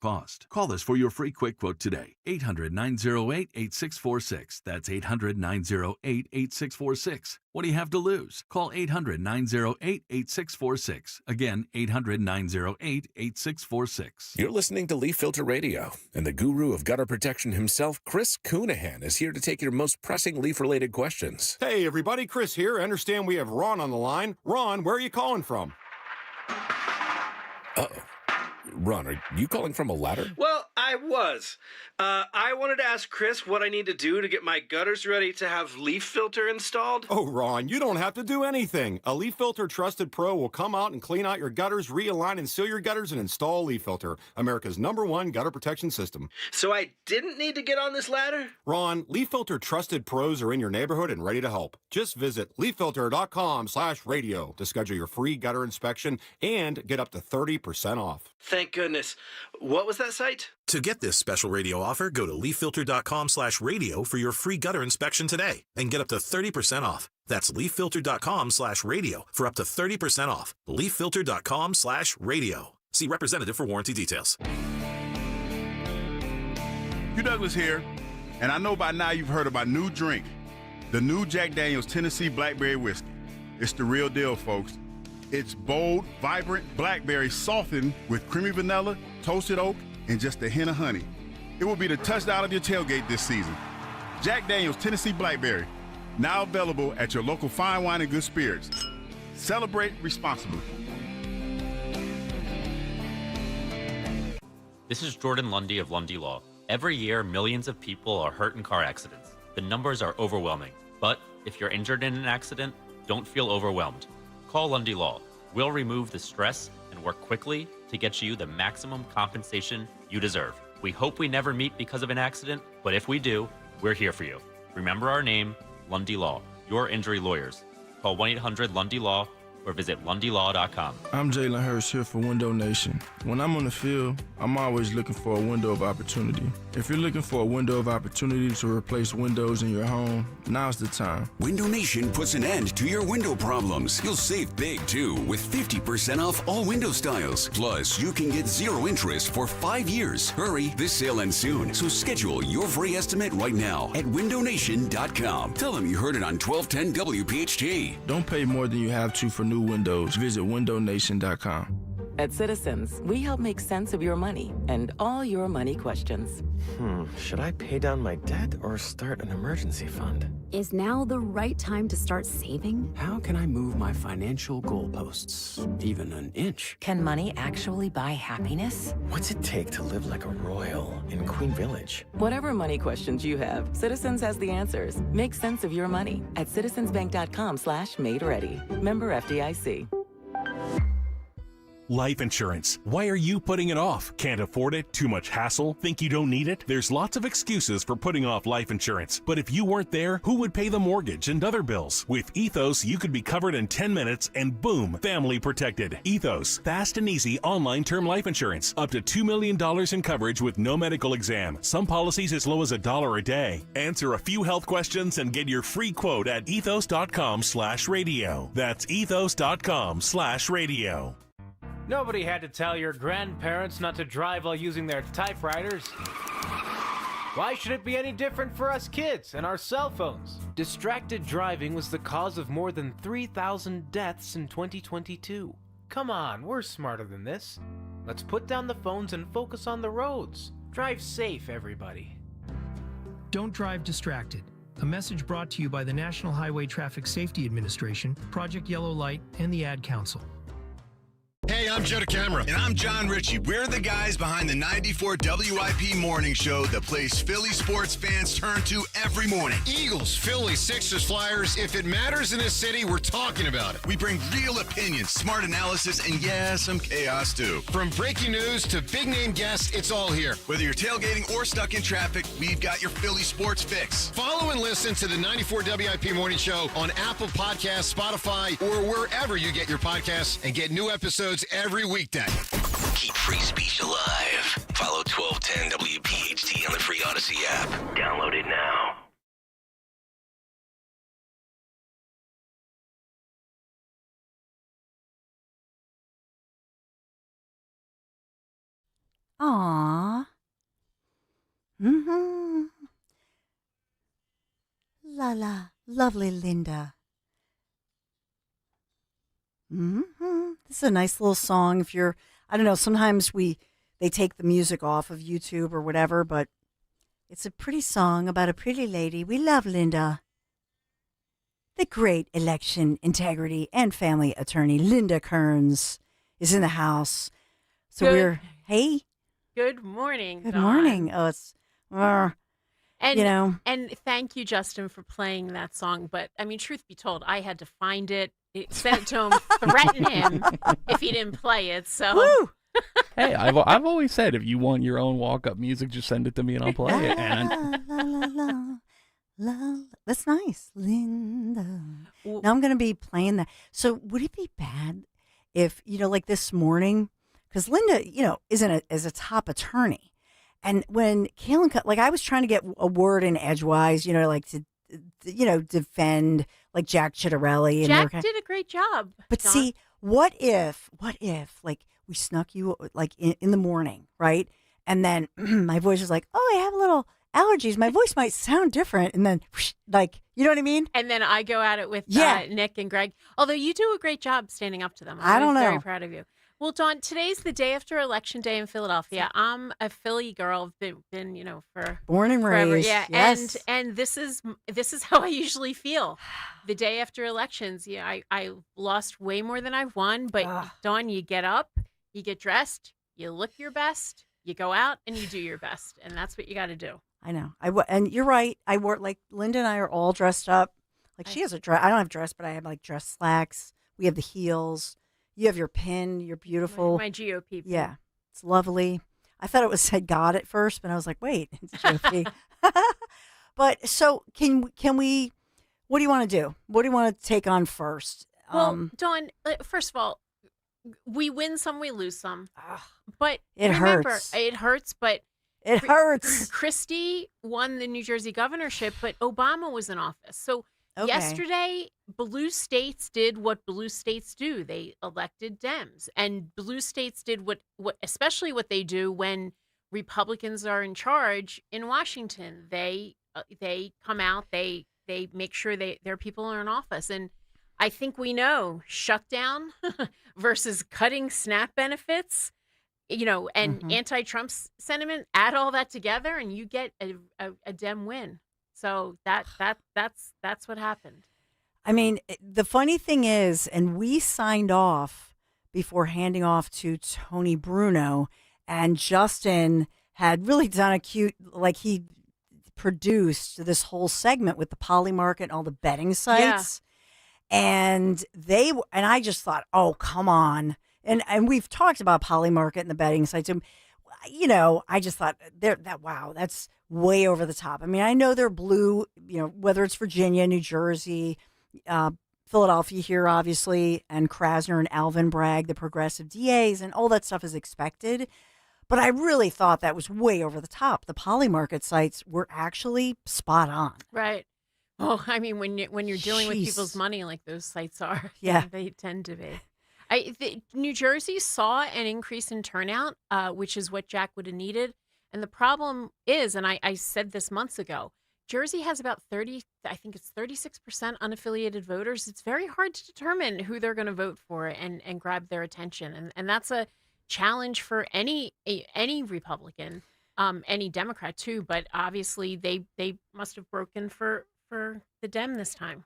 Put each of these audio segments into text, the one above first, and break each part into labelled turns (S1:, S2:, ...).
S1: cost. Call us for your free quick quote today. 800-908-8646. That's 800-908-8646. What do you have to lose? Call 800-908-8646. Again, 800-908-8646.
S2: You're listening to Leaf Filter Radio, and the guru of gutter protection himself, Chris Coonahan, is here to take your most pressing leaf-related questions.
S3: Hey, everybody, Chris here. I understand we have Ron on the line. Ron, where are you calling from?
S2: Uh-oh. Ron, are you calling from a ladder?
S4: Well, I was. I wanted to ask Chris what I need to do to get my gutters ready to have leaf filter installed.
S3: Oh, Ron, you don't have to do anything. A Leaf Filter Trusted Pro will come out and clean out your gutters, realign and seal your gutters, and install Leaf Filter, America's #1 gutter protection system.
S4: So I didn't need to get on this ladder?
S3: Ron, Leaf Filter Trusted Pros are in your neighborhood and ready to help. Just visit leaffilter.com/radio to schedule your free gutter inspection and get up to 30% off.
S4: Thank goodness. What was that site?
S5: To get this special radio offer, go to leaffilter.com/radio for your free gutter inspection today and get up to 30% off. That's leaffilter.com/radio for up to 30% off. leaffilter.com/radio. See representative for warranty details.
S6: Hugh Douglas here, and I know by now you've heard of my new drink, the new Jack Daniel's Tennessee Blackberry Whiskey. It's the real deal, folks. It's bold, vibrant blackberry softened with creamy vanilla, toasted oak, and just a hint of honey. It will be the touchdown of your tailgate this season. Jack Daniel's Tennessee Blackberry, now available at your local fine wine and good spirits. Celebrate responsibly.
S7: This is Jordan Lundy of Lundy Law. Every year, millions of people are hurt in car accidents. The numbers are overwhelming. But if you're injured in an accident, don't feel overwhelmed. Call Lundy Law. We'll remove the stress and work quickly to get you the maximum compensation you deserve. We hope we never meet because of an accident, but if we do, we're here for you. Remember our name, Lundy Law, your injury lawyers. Call 1-800-LUNDY-LAW or visit LundyLaw.com.
S8: I'm Jalen Hurst here for Window Nation. When I'm on the field, I'm always looking for a window of opportunity. If you're looking for a window of opportunity to replace windows in your home, now's the time.
S9: Window Nation puts an end to your window problems. You'll save big, too, with 50% off all window styles. Plus, you can get 0 interest for 5 years. Hurry, this sale ends soon, so schedule your free estimate right now at windownation.com. Tell them you heard it on 1210 WPHT.
S8: Don't pay more than you have to for new windows. Visit windownation.com.
S10: At Citizens, we help make sense of your money and all your money questions.
S11: Should I pay down my debt or start an emergency fund?
S12: Is now the right time to start saving?
S11: How can I move my financial goalposts even an inch?
S10: Can money actually buy happiness?
S11: What's it take to live like a royal in Queen Village?
S10: Whatever money questions you have, Citizens has the answers. Make sense of your money at citizensbank.com/made-ready. Member FDIC.
S13: Life insurance. Why are you putting it off? Can't afford it? Too much hassle? Think you don't need it? There's lots of excuses for putting off life insurance. But if you weren't there, who would pay the mortgage and other bills? With Ethos, you could be covered in 10 minutes and boom, family protected. Ethos, fast and easy online term life insurance. Up to $2 million in coverage with no medical exam. Some policies as low as $1 a day. Answer a few health questions and get your free quote at ethos.com/radio. That's ethos.com/radio.
S14: Nobody had to tell your grandparents not to drive while using their typewriters. Why should it be any different for us kids and our cell phones? Distracted driving was the cause of more than 3,000 deaths in 2022. Come on, we're smarter than this. Let's put down the phones and focus on the roads. Drive safe, everybody.
S15: Don't drive distracted. A message brought to you by the National Highway Traffic Safety Administration, Project Yellow Light, and the Ad Council.
S16: Hey, I'm Joe DeCamera. And I'm John Ritchie. We're the guys behind the 94 WIP morning show that plays Philly sports fans turn to every morning.
S17: Eagles, Phillies, Sixers, Flyers. If it matters in this city, we're talking about it.
S16: We bring real opinions, smart analysis, and yeah, some chaos too.
S17: From breaking news to big-name guests, it's all here.
S16: Whether you're tailgating or stuck in traffic, we've got your Philly sports fix.
S17: Follow and listen to the 94 WIP morning show on Apple Podcasts, Spotify, or wherever you get your podcasts, and get new episodes every weekday.
S18: Keep free speech alive. Follow 1210 WPHT on the free Odyssey app. Download it now.
S19: Aww. la la, lovely Linda. This is a nice little song. If you're, I don't know, sometimes they take the music off of YouTube or whatever, but it's a pretty song about a pretty lady. We love Linda. The great election integrity and family attorney Linda Kearns is in the house. So hey.
S20: Good morning.
S19: Good
S20: Dawn.
S19: morning. Oh, it's,
S20: And thank you, Justin, for playing that song. But I mean, truth be told, I had to find it, send it to him, threaten him if he didn't play it. So.
S19: Woo!
S21: Hey, I've always said if you want your own walk-up music, just send it to me and I'll play it. And
S19: that's nice, Linda. Now I'm going to be playing that. So would it be bad if, like this morning, because Linda, is a top attorney. And when Kaylin, I was trying to get a word in edgewise, to defend like Jack Chittarelli.
S20: Jack did a great job.
S19: But
S20: Dawn.
S19: see, what if we snuck you in the morning, right? And then my voice was like, oh, I have a little allergies. My voice might sound different. And then you know what I mean?
S20: And then I go at it with Nick and Greg. Although you do a great job standing up to them.
S19: I don't know.
S20: Very proud of you. Well, Dawn, today's the day after Election Day in Philadelphia. I'm a Philly girl. Been for
S19: born and
S20: forever.
S19: raised.
S20: Yeah,
S19: yes.
S20: and this is how I usually feel the day after elections. Yeah, I lost way more than I've won. But Dawn, you get up, you get dressed, you look your best, you go out and you do your best, and that's what you got to do.
S19: I know. And you're right. I wore Linda and I are all dressed up. She has a dress. I don't have a dress, but I have dress slacks. We have the heels. You have your pin. You're beautiful.
S20: My GOP pin.
S19: Yeah, it's lovely. I thought it said God at first, but I was like, wait, it's GOP. But so can we? What do you want to do? What do you want to take on first?
S20: Well, Dawn, first of all, we win some, we lose some. But
S19: it hurts.
S20: It hurts, but
S19: it hurts.
S20: Christie won the New Jersey governorship, but Obama was in office. So yesterday, blue states did what blue states do. They elected Dems, and blue states did what especially what they do when Republicans are in charge in Washington. They come out, they make sure their people are in office. And I think we know shutdown versus cutting SNAP benefits, and anti-Trump sentiment, add all that together and you get a Dem win. So that's what happened.
S19: I mean, the funny thing is, and we signed off before handing off to Tony Bruno, and Justin had really done a cute, he produced this whole segment with the Poly Market and all the betting sites. Yeah. And I just thought, oh, come on. And we've talked about Poly Market and the betting sites. And, I just thought wow, that's way over the top. I mean, I know they're blue, whether it's Virginia, New Jersey, Philadelphia here, obviously, and Krasner and Alvin Bragg, the progressive DAs, and all that stuff is expected. But I really thought that was way over the top. The Poly Market sites were actually spot on.
S20: Right. Well, I mean, when you're dealing with people's money like those sites are,
S19: yeah,
S20: they tend to be. New Jersey saw an increase in turnout, which is what Jack would have needed. And the problem is, and I said this months ago, Jersey has about 36% unaffiliated voters. It's very hard to determine who they're going to vote for and grab their attention. And that's a challenge for any Republican, any Democrat too. But obviously they must have broken for the Dem this time.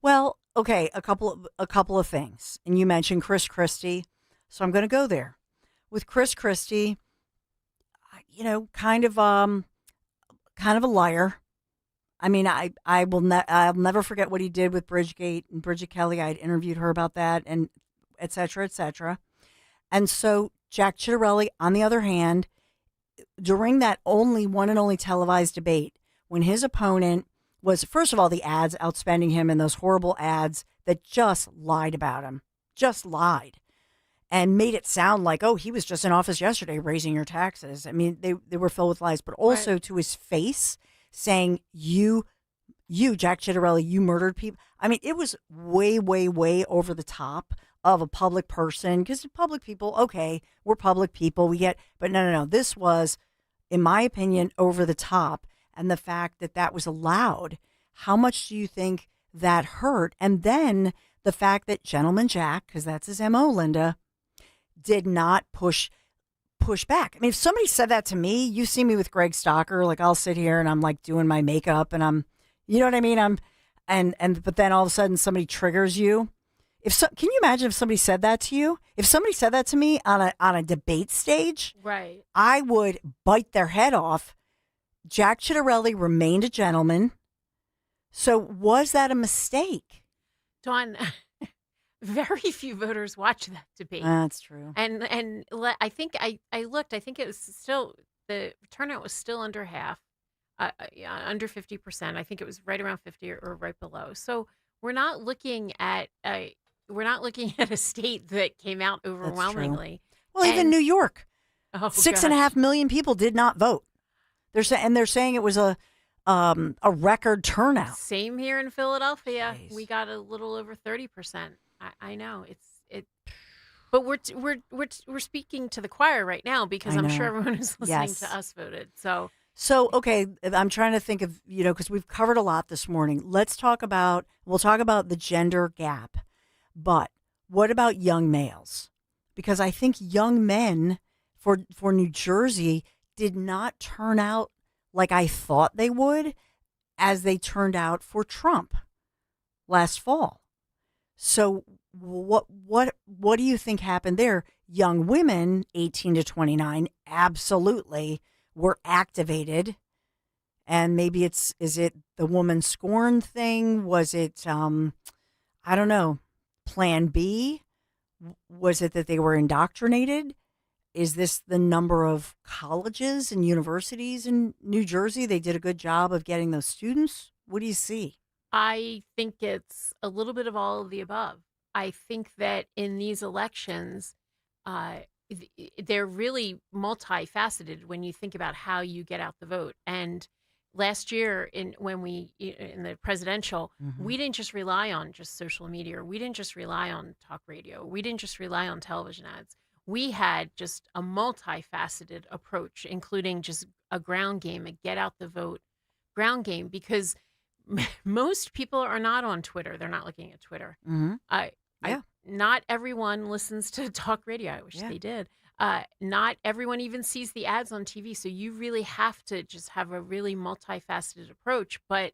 S19: Well, okay, a couple of things. And you mentioned Chris Christie, so I'm going to go there. With Chris Christie, kind of a liar. I mean, I'll never forget what he did with Bridgegate and Bridget Kelly. I had interviewed her about that, and et cetera, et cetera. And so Jack Chittarelli, on the other hand, during that one and only televised debate, when his opponent was, first of all, the ads outspending him and those horrible ads that just lied about him, just lied, and made it sound like, oh, he was just in office yesterday raising your taxes. I mean, they were filled with lies, but also to his face saying, you, Jack Chittarelli, you murdered people. I mean, it was way, way, way over the top of a public person, because public people, okay, we're public people, but no. This was, in my opinion, over the top. And the fact that was allowed, How much do you think that hurt? And then the fact that Gentleman Jack, because that's his MO, Linda, did not push back. I mean, if somebody said that to me, you see me with Greg Stocker, like I'll sit here and I'm like doing my makeup and I'm, you know what I mean? But then all of a sudden somebody triggers you. Can you imagine if somebody said that to you? If somebody said that to me on a debate stage,
S20: right,
S19: I would bite their head off. Jack Ciattarelli remained a gentleman. So was that a mistake?
S20: Dawn, very few voters watch that debate.
S19: That's true.
S20: And I think I looked. I think it was still, the turnout was still under half, under 50%. I think it was right around 50 or right below. So we're not looking at a state that came out overwhelmingly.
S19: Well, even New York,
S20: Oh,
S19: 6.5 million people did not vote. They're saying it was a record turnout.
S20: Same here in Philadelphia. We got a little over 30%. I know but we're speaking to the choir right now because I'm sure everyone who's listening to us voted. So
S19: okay, I'm trying to think of, because we've covered a lot this morning. We'll talk about the gender gap, but what about young males? Because I think young men for New Jersey did not turn out like I thought they would as they turned out for Trump last fall. So what do you think happened there? Young women, 18 to 29, absolutely were activated. And maybe is it the woman scorn thing? Was it, I don't know, plan B? Was it that they were indoctrinated? Is this the number of colleges and universities in New Jersey? They did a good job of getting those students. What do you see?
S20: I think it's a little bit of all of the above. I think that in these elections, they're really multifaceted when you think about how you get out the vote. And last year, in the presidential, we didn't just rely on just social media. We didn't just rely on talk radio. We didn't just rely on television ads. We had just a multifaceted approach, including just a ground game, a get out the vote ground game, because most people are not on Twitter. They're not looking at Twitter. Not everyone listens to talk radio. I wish they did. Not everyone even sees the ads on TV. So you really have to just have a really multifaceted approach. But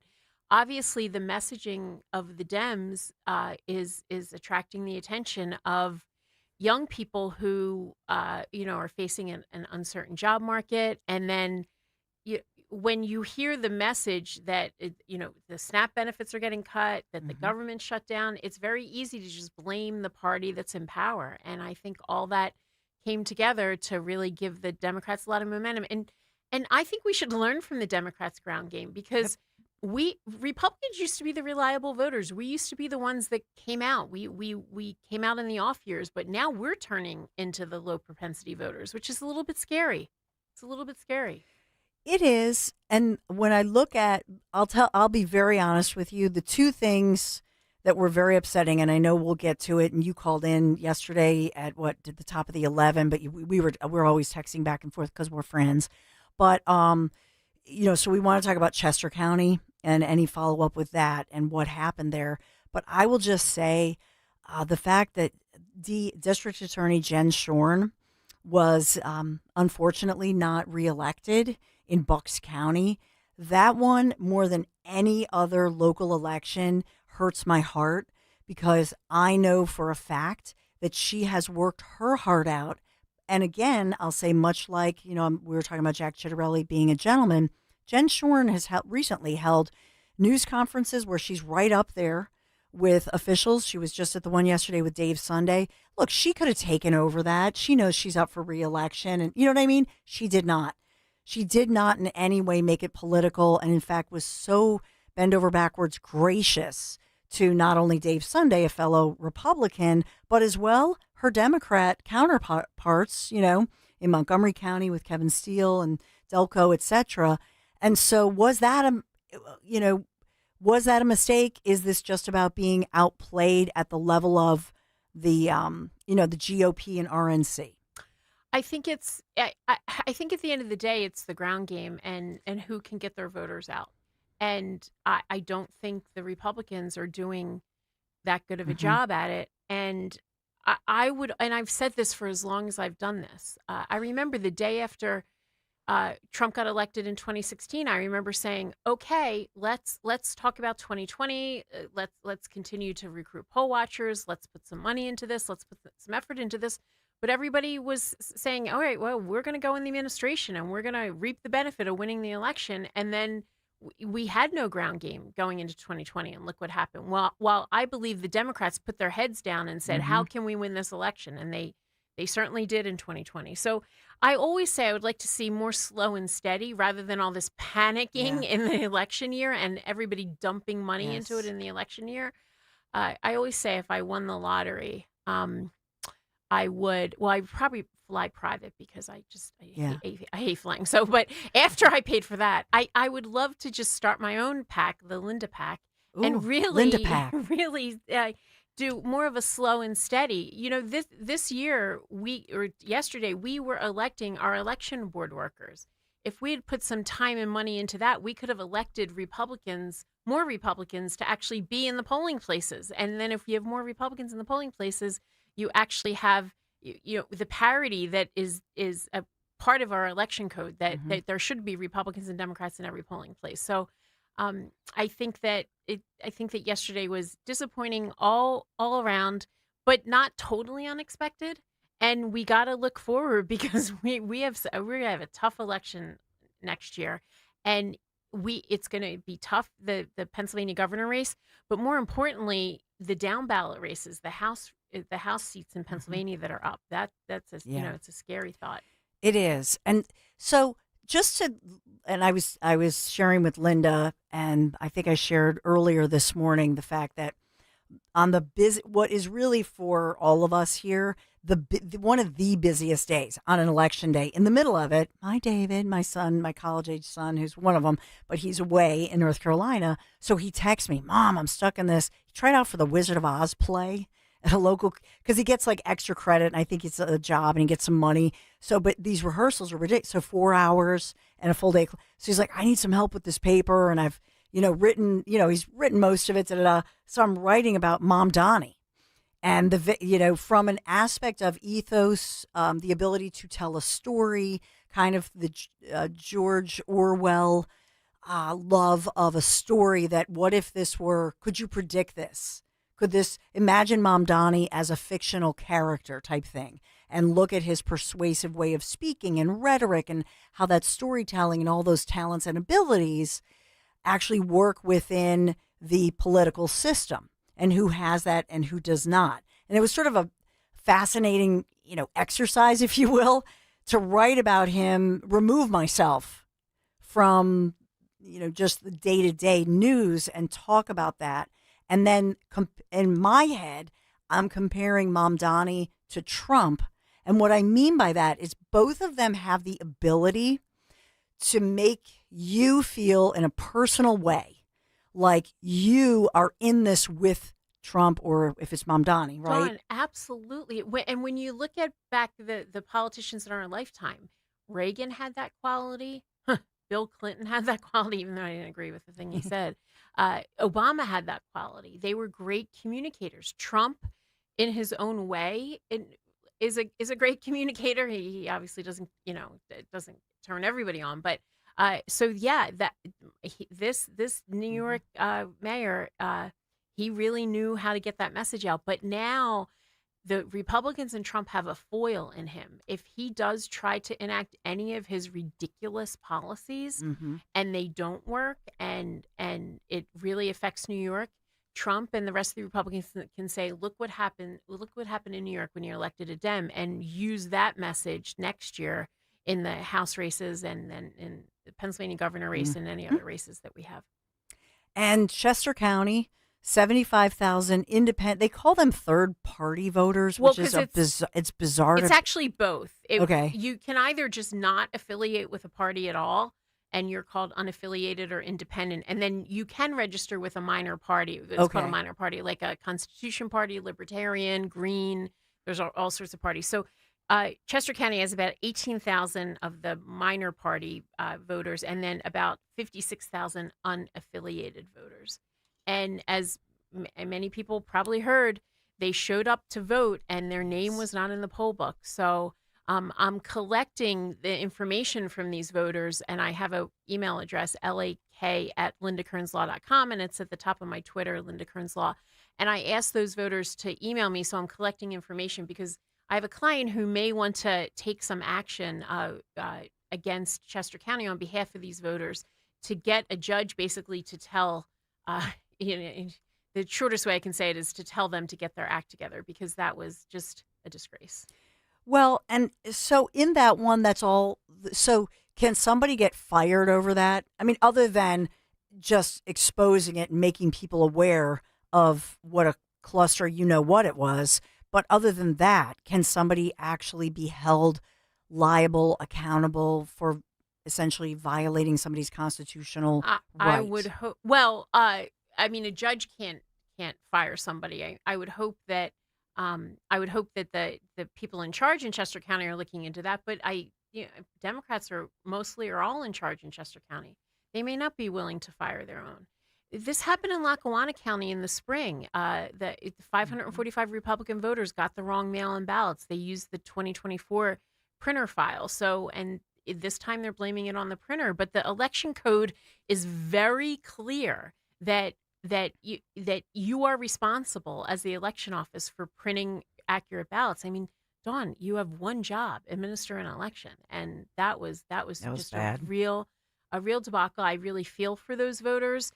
S20: obviously the messaging of the Dems is attracting the attention of young people who, are facing an uncertain job market. And then when you hear the message that, the SNAP benefits are getting cut, that the government shut down, it's very easy to just blame the party that's in power. And I think all that came together to really give the Democrats a lot of momentum. And I think we should learn from the Democrats' ground game, because Republicans used to be the reliable voters. We used to be the ones that came out. We came out in the off years, but now we're turning into the low propensity voters, which is a little bit scary. It's a little bit scary.
S19: It is. And when I look at, I'll be very honest with you, the two things that were very upsetting, and I know we'll get to it, and you called in yesterday at the top of the 11, but we're always texting back and forth because we're friends. But, so we want to talk about Chester County and any follow-up with that and what happened there. But I will just say the fact that District Attorney Jen Shorn was unfortunately not reelected in Bucks County, that one, more than any other local election, hurts my heart, because I know for a fact that she has worked her heart out. And again, I'll say, much like, we were talking about Jack Ciattarelli being a gentleman, Jen Shorn has recently held news conferences where she's right up there with officials. She was just at the one yesterday with Dave Sunday. Look, she could have taken over that. She knows she's up for re-election, and you know what I mean? She did not. She did not in any way make it political, and in fact was so bend over backwards gracious to not only Dave Sunday, a fellow Republican, but as well her Democrat counterparts, in Montgomery County with Kevin Steele and Delco, et cetera. And so was that a mistake? Is this just about being outplayed at the level of the GOP and RNC?
S20: I think I think at the end of the day, it's the ground game and who can get their voters out. And I don't think the Republicans are doing that good of a job at it. And I would, and I've said this for as long as I've done this. I remember the day after Trump got elected in 2016. I remember saying, "Okay, let's talk about 2020. Let's continue to recruit poll watchers. Let's put some money into this. Let's put some effort into this." But everybody was saying, "All right, well, we're going to go in the administration and we're going to reap the benefit of winning the election." And then we had no ground game going into 2020, and look what happened. While I believe the Democrats put their heads down and said, "How can we win this election?" And they certainly did in 2020. So I always say I would like to see more slow and steady rather than all this panicking in the election year and everybody dumping money into it in the election year. I always say if I won the lottery, I would, well, I'd probably fly private because I hate flying. So, but after I paid for that, I would love to just start my own PAC, the Linda PAC, and really,
S19: Linda PAC.
S20: really do more of a slow and steady. You know, this year, yesterday, we were electing our election board workers. If we had put some time and money into that, we could have elected more Republicans to actually be in the polling places. And then if you have more Republicans in the polling places, you actually have, the parity that is a part of our election code, that there should be Republicans and Democrats in every polling place. So I think that yesterday was disappointing all around, but not totally unexpected. And we got to look forward because we have a tough election next year, and it's going to be tough, the Pennsylvania governor race, but more importantly, the down ballot races, the House seats in Pennsylvania that are up. It's a scary thought.
S19: It is. And so I was sharing with Linda, and I think I shared earlier this morning the fact that on what is really for all of us here, one of the busiest days on an election day. In the middle of it, my David, my son, my college-age son, who's one of them, but he's away in North Carolina. So he texts me, "Mom, I'm stuck in this." He tried out for the Wizard of Oz play at a local, because he gets like extra credit, and I think it's a job and he gets some money. So, but these rehearsals are ridiculous. So 4 hours and a full day. So he's like, "I need some help with this paper." And I've, written, he's written most of it. So I'm writing about Mom Donnie. And from an aspect of ethos, the ability to tell a story, kind of the George Orwell love of a story, that what if this were, could you predict this? Imagine Mom Donnie as a fictional character type thing, and look at his persuasive way of speaking and rhetoric, and how that storytelling and all those talents and abilities actually work within the political system, and who has that and who does not. And it was sort of a fascinating, exercise, if you will, to write about him, remove myself from, just the day-to-day news and talk about that. And then in my head, I'm comparing Mom Donnie to Trump. And what I mean by that is both of them have the ability to make you feel in a personal way like you are in this with Trump, or if it's Mom Donnie, right?
S20: Dawn, absolutely. And when you look at back the politicians in our lifetime, Reagan had that quality. Bill Clinton had that quality, even though I didn't agree with the thing he said. Obama had that quality. They were great communicators. Trump, in his own way, is a great communicator. He obviously doesn't turn everybody on, but this New York mayor, he really knew how to get that message out. But now the Republicans and Trump have a foil in him. If he does try to enact any of his ridiculous policies and they don't work, and it really affects New York, Trump and the rest of the Republicans can say, look what happened in New York when you're elected a Dem, and use that message next year in the House races, and then in the Pennsylvania governor race, and any other races that we have.
S19: And Chester County, 75,000 independent. They call them third-party voters, which is it's bizarre.
S20: It's actually both.
S19: Okay.
S20: You can either just not affiliate with a party at all, and you're called unaffiliated or independent, and then you can register with a minor party. It's called a minor party, like a Constitution Party, Libertarian, Green. There's all sorts of parties. So Chester County has about 18,000 of the minor party voters, and then about 56,000 unaffiliated voters. And as many people probably heard, they showed up to vote, and their name was not in the poll book. So I'm collecting the information from these voters, and I have an email address, lak@lindakearnslaw.com, and it's at the top of my Twitter, Linda Kearns Law. And I asked those voters to email me, so I'm collecting information because I have a client who may want to take some action against Chester County on behalf of these voters to get a judge basically to tell, the shortest way I can say it is to tell them to get their act together, because that was just a disgrace.
S19: Well, and so in that one, that's all. So can somebody get fired over that? I mean, other than just exposing it and making people aware of what a cluster, what it was. But other than that, can somebody actually be held liable, accountable for essentially violating somebody's constitutional right?
S20: I would hope. Well, I mean, a judge can't fire somebody. I would hope that the people in charge in Chester County are looking into that. But Democrats are all in charge in Chester County. They may not be willing to fire their own. This happened in Lackawanna County in the spring. The 545 Republican voters got the wrong mail-in ballots. They used the 2024 printer file. And this time they're blaming it on the printer. But the election code is very clear that you are responsible as the election office for printing accurate ballots. I mean, Dawn, you have one job: administer an election, and that was just
S19: bad.
S20: a real debacle. I really feel for those voters.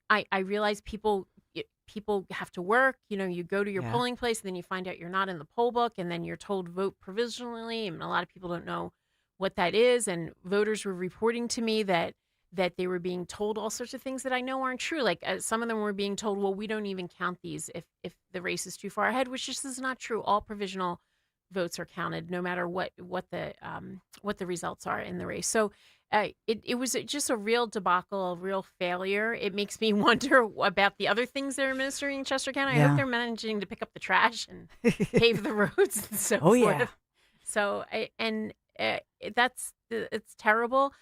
S20: I realize people have to work. You go to your polling place, and then you find out you're not in the poll book, and then you're told vote provisionally. And a lot of people don't know what that is. And voters were reporting to me that they were being told all sorts of things that I know aren't true. Like some of them were being told, well, we don't even count these if the race is too far ahead, which just is not true. All provisional votes are counted, no matter what the results are in the race. So it was just a real debacle, a real failure. It makes me wonder about the other things they're administering in Chester County. I hope they're managing to pick up the trash and pave the roads and so forth.
S19: Yeah.
S20: So it's terrible.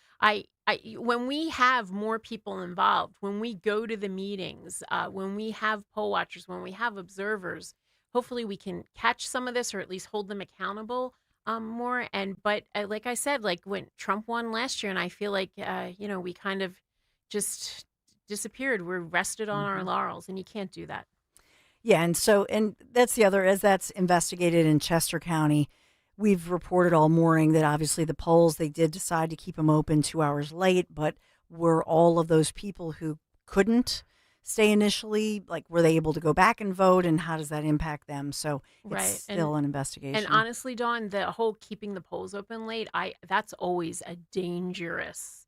S20: When we have more people involved, when we go to the meetings, when we have poll watchers, when we have observers, hopefully we can catch some of this, or at least hold them accountable more. But like I said, like when Trump won last year, and I feel like we kind of just disappeared. We're rested on our laurels, and you can't do that.
S19: Yeah, and that's the other, as that's investigated in Chester County. We've reported all morning that obviously the polls, they did decide to keep them open 2 hours late, but were all of those people who couldn't stay initially, like, were they able to go back and vote, and how does that impact them? So it's still an investigation.
S20: And honestly, Dawn, the whole keeping the polls open late, that's always a dangerous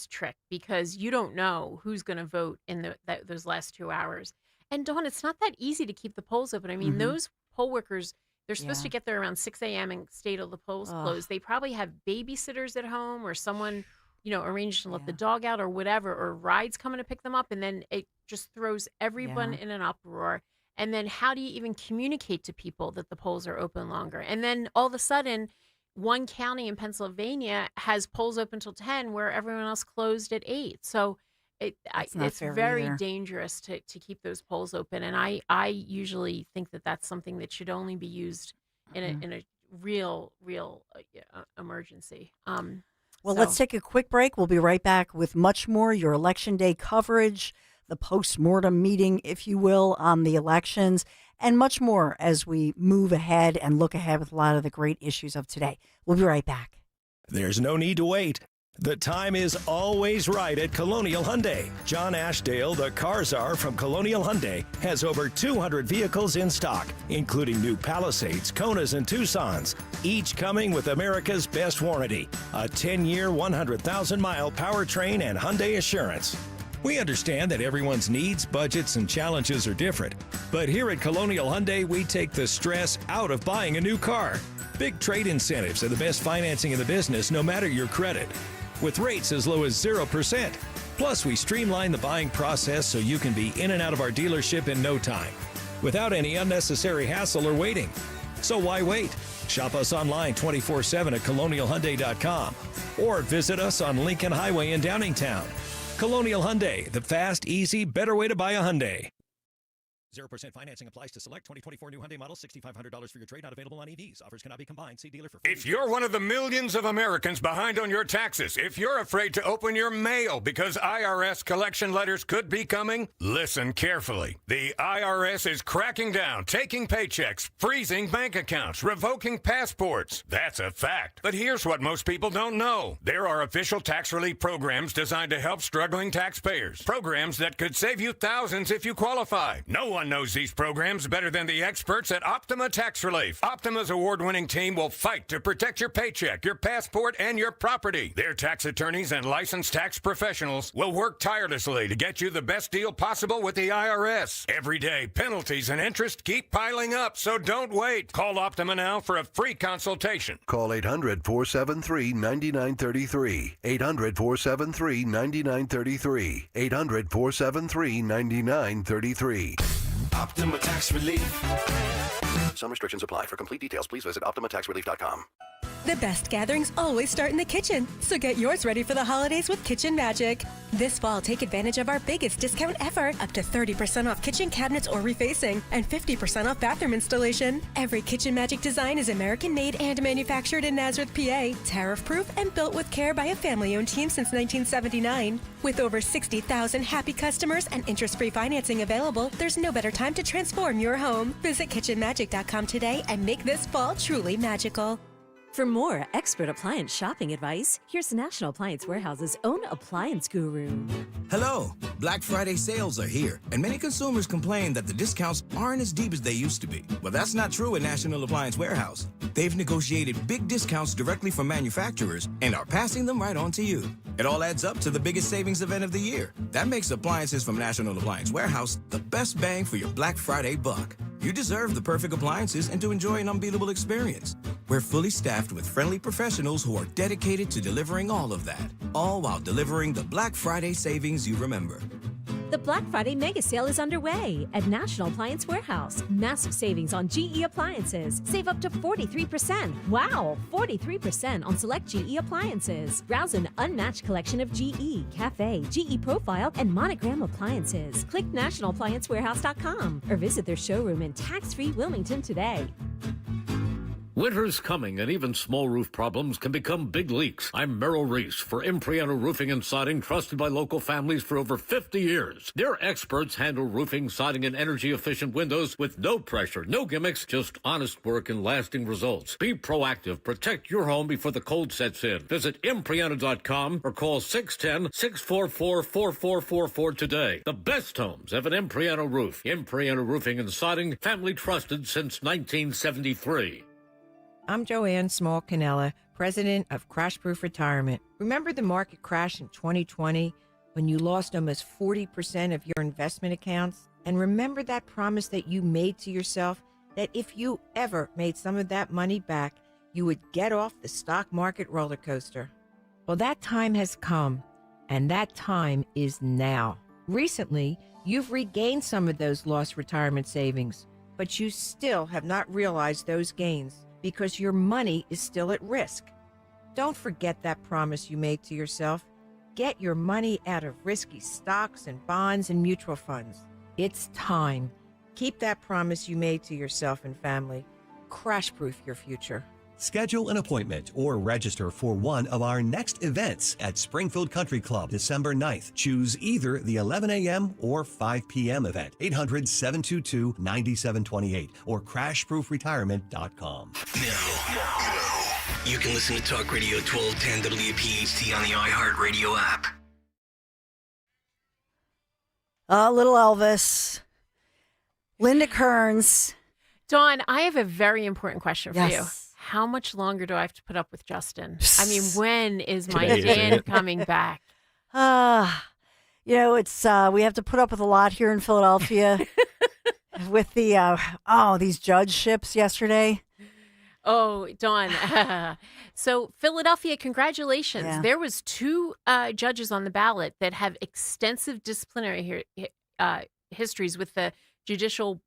S20: trick, because you don't know who's going to vote in those last 2 hours. And Dawn, it's not that easy to keep the polls open. I mean, those poll workers, they're supposed to get there around 6 a.m. and stay till the polls close. They probably have babysitters at home, or someone, arranged to let the dog out or whatever, or rides coming to pick them up. And then it just throws everyone in an uproar. And then how do you even communicate to people that the polls are open longer? And then all of a sudden, one county in Pennsylvania has polls open till 10 where everyone else closed at 8. So it's very dangerous to keep those polls open. And I usually think that that's something that should only be used in a real emergency.
S19: Let's take a quick break. We'll be right back with much more, your Election Day coverage, the post-mortem meeting, if you will, on the elections, and much more as we move ahead and look ahead with a lot of the great issues of today. We'll be right back.
S1: There's no need to wait. The time is always right at Colonial Hyundai. John Ashdale, the car czar from Colonial Hyundai, has over 200 vehicles in stock, including new Palisades, Konas, and Tucsons, each coming with America's best warranty, a 10-year, 100,000-mile powertrain and Hyundai Assurance. We understand that everyone's needs, budgets, and challenges are different, but here at Colonial Hyundai, we take the stress out of buying a new car. Big trade incentives and the best financing in the business, no matter your credit, with rates as low as 0%. Plus, we streamline the buying process so you can be in and out of our dealership in no time, without any unnecessary hassle or waiting. So why wait? Shop us online 24/7 at colonialhyundai.com or visit us on Lincoln Highway in Downingtown. Colonial Hyundai, the fast, easy, better way to buy a Hyundai. 0% financing applies to select 2024 new Hyundai models. $6,500 for your trade. Not available on EVs. Offers cannot be combined. See dealer for free.
S2: If you're one of the millions of Americans behind on your taxes, if you're afraid to open your mail because IRS collection letters could be coming, listen carefully. The IRS is cracking down, taking paychecks, freezing bank accounts, revoking passports. That's a fact. But here's what most people don't know. There are official tax relief programs designed to help struggling taxpayers. Programs that could save you thousands if you qualify. No one knows these programs better than the experts at Optima Tax Relief. Optima's award-winning team will fight to protect your paycheck, your passport, and your property. Their tax attorneys and licensed tax professionals will work tirelessly to get you the best deal possible with the IRS. Every day, penalties and interest keep piling up, so don't wait. Call Optima now for a free consultation.
S22: Call 800-473-9933. 800-473-9933. 800-473-9933.
S23: Optima Tax Relief.
S22: Some restrictions apply. For complete details, please visit OptimaTaxRelief.com.
S24: The best gatherings always start in the kitchen, so get yours ready for the holidays with Kitchen Magic. This fall, take advantage of our biggest discount ever, up to 30% off kitchen cabinets or refacing, and 50% off bathroom installation. Every Kitchen Magic design is American-made and manufactured in Nazareth, PA, tariff-proof and built with care by a family-owned team since 1979. With over 60,000 happy customers and interest-free financing available, there's no better time to transform your home. Visit kitchenmagic.com today and make this fall truly magical.
S25: For more expert appliance shopping advice, here's National Appliance Warehouse's own appliance guru.
S26: Hello! Black Friday sales are here, and many consumers complain that the discounts aren't as deep as they used to be. Well, that's not true at National Appliance Warehouse. They've negotiated big discounts directly from manufacturers and are passing them right on to you. It all adds up to the biggest savings event of the year. That makes appliances from National Appliance Warehouse the best bang for your Black Friday buck. You deserve the perfect appliances and to enjoy an unbeatable experience. We're fully staffed with friendly professionals who are dedicated to delivering all of that, all while delivering the Black Friday savings you remember.
S25: The Black Friday mega sale is underway at National Appliance Warehouse. Massive savings on GE appliances. Save up to 43%. Wow, 43% on select GE appliances. Browse an unmatched collection of GE, Cafe, GE Profile, and Monogram appliances. Click nationalappliancewarehouse.com or visit their showroom in tax-free Wilmington today.
S27: Winter's coming, and even small roof problems can become big leaks. I'm Merrill Reese for Impriano Roofing and Siding, trusted by local families for over 50 years. Their experts handle roofing, siding, and energy-efficient windows with no pressure, no gimmicks, just honest work and lasting results. Be proactive. Protect your home before the cold sets in. Visit Impriano.com or call 610-644-4444 today. The best homes have an Impriano roof. Impriano Roofing and Siding, family trusted since 1973.
S28: I'm Joanne Small-Canella, president of Crash Proof Retirement. Remember the market crash in 2020 when you lost almost 40% of your investment accounts? And remember that promise that you made to yourself that if you ever made some of that money back, you would get off the stock market roller coaster? Well, that time has come, and that time is now. Recently, you've regained some of those lost retirement savings, but you still have not realized those gains, because your money is still at risk. Don't forget that promise you made to yourself. Get your money out of risky stocks and bonds and mutual funds. It's time. Keep that promise you made to yourself and family. Crash-proof your future.
S29: Schedule an appointment or register for one of our next events at Springfield Country Club, December 9th. Choose either the 11 a.m. or 5 p.m. event. 800-722-9728 or crashproofretirement.com.
S18: Now, you can listen to Talk Radio 1210 WPHT on the iHeartRadio app.
S19: Little Elvis. Linda Kearns.
S20: Dawn, I have a very important question for you.
S19: Yes.
S20: How much longer do I have to put up with Justin? I mean, when is my
S19: Today,
S20: Dan coming back?
S19: It's we have to put up with a lot here in Philadelphia with the these judgeships yesterday.
S20: Oh, Dawn. So Philadelphia, congratulations.
S19: Yeah.
S20: There was 2 judges on the ballot that have extensive disciplinary histories with the Judicial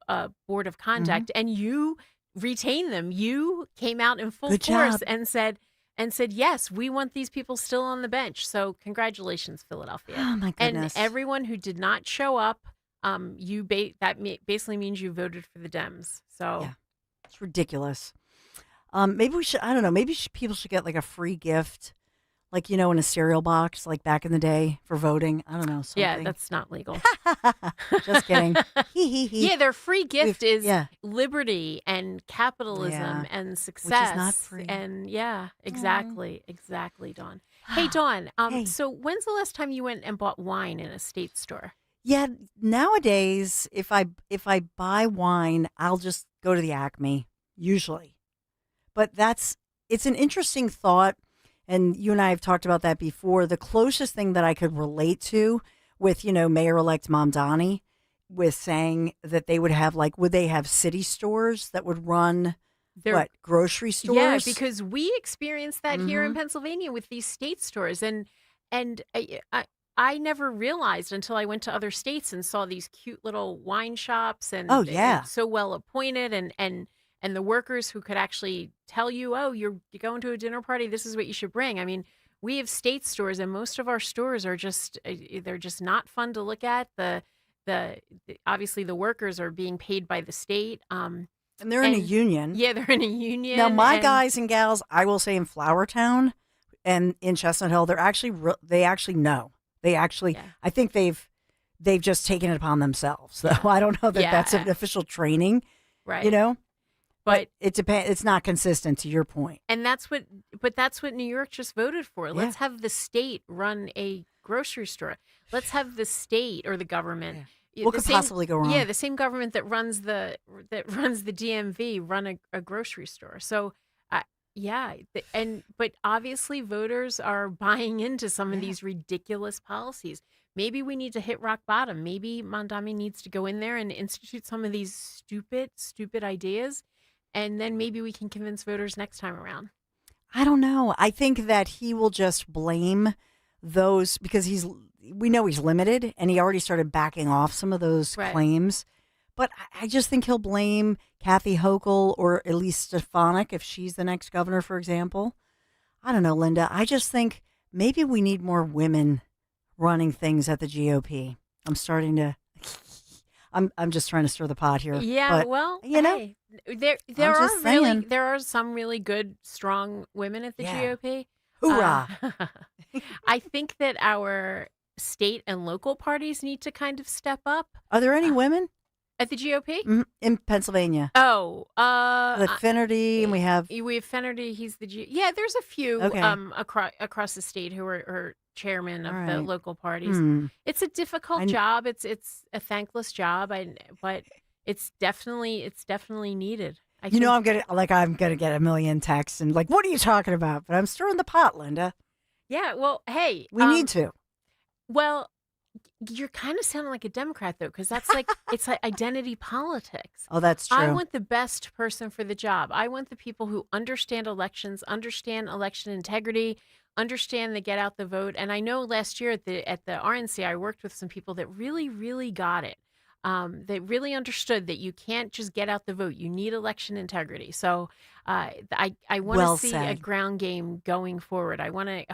S20: Board of Conduct, and you retain them. You came out in full
S19: Good
S20: force
S19: job.
S20: and said, yes, we want these people still on the bench. So congratulations, Philadelphia.
S19: Oh, my goodness.
S20: And everyone who did not show up, basically means you voted for the Dems. So
S19: Yeah. It's ridiculous. Maybe we should, I don't know, maybe people should get like a free gift, like, in a cereal box, like back in the day for voting. I don't know. Something.
S20: yeah, that's not legal.
S19: Just kidding. Hee, hee, hee.
S20: Yeah, their free gift is
S19: yeah.
S20: liberty and capitalism
S19: Yeah.
S20: and success.
S19: Which is not free.
S20: And yeah, exactly, Dawn. Hey, Dawn.
S19: Hey.
S20: So when's the last time you went and bought wine in a state store?
S19: Yeah, nowadays, if I buy wine, I'll just go to the Acme, usually. But it's an interesting thought, and you and I have talked about that before. The closest thing that I could relate to with, Mayor-elect Mamdani, with saying that they would have, would they have city stores that would run, grocery stores?
S20: Yeah, because we experienced that here in
S19: Mhm.
S20: Pennsylvania with these state stores, and I never realized until I went to other states and saw these cute little wine shops and
S19: Oh, yeah.
S20: so well appointed and the workers who could actually tell you, oh, you're going to a dinner party, this is what you should bring. I mean, we have state stores, and most of our stores are just they're just not fun to look at. The obviously the workers are being paid by the state.
S19: And they're in a union.
S20: Yeah, they're in a union.
S19: Now, my
S20: and-
S19: guys and gals, I will say in Flowertown and in Chestnut Hill, they actually know. They actually, I think they've just taken it upon themselves. So I don't know that that's an official training,
S20: right?
S19: But it depends. It's not consistent, to your point.
S20: And that's what New York just voted for. Let's have the state run a grocery store. Let's have the state or the government.
S19: What could possibly go wrong?
S20: Yeah, the same government that runs the DMV run a grocery store. So, but obviously voters are buying into some of these ridiculous policies. Maybe we need to hit rock bottom. Maybe Mamdani needs to go in there and institute some of these stupid ideas, and then maybe we can convince voters next time around.
S19: I don't know. I think that he will just blame those because we know he's limited, and he already started backing off some of those claims. But I just think he'll blame Kathy Hochul or Elise Stefanik if she's the next governor, for example. I don't know, Linda. I just think maybe we need more women running things at the GOP. I'm starting to. I'm just trying to stir the pot here.
S20: Yeah,
S19: but,
S20: well,
S19: hey,
S20: there are some really good, strong women at the GOP.
S19: Hoorah!
S20: I think that our state and local parties need to kind of step up.
S19: Are there any women
S20: at the GOP
S19: in Pennsylvania?
S20: Oh,
S19: like Finnerty, and we have
S20: Finnerty. He's the Yeah, there's a few across the state who are chairman of the local parties. It's a difficult job. It's a thankless job, but it's definitely needed.
S19: I'm gonna get a million texts and what are you talking about? But I'm stirring the pot, Linda.
S20: Yeah, well, hey,
S19: we need to.
S20: Well, you're kind of sounding like a Democrat though, because that's it's like identity politics.
S19: Oh, that's true.
S20: I want the best person for the job. I want the people who understand elections, understand election integrity, understand the get out the vote. And I know last year at the RNC, I worked with some people that really, really got it. They really understood that you can't just get out the vote. You need election integrity. So I want to see a ground game going forward. I want to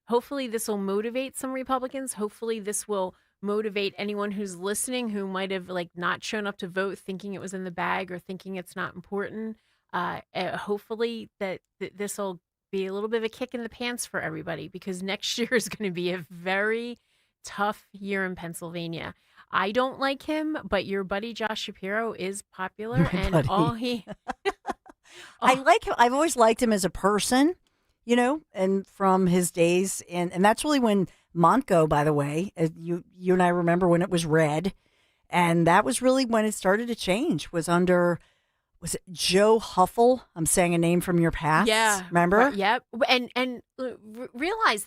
S20: hopefully this will motivate some Republicans. Hopefully this will motivate anyone who's listening who might have not shown up to vote thinking it was in the bag or thinking it's not important. Hopefully that this will be a little bit of a kick in the pants for everybody, because next year is going to be a very tough year in Pennsylvania. I don't like him, but your buddy Josh Shapiro is popular, and all he.
S19: I like him. I've always liked him as a person, and from his days, and that's really when Montgo, by the way, you and I remember when it was red, and that was really when it started to change. Was it Joe Huffle? I'm saying a name from your past.
S20: Yeah,
S19: remember?
S20: Yep. And realize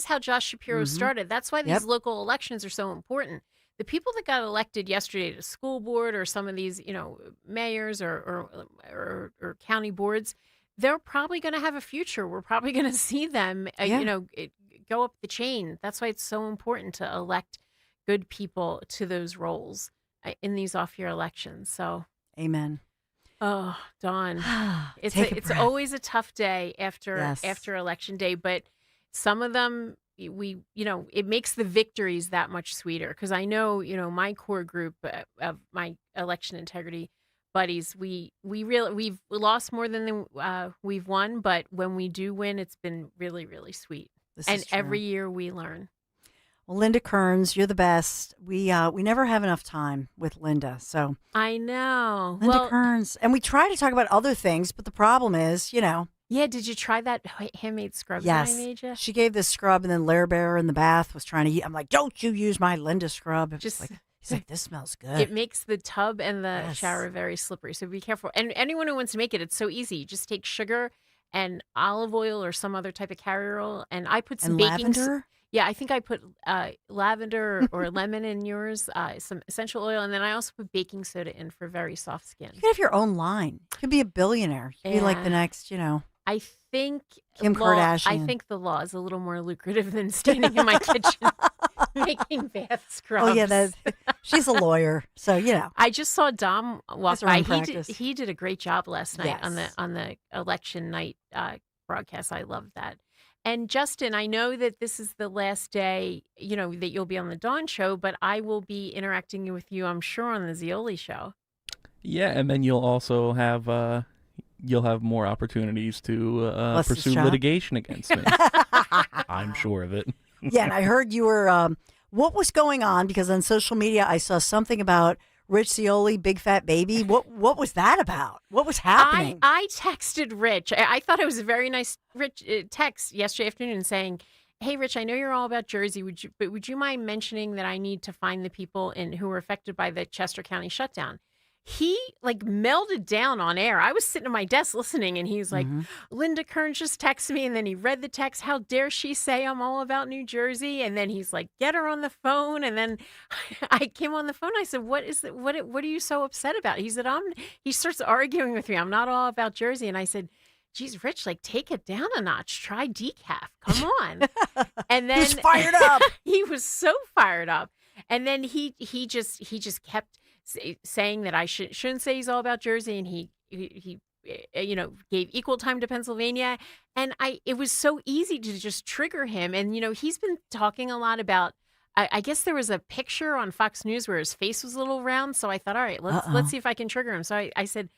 S20: how Josh Shapiro started. That's why these local elections are so important. The people that got elected yesterday to school board or some of these, mayors or county boards, they're probably going to have a future. We're probably going to see them, go up the chain. That's why it's so important to elect good people to those roles in these off-year elections. So,
S19: amen.
S20: Oh, Dawn. It's
S19: Take a
S20: it's
S19: breath.
S20: always a tough day after
S19: Yes.
S20: election day, but some of them it makes the victories that much sweeter because I know, my core group of my election integrity buddies, we've lost more than we've won, but when we do win, it's been really, really sweet.
S19: This
S20: And
S19: is true.
S20: every year we learn.
S19: Well, Linda Kearns, you're the best. We never have enough time with Linda. So
S20: I know.
S19: Linda Kearns. And we try to talk about other things, but the problem is,
S20: Yeah, did you try that handmade scrub
S19: yes,
S20: that I made you?
S19: she gave this scrub, and then Lair Bear in the bath was trying to eat. I'm like, don't you use my Linda scrub. He's like, this smells good.
S20: It makes the tub and the
S19: Yes.
S20: shower very slippery, so be careful. And anyone who wants to make it, it's so easy. You just take sugar and olive oil or some other type of carrier oil, and I put some
S19: And
S20: baking
S19: lavender?
S20: Yeah, I think I put lavender or lemon in yours, some essential oil, and then I also put baking soda in for very soft skin.
S19: You could have your own line. You could be a billionaire. You could be like the
S20: Yeah.
S19: next,
S20: I think
S19: Kim
S20: I
S19: Kardashian.
S20: think the law is a little more lucrative than standing in my kitchen making bath scrubs.
S19: Oh, yeah, she's a lawyer. So,
S20: I just saw Dom walk
S19: Has her own
S20: by.
S19: practice.
S20: He did a great job last night
S19: Yes.
S20: on the election night broadcast. I loved that. And Justin, I know that this is the last day, that you'll be on the Dawn show, but I will be interacting with you, I'm sure, on the Zioli show.
S21: Yeah, and then you'll also have more opportunities to
S19: Bust his
S21: pursue
S19: chop.
S21: litigation against me. I'm sure of it.
S19: Yeah, and I heard you were, what was going on? Because on social media, I saw something about Rich Zioli, Big Fat Baby. What was that about? What was happening?
S20: I texted Rich. I thought it was a very nice text yesterday afternoon saying, "Hey, Rich, I know you're all about Jersey. Would you mind mentioning that I need to find the people who were affected by the Chester County shutdown?" He melded down on air. I was sitting at my desk listening, and he was like, Linda Kearns just texted me, and then he read the text. How dare she say I'm all about New Jersey? And then he's like, get her on the phone. And then I came on the phone. I said, what are you so upset about? He said, he starts arguing with me. I'm not all about Jersey. And I said, geez, Rich, take it down a notch. Try decaf. Come on. And then
S19: He's fired up.
S20: He was so fired up. And then he just kept saying that I shouldn't say he's all about Jersey, and he gave equal time to Pennsylvania, and it was so easy to just trigger him. And he's been talking a lot about. I guess there was a picture on Fox News where his face was a little round, so I thought, all right, let's see if I can trigger him. So I said,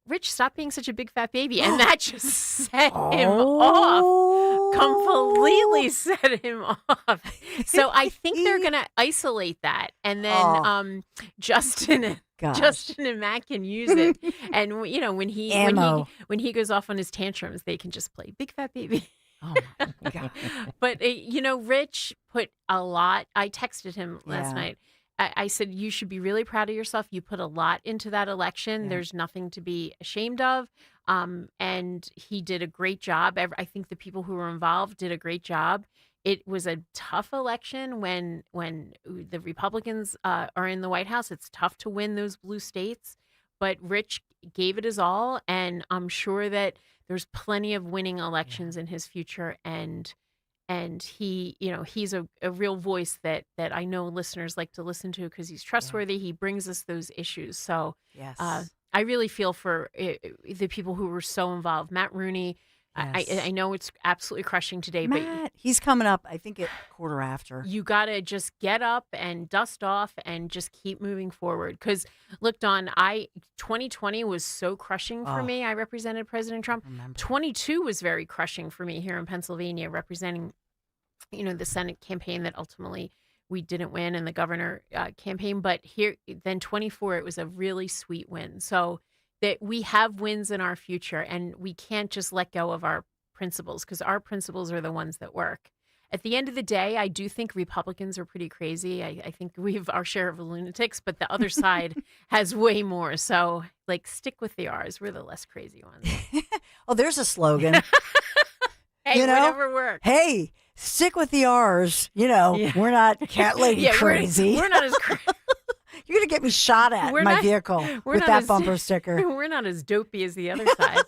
S20: Rich, stop being such a big fat baby, and that just set him off. Completely set him off. So I think they're gonna isolate that, and then Justin and Matt can use it. And when he goes off on his tantrums, they can just play big fat baby.
S19: Oh my God.
S20: But Rich put a lot. I texted him last night. I said, you should be really proud of yourself. You put a lot into that election. There's nothing to be ashamed of. And he did a great job. I think the people who were involved did a great job. It was a tough election when the Republicans are in the White House. It's tough to win those blue states. But Rich gave it his all. And I'm sure that there's plenty of winning elections in his future. And he, he's a real voice that I know listeners like to listen to because he's trustworthy. He brings us those issues. So
S19: yes.
S20: I really feel for the people who were so involved. Matt Rooney,
S19: Yes.
S20: I know it's absolutely crushing today,
S19: Matt, he's coming up, I think, at quarter after.
S20: but you got to just get up and dust off and just keep moving forward. Because look, Dawn, 2020 was so crushing for me. I represented President Trump. 22 was very crushing for me here in Pennsylvania, representing, the Senate campaign that ultimately we didn't win, and the governor campaign. But then 24, it was a really sweet win. So that we have wins in our future, and we can't just let go of our principles because our principles are the ones that work. At the end of the day, I do think Republicans are pretty crazy. I think we have our share of lunatics, but the other side has way more. So, stick with the R's. We're the less crazy ones.
S19: Oh, there's a slogan.
S20: Hey, whatever works.
S19: Hey, stick with the R's. We're not cat lady crazy.
S20: We're not as crazy.
S19: You're going to get me shot at in my vehicle with that bumper sticker.
S20: We're not as dopey as the other side.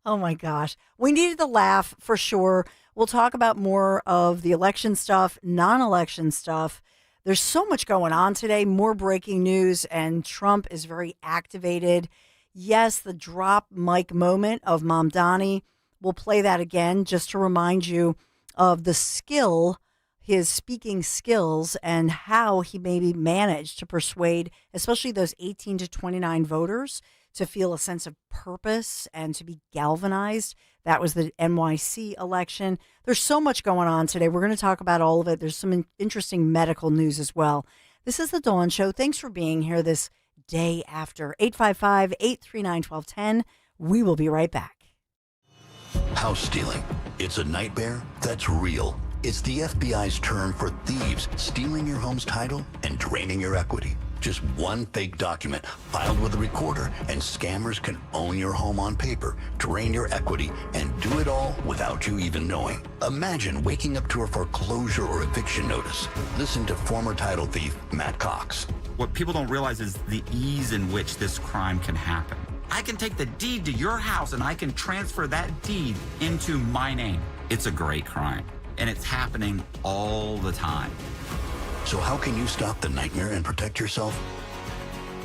S19: Oh, my gosh. We needed the laugh for sure. We'll talk about more of the election stuff, non-election stuff. There's so much going on today, more breaking news, and Trump is very activated. Yes, the drop mic moment of Mamdani. We'll play that again just to remind you of the skill, his speaking skills, and how he maybe managed to persuade, especially those 18 to 29 voters, to feel a sense of purpose and to be galvanized. That was the NYC election. There's so much going on today. We're going to talk about all of it. There's some interesting medical news as well. This is The Dawn Show. Thanks for being here this day after. 855-839-1210. We will be right back.
S3: House stealing. It's a nightmare that's real. It's the FBI's term for thieves stealing your home's title and draining your equity. Just one fake document filed with a recorder, and scammers can own your home on paper, drain your equity, and do it all without you even knowing. Imagine waking up to a foreclosure or eviction notice. Listen to former title thief Matt Cox.
S4: What people don't realize is the ease in which this crime can happen. I can take the deed to your house and I can transfer that deed into my name. It's a great crime, and it's happening all the time.
S3: So how can you stop the nightmare and protect yourself?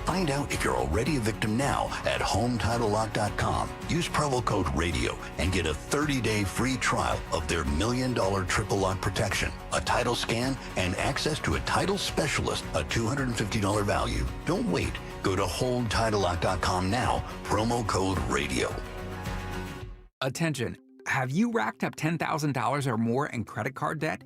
S3: Find out if you're already a victim now at HomeTitleLock.com. Use promo code RADIO and get a 30-day free trial of their $1 million triple lock protection, a title scan, and access to a title specialist, a $250 value. Don't wait. Go to HoldTitleLock.com now, promo code RADIO.
S5: Attention. Have you racked up $10,000 or more in credit card debt?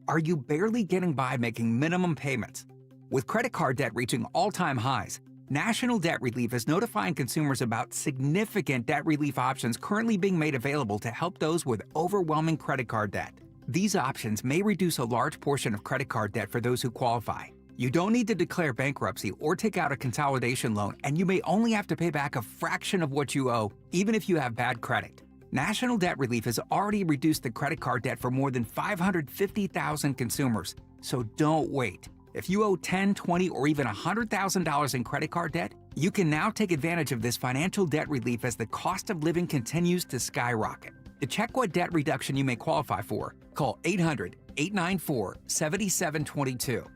S5: Are you barely getting by making minimum payments? With credit card debt reaching all-time highs, National Debt Relief is notifying consumers about significant debt relief options currently being made available to help those with overwhelming credit card debt. These options may reduce a large portion of credit card debt for those who qualify. You don't need to declare bankruptcy or take out a consolidation loan, and you may only have to pay back a fraction of what you owe, even if you have bad credit. National Debt Relief has already reduced the credit card debt for more than 550,000 consumers, so don't wait. If you owe $10,000, $20,000, or even $100,000 in credit card debt, you can now take advantage of this financial debt relief as the cost of living continues to skyrocket. To check what debt reduction you may qualify for, call 800-894-7722.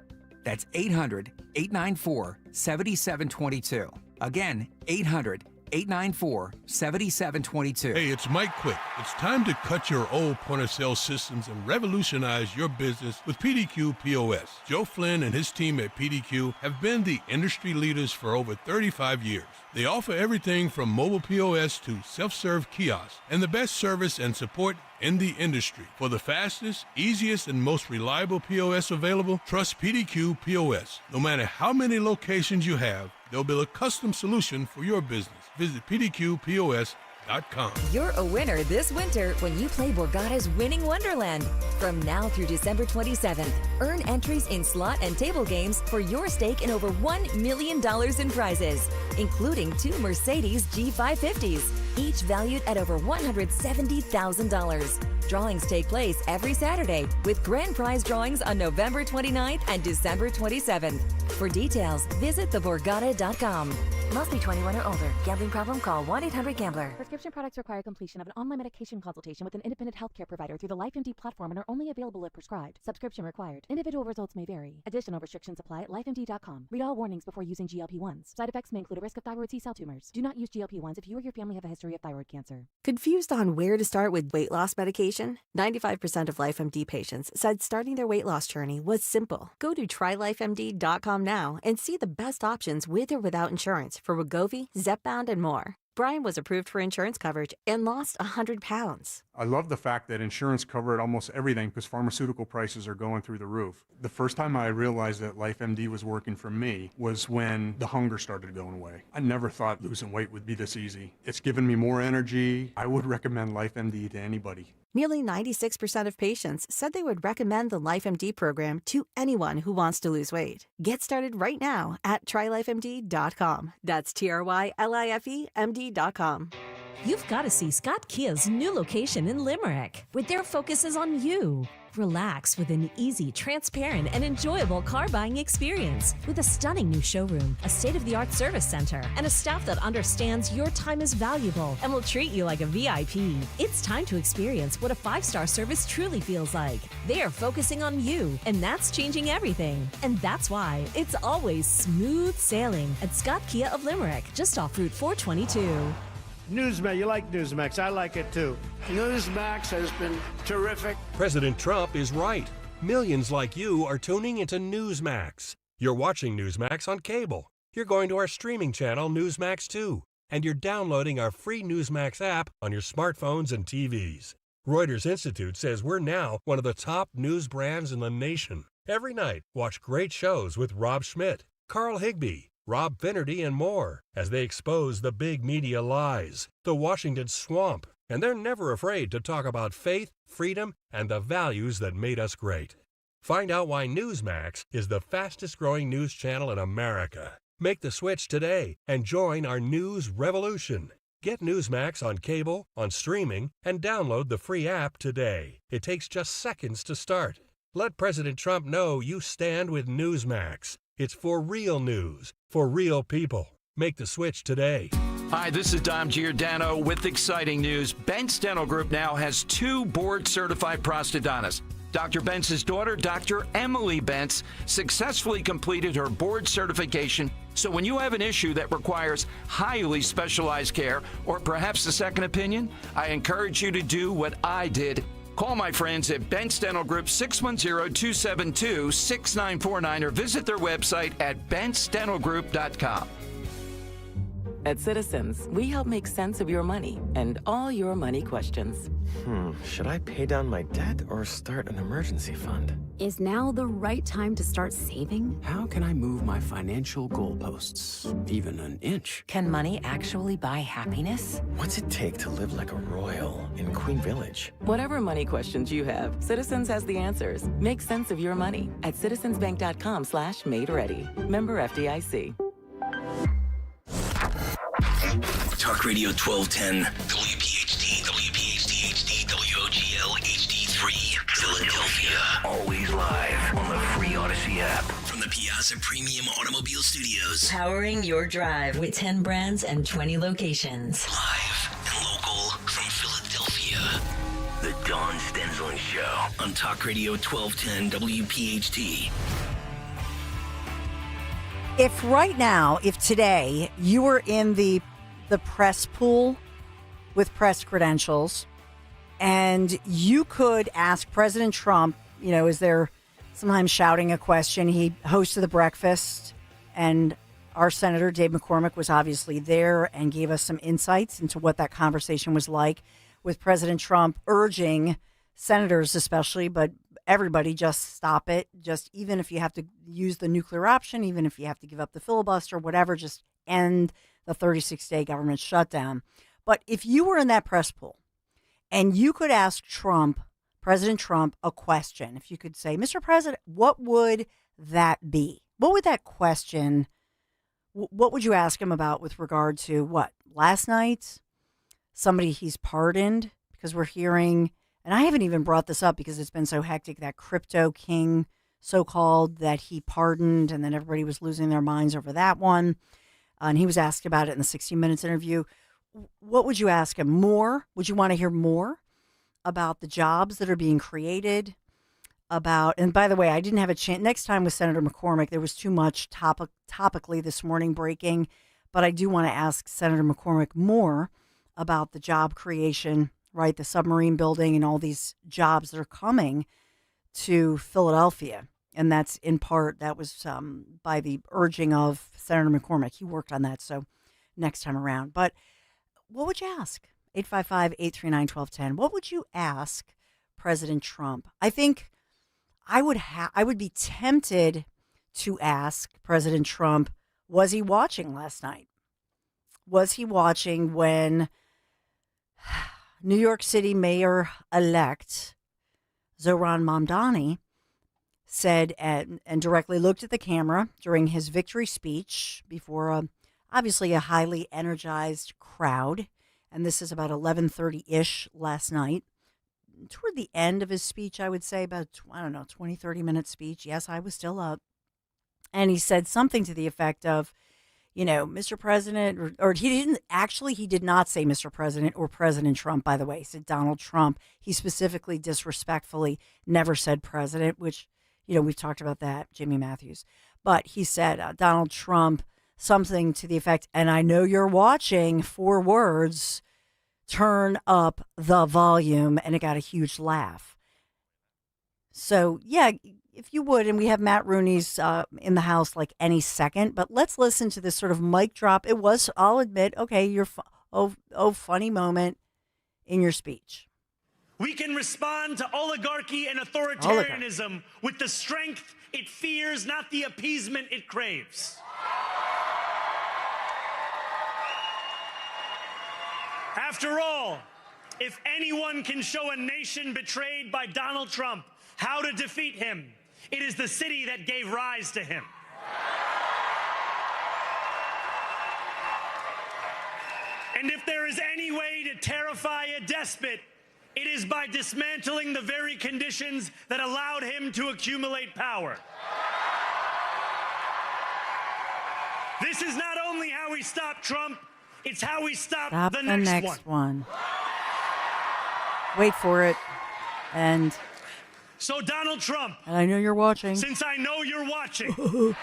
S5: That's 800-894-7722. Again, 800-894-7722.
S6: Hey, it's Mike Quick. It's time to cut your old point-of-sale systems and revolutionize your business with PDQ POS. Joe Flynn and his team at PDQ have been the industry leaders for over 35 years. They offer everything from mobile POS to self-serve kiosks and the best service and support in the industry. For the fastest, easiest, and most reliable POS available, trust PDQ POS. No matter how many locations you have, they'll build a custom solution for your business. Visit pdqpos.com.
S7: You're a winner this winter when you play Borgata's Winning Wonderland. From now through December 27th, earn entries in slot and table games for your stake in over $1 million in prizes, including 2 Mercedes G550s, each valued at over $170,000. Drawings take place every Saturday with grand prize drawings on November 29th and December 27th. For details, visit theborgata.com. Must be 21 or older. Gambling problem? Call 1-800-GAMBLER.
S8: Prescription products require completion of an online medication consultation with an independent healthcare provider through the LifeMD platform and are only available if prescribed. Subscription required. Individual results may vary. Additional restrictions apply at lifemd.com. Read all warnings before using GLP-1s. Side effects may include a risk of thyroid C-cell tumors. Do not use GLP-1s if you or your family have a history of thyroid cancer.
S9: Confused on where to start with weight loss medication? 95% of LifeMD patients said starting their weight loss journey was simple. Go to trylifemd.com now and see the best options with or without insurance for Wegovy, Zepbound, and more. Brian was approved for insurance coverage and lost 100 pounds.
S11: I love the fact that insurance covered almost everything because pharmaceutical prices are going through the roof. The first time I realized that LifeMD was working for me was when the hunger started going away. I never thought losing weight would be this easy. It's given me more energy. I would recommend LifeMD to anybody.
S9: Nearly 96% of patients said they would recommend the LifeMD program to anyone who wants to lose weight. Get started right now at trylifemd.com. That's TRYLIFEMD.com.
S25: You've got to see Scott Kia's new location in Limerick, where their focus is on you. Relax with an easy, transparent, and enjoyable car buying experience. With a stunning new showroom, a state-of-the-art service center, and a staff that understands your time is valuable and will treat you like a VIP. It's time to experience what a 5-star service truly feels like. They're focusing on you, and that's changing everything. And that's why it's always smooth sailing at Scott Kia of Limerick, just off Route 422.
S1: Newsmax, you like Newsmax. I like it too. Newsmax has been terrific.
S2: President Trump is right. Millions like you are tuning into Newsmax. You're watching Newsmax on cable. You're going to our streaming channel, Newsmax 2. And you're downloading our free Newsmax app on your smartphones and TVs. Reuters Institute says we're now one of the top news brands in the nation. Every night, watch great shows with Rob Schmidt, Carl Higbie, Rob Finnerty, and more as they expose the big media lies, the Washington swamp, and they're never afraid to talk about faith, freedom, and the values that made us great. Find out why Newsmax is the fastest growing news channel in America. Make the switch today and join our news revolution. Get Newsmax on cable, on streaming, and download the free app today. It takes just seconds to start. Let President Trump know you stand with Newsmax. It's for real news, for real people. Make the switch today.
S10: Hi, this is Dom Giordano with exciting news. Bentz Dental Group now has 2 board-certified prosthodontists. Dr. Bentz's daughter, Dr. Emily Bentz, successfully completed her board certification. So when you have an issue that requires highly specialized care or perhaps a second opinion, I encourage you to do what I did. Call my friends at Bentz Dental Group 610-272-6949 or visit their website at bentzdentalgroup.com.
S12: At Citizens, we help make sense of your money and all your money questions.
S13: Should I pay down my debt or start an emergency fund?
S14: Is now the right time to start saving?
S15: How can I move my financial goalposts even an inch?
S14: Can money actually buy happiness?
S13: What's it take to live like a royal in Queen Village?
S12: Whatever money questions you have, Citizens has the answers. Make sense of your money at citizensbank.com/made-ready. Member FDIC.
S18: Talk Radio 1210, WPHT, WPHT HD, WOGL HD3, Philadelphia. Always live on the free Odyssey app. From the Piazza Premium Automobile Studios.
S7: Powering your drive with 10 brands and 20 locations.
S18: Live and local from Philadelphia. The Dawn Stensland Show on Talk Radio 1210, WPHT.
S19: If right now, if today you were in the press pool with press credentials and you could ask President Trump, is there sometimes shouting a question? He hosted the breakfast and our Senator Dave McCormick was obviously there and gave us some insights into what that conversation was like with President Trump urging senators especially, but everybody, just stop it. Just even if you have to use the nuclear option, even if you have to give up the filibuster, whatever, just end the 36-day government shutdown. But if you were in that press pool and you could ask President Trump, a question, if you could say, Mr. President, what would that be? What would that question, what would you ask him about with regard to what? Last night, somebody he's pardoned, because we're hearing, and I haven't even brought this up because it's been so hectic, that crypto king, so-called, that he pardoned, and then everybody was losing their minds over that one. And he was asked about it in the 60 Minutes interview. What would you ask him? More? Would you want to hear more about the jobs that are being created? And by the way, I didn't have a chance. Next time with Senator McCormick, there was too much topically this morning breaking. But I do want to ask Senator McCormick more about the job creation, right? The submarine building and all these jobs that are coming to Philadelphia. And that's in part, that was by the urging of Senator McCormick. He worked on that, so next time around. But what would you ask? 855-839-1210. What would you ask President Trump? I think I would be tempted to ask President Trump, was he watching last night? Was he watching when New York City Mayor-elect Zohran Mamdani said and directly looked at the camera during his victory speech before obviously a highly energized crowd and this is about 11:30-ish last night. Toward the end of his speech, I would say, about, 20, 30-minute speech. Yes, I was still up. And he said something to the effect of, Mr. President, or he did not say Mr. President or President Trump, by the way. He said Donald Trump. He specifically, disrespectfully never said president, which, we've talked about that, Jimmy Matthews. But he said Donald Trump, something to the effect, and I know you're watching, 4 words, turn up the volume, and it got a huge laugh. So, yeah, if you would, and we have Matt Rooney's in the house like any second, but let's listen to this sort of mic drop. It was, I'll admit, okay, funny moment in your speech.
S16: We can respond to oligarchy and authoritarianism with the strength it fears, not the appeasement it craves. After all, if anyone can show a nation betrayed by Donald Trump how to defeat him, it is the city that gave rise to him. And if there is any way to terrify a despot, it is by dismantling the very conditions that allowed him to accumulate power. This is not only how we stop Trump, it's how we stop the next one.
S19: Wait for it. And
S16: so, Donald Trump,
S19: and I know you're watching.
S16: Since I know you're watching,
S19: oh,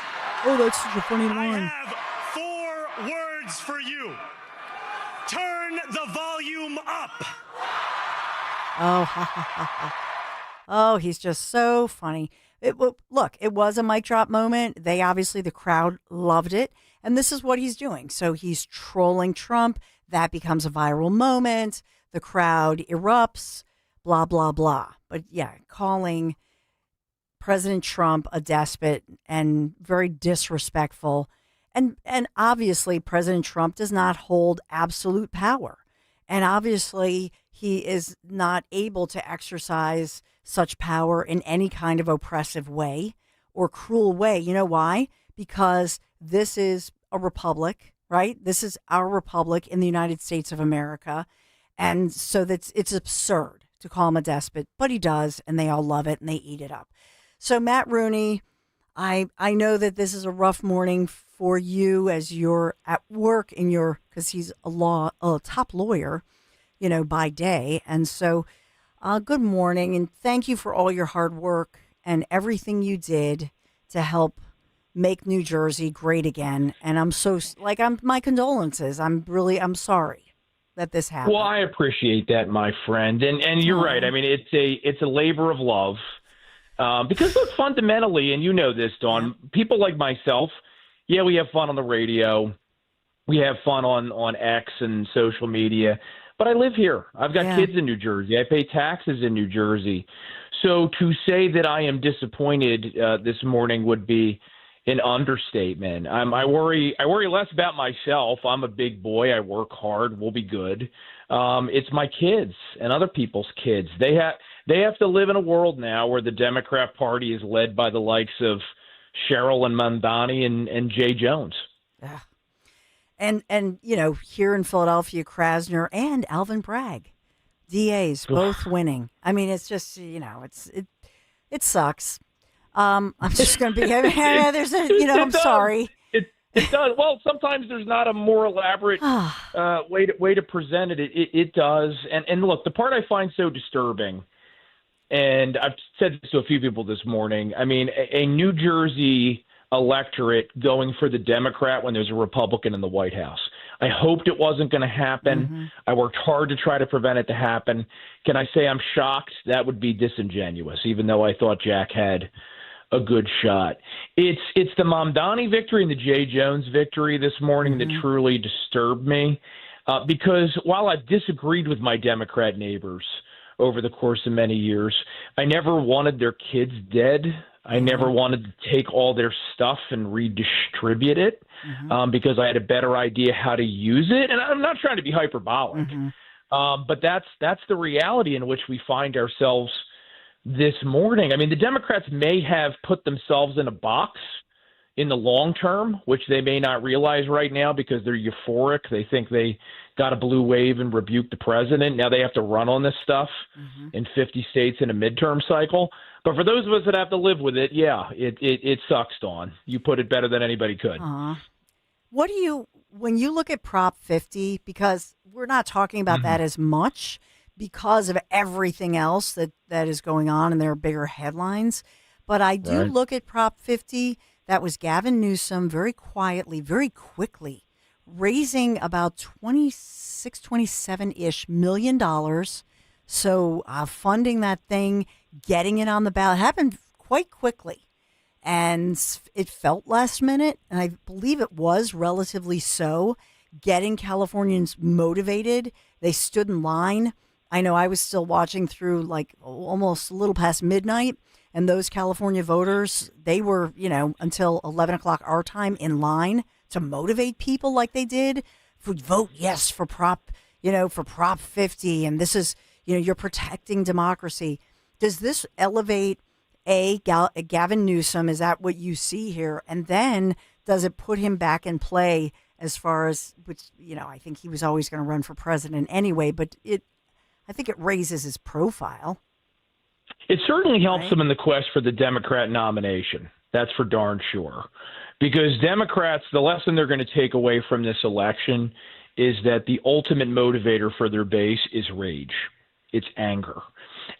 S19: that's such a funny line.
S16: I have 4 words for you. Turn the volume up.
S19: Oh, he's just so funny. Look, it was a mic drop moment. The crowd loved it. And this is what he's doing. So he's trolling Trump. That becomes a viral moment. The crowd erupts, blah, blah, blah. But yeah, calling President Trump a despot and very disrespectful. And obviously, President Trump does not hold absolute power. And obviously, he is not able to exercise such power in any kind of oppressive way or cruel way. You know why? Because this is a republic, right? This is our republic in the United States of America. And so it's absurd to call him a despot, but he does, and they all love it, and they eat it up. So Matt Rooney, I know that this is a rough morning for you as you're at work because he's a top lawyer, by day. And so good morning, and thank you for all your hard work and everything you did to help make New Jersey great again. And my condolences. I'm sorry that this happened.
S17: Well, I appreciate that, my friend. And you're right. I mean, it's a labor of love. Because look, fundamentally, and you know this, Dawn, people like myself, we have fun on the radio. We have fun on X and social media. But I live here. I've got kids in New Jersey. I pay taxes in New Jersey. So to say that I am disappointed this morning would be an understatement. I worry less about myself. I'm a big boy. I work hard. We'll be good. It's my kids and other people's kids. They have to live in a world now where the Democrat Party is led by the likes of Cheryl and Mamdani and Jay Jones.
S19: Yeah. And here in Philadelphia, Krasner and Alvin Bragg, DAs, both winning. I mean, it's just, it sucks. I'm just going to be, I'm sorry.
S17: It does. Well, sometimes there's not a more elaborate way to present it. It does. And look, the part I find so disturbing, and I've said this to a few people this morning, I mean, a New Jersey electorate going for the Democrat when there's a Republican in the White House. I hoped it wasn't going to happen. Mm-hmm. I worked hard to try to prevent it to happen. Can I say I'm shocked? That would be disingenuous, even though I thought Jack had a good shot. It's the Mamdani victory and the Jay Jones victory this morning that truly disturbed me because while I've disagreed with my Democrat neighbors over the course of many years, I never wanted their kids dead. I never wanted to take all their stuff and redistribute it because I had a better idea how to use it. And I'm not trying to be hyperbolic, but that's the reality in which we find ourselves this morning. I mean, the Democrats may have put themselves in a box in the long term, which they may not realize right now because they're euphoric. They think they got a blue wave and rebuked the president. Now they have to run on this stuff in 50 states in a midterm cycle. But for those of us that have to live with it, yeah, it sucks, Dawn. You put it better than anybody could.
S19: What do you, when you look at Prop 50, because we're not talking about that as much because of everything else that is going on and there are bigger headlines. But I do look at Prop 50. That was Gavin Newsom very quietly, very quickly, raising about $27-ish million. So funding that thing, getting it on the ballot happened quite quickly. And it felt last minute, and I believe it was relatively so, getting Californians motivated. They stood in line. I know I was still watching through like almost a little past midnight. And those California voters, they were, until 11 o'clock our time in line to motivate people like they did. Vote yes for Prop 50. And this is, you're protecting democracy. Does this elevate Gavin Newsom? Is that what you see here? And then does it put him back in play as far as, which, I think he was always going to run for president anyway, but I think it raises his profile.
S17: It certainly helps them in the quest for the Democrat nomination. That's for darn sure. Because Democrats, the lesson they're going to take away from this election is that the ultimate motivator for their base is rage. It's anger.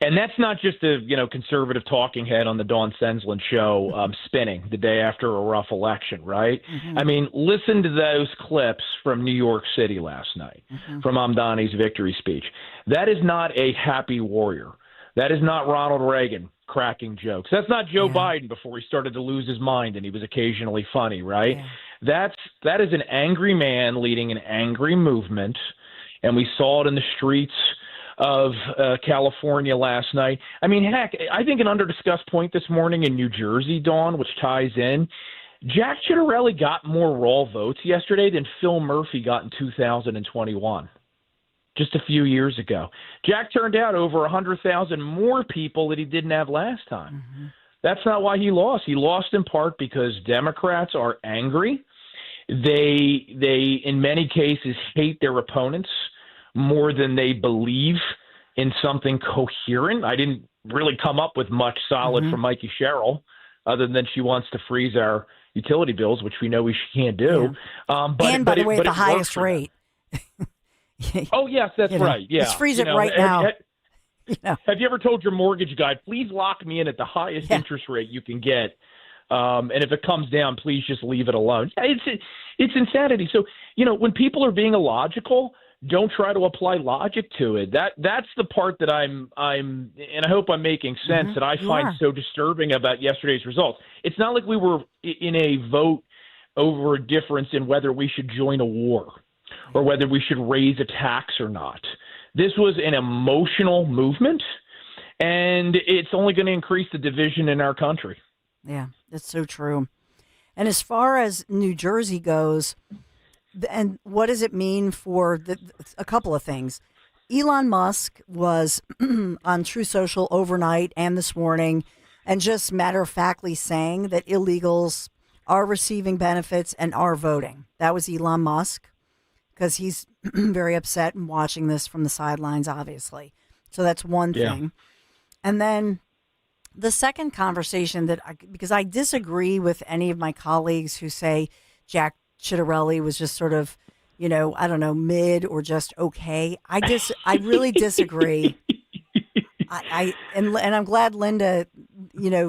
S17: And that's not just a conservative talking head on the Dawn Stensland show spinning the day after a rough election, right? I mean, listen to those clips from New York City last night, from Amdani's victory speech. That is not a happy warrior. That is not Ronald Reagan cracking jokes. That's not Joe Biden before he started to lose his mind and he was occasionally funny, right? That is an angry man leading an angry movement, and we saw it in the streets of California last night. I mean, heck, I think an under-discussed point this morning in New Jersey, Dawn, which ties in, Jack Ciattarelli got more raw votes yesterday than Phil Murphy got in 2021. Just a few years ago. Jack turned out over 100,000 more people that he didn't have last time. That's not why he lost. He lost in part because Democrats are angry. They in many cases hate their opponents more than they believe in something coherent. I didn't really come up with much solid from Mikey Sherrill other than she wants to freeze our utility bills, which we know she can't do.
S19: And by the way, at the highest rate.
S17: Oh, yes, that's right. Yeah.
S19: Let's freeze it right now.
S17: Have you ever told your mortgage guy, please lock me in at the highest interest rate you can get? And if it comes down, please just leave it alone. It's insanity. So, when people are being illogical, don't try to apply logic to it. That's the part that I'm and I hope I'm making sense, that I find so disturbing about yesterday's results. It's not like we were in a vote over a difference in whether we should join a war or whether we should raise a tax or not. This was an emotional movement, and it's only going to increase the division in our country.
S19: Yeah, that's so true. And as far as New Jersey goes, and what does it mean for a couple of things? Elon Musk was on True Social overnight and this morning, and just matter-of-factly saying that illegals are receiving benefits and are voting. That was Elon Musk, because he's very upset and watching this from the sidelines, obviously. So that's one thing. And then the second conversation because I disagree with any of my colleagues who say Jack Ciattarelli was just sort of, I don't know, mid or just okay. I really disagree. And I'm glad Linda,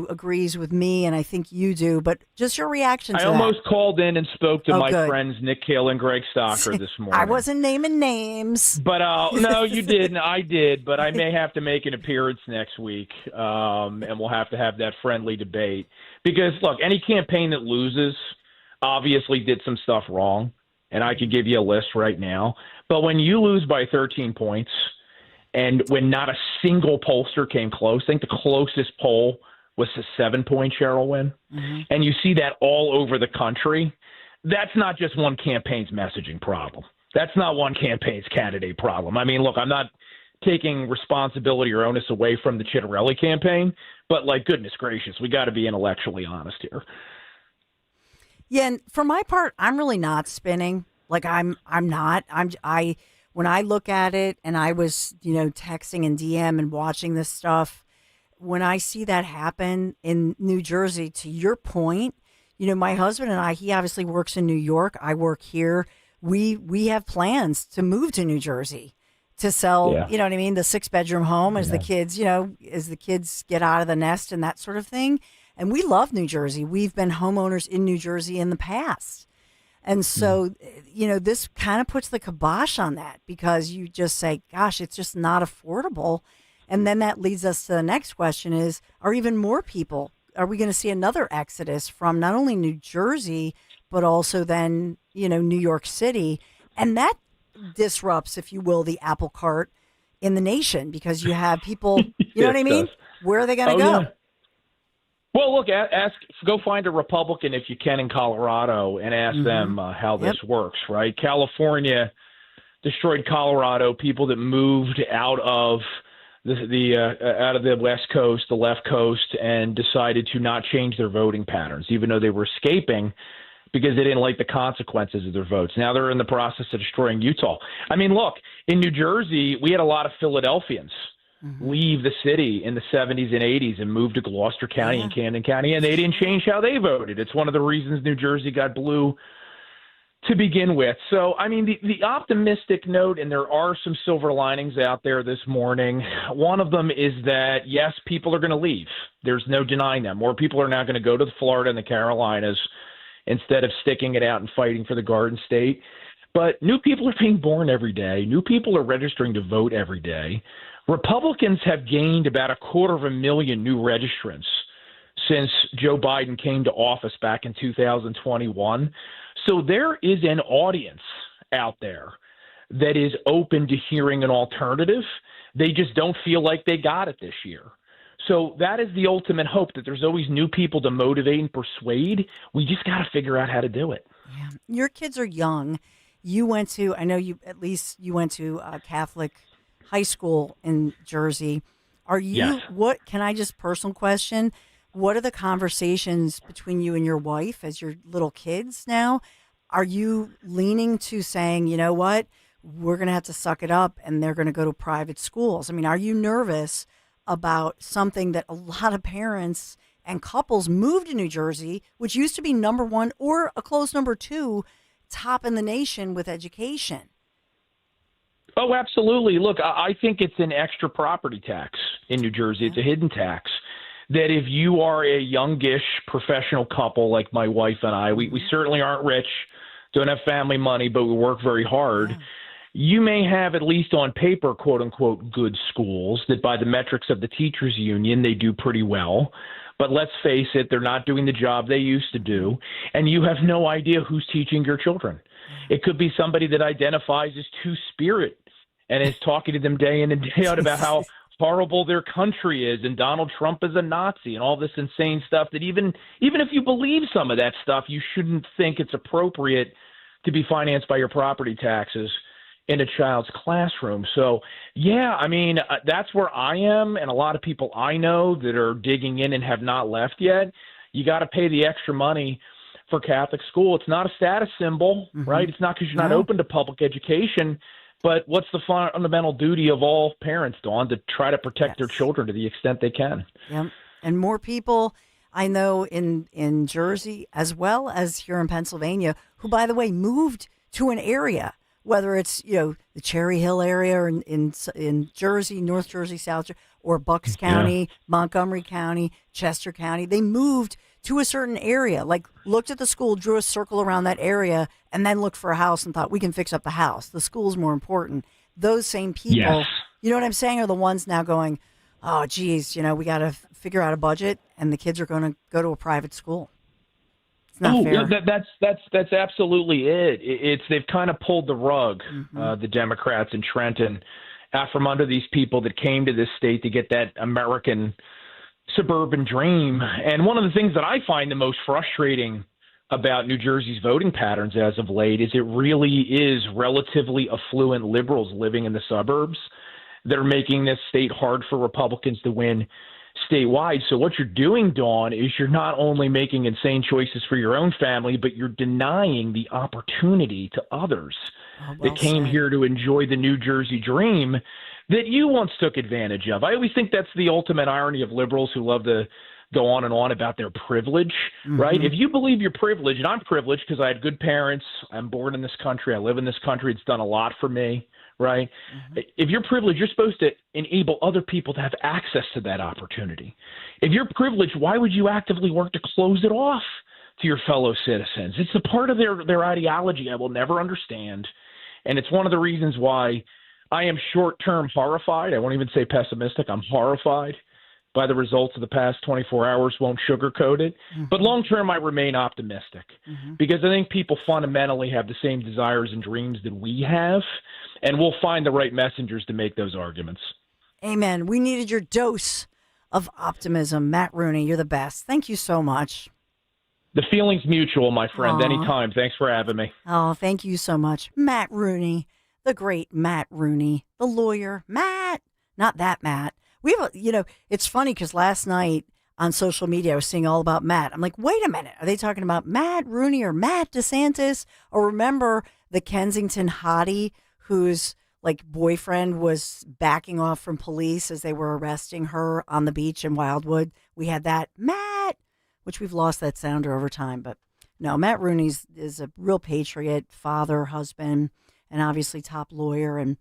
S19: agrees with me, and I think you do. But just your reaction to that.
S17: I almost called in and spoke to my friends Nick Kale and Greg Stocker this morning.
S19: I wasn't naming names.
S17: But no, you didn't. I did. But I may have to make an appearance next week, and we'll have to have that friendly debate. Because, look, any campaign that loses obviously did some stuff wrong, and I could give you a list right now. But when you lose by 13 points, and when not a single pollster came close, I think the closest poll was a 7-point Cheryl win, and you see that all over the country, that's not just one campaign's messaging problem. That's not one campaign's candidate problem. I mean, look, I'm not taking responsibility or onus away from the Ciattarelli campaign, but, goodness gracious, we got to be intellectually honest here.
S19: Yeah, and for my part, I'm really not spinning. Like I'm not. When I look at it, and I was, texting and DM and watching this stuff, when I see that happen in New Jersey, to your point, my husband and I, he obviously works in New York. I work here. We have plans to move to New Jersey to sell,
S17: Yeah.
S19: you know what I mean, the 6-bedroom home as the kids, as the kids get out of the nest and that sort of thing. And we love New Jersey. We've been homeowners in New Jersey in the past. And so, this kind of puts the kibosh on that, because you just say, gosh, it's just not affordable. And then that leads us to the next question is, are we going to see another exodus from not only New Jersey, but also then, New York City? And that disrupts, if you will, the apple cart in the nation, because you have people, you know what I mean? Where are they going to go?
S17: Yeah. Well, look, go find a Republican if you can in Colorado and ask them how this works, right? California destroyed Colorado. People that moved out of the West Coast, the left coast, and decided to not change their voting patterns, even though they were escaping because they didn't like the consequences of their votes. Now they're in the process of destroying Utah. I mean, look, in New Jersey, we had a lot of Philadelphians leave the city in the 70s and 80s and move to Gloucester County and Camden County, and they didn't change how they voted. It's one of the reasons New Jersey got blue to begin with. So, I mean, the optimistic note, and there are some silver linings out there this morning. One of them is that, yes, people are going to leave. There's no denying that. More people are now going to go to Florida and the Carolinas instead of sticking it out and fighting for the Garden State. But new people are being born every day. New people are registering to vote every day. Republicans have gained about 250,000 new registrants since Joe Biden came to office back in 2021. So there is an audience out there that is open to hearing an alternative. They just don't feel like they got it this year. So that is the ultimate hope, that there's always new people to motivate and persuade. We just got to figure out how to do it.
S19: Yeah. Your kids are young. You went to, I know you went to Catholic high school in Jersey. Are you, personal question, what are the conversations between you and your wife as your little kids now? Are you leaning to saying, you know what, we're going to have to suck it up and they're going to go to private schools? I mean, are you nervous about something that a lot of parents and couples moved to New Jersey, which used to be number one or a close number two, top in the nation with education?
S17: Oh, absolutely. Look, I think it's an extra property tax in New Jersey. It's a hidden tax that if you are a youngish professional couple like my wife and I, we certainly aren't rich, don't have family money, but we work very hard. You may have, at least on paper, quote unquote, good schools that by the metrics of the teachers union, they do pretty well. But let's face it, they're not doing the job they used to do. And you have no idea who's teaching your children. It could be somebody that identifies as Two-Spirit and is talking to them day in and day out about how horrible their country is and Donald Trump is a Nazi and all this insane stuff that even if you believe some of that stuff, you shouldn't think it's appropriate to be financed by your property taxes in a child's classroom. So, yeah, I mean, that's where I am, and a lot of people I know that are digging in and have not left yet. You got to pay the extra money for Catholic school. It's not a status symbol, right? It's not because you're not open to public education. But what's the fundamental duty of all parents, Dawn, to try to protect their children to the extent they can?
S19: Yep. And more people I know in Jersey as well as here in Pennsylvania who, by the way, moved to an area, whether it's, the Cherry Hill area or in Jersey, North Jersey, South Jersey, or Bucks County, Montgomery County, Chester County. They moved to a certain area, like looked at the school, drew a circle around that area, and then looked for a house and thought, we can fix up the house. The school's more important. Those same people, you know what I'm saying, are the ones now going, oh, geez, we got to figure out a budget, and the kids are going to go to a private school. It's not fair.
S17: That's absolutely it. It's they've kind of pulled the rug, the Democrats in Trenton, out from under these people that came to this state to get that American suburban dream. And one of the things that I find the most frustrating about New Jersey's voting patterns as of late is it really is relatively affluent liberals living in the suburbs that are making this state hard for Republicans to win statewide. So what you're doing, Dawn, is you're not only making insane choices for your own family, but you're denying the opportunity to others that came here to enjoy the New Jersey dream that you once took advantage of. I always think that's the ultimate irony of liberals who love to go on and on about their privilege, right? If you believe you're privileged, and I'm privileged because I had good parents, I'm born in this country, I live in this country, it's done a lot for me, right? If you're privileged, you're supposed to enable other people to have access to that opportunity. If you're privileged, why would you actively work to close it off to your fellow citizens? It's a part of their ideology I will never understand, and it's one of the reasons why I am short-term horrified. I won't even say pessimistic. I'm horrified by the results of the past 24 hours, won't sugarcoat it. But long-term, I remain optimistic because I think people fundamentally have the same desires and dreams that we have, and we'll find the right messengers to make those arguments.
S19: Amen. We needed your dose of optimism. Matt Rooney, you're the best. Thank you so much.
S17: The feeling's mutual, my friend. Anytime. Thanks for having me.
S19: Oh, thank you so much. Matt Rooney, the great Matt Rooney, the lawyer. Matt, not that Matt. We have, it's funny because last night on social media I was seeing all about Matt. I'm like, wait a minute, are they talking about Matt Rooney or Matt DeSantis? Or remember the Kensington hottie whose boyfriend was backing off from police as they were arresting her on the beach in Wildwood? We had that Matt, which we've lost that sounder over time. But no, Matt Rooney is a real patriot, father, husband, and obviously top lawyer. And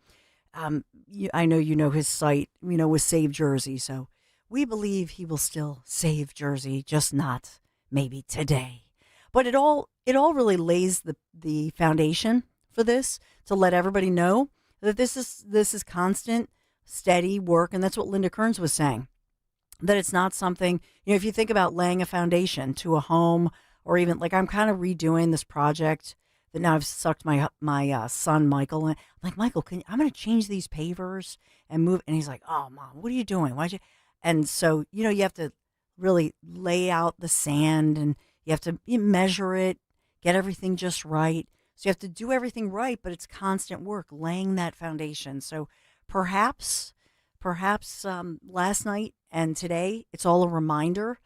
S19: I know you know his site, with Save Jersey. So we believe he will still save Jersey, just not maybe today. But it all really lays the foundation for this to let everybody know that this is constant, steady work. And that's what Linda Kearns was saying, that it's not something, if you think about laying a foundation to a home, or even I'm kind of redoing this project that now I've sucked my son Michael in. I'm like, Michael, I'm going to change these pavers and move. And he's like, oh, Mom, what are you doing? Why'd you? And so, you have to really lay out the sand, and you have to measure it, get everything just right. So you have to do everything right, but it's constant work, laying that foundation. So perhaps last night and today, it's all a reminder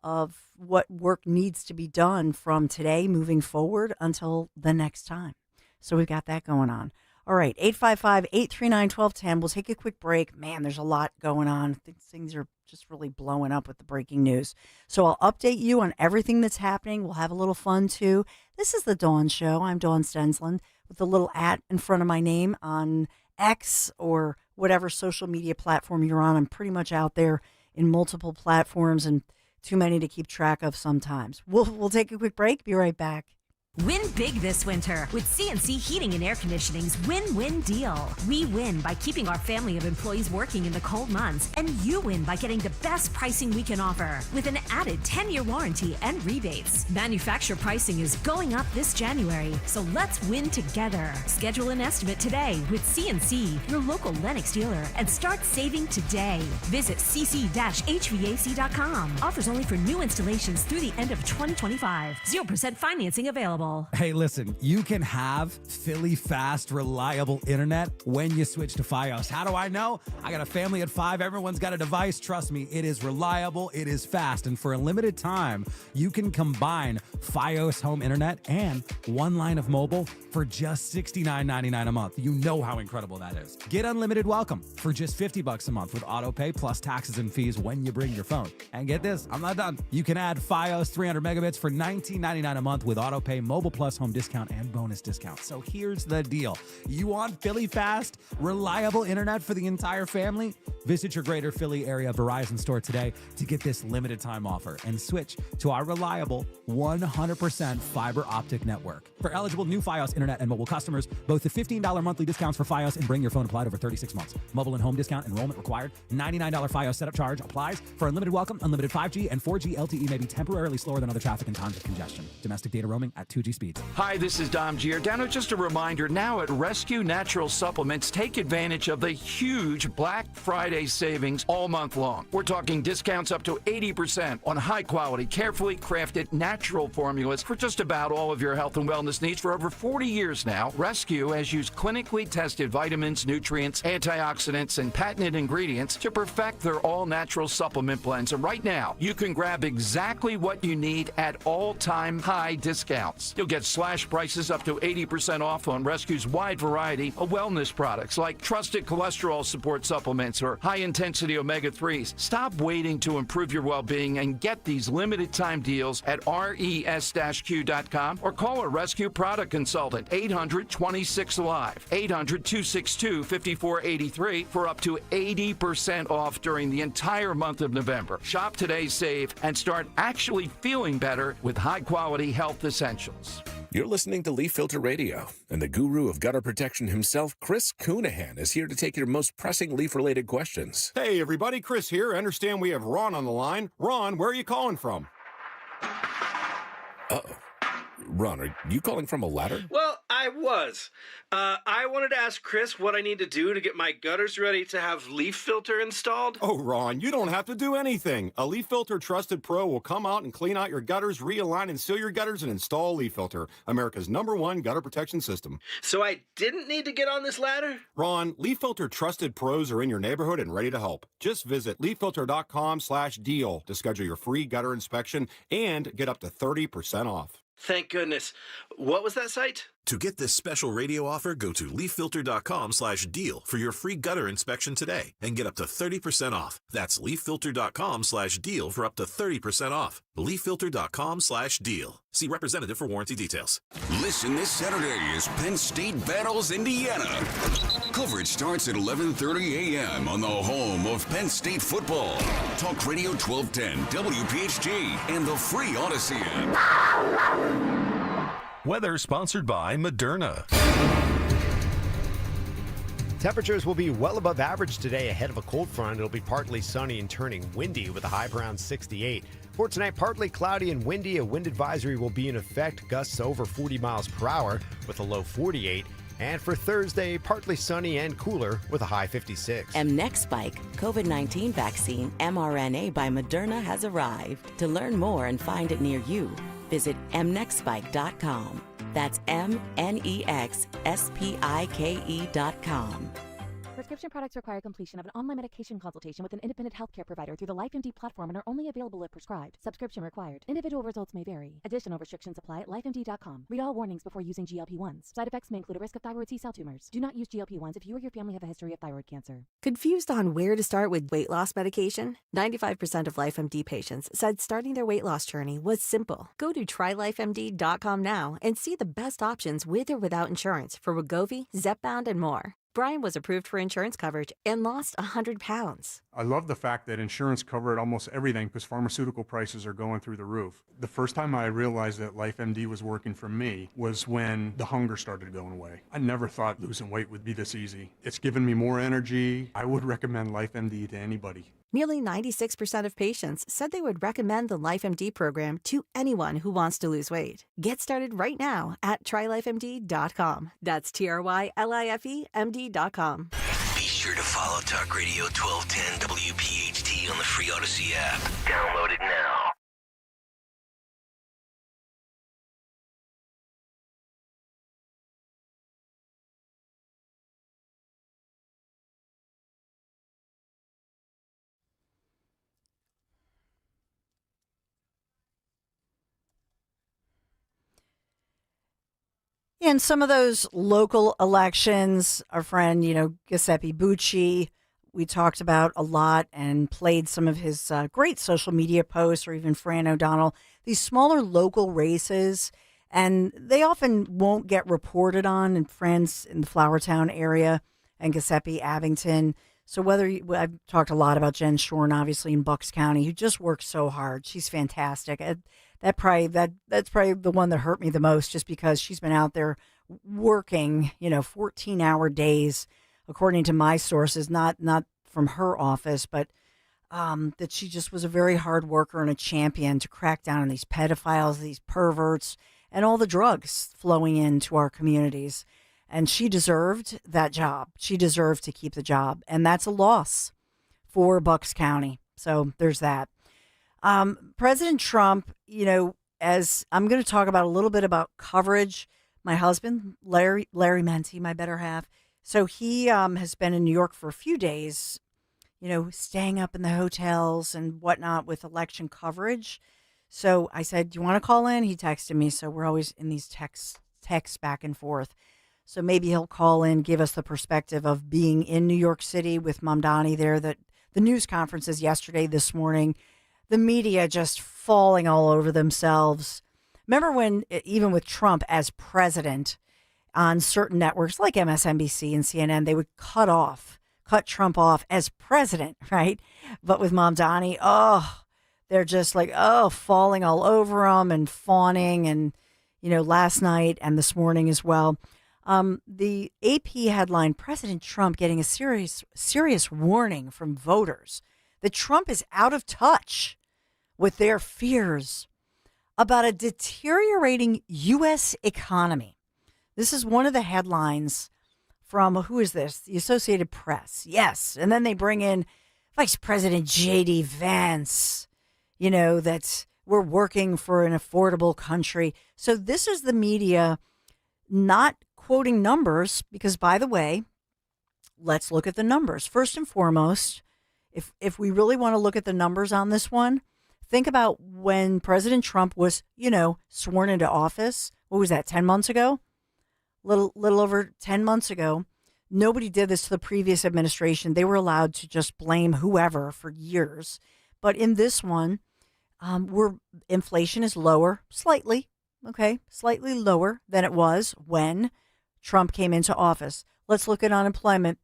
S19: of what work needs to be done from today moving forward until the next time. So we've got that going on. All right, 855-839-1210. We'll take a quick break. Man, there's a lot going on. Things are just really blowing up with the breaking news. So I'll update you on everything that's happening. We'll have a little fun, too. This is The Dawn Show. I'm Dawn Stensland with the little @ in front of my name on X or whatever social media platform you're on. I'm pretty much out there in multiple platforms and too many to keep track of sometimes. We'll take a quick break. Be right back.
S25: Win big this winter with CNC Heating and Air Conditioning's win-win deal. We win by keeping our family of employees working in the cold months, and you win by getting the best pricing we can offer with an added 10-year warranty and rebates. Manufacturer pricing is going up this January, so let's win together. Schedule an estimate today with CNC, your local Lennox dealer, and start saving today. Visit cc-hvac.com. Offers only for new installations through the end of 2025. 0% financing available.
S20: Hey, listen, you can have Philly fast, reliable internet when you switch to Fios. How do I know? I got a family at 5. Everyone's got a device. Trust me, it is reliable. It is fast. And for a limited time, you can combine Fios home internet and one line of mobile for just $69.99 a month. You know how incredible that is. Get unlimited welcome for just $50 a month with auto pay plus taxes and fees when you bring your phone. And get this, I'm not done. You can add Fios 300 megabits for $19.99 a month with auto pay, Mobile Plus home discount, and bonus discount. So here's the deal. You want Philly fast, reliable internet for the entire family? Visit your greater Philly area Verizon store today to get this limited time offer and switch to our reliable 100% fiber optic network. For eligible new Fios internet and mobile customers, both the $15 monthly discounts for Fios and bring your phone applied over 36 months. Mobile and home discount enrollment required. $99 Fios setup charge applies. For unlimited welcome, unlimited 5G and 4G LTE may be temporarily slower than other traffic and times of congestion. Domestic data roaming at 2 2G speeds.
S10: Hi, this is Dom Giordano. Just a reminder, now at Rescue Natural Supplements, take advantage of the huge Black Friday savings all month long. We're talking discounts up to 80% on high-quality, carefully crafted natural formulas for just about all of your health and wellness needs. For over 40 years now, Rescue has used clinically tested vitamins, nutrients, antioxidants, and patented ingredients to perfect their all-natural supplement blends. And right now, you can grab exactly what you need at all-time high discounts. You'll get slash prices up to 80% off on Rescue's wide variety of wellness products like trusted cholesterol support supplements or high-intensity omega-3s. Stop waiting to improve your well-being and get these limited-time deals at res-q.com or call a Rescue product consultant, 800-26-LIVE, 800-262-5483 for up to 80% off during the entire month of November. Shop today, save, and start actually feeling better with high-quality health essentials.
S4: You're listening to Leaf Filter Radio, and the guru of gutter protection himself, Chris Coonahan, is here to take your most pressing leaf-related questions.
S21: Hey, everybody, Chris here. I understand we have Ron on the line. Ron, where are you calling from?
S4: Uh-oh. Ron, are you calling from a ladder?
S22: Well, I was. I wanted to ask Chris what I need to do to get my gutters ready to have leaf filter installed.
S21: Oh, Ron, you don't have to do anything. A Leaf Filter Trusted Pro will come out and clean out your gutters, realign and seal your gutters, and install Leaf Filter, America's #1 gutter protection system.
S22: So I didn't need to get on this ladder?
S21: Ron, Leaf Filter Trusted Pros are in your neighborhood and ready to help. Just visit leaffilter.com/deal to schedule your free gutter inspection and get up to 30% off.
S22: Thank goodness. What was that site?
S4: To get this special radio offer, go to leaffilter.com/deal for your free gutter inspection today and get up to 30% off. That's leaffilter.com/deal for up to 30% off. leaffilter.com/deal. See representative for warranty details.
S23: Listen this Saturday as Penn State battles Indiana. Coverage starts at 11:30 a.m. on the home of Penn State football. Talk Radio 1210, WPHT, and the free Odyssey app.
S24: Weather sponsored by Moderna.
S26: Temperatures will be well above average today ahead of a cold front. It'll be partly sunny and turning windy with a high around 68. For tonight, partly cloudy and windy. A wind advisory will be in effect. Gusts over 40 miles per hour with a low 48. And for Thursday, partly sunny and cooler with a high 56.
S12: Mnexspike, COVID-19 vaccine mRNA by Moderna has arrived. To learn more and find it near you, visit mnexspike.com. That's mnexspike.com.
S8: Prescription products require completion of an online medication consultation with an independent healthcare provider through the LifeMD platform and are only available if prescribed. Subscription required. Individual results may vary. Additional restrictions apply at lifemd.com. Read all warnings before using GLP-1s. Side effects may include a risk of thyroid C-cell tumors. Do not use GLP-1s if you or your family have a history of thyroid cancer.
S9: Confused on where to start with weight loss medication? 95% of LifeMD patients said starting their weight loss journey was simple. Go to trylifemd.com now and see the best options with or without insurance for Wegovy, Zepbound, and more. Brian was approved for insurance coverage and lost 100 pounds.
S11: I love the fact that insurance covered almost everything because pharmaceutical prices are going through the roof. The first time I realized that LifeMD was working for me was when the hunger started going away. I never thought losing weight would be this easy. It's given me more energy. I would recommend LifeMD to anybody.
S9: Nearly 96% of patients said they would recommend the LifeMD program to anyone who wants to lose weight. Get started right now at trylifemd.com. That's TRYLIFEMD.com.
S18: Be sure to follow Talk Radio 1210 WPHT on the free Odyssey app. Download it now.
S19: In some of those local elections, our friend, Giuseppe Bucci, we talked about a lot and played some of his great social media posts, or even Fran O'Donnell, these smaller local races, and they often won't get reported on. And Fran's in the Flowertown area and Giuseppe Abington. So I've talked a lot about Jen Shorn, obviously in Bucks County, who just works so hard. She's fantastic. That's probably the one that hurt me the most, just because she's been out there working, 14-hour days, according to my sources, not from her office, but that she just was a very hard worker and a champion to crack down on these pedophiles, these perverts, and all the drugs flowing into our communities. And she deserved that job. She deserved to keep the job. And that's a loss for Bucks County. So there's that. President Trump, as I'm going to talk about a little bit about coverage, my husband, Larry Menti, my better half. So he has been in New York for a few days, staying up in the hotels and whatnot with election coverage. So I said, do you want to call in? He texted me. So we're always in these texts back and forth. So maybe he'll call in, give us the perspective of being in New York City with Mamdani there. The news conferences yesterday, this morning, the media just falling all over themselves. Remember when, even with Trump as president, on certain networks like MSNBC and CNN, they would cut Trump off as president, right? But with Mamdani, they're just like, falling all over him and fawning. And, last night and this morning as well. The AP headline, President Trump getting a serious warning from voters that Trump is out of touch with their fears about a deteriorating U.S. economy. This is one of the headlines from, who is this? The Associated Press. Yes. And then they bring in Vice President J.D. Vance, that we're working for an affordable country. So this is the media not quoting numbers because, by the way, let's look at the numbers. First and foremost, if we really want to look at the numbers on this one, think about when President Trump was, sworn into office. What was that, 10 months ago? Little over 10 months ago. Nobody did this to the previous administration. They were allowed to just blame whoever for years. But in this one, inflation is lower, slightly lower than it was when Trump came into office. Let's look at unemployment.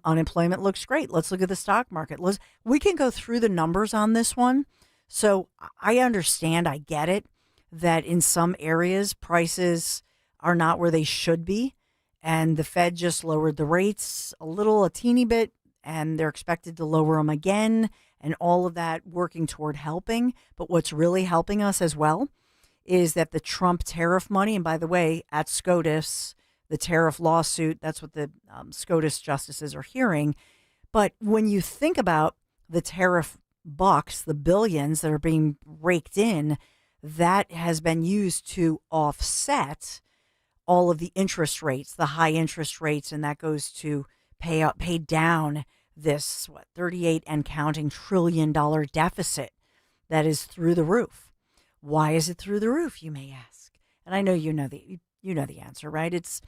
S19: Unemployment looks great. Let's look at the stock market. We can go through the numbers on this one. So I understand, I get it, that in some areas prices are not where they should be. And the Fed just lowered the rates a teeny bit, and they're expected to lower them again, and all of that working toward helping. But what's really helping us as well is that the Trump tariff money, and by the way, at SCOTUS, the tariff lawsuit, that's what the SCOTUS justices are hearing. But when you think about the tariff bucks, the billions that are being raked in, that has been used to offset all of the interest rates, the high interest rates, and that goes to pay down this, 38 and counting $1 trillion deficit that is through the roof. Why is it through the roof, you may ask? And I know you know the answer, right?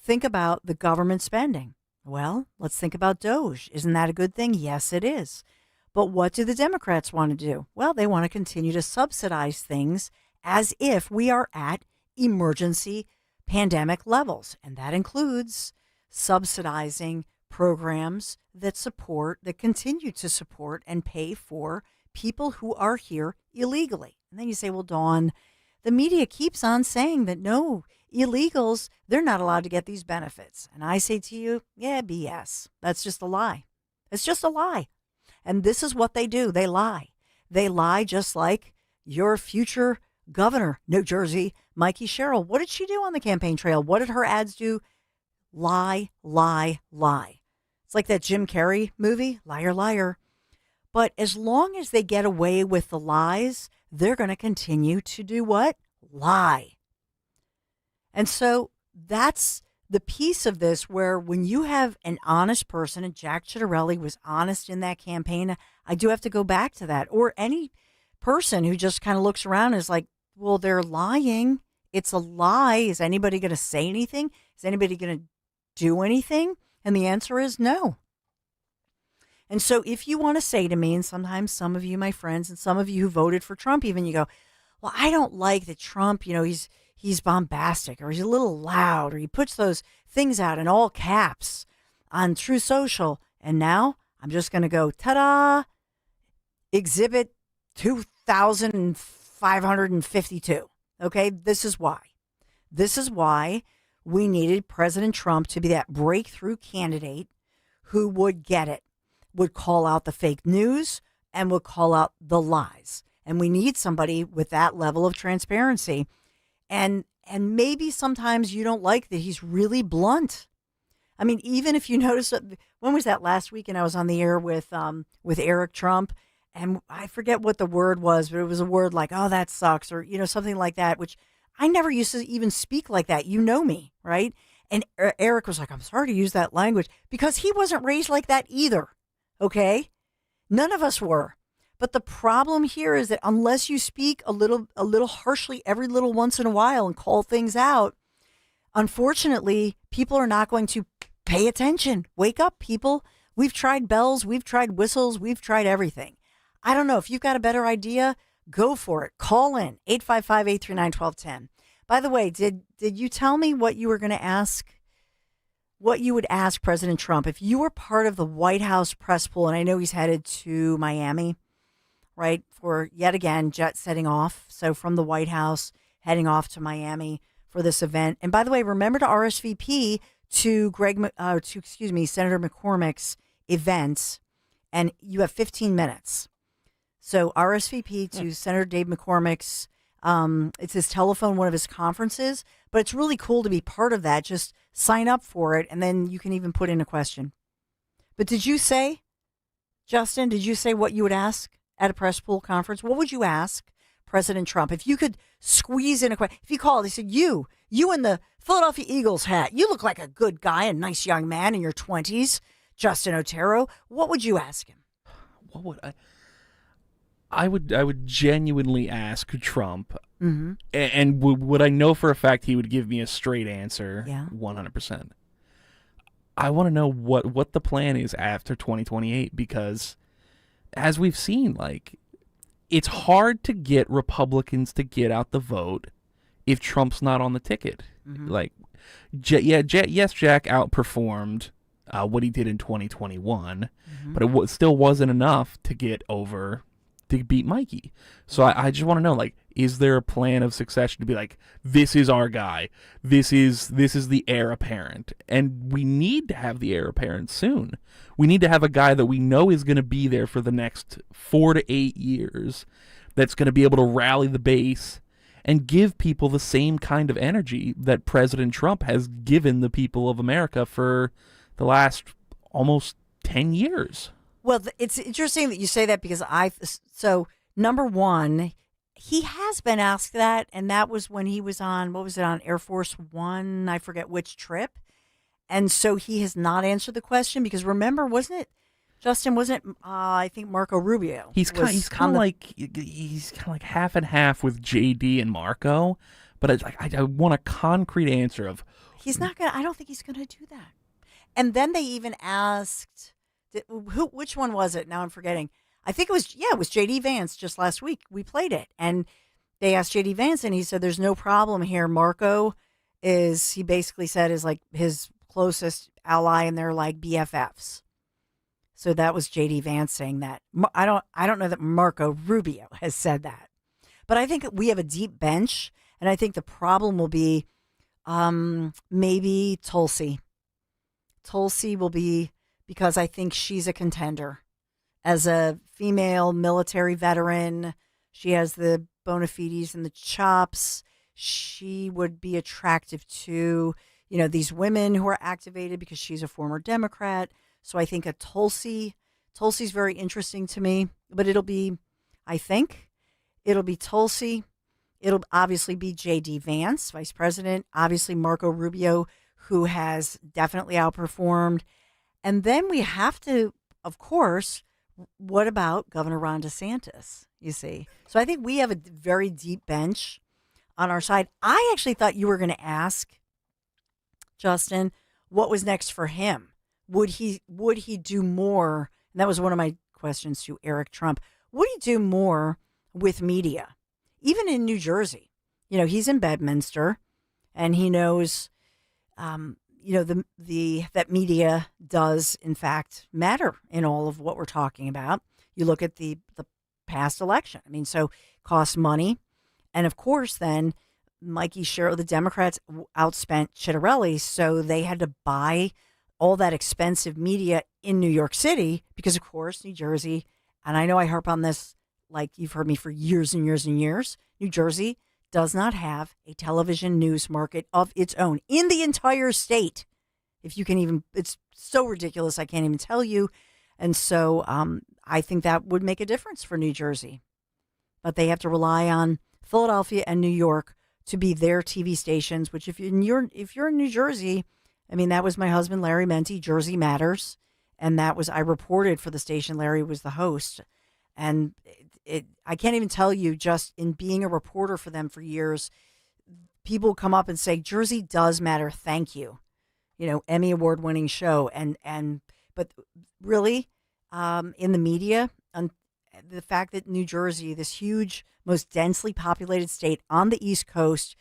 S19: Think about the government spending. Well, let's think about DOGE. Isn't that a good thing? Yes, it is. But what do the Democrats want to do? Well, they want to continue to subsidize things as if we are at emergency pandemic levels. And that includes subsidizing programs that continue to support and pay for people who are here illegally. And then you say, well, Dawn, the media keeps on saying that no, illegals, they're not allowed to get these benefits. And I say to you, yeah, BS. That's just a lie. It's just a lie. And this is what they do. They lie. They lie just like your future governor, New Jersey, Mikey Sherrill. What did she do on the campaign trail? What did her ads do? Lie, lie, lie. It's like that Jim Carrey movie, Liar, Liar. But as long as they get away with the lies, they're going to continue to do what? Lie. And so that's the piece of this where when you have an honest person, and Jack Ciattarelli was honest in that campaign, I do have to go back to that. Or any person who just kind of looks around and is like, well, they're lying. It's a lie. Is anybody going to say anything? Is anybody going to do anything? And the answer is no. And so if you want to say to me, and sometimes some of you, my friends, and some of you who voted for Trump, even you go, well, I don't like that Trump, he's bombastic, or he's a little loud, or he puts those things out in all caps on True Social. And now I'm just going to go, ta-da, exhibit 2,552. Okay, this is why. This is why we needed President Trump to be that breakthrough candidate who would get it, would call out the fake news, and would call out the lies. And we need somebody with that level of transparency. And maybe sometimes you don't like that he's really blunt. I mean, even if you notice, when was that last week? And I was on the air with Eric Trump, and I forget what the word was, but it was a word like, oh, that sucks, or, something like that, which I never used to even speak like that. You know me, right? And Eric was like, I'm sorry to use that language, because he wasn't raised like that either. Okay? None of us were. But the problem here is that unless you speak a little harshly every little once in a while and call things out, unfortunately, people are not going to pay attention. Wake up, people. We've tried bells, we've tried whistles, we've tried everything. I don't know. If you've got a better idea, go for it. Call in 855-839-1210. By the way, did you tell me what you were going to ask? What you would ask President Trump if you were part of the White House press pool? And I know he's headed to Miami, right, for yet again jet setting off. So from the White House heading off to Miami for this event. And by the way, remember to RSVP to Senator McCormick's event, and you have 15 minutes. So RSVP to Senator Dave McCormick's, it's his telephone, one of his conferences, but it's really cool to be part of that. Just sign up for it, and then you can even put in a question. But did you say, Justin, what you would ask at a press pool conference? What would you ask President Trump? If you could squeeze in a question, if you called, he said, you in the Philadelphia Eagles hat, you look like a good guy, a nice young man in your 20s, Justin Otero, what would you ask him?
S1: What would I would genuinely ask Trump, and would I know for a fact he would give me a straight answer? Yeah, 100%. I want to know what the plan is after 2028, because as we've seen, like, it's hard to get Republicans to get out the vote if Trump's not on the ticket. Like, yes, Jack outperformed what he did in 2021, but it still wasn't enough to get over to beat Mikey. So I just want to know, like, is there a plan of succession to be like, this is our guy, this is the heir apparent, and we need to have the heir apparent soon. We need to have a guy that we know is going to be there for the next 4 to 8 years, that's going to be able to rally the base and give people the same kind of energy that President Trump has given the people of America for the last almost 10 years.
S19: Well, it's interesting that you say that, because number one, he has been asked that, and that was when he was on, on Air Force One, I forget which trip. And so he has not answered the question, because remember, wasn't it, Justin, I think Marco Rubio.
S1: He's kind of like half and half with JD and Marco, but it's like, I want a concrete answer of.
S19: I don't think he's going to do that. And then they even asked, which one was it? Now I'm forgetting. I think it was JD Vance just last week. We played it, and they asked JD Vance, and he said, there's no problem here. Marco he basically said, is like his closest ally, and they're like BFFs. So that was JD Vance saying that. I don't know that Marco Rubio has said that, but I think we have a deep bench, and I think the problem will be maybe Tulsi. Tulsi will be, because I think she's a contender. As a female military veteran, she has the bona fides and the chops. She would be attractive to, these women who are activated, because she's a former Democrat. So I think Tulsi's very interesting to me, but it'll be Tulsi. It'll obviously be J.D. Vance, vice president, obviously Marco Rubio, who has definitely outperformed. And then we have to, of course, what about Governor Ron DeSantis, you see? So I think we have a very deep bench on our side. I actually thought you were going to ask, Justin, what was next for him? Would he do more? And that was one of my questions to Eric Trump. Would he do more with media, even in New Jersey? He's in Bedminster, and he knows, that media does in fact matter in all of what we're talking about. You look at the past election. I mean, so cost money, and of course, then Mikey Sherrill, the Democrats outspent Chitterelli, so they had to buy all that expensive media in New York City, because of course New Jersey, and I know I harp on this like you've heard me for years and years and years, New Jersey does not have a television news market of its own in the entire state. If you can even, it's so ridiculous, I can't even tell you. And so I think that would make a difference for New Jersey. But they have to rely on Philadelphia and New York to be their TV stations, which if you're in New Jersey, I mean, that was my husband, Larry Menti, Jersey Matters. And I reported for the station. Larry was the host. And I can't even tell you, just in being a reporter for them for years, people come up and say, Jersey does matter. Thank you. Emmy Award winning show. But really, in the media, the fact that New Jersey, this huge, most densely populated state on the East Coast,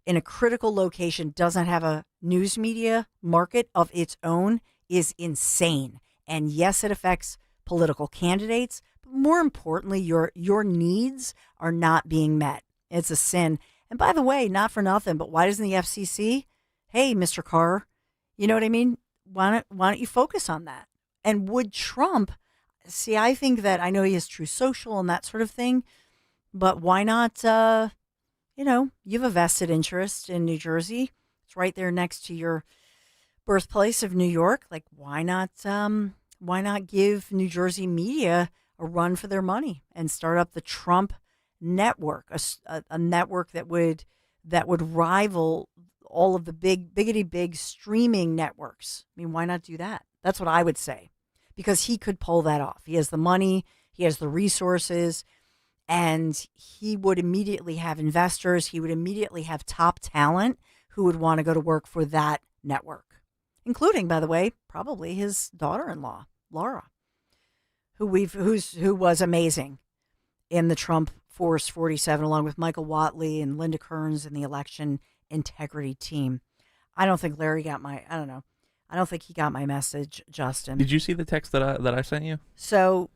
S19: in a critical location, doesn't have a news media market of its own is insane. And yes, it affects political candidates, but more importantly, your needs are not being met. It's a sin. And by the way, not for nothing, but why doesn't the FCC? Hey, Mr. Carr, you know what I mean? Why don't you focus on that? And would Trump, see, I think that, I know he has True Social and that sort of thing, but why not, you have a vested interest in New Jersey. It's right there next to your birthplace of New York. Like, why not give New Jersey media a run for their money and start up the Trump network, a network that would rival all of the big streaming networks. I mean, why not do that? That's what I would say, because he could pull that off. He has the money, he has the resources, and he would immediately have investors. He would immediately have top talent who would want to go to work for that network, including, by the way, probably his daughter-in-law, Laura, who was amazing in the Trump Force 47, along with Michael Watley and Linda Kearns and the election integrity team. I don't think Larry got I don't think he got my message, Justin.
S1: Did you see the text that I sent you?
S19: So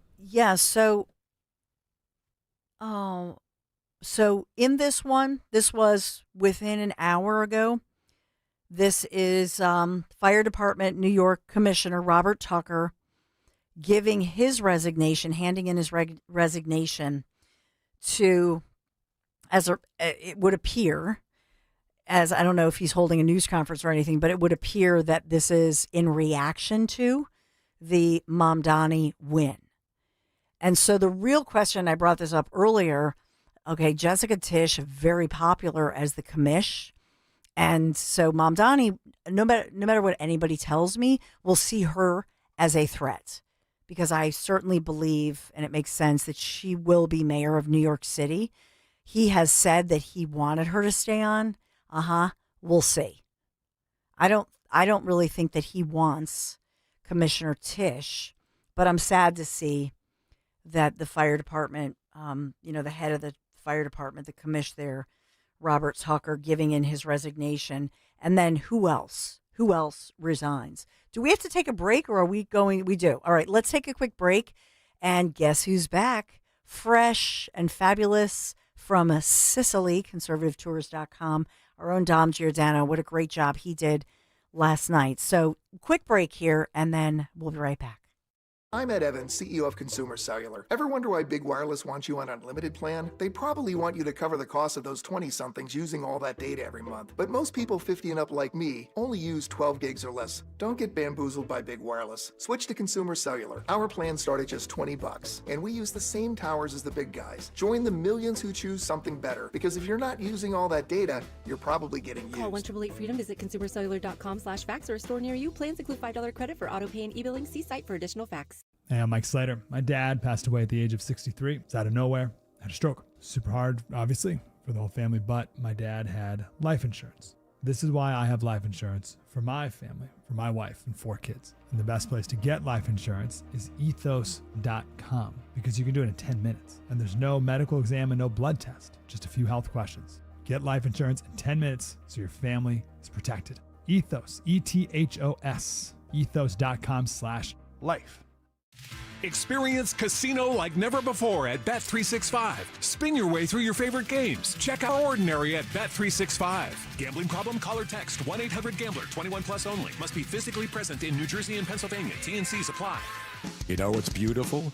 S19: in this one, this was within an hour ago. This is Fire Department New York Commissioner Robert Tucker handing in his resignation to, it would appear, as I don't know if he's holding a news conference or anything, but it would appear that this is in reaction to the Mamdani win. And so the real question, I brought this up earlier, okay, Jessica Tisch, very popular as the commish. And so Mamdani, no matter what anybody tells me, will see her as a threat, because I certainly believe, and it makes sense, that she will be mayor of New York City. He has said that he wanted her to stay on. We'll see. I don't really think that he wants Commissioner Tisch, but I'm sad to see that the fire department, the head of the fire department, the commish there, Robert Tucker, giving in his resignation. And then who else? Who else resigns? Do we have to take a break, or are we going? We do. All right, let's take a quick break. And guess who's back? Fresh and fabulous from Sicily, conservativetours.com. Our own Dom Giordano. What a great job he did last night. So quick break here, and then we'll be right back.
S2: I'm Ed Evans, CEO of Consumer Cellular. Ever wonder why Big Wireless wants you on an unlimited plan? They probably want you to cover the cost of those 20-somethings using all that data every month. But most people 50 and up like me only use 12 gigs or less. Don't get bamboozled by Big Wireless. Switch to Consumer Cellular. Our plans start at just $20, and we use the same towers as the big guys. Join the millions who choose something better, because if you're not using all that data, you're probably getting used.
S8: Call 1-888-FREEDOM, visit consumercellular.com/facts or store near you. Plans include $5 credit for auto pay and e-billing. See site for additional facts.
S3: Hey, I'm Mike Slater. My dad passed away at the age of 63. It's out of nowhere. Had a stroke. Super hard, obviously, for the whole family, but my dad had life insurance. This is why I have life insurance for my family, for my wife and 4 kids. And the best place to get life insurance is ethos.com, because you can do it in 10 minutes. And there's no medical exam and no blood test, just a few health questions. Get life insurance in 10 minutes so your family is protected. Ethos, ETHOS, ethos.com/life.
S24: Experience casino like never before at Bet365. Spin your way through your favorite games. Check out Ordinary at Bet365. Gambling problem? Call or text 1-800-GAMBLER. 21 plus only. Must be physically present in New Jersey and Pennsylvania. T&Cs apply.
S5: You know what's beautiful?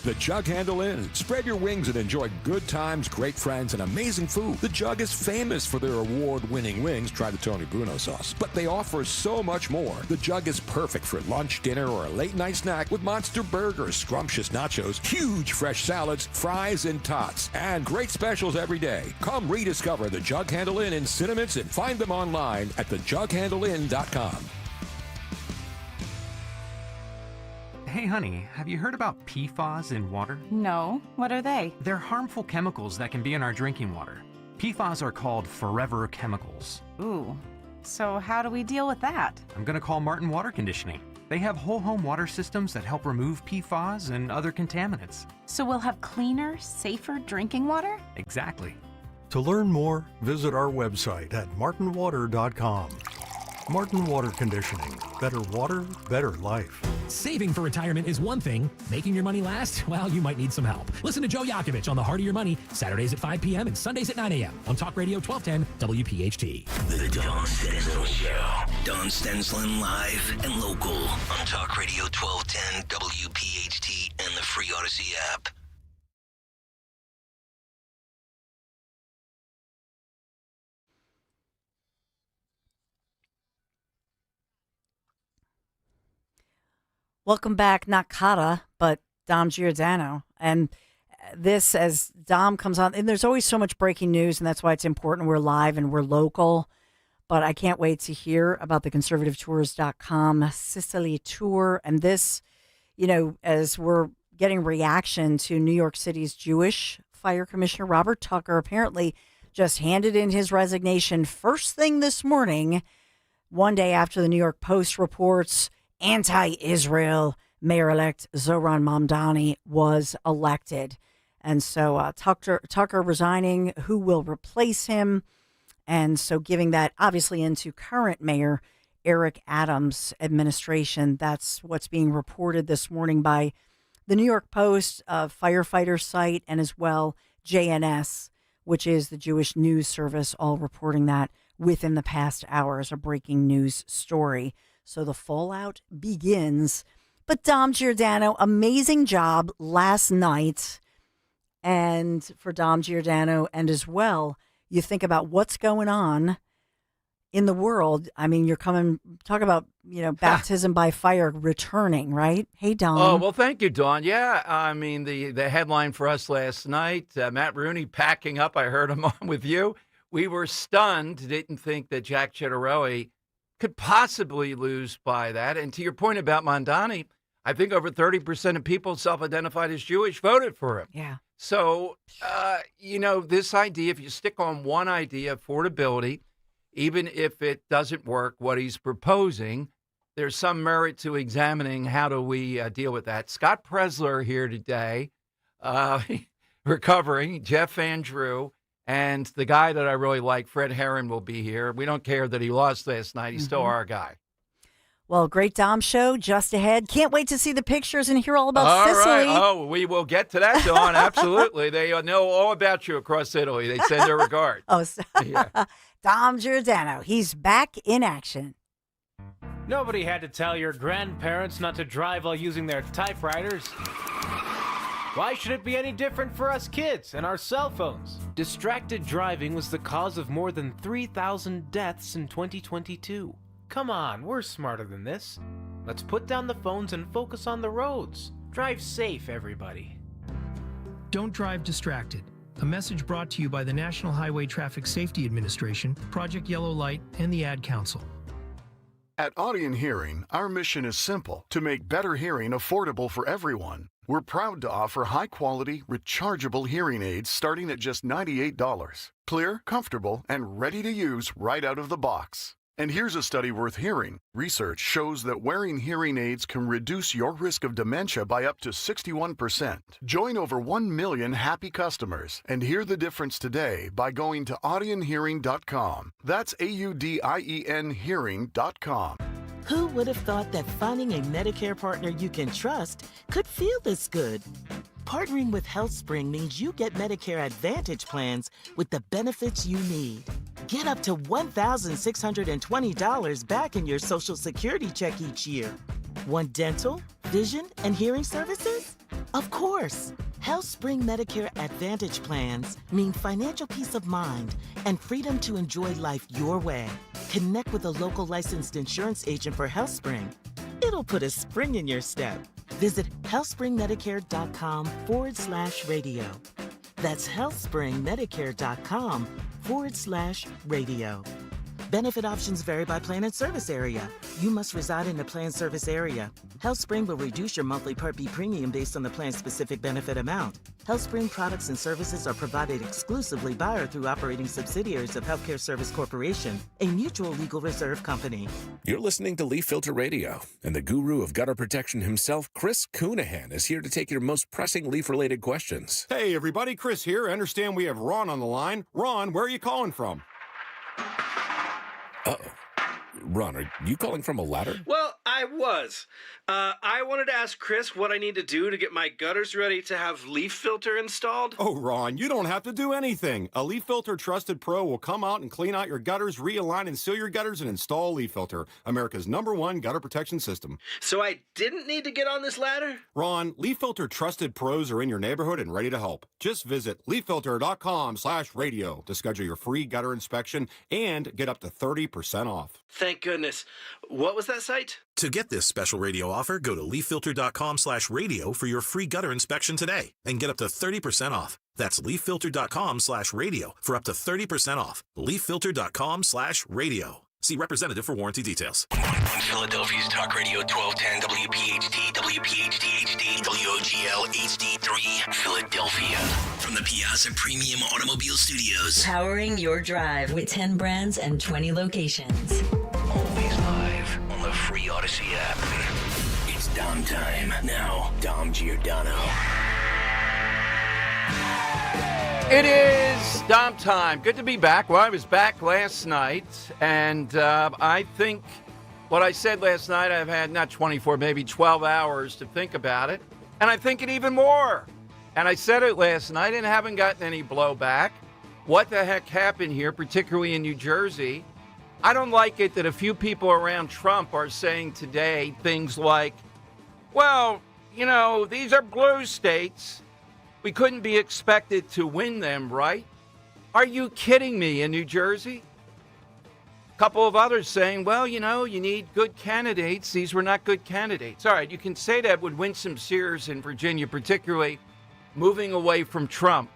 S5: The Jug Handle Inn. Spread your wings and enjoy good times, great friends, and amazing food. The Jug is famous for their award-winning wings. Try the Tony Bruno sauce. But they offer so much more. The Jug is perfect for lunch, dinner, or a late-night snack with monster burgers, scrumptious nachos, huge fresh salads, fries, and tots, and great specials every day. Come rediscover the Jug Handle Inn in Cinnamints and find them online at thejughandleinn.com.
S6: Hey, honey, have you heard about PFAS in water?
S7: No. What are they?
S6: They're harmful chemicals that can be in our drinking water. PFAS are called forever chemicals.
S7: Ooh. So how do we deal with that?
S6: I'm going to call Martin Water Conditioning. They have whole home water systems that help remove PFAS and other contaminants.
S7: So we'll have cleaner, safer drinking water?
S6: Exactly.
S13: To learn more, visit our website at martinwater.com. Martin Water Conditioning. Better water, better life.
S14: Saving for retirement is one thing. Making your money last? Well, you might need some help. Listen to Joe Yakovich on The Heart of Your Money, Saturdays at 5 p.m. and Sundays at 9 a.m. on Talk Radio 1210 WPHT.
S18: The Don Stensland Show. Don Stensland live and local on Talk Radio 1210 WPHT and the free Odyssey app.
S19: Welcome back, not Kata, but Dom Giordano. And this, as Dom comes on, and there's always so much breaking news, and that's why it's important we're live and we're local. But I can't wait to hear about the conservativetours.com Sicily tour. And this, you know, as we're getting reaction to New York City's Jewish Fire Commissioner Robert Tucker, apparently just handed in his resignation first thing this morning, one day after the New York Post reports anti-Israel mayor-elect Zohran Mamdani was elected. And so Tucker resigning, who will replace him? And so giving that obviously into current mayor Eric Adams' administration. That's what's being reported this morning by the New York Post, firefighter site, and as well JNS, which is the Jewish news service, all reporting that within the past hours, a breaking news story. So the fallout begins. But Dom Giordano, amazing job last night. And for Dom Giordano, and as well, you think about what's going on in the world. I mean, you're talk about, you know, baptism by fire returning, right? Hey, Dom.
S10: Oh, well, thank you, Dawn. Yeah, I mean, the headline for us last night, Matt Rooney packing up. I heard him on with you. We were stunned, didn't think that Jack Ciattarelli could possibly lose by that. And to your point about Mamdani, I think over 30% of people self-identified as Jewish voted for him.
S19: Yeah.
S10: So, you know, this idea, if you stick on one idea, affordability, even if it doesn't work, what he's proposing, there's some merit to examining how do we deal with that. Scott Presler here today, recovering, Jeff Andrew, and the guy that I really like, Fred Herron, will be here. We don't care that he lost last night. He's still our guy.
S19: Well, great Dom show just ahead. Can't wait to see the pictures and hear all about Sicily.
S10: All right. Oh, we will get to that, Dawn. Absolutely. They know all about you across Italy. They send their regards.
S19: Yeah. Dom Giordano, he's back in action.
S15: Nobody had to tell your grandparents not to drive while using their typewriters. Why should it be any different for us kids and our cell phones? Distracted driving was the cause of more than 3,000 deaths in 2022. Come on, we're smarter than this. Let's put down the phones and focus on the roads. Drive safe, everybody.
S27: Don't drive distracted. A message brought to you by the National Highway Traffic Safety Administration, Project Yellow Light, and the Ad Council.
S28: At Audion Hearing, our mission is simple: to make better hearing affordable for everyone. We're proud to offer high-quality, rechargeable hearing aids starting at just $98. Clear, comfortable, and ready to use right out of the box. And here's a study worth hearing. Research shows that wearing hearing aids can reduce your risk of dementia by up to 61%. Join over 1 million happy customers and hear the difference today by going to audionhearing.com. That's AUDIEN hearing.com.
S29: Who would have thought that finding a Medicare partner you can trust could feel this good? Partnering with HealthSpring means you get Medicare Advantage plans with the benefits you need. Get up to $1,620 back in your Social Security check each year. Want dental, Vision and hearing services? Of course. HealthSpring Medicare Advantage plans mean financial peace of mind and freedom to enjoy life your way. Connect with a local licensed insurance agent for HealthSpring. It'll put a spring in your step. Visit healthspringmedicare.com/radio. That's healthspringmedicare.com/radio. Benefit options vary by plan and service area. You must reside in the plan service area. HealthSpring will reduce your monthly Part B premium based on the plan's specific benefit amount. HealthSpring products and services are provided exclusively by or through operating subsidiaries of Healthcare Service Corporation, a mutual legal reserve company.
S4: You're listening to Leaf Filter Radio, and the guru of gutter protection himself, Chris Coonahan, is here to take your most pressing leaf-related questions.
S16: Hey, everybody, Chris here. I understand we have Ron on the line. Ron, where are you calling from?
S4: Uh-oh. Ron, are you calling from a ladder?
S17: Well, I was. I wanted to ask Chris what I need to do to get my gutters ready to have leaf filter installed.
S16: Oh, Ron, you don't have to do anything. A Leaf Filter Trusted Pro will come out and clean out your gutters, realign and seal your gutters, and install Leaf Filter, America's #1 gutter protection system.
S17: So I didn't need to get on this ladder?
S16: Ron, Leaf Filter Trusted Pros are in your neighborhood and ready to help. Just visit leaffilter.com/radio to schedule your free gutter inspection and get up to 30% off.
S17: Thank goodness. What was that site?
S20: To get this special radio offer, go to leaffilter.com/radio for your free gutter inspection today and get up to 30% off. That's leaffilter.com/radio for up to 30% off. leaffilter.com/radio. See representative for warranty details.
S18: Philadelphia's Talk Radio 1210 WPHT, WPHT HD, WOGL HD3, Philadelphia. From the Piazza Premium Automobile Studios.
S21: Powering your drive with 10 brands and 20 locations.
S18: Always live on the free Odyssey app. It's Dom time. Now, Dom Giordano.
S10: It is Dom time. Good to be back. Well, I was back last night, and I think what I said last night, I've had not 24, maybe 12 hours to think about it, and I think it even more. And I said it last night and haven't gotten any blowback. What the heck happened here, particularly in New Jersey? I don't like it that a few people around Trump are saying today things like, well, you know, these are blue states. We couldn't be expected to win them, right? Are you kidding me in New Jersey? A couple of others saying, well, you know, you need good candidates. These were not good candidates. All right, you can say that with Winsome Sears in Virginia, particularly moving away from Trump.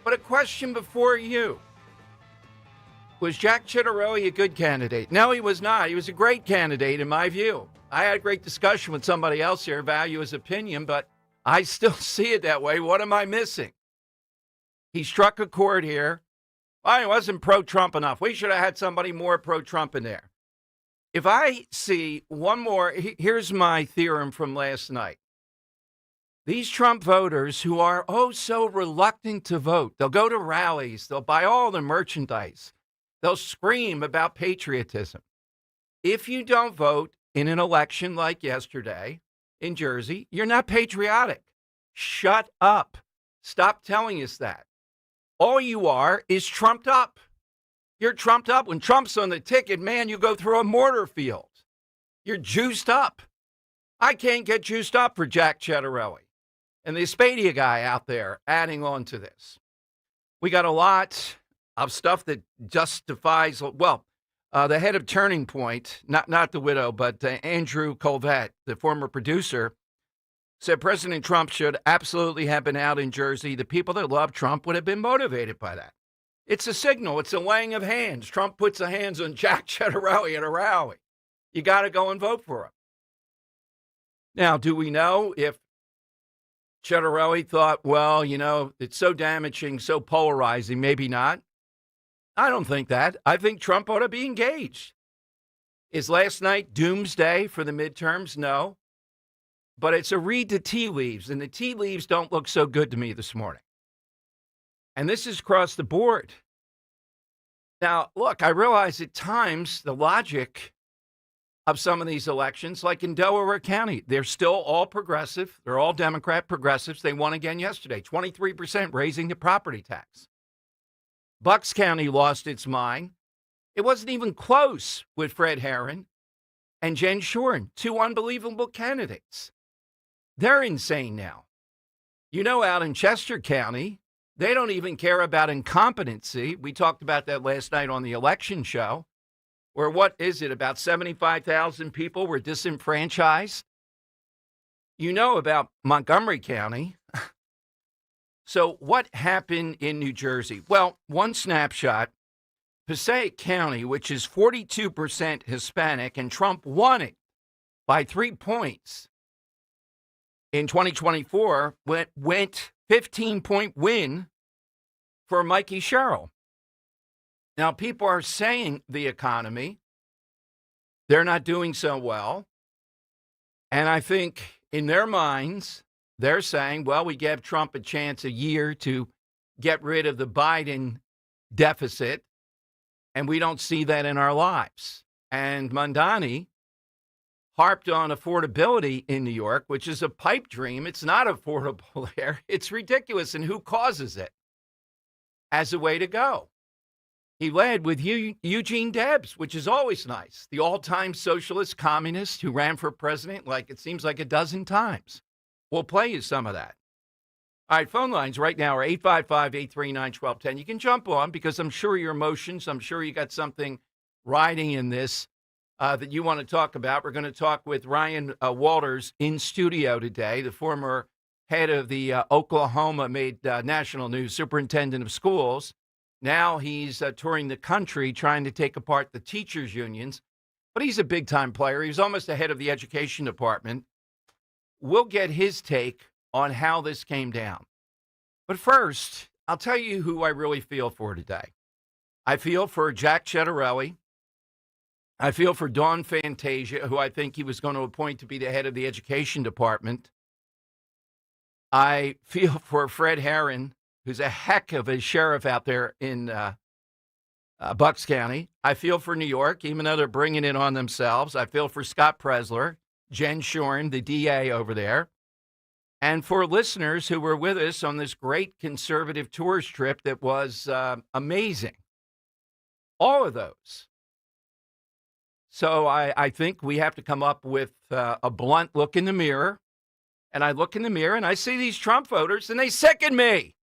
S10: But a question before you. Was Jack Ciattarelli a good candidate? No, he was not. He was a great candidate, in my view. I had a great discussion with somebody else here, value his opinion, but I still see it that way. What am I missing? He struck a chord here. Well, he wasn't pro-Trump enough. We should have had somebody more pro-Trump in there. If I see one more, here's my theorem from last night. These Trump voters who are oh so reluctant to vote, they'll go to rallies, they'll buy all the merchandise, they'll scream about patriotism. If you don't vote in an election like yesterday in Jersey, you're not patriotic. Shut up. Stop telling us that. All you are is trumped up. You're trumped up. When Trump's on the ticket, man, you go through a mortar field. You're juiced up. I can't get juiced up for Jack Ciattarelli and the Espadia guy out there adding on to this. We got a lot of stuff that justifies, well, the head of Turning Point, not the widow, but Andrew Colvett, the former producer, said President Trump should absolutely have been out in Jersey. The people that love Trump would have been motivated by that. It's a signal. It's a laying of hands. Trump puts the hands on Jack Ciattarelli at a rally. You got to go and vote for him. Now, do we know if Ciattarelli thought, well, you know, it's so damaging, so polarizing, maybe not? I don't think that. I think Trump ought to be engaged. Is last night doomsday for the midterms? No. But it's a read the tea leaves, and the tea leaves don't look so good to me this morning. And this is across the board. Now, look, I realize at times the logic of some of these elections, like in Delaware County, they're still all progressive. They're all Democrat progressives. They won again yesterday, 23% raising the property tax. Bucks County lost its mind. It wasn't even close with Fred Herron and Jen Shorn, two unbelievable candidates. they're insane now. You know, out in Chester County, they don't even care about incompetency. We talked about that last night on the election show, where what is it, about 75,000 people were disenfranchised? You know about Montgomery County. So what happened in New Jersey? Well, one snapshot, Passaic County, which is 42% Hispanic, and Trump won it by 3 points. In 2024, went 15-point win for Mikey Sherrill. Now, people are saying the economy, they're not doing so well. And I think in their minds, they're saying, well, we gave Trump a chance a year to get rid of the Biden deficit, and we don't see that in our lives. And Mondani harped on affordability in New York, which is a pipe dream. It's not affordable there. It's ridiculous. And who causes it as a way to go? He led with Eugene Debs, which is always nice, the all-time socialist communist who ran for president like it seems like a dozen times. We'll play you some of that. All right, phone lines right now are 855-839-1210. You can jump on because I'm sure your emotions, I'm sure you got something riding in this that you want to talk about. We're going to talk with Ryan Walters in studio today, the former head of the Oklahoma made national news superintendent of schools. Now he's touring the country trying to take apart the teachers' unions. But he's a big-time player. He's almost the head of the education department. We'll get his take on how this came down. But first, I'll tell you who I really feel for today. I feel for Jack Ciattarelli. I feel for Dawn Fantasia, who I think he was going to appoint to be the head of the education department. I feel for Fred Herron, who's a heck of a sheriff out there in Bucks County. I feel for New York, even though they're bringing it on themselves. I feel for Scott Presler, Jen Shorn, the DA over there, and for listeners who were with us on this great conservative tourist trip that was amazing. All of those. So I think we have to come up with a blunt look in the mirror. And I look in the mirror and I see these Trump voters and they sicken me.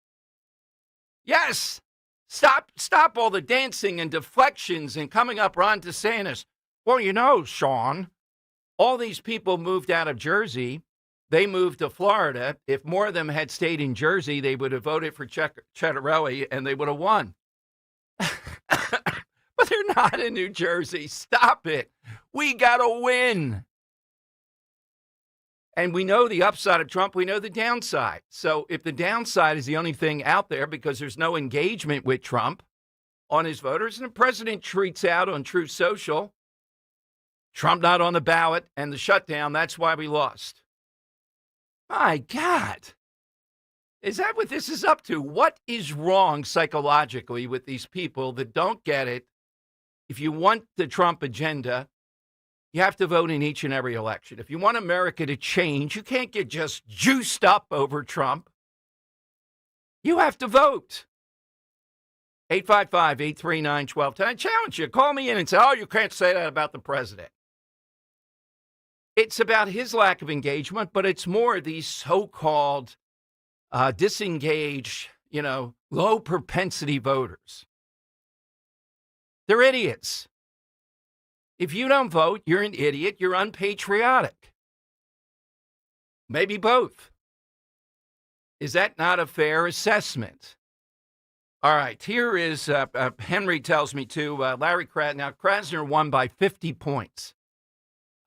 S10: Yes. Stop all the dancing and deflections and coming up Ron DeSantis. Well, you know, Sean, all these people moved out of Jersey. They moved to Florida. If more of them had stayed in Jersey, they would have voted for Ciattarelli and they would have won. But they're not in New Jersey. Stop it. We got to win. And we know the upside of Trump. We know the downside. So if the downside is the only thing out there because there's no engagement with Trump on his voters, and the president tweets out on Truth Social, Trump not on the ballot and the shutdown, that's why we lost. My God. Is that what this is up to? What is wrong psychologically with these people that don't get it? If you want the Trump agenda, you have to vote in each and every election. If you want America to change, you can't get just juiced up over Trump. You have to vote. 855-839-1210. I challenge you. Call me in and say, oh, you can't say that about the president. It's about his lack of engagement, but it's more these so-called disengaged, low propensity voters. They're idiots. If you don't vote, you're an idiot. You're unpatriotic. Maybe both. Is that not a fair assessment? All right, here is, Henry tells me to, Larry Krasner. Now, Krasner won by 50 points.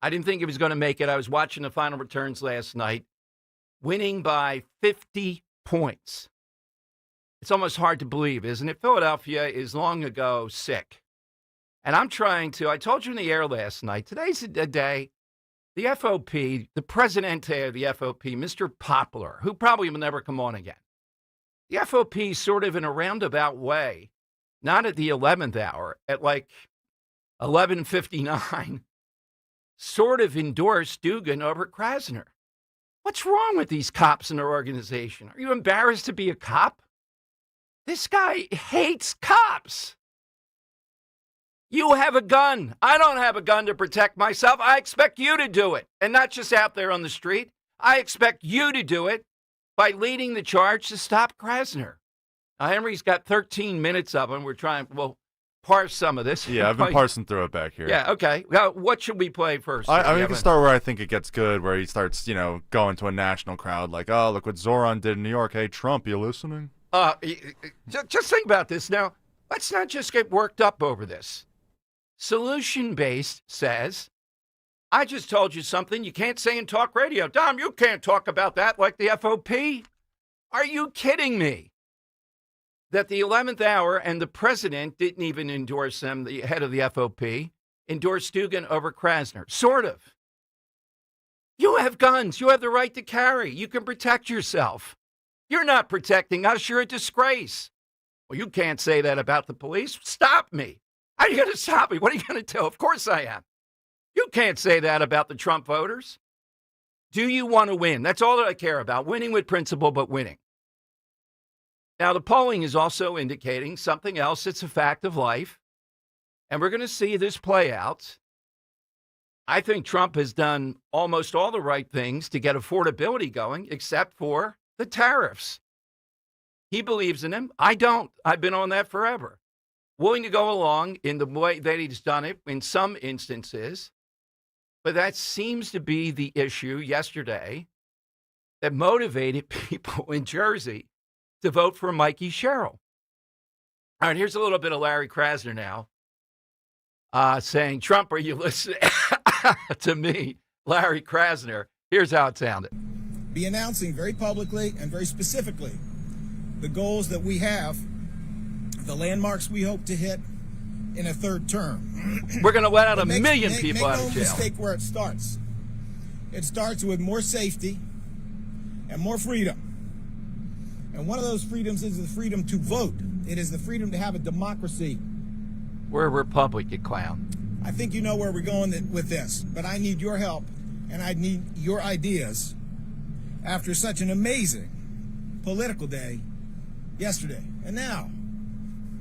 S10: I didn't think he was going to make it. I was watching the final returns last night. Winning by 50 points. It's almost hard to believe, isn't it? Philadelphia is long ago sick. And I'm trying to, I told you in the air last night, today's a day, the FOP, the presidente of the FOP, Mr. Poplar, who probably will never come on again. The FOP sort of in a roundabout way, not at the 11th hour, at like 11:59, sort of endorsed Dugan over Krasner. What's wrong with these cops in their organization? Are you embarrassed to be a cop? This guy hates cops. You have a gun. I don't have a gun to protect myself. I expect you to do it. And not just out there on the street. I expect you to do it by leading the charge to stop Krasner. Now, Henry's got 13 minutes of him. We're trying, parse some of this.
S1: Yeah, I've been parsing through it back here.
S10: Yeah, okay. Now, what should we play first?
S1: I mean, we can start where I think it gets good, where he starts, going to a national crowd like, oh, look what Zoran did in New York. Hey, Trump, you listening?
S10: Just think about this. Now, let's not just get worked up over this. Solution-based says, I just told you something you can't say in talk radio. Dom, you can't talk about that like the FOP. Are you kidding me? That the 11th hour and the president didn't even endorse him, the head of the FOP, endorsed Dugan over Krasner. Sort of. You have guns. You have the right to carry. You can protect yourself. You're not protecting us. You're a disgrace. Well, you can't say that about the police. Stop me. How are you going to stop me? What are you going to do? Of course I am. You can't say that about the Trump voters. Do you want to win? That's all that I care about. Winning with principle, but winning. Now, the polling is also indicating something else. It's a fact of life. And we're going to see this play out. I think Trump has done almost all the right things to get affordability going, except for the tariffs. He believes in them. I don't. I've been on that forever. Willing to go along in the way that he's done it in some instances. But that seems to be the issue yesterday that motivated people in Jersey to vote for Mikey Sherrill. All right, here's a little bit of Larry Krasner now saying, Trump, are you listening to me, Larry Krasner? Here's how it sounded.
S2: Be announcing very publicly and very specifically the goals that we have, the landmarks we hope to hit in a third term.
S10: We're going to let out a million people out of jail.
S2: Make no mistake where it starts. It starts with more safety and more freedom. And one of those freedoms is the freedom to vote. It is the freedom to have a democracy.
S10: We're a republic, you clown.
S2: I think you know where we're going with this, but I need your help and I need your ideas after such an amazing political day yesterday. And now,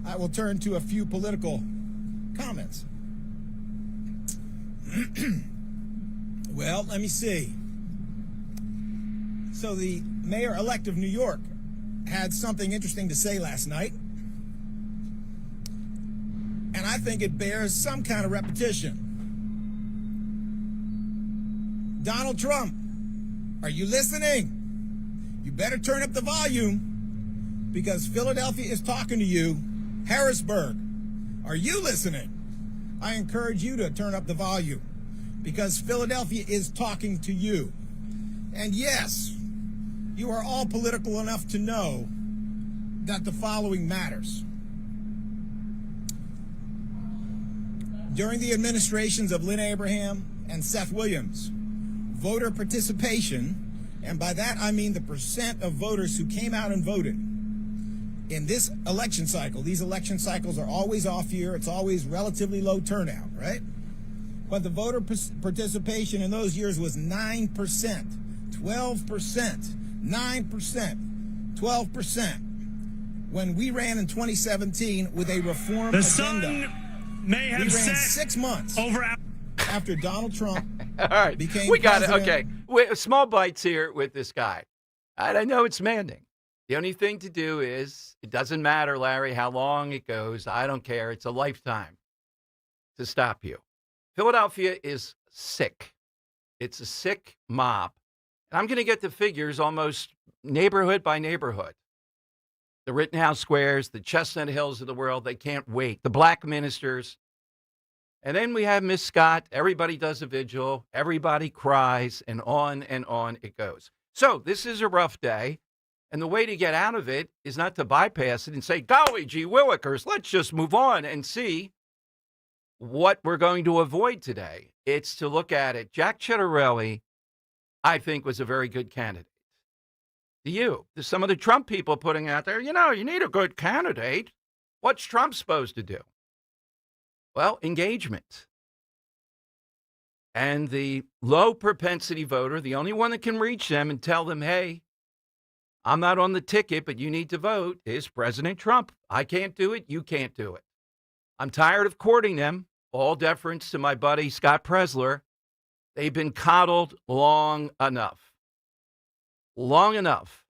S2: I will turn to a few political comments. Well, let me see. So the mayor-elect of New York had something interesting to say last night. And I think it bears some kind of repetition. Donald Trump, are you listening? You better turn up the volume because Philadelphia is talking to you. Harrisburg, are you listening? I encourage you to turn up the volume because Philadelphia is talking to you. And yes, you are all political enough to know that the following matters. During the administrations of Lynn Abraham and Seth Williams, voter participation, and by that I mean the percent of voters who came out and voted in this election cycle. These election cycles are always off year. It's always relatively low turnout, right? But the voter participation in those years was 9%, 12%, 9%, 12%. When we ran in 2017 with a reform agenda, we ran 6 months after Donald Trump
S10: All right,
S2: became
S10: we got
S2: president.
S10: it. Okay, small bites here with this guy. I know it's maddening. The only thing to do is, it doesn't matter, Larry, how long it goes. I don't care. It's a lifetime to stop you. Philadelphia is sick. It's a sick mob. And I'm going to get the figures almost neighborhood by neighborhood. The Rittenhouse Squares, the Chestnut Hills of the world, they can't wait. The black ministers. And then we have Miss Scott. Everybody does a vigil. Everybody cries, and on it goes. So this is a rough day. And the way to get out of it is not to bypass it and say, golly gee willikers, let's just move on and see what we're going to avoid today. It's to look at it. Jack Ciattarelli, I think, was a very good candidate. To you, some of the Trump people putting out there, you need a good candidate. What's Trump supposed to do? Well, engagement. And the low propensity voter, the only one that can reach them and tell them, hey, I'm not on the ticket, but you need to vote, is President Trump. I can't do it. You can't do it. I'm tired of courting them. All deference to my buddy Scott Presler. They've been coddled long enough. long enough,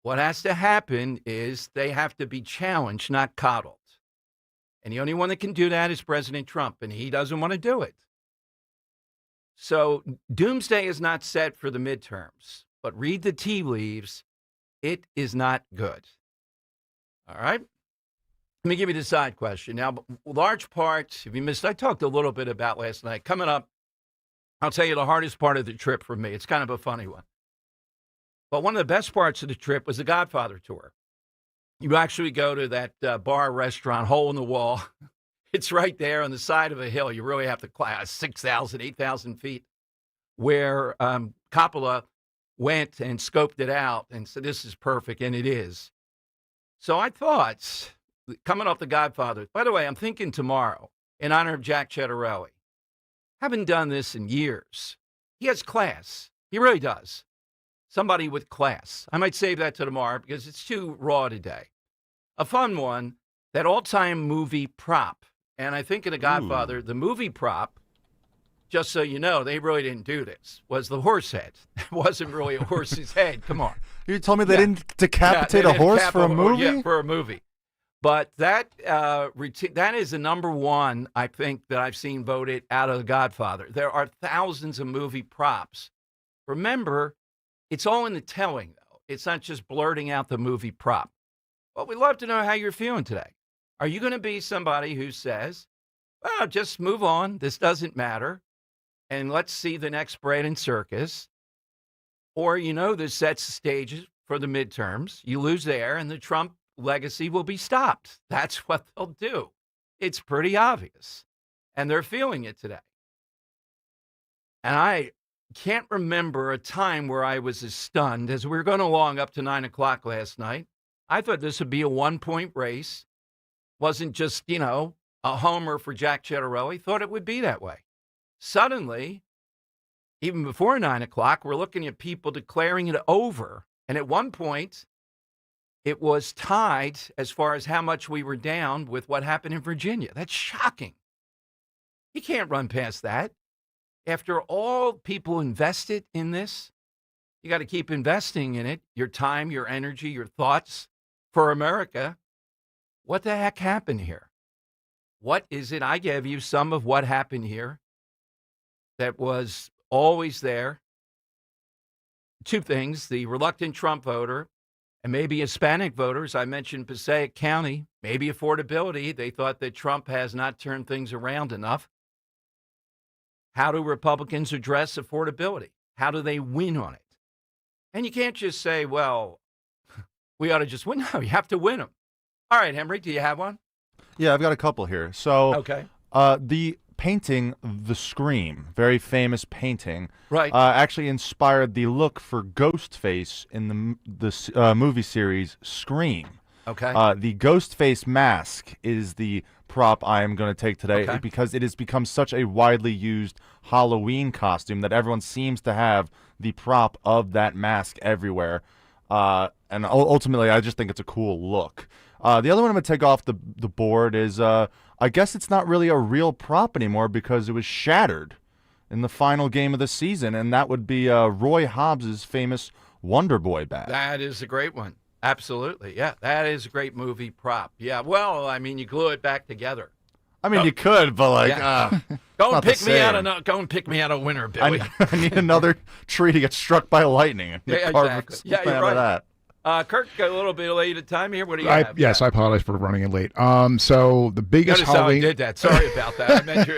S10: what has to happen is they have to be challenged, not coddled. And the only one that can do that is President Trump, and he doesn't want to do it. So doomsday is not set for the midterms, but read the tea leaves. It is not good. All right? Let me give you the side question. Now, large part, if you missed, I talked a little bit about last night. Coming up, I'll tell you the hardest part of the trip for me. It's kind of a funny one. But one of the best parts of the trip was the Godfather tour. You actually go to that bar restaurant, hole in the wall. It's right there on the side of a hill. You really have to climb 6,000, 8,000 feet, where Coppola went and scoped it out and said, this is perfect, and it is. So I thought, coming off the Godfather, by the way, I'm thinking tomorrow, in honor of Jack Ciattarelli. Haven't done this in years. He has class. He really does. Somebody with class. I might save that to tomorrow because it's too raw today. A fun one, that all-time movie prop. And I think in The Godfather, the movie prop, just so you know, they really didn't do this, was the horse head. It wasn't really a horse's head. Come on.
S1: You told me they didn't decapitate a horse for a movie?
S10: Yeah, for a movie. But that is the number one, I think, that I've seen voted out of The Godfather. There are thousands of movie props. Remember, it's all in the telling, though. It's not just blurting out the movie prop. Well, we'd love to know how you're feeling today. Are you going to be somebody who says, well, just move on, this doesn't matter, and let's see the next Braden Circus? Or, this sets the stage for the midterms. You lose there, and the Trump legacy will be stopped. That's what they'll do. It's pretty obvious. And they're feeling it today. And I can't remember a time where I was as stunned as we were going along up to 9 o'clock last night. I thought this would be a one-point race. Wasn't just, a homer for Jack Ciattarelli. Thought it would be that way. Suddenly, even before 9 o'clock, we're looking at people declaring it over. And at one point, it was tied as far as how much we were down with what happened in Virginia. That's shocking. You can't run past that. After all people invested in this, you got to keep investing in it, your time, your energy, your thoughts for America. What the heck happened here? What is it? I gave you some of what happened here that was always there. Two things, the reluctant Trump voter and maybe Hispanic voters. I mentioned Passaic County, maybe affordability. They thought that Trump has not turned things around enough. How do Republicans address affordability? How do they win on it? And you can't just say, well, we ought to just win. No, you have to win them. All right, Henry, do you have one?
S1: Yeah, I've got a couple here. So,
S10: okay.
S1: The painting The Scream, very famous painting,
S10: right?
S1: Actually inspired the look for Ghostface in the movie series Scream.
S10: Okay.
S1: The Ghostface mask is the prop I am going to take today because it has become such a widely used Halloween costume that everyone seems to have the prop of that mask everywhere. And ultimately, I just think it's a cool look. The other one I'm going to take off the board is, I guess it's not really a real prop anymore because it was shattered in the final game of the season, and that would be Roy Hobbs's famous Wonder Boy bat.
S10: That is a great one. Absolutely. Yeah, that is a great movie prop. Yeah, well, I mean, you glue it back together.
S1: I mean, you could, but like,
S10: go and pick me out a winner, Billy.
S1: I need another tree to get struck by lightning.
S10: Yeah, exactly. Yeah, you're right. Kirk, got a little bit late at time here. What do you have?
S3: Yes, I apologize for running in late. So the biggest
S10: Notice
S3: Halloween.
S10: How I did that. Sorry about that.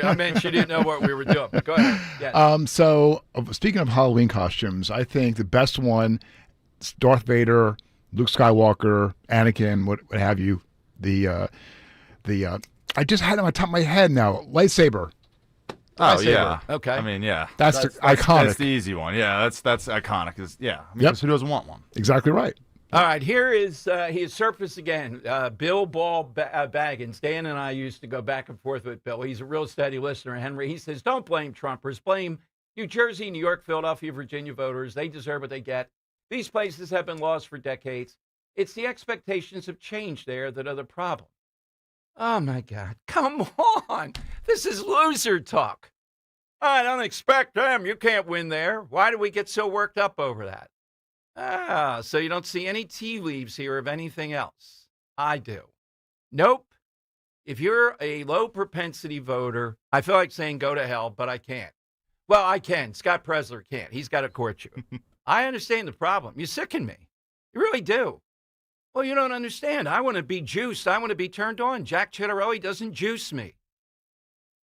S10: I meant you didn't know what we were doing. But go ahead. Yes.
S3: So speaking of Halloween costumes, I think the best one, Darth Vader, Luke Skywalker, Anakin, what have you. I just had it on the top of my head now. Lightsaber.
S1: Oh yeah.
S10: Okay.
S1: I mean, yeah.
S3: That's iconic.
S1: That's the easy one. Yeah, that's iconic. Because who doesn't want one?
S3: Exactly right.
S10: All right, here is he has surfaced again. Bill Ball Baggins. Dan and I used to go back and forth with Bill. He's a real steady listener, Henry. He says, don't blame Trumpers. Blame New Jersey, New York, Philadelphia, Virginia voters. They deserve what they get. These places have been lost for decades. It's the expectations of change there that are the problem. Oh, my God. Come on. This is loser talk. I don't expect them. You can't win there. Why do we get so worked up over that? So you don't see any tea leaves here of anything else. I do. Nope. If you're a low propensity voter, I feel like saying go to hell, but I can't. Well, I can. Scott Presler can't. He's got to court you. I understand the problem. You sicken me. You really do. Well, you don't understand. I want to be juiced. I want to be turned on. Jack Chitterelli doesn't juice me.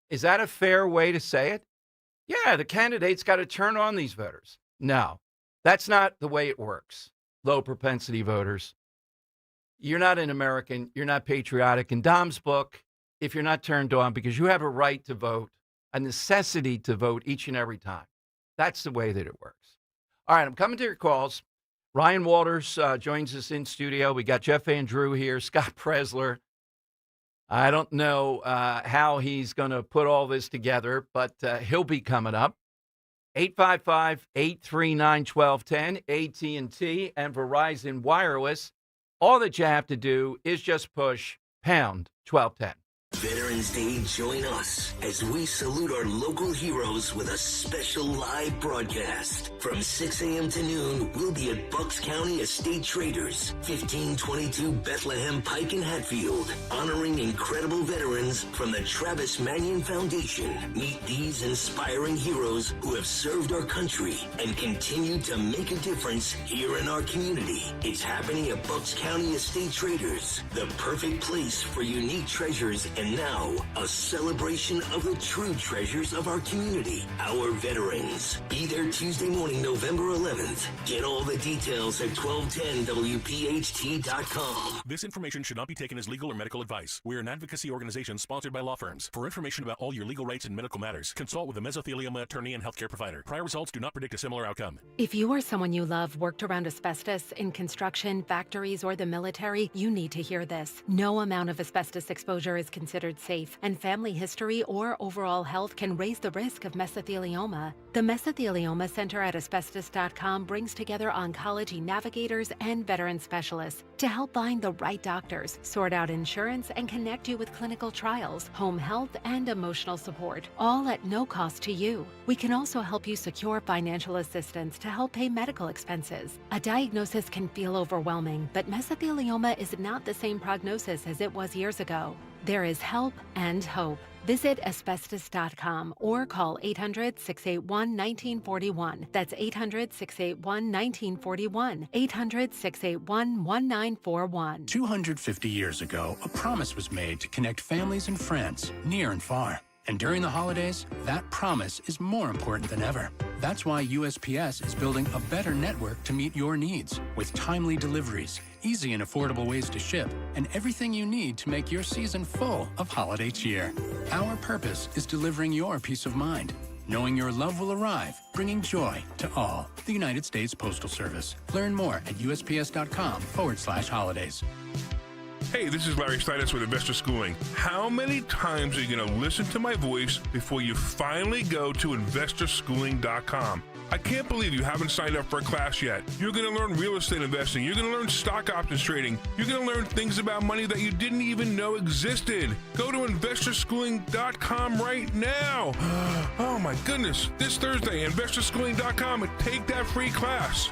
S10: Is that a fair way to say it? Yeah, the candidate's got to turn on these voters. No, that's not the way it works. Low propensity voters. You're not an American. You're not patriotic. In Dom's book, if you're not turned on because you have a right to vote, a necessity to vote each and every time. That's the way that it works. All right, I'm coming to your calls. Ryan Walters joins us in studio. We got Jeff Van Drew here, Scott Presler. I don't know how he's going to put all this together, but he'll be coming up. 855-839-1210, AT&T and Verizon Wireless. All that you have to do is just push pound 1210.
S18: Veterans Day, join us as we salute our local heroes with a special live broadcast. From 6 a.m. to noon, we'll be at Bucks County Estate Traders, 1522 Bethlehem Pike in Hatfield, honoring incredible veterans from the Travis Manion Foundation. Meet these inspiring heroes who have served our country and continue to make a difference here in our community. It's happening at Bucks County Estate Traders, the perfect place for unique treasures and now, a celebration of the true treasures of our community, our veterans. Be there Tuesday morning, November 11th. Get all the details at 1210WPHT.com.
S20: This information should not be taken as legal or medical advice. We are an advocacy organization sponsored by law firms. For information about all your legal rights and medical matters, consult with a mesothelioma attorney and healthcare provider. Prior results do not predict a similar outcome.
S8: If you or someone you love worked around asbestos in construction, factories, or the military, you need to hear this. No amount of asbestos exposure is considered safe, and family history or overall health can raise the risk of mesothelioma. The Mesothelioma Center at asbestos.com brings together oncology navigators and veteran specialists to help find the right doctors, sort out insurance, and connect you with clinical trials, home health, and emotional support, all at no cost to you. We can also help you secure financial assistance to help pay medical expenses. A diagnosis can feel overwhelming, but mesothelioma is not the same prognosis as it was years ago. There is help and hope. Visit asbestos.com or call 800-681-1941. That's 800-681-1941. 800-681-1941.
S9: 250 years ago, a promise was made to connect families and friends near and far. And during the holidays, that promise is more important than ever. That's why USPS is building a better network to meet your needs with timely deliveries, easy and affordable ways to ship, and everything you need to make your season full of holiday cheer. Our purpose is delivering your peace of mind, knowing your love will arrive, bringing joy to all. The United States Postal Service. Learn more at USPS.com/holidays.
S11: Hey, this is Larry Steinitz with Investor Schooling. How many times are you going to listen to my voice before you finally go to investorschooling.com? I can't believe you haven't signed up for a class yet. You're going to learn real estate investing. You're going to learn stock options trading. You're going to learn things about money that you didn't even know existed. Go to investorschooling.com right now. Oh my goodness. This Thursday, investorschooling.com, and take that free class.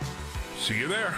S11: See you there.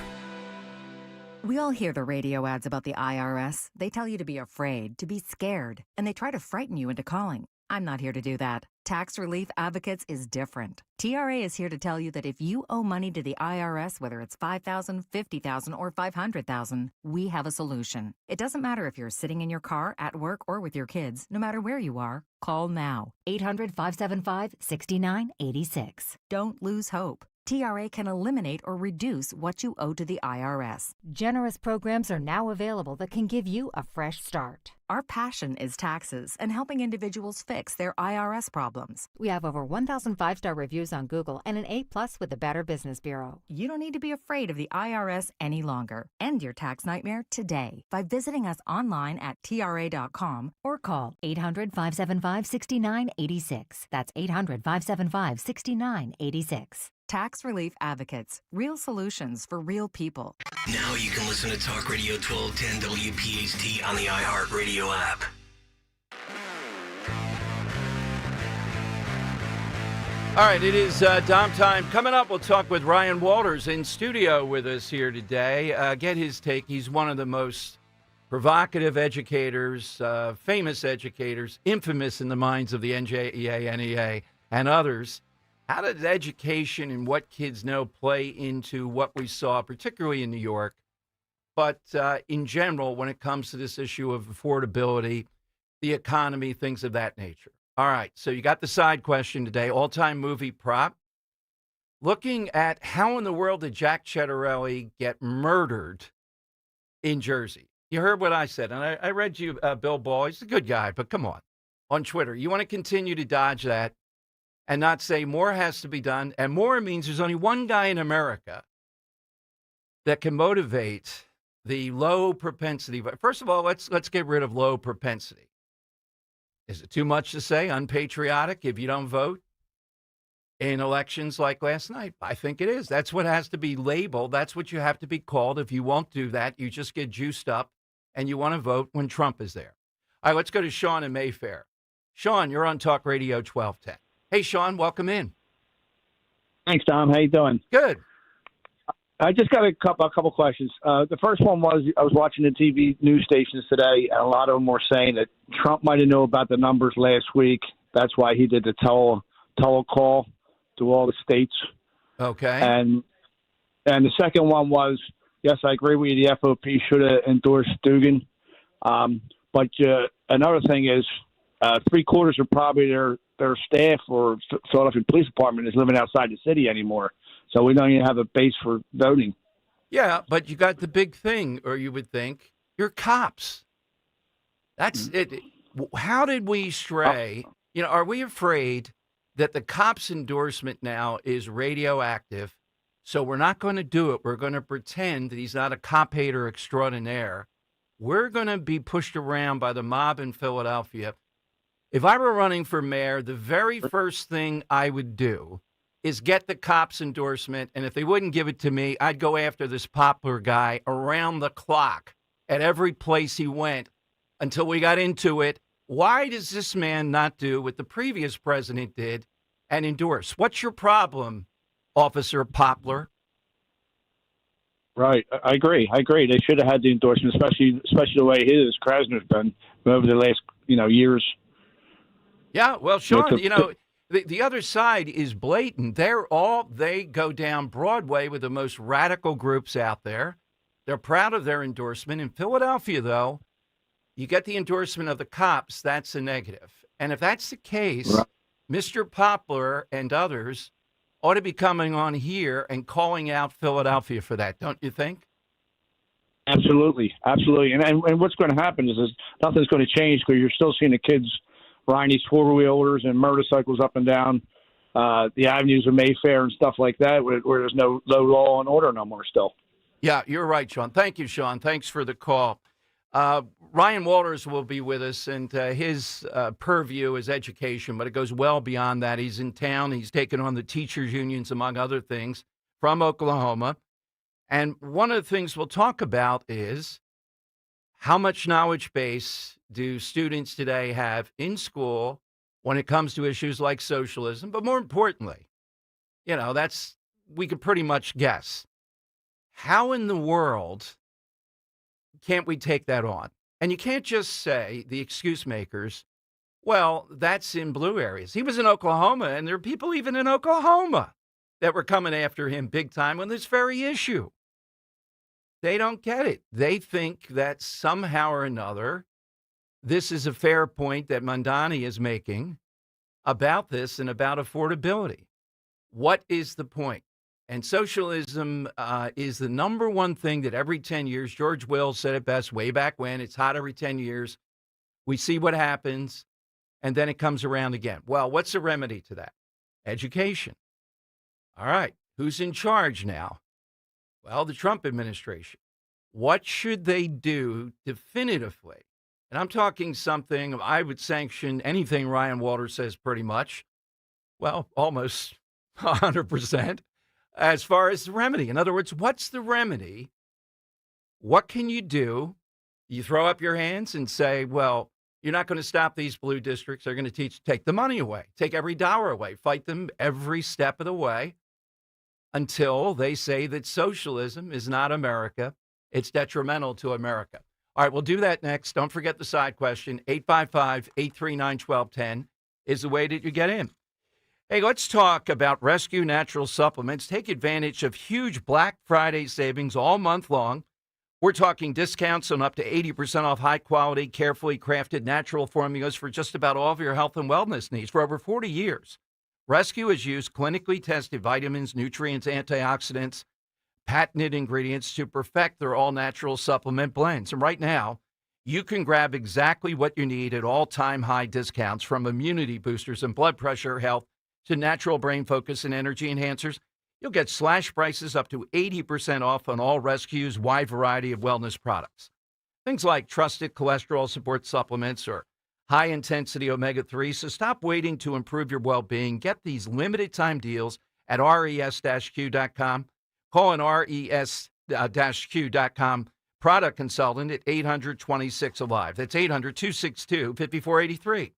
S12: We all hear the radio ads about the IRS. They tell you to be afraid, to be scared, and they try to frighten you into calling. I'm not here to do that. Tax Relief Advocates is different. TRA is here to tell you that if you owe money to the IRS, whether it's $5,000, $50,000, or $500,000, we have a solution. It doesn't matter if you're sitting in your car, at work, or with your kids. No matter where you are, call now. 800-575-6986. Don't lose hope. TRA can eliminate or reduce what you owe to the IRS.
S22: Generous programs are now available that can give you a fresh start.
S12: Our passion is taxes and helping individuals fix their IRS problems.
S22: We have over 1,000 5-star reviews on Google and an A+ with the Better Business Bureau.
S12: You don't need to be afraid of the IRS any longer. End your tax nightmare today by visiting us online at TRA.com
S22: or call 800-575-6986. That's 800-575-6986.
S12: Tax Relief Advocates. Real solutions for real people.
S18: Now you can listen to Talk Radio 1210 WPHT on the iHeartRadio app.
S10: All right, it is Dom time. Coming up, we'll talk with Ryan Walters in studio with us here today. Get his take. He's one of the most provocative educators, famous educators, infamous in the minds of the NJEA, NEA, and others. How did education and what kids know play into what we saw, particularly in New York, but in general when it comes to this issue of affordability, the economy, things of that nature? All right, so you got the side question today, all-time movie prop. Looking at how in the world did Jack Ciattarelli get murdered in Jersey? You heard what I said, and I read you Bill Ball. He's a good guy, but come on Twitter. You want to continue to dodge that and not say more has to be done, and more means there's only one guy in America that can motivate the low propensity. First of all, let's get rid of low propensity. Is it too much to say unpatriotic if you don't vote in elections like last night? I think it is. That's what has to be labeled. That's what you have to be called. If you won't do that, you just get juiced up and you want to vote when Trump is there. All right, let's go to Sean in Mayfair. Sean, you're on Talk Radio 1210. Hey, Sean, welcome in.
S5: Thanks, Tom. How you doing?
S10: Good.
S5: I just got a couple questions. The first one was I was watching the TV news stations today, and a lot of them were saying that Trump might have known about the numbers last week. That's why he did the telecall to all the states.
S10: Okay.
S5: And the second one was, yes, I agree with you. The FOP should have endorsed Dugan. But another thing is, 3/4 of probably their staff or Philadelphia Police Department is living outside the city anymore. So we don't even have a base for voting.
S10: Yeah, but you got the big thing, or you would think, you're cops. That's it. How did we stray? You know, are we afraid that the cops' endorsement now is radioactive? So we're not going to do it. We're going to pretend that he's not a cop hater extraordinaire. We're going to be pushed around by the mob in Philadelphia. If I were running for mayor, the very first thing I would do is get the cops' endorsement, and if they wouldn't give it to me, I'd go after this Poplar guy around the clock at every place he went until we got into it. Why does this man not do what the previous president did and endorse? What's your problem, Officer Poplar?
S5: Right. I agree. They should have had the endorsement, especially the way Krasner's been over the last, years.
S10: Yeah, well, Sean, the other side is blatant. They go down Broadway with the most radical groups out there. They're proud of their endorsement. In Philadelphia, though, you get the endorsement of the cops. That's a negative. And if that's the case, right, Mr. Poplar and others ought to be coming on here and calling out Philadelphia for that, don't you think?
S5: Absolutely. And what's going to happen is nothing's going to change because you're still seeing the kids riding these four-wheelers and motorcycles up and down the avenues of Mayfair and stuff like that where there's no law and order no more still.
S10: Yeah, you're right, Sean. Thank you, Sean. Thanks for the call. Ryan Walters will be with us, and his purview is education, but it goes well beyond that. He's in town. He's taken on the teachers' unions, among other things, from Oklahoma. And one of the things we'll talk about is how much knowledge base do students today have in school when it comes to issues like socialism? But more importantly, we could pretty much guess. How in the world can't we take that on? And you can't just say, the excuse makers, well, that's in blue areas. He was in Oklahoma, and there are people even in Oklahoma that were coming after him big time on this very issue. They don't get it. They think that somehow or another, this is a fair point that Mandani is making about this and about affordability. What is the point? And socialism is the number one thing that every 10 years, George Will said it best way back when, it's hot every 10 years. We see what happens, and then it comes around again. Well, what's the remedy to that? Education. All right, who's in charge now? Well, the Trump administration. What should they do definitively? And I'm talking something I would sanction anything Ryan Walters says pretty much. Well, almost 100%. As far as the remedy. In other words, what's the remedy? What can you do? You throw up your hands and say, well, You're not going to stop these blue districts. They're going to take the money away, take every dollar away, fight them every step of the way until they say that socialism is not America. It's detrimental to America. All right, we'll do that next. Don't forget the side question. 855-839-1210 is the way that you get in. Hey, let's talk about Rescue Natural Supplements. Take advantage of huge Black Friday savings all month long. We're talking discounts on up to 80% off high-quality, carefully crafted natural formulas for just about all of your health and wellness needs. For over 40 years, Rescue has used clinically tested vitamins, nutrients, antioxidants, patented ingredients to perfect their all-natural supplement blends. And right now, you can grab exactly what you need at all-time high discounts, from immunity boosters and blood pressure health to natural brain focus and energy enhancers. You'll get slash prices up to 80% off on all Rescue's wide variety of wellness products. Things like trusted cholesterol support supplements or high-intensity omega-3. So stop waiting to improve your well-being. Get these limited-time deals at res-q.com. Call an res-q.com product consultant at 800-26-ALIVE. That's 800-262-5483.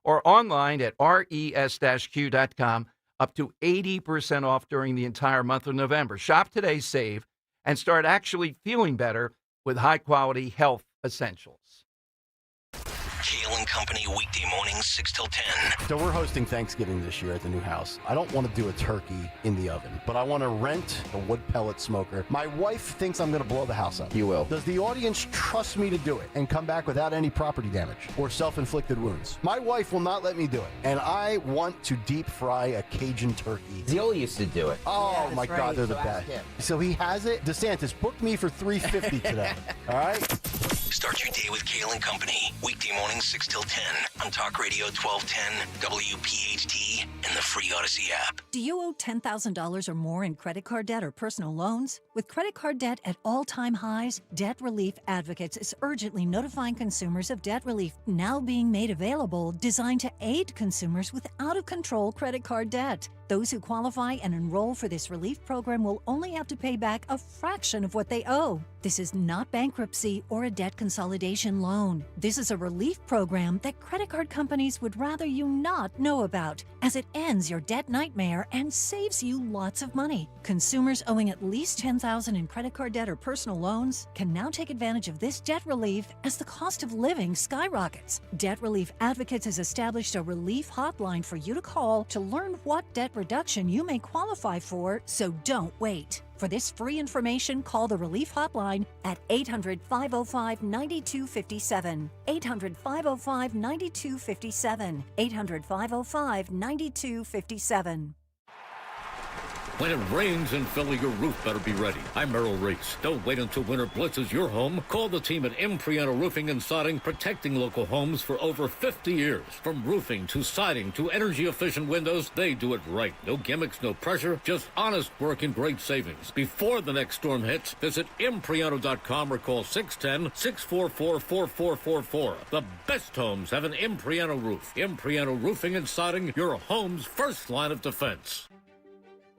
S10: Or online at res-q.com, up to 80% off during the entire month of November. Shop today, save, and start actually feeling better with high-quality health essentials.
S18: Kale and Company, weekday mornings, 6 till 10.
S6: So we're hosting Thanksgiving this year at the new house. I don't want to do a turkey in the oven, but I want to rent a wood pellet smoker. My wife thinks I'm going to blow the house up. You will. Does the audience trust me to do it and come back without any property damage or self-inflicted wounds? My wife will not let me do it, and I want to deep fry a Cajun turkey.
S7: Zeal used to do it.
S6: Oh,
S7: yeah,
S6: my
S7: right.
S6: God, they're the
S7: So
S6: best. So he has it. DeSantis, book me for $350 today. All right?
S18: Start your day with Kale and Company, weekday mornings, 6 till 10 on Talk Radio 1210, WPHT, and the free Odyssey app.
S13: Do you owe $10,000 or more in credit card debt or personal loans? With credit card debt at all-time highs, Debt Relief Advocates is urgently notifying consumers of debt relief now being made available, designed to aid consumers with out-of-control credit card debt. Those who qualify and enroll for this relief program will only have to pay back a fraction of what they owe. This is not bankruptcy or a debt consolidation loan. This is a relief program that credit card companies would rather you not know about, as it ends your debt nightmare and saves you lots of money. Consumers owing at least $10,000 in credit card debt or personal loans can now take advantage of this debt relief as the cost of living skyrockets. Debt Relief Advocates has established a relief hotline for you to call to learn what debt reduction you may qualify for, so don't wait. For this free information, call the Relief Hotline at 800-505-9257. 800-505-9257. 800-505-9257.
S14: When it rains in Philly, your roof better be ready. I'm Merrill Reese. Don't wait until winter blitzes your home. Call the team at Impriano Roofing and Siding, protecting local homes for over 50 years. From roofing to siding to energy-efficient windows, they do it right. No gimmicks, no pressure, just honest work and great savings. Before the next storm hits, visit Impriano.com or call 610-644-4444. The best homes have an Impriano roof. Impriano Roofing and Siding, your home's first line of defense.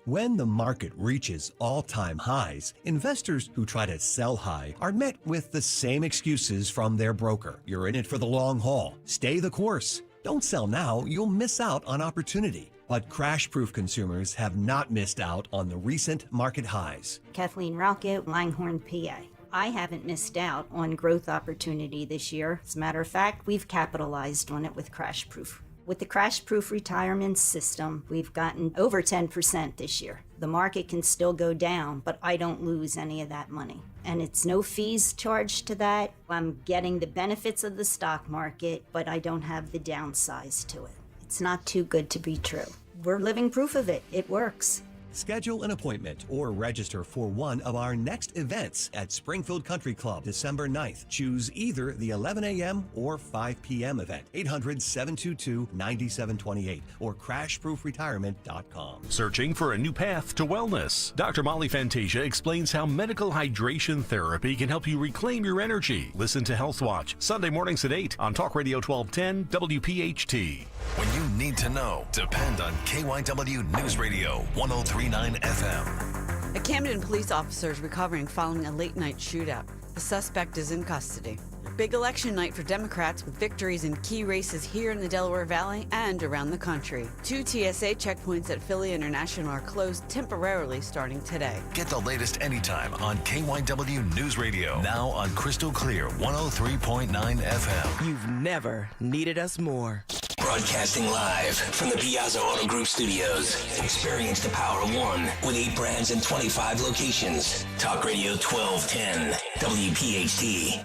S19: When the market reaches all-time highs, investors who try to sell high are met with the same excuses from their broker. You're in it for the long haul. Stay the course. Don't sell now, you'll miss out on opportunity. But crash-proof consumers have not missed out on the recent market highs.
S23: Kathleen Rocket, Langhorne, PA. I haven't missed out on growth opportunity this year. As a matter of fact, we've capitalized on it with crash-proof. With the crash-proof retirement system, we've gotten over 10% this year. The market can still go down, but I don't lose any of that money. And it's no fees charged to that. I'm getting the benefits of the stock market, but I don't have the downsides to it. It's not too good to be true. We're living proof of it. It works.
S19: Schedule an appointment or register for one of our next events at Springfield Country Club, December 9th. Choose either the 11 a.m. or 5 p.m. event, 800-722-9728 or crashproofretirement.com.
S24: Searching for a new path to wellness? Dr. Molly Fantasia explains how medical hydration therapy can help you reclaim your energy. Listen to Health Watch, Sunday mornings at 8 on Talk Radio 1210 WPHT.
S18: When you need to know, depend on KYW News Radio 103.9 FM.
S4: A Camden police officer is recovering following a late-night shootout. The suspect is in custody. Big election night for Democrats with victories in key races here in the Delaware Valley and around the country. 2 TSA checkpoints at Philly International are closed temporarily starting today.
S7: Get the latest anytime on KYW News Radio. Now on Crystal Clear 103.9 FM.
S15: You've never needed us more.
S18: Broadcasting live from the Piazza Auto Group studios. Experience the power of one with 8 brands and 25 locations. Talk Radio 1210, WPHT.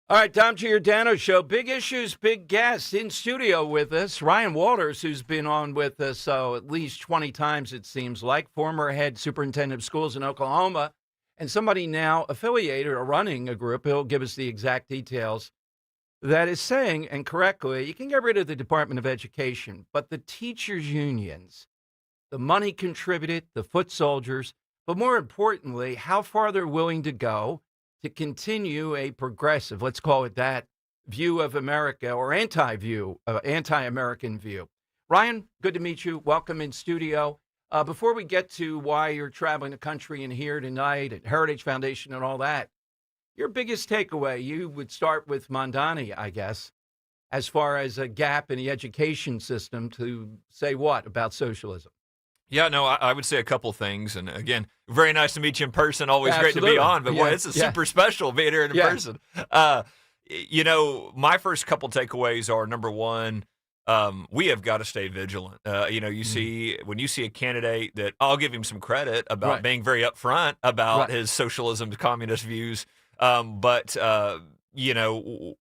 S10: All right, Dom Giordano Show. Big issues, big guests in studio with us. Ryan Walters, who's been on with us at least 20 times, it seems like, former head superintendent of schools in Oklahoma, and somebody now affiliated or running a group, he'll give us the exact details, that is saying, and correctly, you can get rid of the Department of Education, but the teachers' unions, the money contributed, the foot soldiers, but more importantly, how far they're willing to go to continue a progressive, let's call it that, view of America or anti-American view. Ryan, good to meet you. Welcome in studio. Before we get to why you're traveling the country and here tonight at Heritage Foundation and all that, your biggest takeaway, you would start with Mondani, I guess, as far as a gap in the education system to say what about socialism?
S16: Yeah, no, I would say a couple things. And again, very nice to meet you in person. Always great to be on. But boy, it's super special being here in person. My first couple takeaways are, number one, we have got to stay vigilant. See when you see a candidate that I'll give him some credit about being very upfront about his socialism to communist views.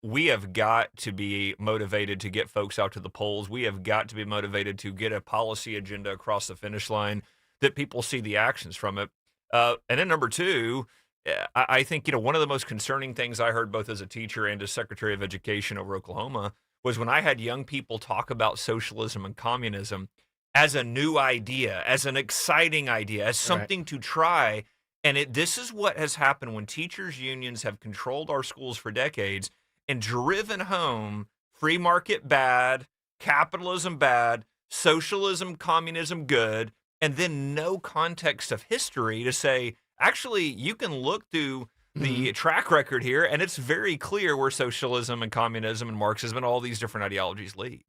S16: We have got to be motivated to get folks out to the polls. We have got to be motivated to get a policy agenda across the finish line that people see the actions from it. And then number two, I think, one of the most concerning things I heard both as a teacher and as Secretary of Education over Oklahoma was when I had young people talk about socialism and communism as a new idea, as an exciting idea, as something to try. And this is what has happened when teachers' unions have controlled our schools for decades and driven home free market bad, capitalism bad, socialism, communism good, and then no context of history to say, actually, you can look through the track record here, and it's very clear where socialism and communism and Marxism and all these different ideologies lead.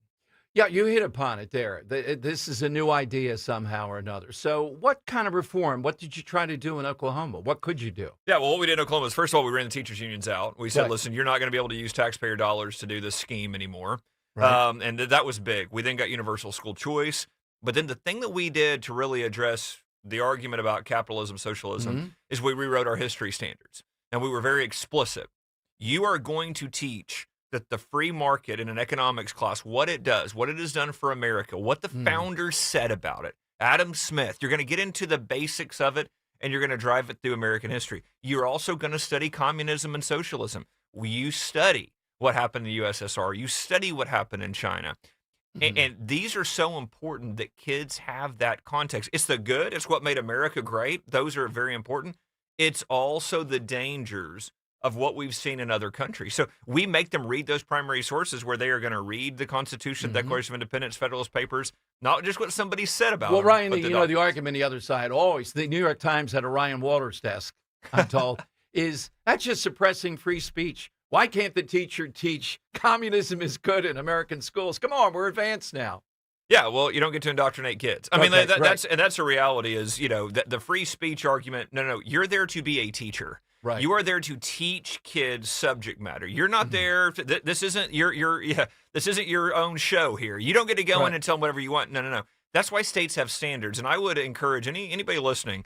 S10: Yeah, you hit upon it there. This is a new idea somehow or another. So what kind of reform, what did you try to do in Oklahoma? What could you do?
S16: Yeah, well, what we did in Oklahoma is, first of all, we ran the teachers' unions out. We said, listen, you're not going to be able to use taxpayer dollars to do this scheme anymore. And that was big. We then got universal school choice. But then the thing that we did to really address the argument about capitalism, socialism, is we rewrote our history standards. And we were very explicit. You are going to teach that the free market in an economics class, what it does, what it has done for America, what the founders said about it. Adam Smith, you're going to get into the basics of it, and you're going to drive it through American history. You're also going to study communism and socialism. You study what happened in the USSR. You study what happened in China. And these are so important that kids have that context. It's the good. It's what made America great. Those are very important. It's also the dangers of what we've seen in other countries. So we make them read those primary sources where they are going to read the Constitution, Declaration of Independence, Federalist Papers, not just what somebody said about
S10: Well,
S16: them,
S10: Ryan,
S16: the
S10: argument the other side always, the New York Times had a Ryan Walters desk, I'm told, is that's just suppressing free speech. Why can't the teacher teach communism is good in American schools? Come on, we're advanced now.
S16: Yeah, well, you don't get to indoctrinate kids. I mean, that's a reality is, the free speech argument. No, you're there to be a teacher.
S10: Right.
S16: You are there to teach kids subject matter. You're not there. This isn't this isn't your own show here. You don't get to go in and tell them whatever you want. No. That's why states have standards, and I would encourage anybody listening.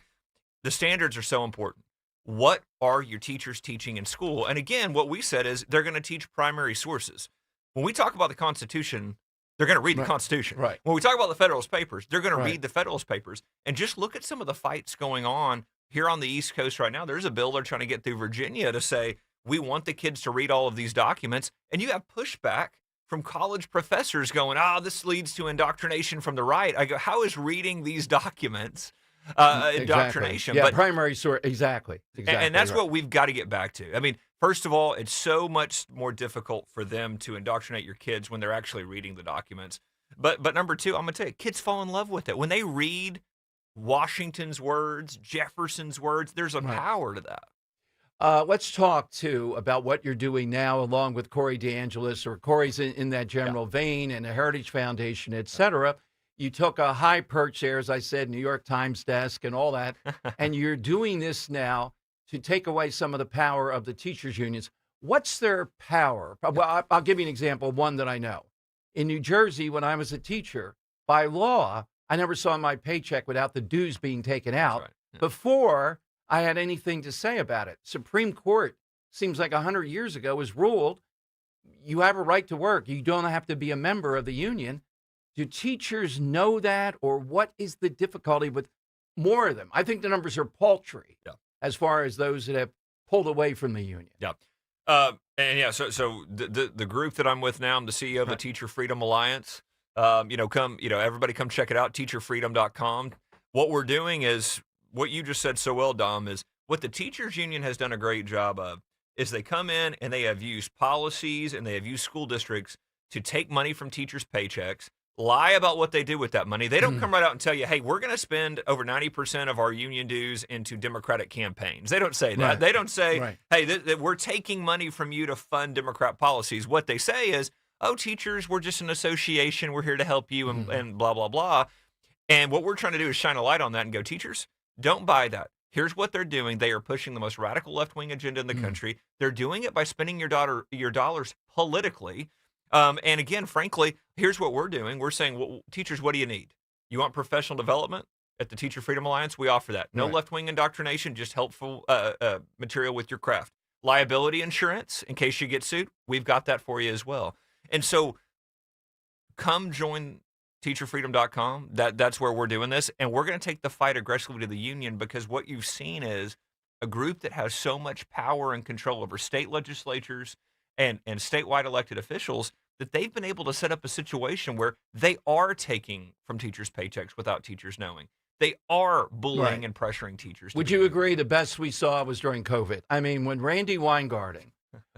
S16: The standards are so important. What are your teachers teaching in school? And again, what we said is they're going to teach primary sources. When we talk about the Constitution, they're going to read the Constitution.
S10: Right.
S16: When we talk about the Federalist Papers, they're going to read the Federalist Papers. And just look at some of the fights going on here on the East Coast right now. There's a bill they're trying to get through Virginia to say, we want the kids to read all of these documents. And you have pushback from college professors going, this leads to indoctrination from the right. I go, how is reading these documents indoctrination?
S10: Yeah,
S16: but
S10: primary source, exactly.
S16: And that's what we've got to get back to. I mean, first of all, it's so much more difficult for them to indoctrinate your kids when they're actually reading the documents. But number two, I'm going to tell you, kids fall in love with it. When they read Washington's words, Jefferson's words. There's a power to that.
S10: Let's talk, too, about what you're doing now along with Corey DeAngelis, or Corey's in that general vein, and the Heritage Foundation, et cetera. You took a high perch there, as I said, New York Times desk and all that, and you're doing this now to take away some of the power of the teachers' unions. What's their power? Well, I'll give you an example, one that I know. In New Jersey, when I was a teacher, by law, I never saw my paycheck without the dues being taken out before I had anything to say about it. Supreme Court, seems like 100 years ago, has ruled you have a right to work. You don't have to be a member of the union. Do teachers know that, or what is the difficulty with more of them? I think the numbers are paltry as far as those that have pulled away from the union.
S16: So the group that I'm with now, I'm the CEO of the Teacher Freedom Alliance. Everybody come check it out, teacherfreedom.com. What we're doing is what you just said so well, Dom, is what the teachers union has done a great job of is they come in and they have used policies and they have used school districts to take money from teachers' paychecks, lie about what they do with that money. They don't come right out and tell you, hey, we're going to spend over 90% of our union dues into Democratic campaigns. They don't say that.
S10: Right.
S16: They don't say, hey, we're taking money from you to fund Democrat policies. What they say is, oh, teachers, we're just an association. We're here to help you and blah, blah, blah. And what we're trying to do is shine a light on that and go, teachers, don't buy that. Here's what they're doing. They are pushing the most radical left-wing agenda in the country. They're doing it by spending your dollars politically. And again, frankly, here's what we're doing. We're saying, well, teachers, what do you need? You want professional development? At the Teacher Freedom Alliance, we offer that. No left-wing indoctrination, just helpful material with your craft. Liability insurance, in case you get sued, we've got that for you as well. And so come join teacherfreedom.com. That's where we're doing this. And we're going to take the fight aggressively to the union, because what you've seen is a group that has so much power and control over state legislatures and statewide elected officials that they've been able to set up a situation where they are taking from teachers' paychecks without teachers knowing. They are bullying and pressuring teachers.
S10: Would you agree the best we saw was during COVID? I mean, when Randy Weingarten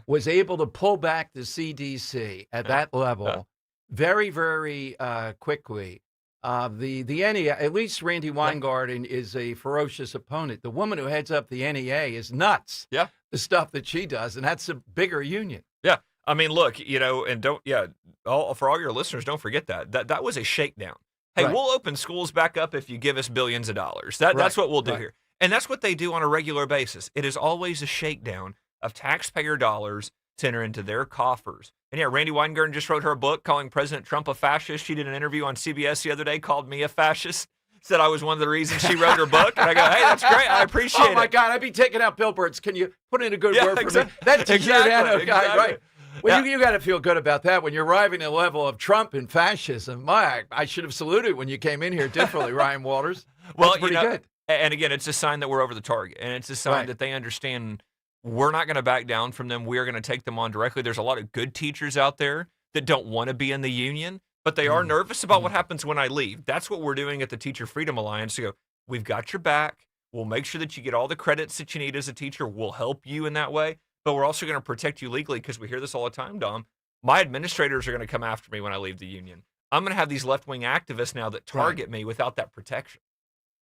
S10: was able to pull back the CDC at that level very, very quickly, the NEA, at least Randy Weingarten is a ferocious opponent. The woman who heads up the NEA is nuts.
S16: Yeah.
S10: The stuff that she does, and that's a bigger union.
S16: Yeah. I mean, look, and for all your listeners, don't forget that was a shakedown. Hey, we'll open schools back up if you give us billions of dollars. That's what we'll do here. And that's what they do on a regular basis. It is always a shakedown of taxpayer dollars to enter into their coffers. And yeah, Randy Weingarten just wrote her book calling President Trump a fascist. She did an interview on CBS the other day, called me a fascist, said I was one of the reasons she wrote her book. And I go, hey, that's great. I appreciate it.
S10: Oh, my God, I'd be taking out billboards. Can you put in a good word for me? That's a Giordano guy, right? Well, you got to feel good about that when you're arriving at the level of Trump and fascism. I should have saluted when you came in here differently, Ryan Walters. That's pretty good.
S16: And again, it's a sign that we're over the target. And it's a sign that they understand we're not going to back down from them. We are going to take them on directly. There's a lot of good teachers out there that don't want to be in the union, but they are nervous about what happens when I leave. That's what we're doing at the Teacher Freedom Alliance. To go, we've got your back. We'll make sure that you get all the credits that you need as a teacher. We'll help you in that way. But we're also going to protect you legally, because we hear this all the time, Dom. My administrators are going to come after me when I leave the union. I'm going to have these left-wing activists now that target me without that protection.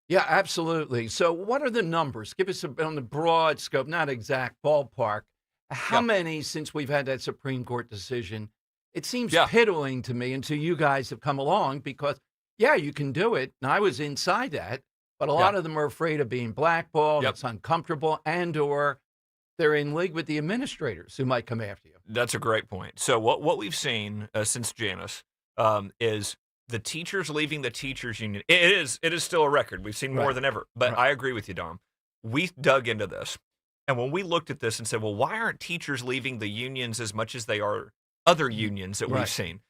S10: Yeah, absolutely. So what are the numbers? Give us on the broad scope, not exact ballpark. How many, since we've had that Supreme Court decision? It seems piddling to me until you guys have come along, because, you can do it. And I was inside that, but a lot of them are afraid of being blackballed. It's uncomfortable, and or they're in league with the administrators who might come after you.
S16: That's a great point. So what we've seen since Janice is the teachers leaving the teachers union. It is still a record. We've seen more than ever. But I agree with you, Dom. We dug into this. And when we looked at this and said, well, why aren't teachers leaving the unions as much as they are other unions that we've seen?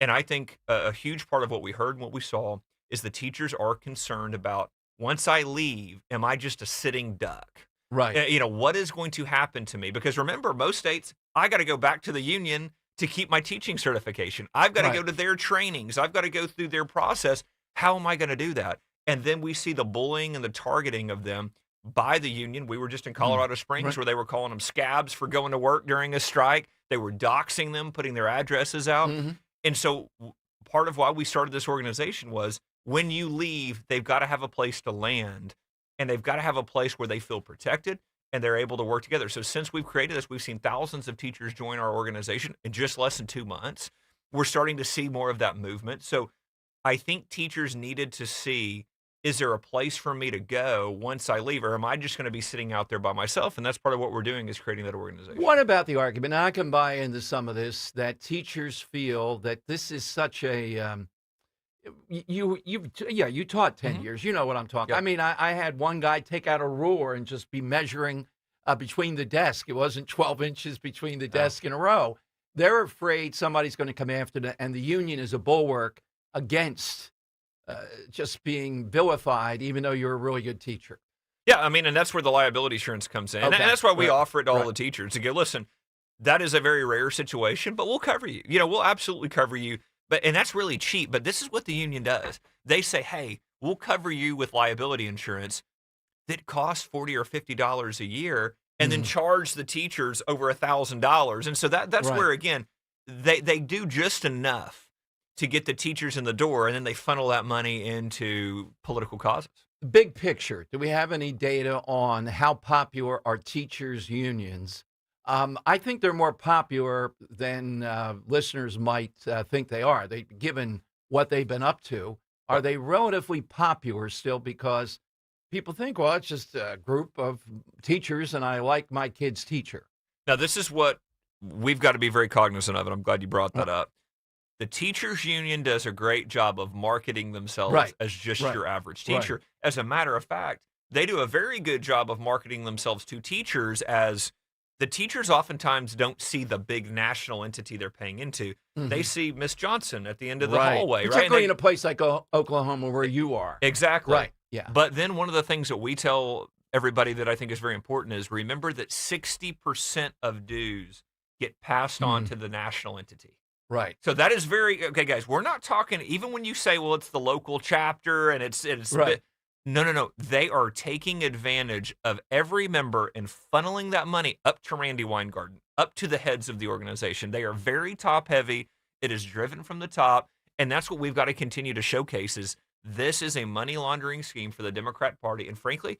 S16: And I think a huge part of what we heard and what we saw is the teachers are concerned about, once I leave, am I just a sitting duck?
S10: Right.
S16: What is going to happen to me? Because remember, most states, I got to go back to the union to keep my teaching certification. I've got to go to their trainings. I've got to go through their process. How am I going to do that? And then we see the bullying and the targeting of them by the union. We were just in Colorado Springs where they were calling them scabs for going to work during a strike. They were doxing them, putting their addresses out. And so part of why we started this organization was when you leave, they've got to have a place to land, and they've got to have a place where they feel protected and they're able to work together. So since we've created this, we've seen thousands of teachers join our organization in just less than 2 months. We're starting to see more of that movement. So I think teachers needed to see, is there a place for me to go once I leave, or am I just going to be sitting out there by myself? And that's part of what we're doing, is creating that organization.
S10: What about the argument, and I can buy into some of this, that teachers feel that this is such a you taught 10 years. You know what I'm talking.
S16: Yep.
S10: I mean, I had one guy take out a ruler and just be measuring between the desk. It wasn't 12 inches between the desk in a row. They're afraid somebody's going to come after them, and the union is a bulwark against just being vilified, even though you're a really good teacher.
S16: Yeah, I mean, and that's where the liability insurance comes in.
S10: Okay.
S16: And that's why we
S10: Right.
S16: offer it to all
S10: Right.
S16: the teachers to go, listen, that is a very rare situation, but we'll cover you. We'll absolutely cover you. And that's really cheap. But this is what the union does. They say, hey, we'll cover you with liability insurance that costs $40 or $50 a year, and then charge the teachers over $1,000. And so that's
S10: Right.
S16: where, again, they do just enough to get the teachers in the door, and then they funnel that money into political causes.
S10: Big picture, do we have any data on how popular are teachers' unions? I think they're more popular than listeners might think they are. Given what they've been up to, are they relatively popular still? Because people think, well, it's just a group of teachers, and I like my kid's teacher.
S16: Now, this is what we've got to be very cognizant of, and I'm glad you brought that up. The teachers union does a great job of marketing themselves
S10: Right.
S16: as just
S10: Right.
S16: your average
S10: Right.
S16: teacher. As a matter of fact, they do a very good job of marketing themselves to teachers, as the teachers oftentimes don't see the big national entity they're paying into. They see Miss Johnson at the end of the hallway, right?
S10: Particularly
S16: And
S10: in a place like Oklahoma where you are.
S16: Exactly.
S10: Right. Yeah.
S16: But then one of the things that we tell everybody that I think is very important is, remember that 60% of dues get passed on to the national entity.
S10: Right.
S16: So that is okay, guys. We're not talking, even when you say, well, it's the local chapter and it's
S10: Right.
S16: No. They are taking advantage of every member and funneling that money up to Randy Weingarten, up to the heads of the organization. They are very top heavy. It is driven from the top. And that's what we've got to continue to showcase, is this is a money laundering scheme for the Democrat Party. And frankly,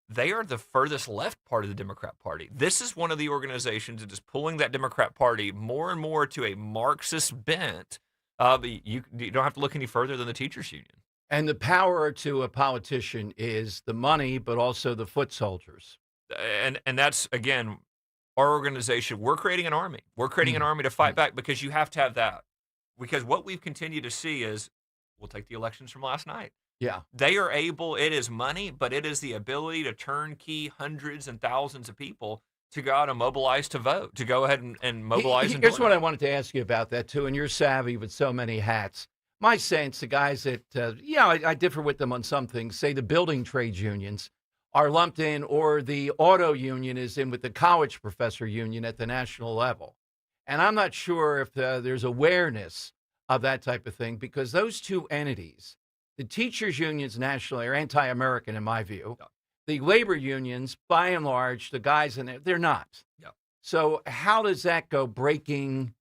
S16: they are the furthest left part of the Democrat Party. This is one of the organizations that is pulling that Democrat Party more and more to a Marxist bent. You don't have to look any further than the teachers union.
S10: And the power to a politician is the money, but also the foot soldiers.
S16: And that's, again, our organization. We're creating an army. We're creating an army to fight back, because you have to have that. Because what we've continued to see is, we'll take the elections from last night.
S10: Yeah.
S16: They are able, it is money, but it is the ability to turnkey hundreds and thousands of people to go out and mobilize to vote, to go ahead and mobilize.
S10: Here's what I wanted to ask you about that, too, and you're savvy with so many hats. My sense, the guys that, I differ with them on some things, say the building trades unions are lumped in, or the auto union is in with the college professor union at the national level. And I'm not sure if there's awareness of that type of thing, because those two entities, the teachers unions nationally, are anti-American in my view.
S16: Yeah.
S10: The labor unions, by and large, the guys in there, they're not.
S16: Yeah.
S10: So how does that go, breaking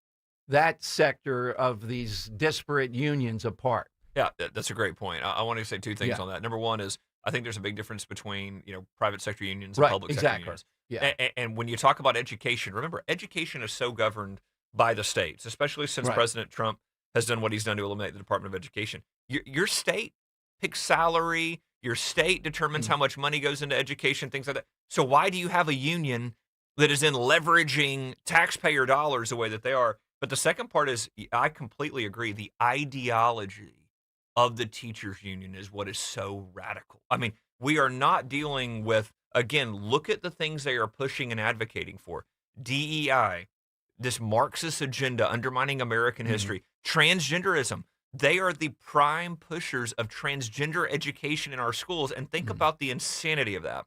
S10: that sector of these disparate unions apart?
S16: Yeah, that's a great point. I want to say two things
S10: Yeah.
S16: on that. Number one is, I think there's a big difference between private sector unions and
S10: Right,
S16: public
S10: exactly.
S16: sector unions.
S10: Yeah.
S16: And when you talk about education, remember, education is so governed by the states, especially since
S10: Right.
S16: President Trump has done what he's done to eliminate the Department of Education. Your state picks salary. Your state determines how much money goes into education, things like that. So why do you have a union that is in leveraging taxpayer dollars the way that they are? But the second part is, I completely agree. The ideology of the teachers union is what is so radical. I mean, we are not dealing with, again, look at the things they are pushing and advocating for. DEI, this Marxist agenda undermining American history, transgenderism. They are the prime pushers of transgender education in our schools. And think about the insanity of that.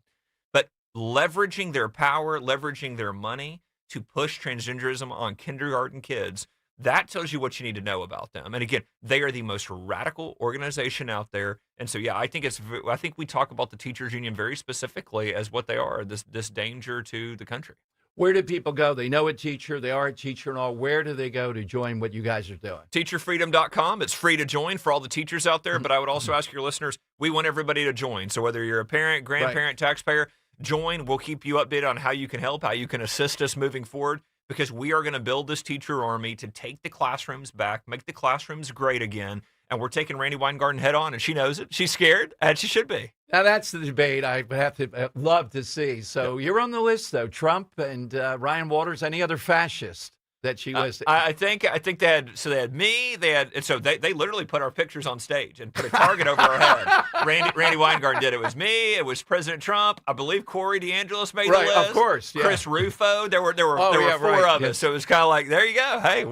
S16: But leveraging their power, leveraging their money to push transgenderism on kindergarten kids, that tells you what you need to know about them. And again, they are the most radical organization out there. And so, I think we talk about the teachers union very specifically as what they are, this danger to the country.
S10: Where do people go? They know a teacher. They are a teacher and all. Where do they go to join what you guys are doing?
S16: Teacherfreedom.com. It's free to join for all the teachers out there, but I would also ask your listeners, we want everybody to join. So whether you're a parent, grandparent, taxpayer, join. We'll keep you updated on how you can help, how you can assist us moving forward, because we are going to build this teacher army to take the classrooms back, make the classrooms great again. And we're taking Randy Weingarten head on, and she knows it. She's scared, and she should be.
S10: Now, that's the debate I would have to love to see. So you're on the list, though. Trump and Ryan Walters, any other fascist that she listed?
S16: I think they had me, so they literally put our pictures on stage and put a target over our head. Randy Weingarten did. It was me. It was President Trump. I believe Corey DeAngelis made the list.
S10: Of course. Yeah.
S16: Chris Rufo. There were four of us. So it was kind of like, there you go. Hey,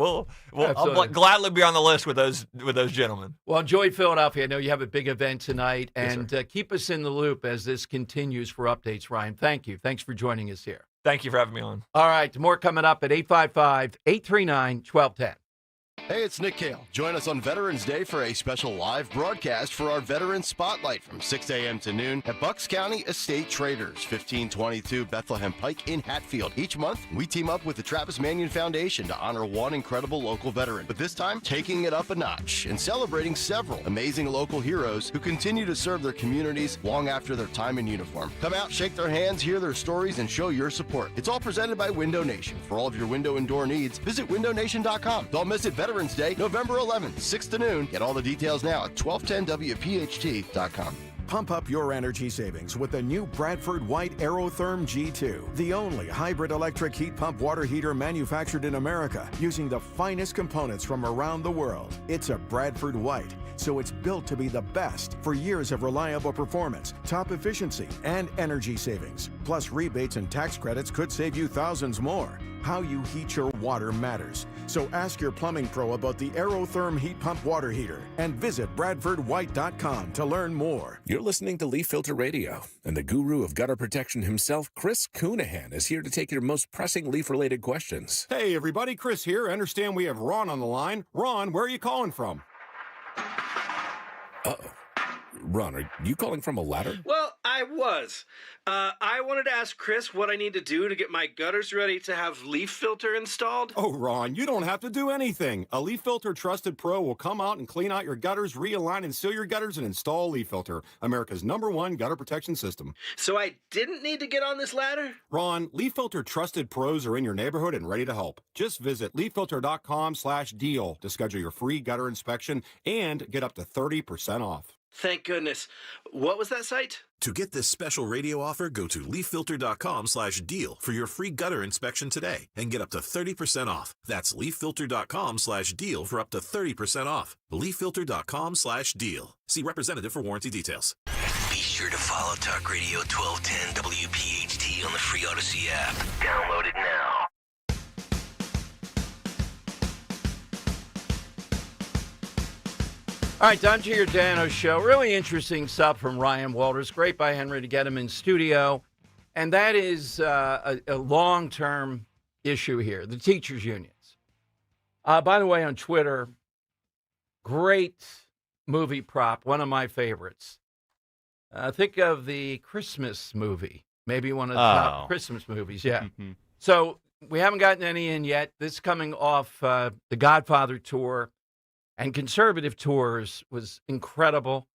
S16: I'll gladly be on the list with those gentlemen.
S10: Well, enjoy Philadelphia. I know you have a big event tonight, and keep us in the loop as this continues for updates, Ryan. Thank you. Thanks for joining us here.
S16: Thank you for having me on.
S10: All right, more coming up at 855-839-1210.
S6: Hey, it's Nick Cale. Join us on Veterans Day for a special live broadcast for our Veteran Spotlight from 6 a.m. to noon at Bucks County Estate Traders, 1522 Bethlehem Pike in Hatfield. Each month, we team up with the Travis Manion Foundation to honor one incredible local veteran, but this time, taking it up a notch and celebrating several amazing local heroes who continue to serve their communities long after their time in uniform. Come out, shake their hands, hear their stories, and show your support. It's all presented by Window Nation. For all of your window and door needs, visit windownation.com. Don't miss it, Veterans Day, November 11th, 6 to noon. Get all the details now at 1210WPHT.com.
S1: Pump up your energy savings with the new Bradford White Aerotherm G2, the only hybrid electric heat pump water heater manufactured in America using the finest components from around the world. It's a Bradford White, so it's built to be the best for years of reliable performance, top efficiency, and energy savings. Plus, rebates and tax credits could save you thousands more. How you heat your water matters. So ask your plumbing pro about the Aerotherm heat pump water heater and visit BradfordWhite.com to learn more.
S2: You're listening to Leaf Filter Radio, and the guru of gutter protection himself, Chris Coonahan, is here to take your most pressing leaf-related questions.
S1: Hey everybody, Chris here. I understand we have Ron on the line. Ron, where are you calling from?
S2: Uh-oh. Ron, are you calling from a ladder?
S17: Well, I was. I wanted to ask Chris what I need to do to get my gutters ready to have leaf filter installed.
S1: Oh, Ron, you don't have to do anything. A Leaf Filter Trusted Pro will come out and clean out your gutters, realign and seal your gutters, and install Leaf Filter, America's #1 gutter protection system.
S17: So I didn't need to get on this ladder?
S1: Ron, Leaf Filter Trusted Pros are in your neighborhood and ready to help. Just visit leaffilter.com/deal to schedule your free gutter inspection and get up to 30% off.
S17: Thank goodness. What was that site?
S20: To get this special radio offer, go to leaffilter.com/deal for your free gutter inspection today and get up to 30% off. That's leaffilter.com/deal for up to 30% off. leaffilter.com/deal. See representative for warranty details.
S18: Be sure to follow Talk Radio 1210 WPHT on the free Odyssey app. Download it now.
S10: All right, Dom Giordano Show. Really interesting stuff from Ryan Walters. Great by Henry to get him in studio. And that is a long-term issue here, the teachers' unions. By the way, on Twitter, great movie prop, one of my favorites. Think of the Christmas movie, maybe one of the top Christmas movies, yeah. So we haven't gotten any in yet. This coming off the Godfather tour. And Conservative Tours was incredible.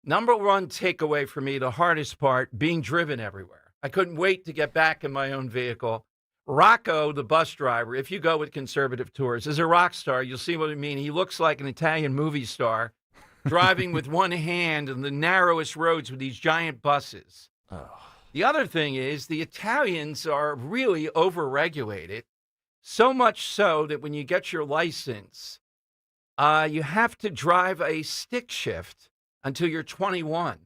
S10: Number one takeaway for me, the hardest part, being driven everywhere. I couldn't wait to get back in my own vehicle. Rocco, the bus driver, if you go with Conservative Tours, is a rock star. You'll see what I mean. He looks like an Italian movie star driving with one hand in the narrowest roads with these giant buses. The other thing is the Italians are really overregulated, so much so that when you get your license, you have to drive a stick shift until you're 21.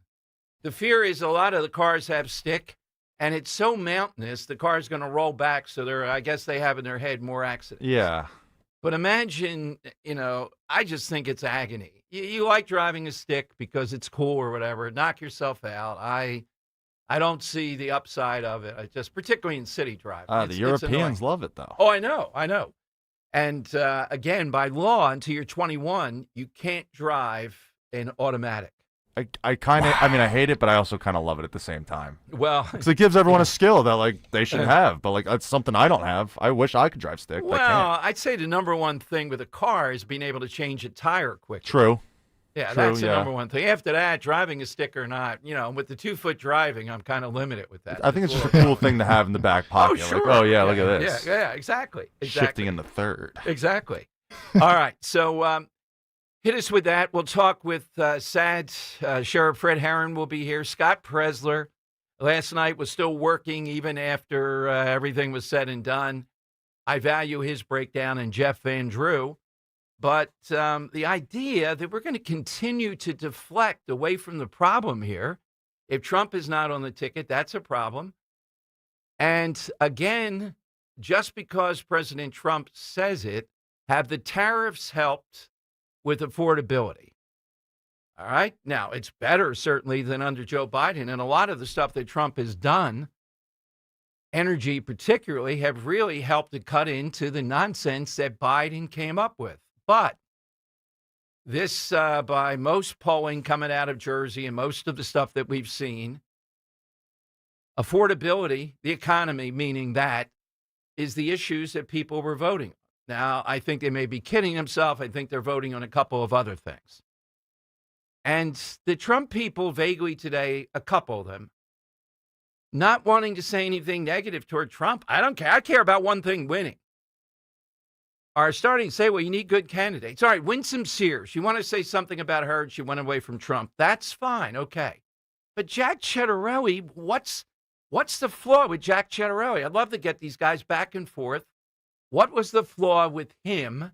S10: The fear is a lot of the cars have stick, and it's so mountainous, the car's going to roll back, so I guess they have in their head more accidents.
S21: Yeah.
S10: But imagine, I just think it's agony. You like driving a stick because it's cool or whatever. Knock yourself out. I don't see the upside of it. Particularly in city driving.
S21: The Europeans love it, though.
S10: Oh, I know. And again, by law, until you're 21, you can't drive an automatic.
S3: I kind of, I mean, I hate it, but I also kind of love it at the same time.
S10: Well,
S3: because it gives everyone a skill that like they should have, but like that's something I don't have. I wish I could drive stick. But I
S10: Well,
S3: can't.
S10: I'd say the number one thing with a car is being able to change a tire quickly.
S3: True.
S10: Yeah,
S3: True,
S10: that's the
S3: yeah.
S10: number one thing. After that, driving a stick or not, with the 2-foot driving, I'm kind of limited with that.
S3: I think it's just a cool thing to have in the back pocket.
S10: Oh, sure.
S3: Like, oh yeah, look at this.
S10: Yeah, exactly.
S3: Shifting in the third.
S10: Exactly. All right, so hit us with that. We'll talk with SAD. Sheriff Fred Herron will be here. Scott Presler last night was still working even after everything was said and done. I value his breakdown, and Jeff Van Drew. But the idea that we're going to continue to deflect away from the problem here, if Trump is not on the ticket, that's a problem. And again, just because President Trump says it, have the tariffs helped with affordability? All right. Now, it's better certainly than under Joe Biden. And a lot of the stuff that Trump has done, energy particularly, have really helped to cut into the nonsense that Biden came up with. But this, by most polling coming out of Jersey and most of the stuff that we've seen, affordability, the economy, meaning that, is the issues that people were voting on. Now, I think they may be kidding themselves. I think they're voting on a couple of other things. And the Trump people vaguely today, a couple of them, not wanting to say anything negative toward Trump. I don't care. I care about one thing, winning. Are starting to say, well, you need good candidates. All right, Winsome Sears, you want to say something about her and she went away from Trump. That's fine, okay. But Jack Ciattarelli, what's the flaw with Jack Ciattarelli? I'd love to get these guys back and forth. What was the flaw with him?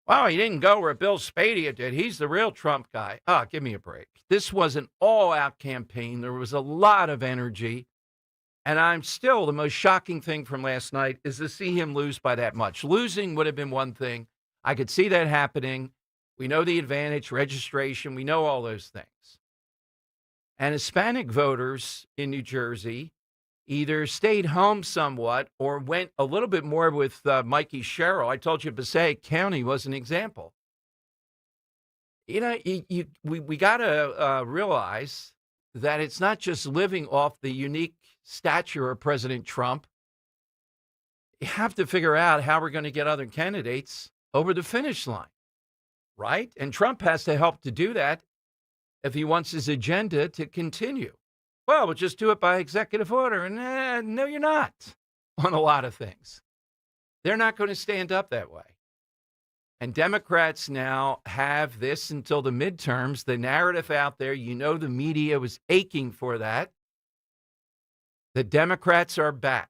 S10: Well, he didn't go where Bill Spadea did. He's the real Trump guy. Oh, give me a break. This was an all-out campaign. There was a lot of energy. And I'm still, the most shocking thing from last night is to see him lose by that much. Losing would have been one thing. I could see that happening. We know the advantage, registration. We know all those things. And Hispanic voters in New Jersey either stayed home somewhat or went a little bit more with Mikey Sherrill. I told you Passaic County was an example. We got to realize that it's not just living off the unique stature of President Trump. You have to figure out how we're going to get other candidates over the finish line, right? And Trump has to help to do that if he wants his agenda to continue. Well, we'll just do it by executive order. And no, you're not on a lot of things. They're not going to stand up that way. And Democrats now have this until the midterms, the narrative out there. The media was aching for that. The Democrats are back.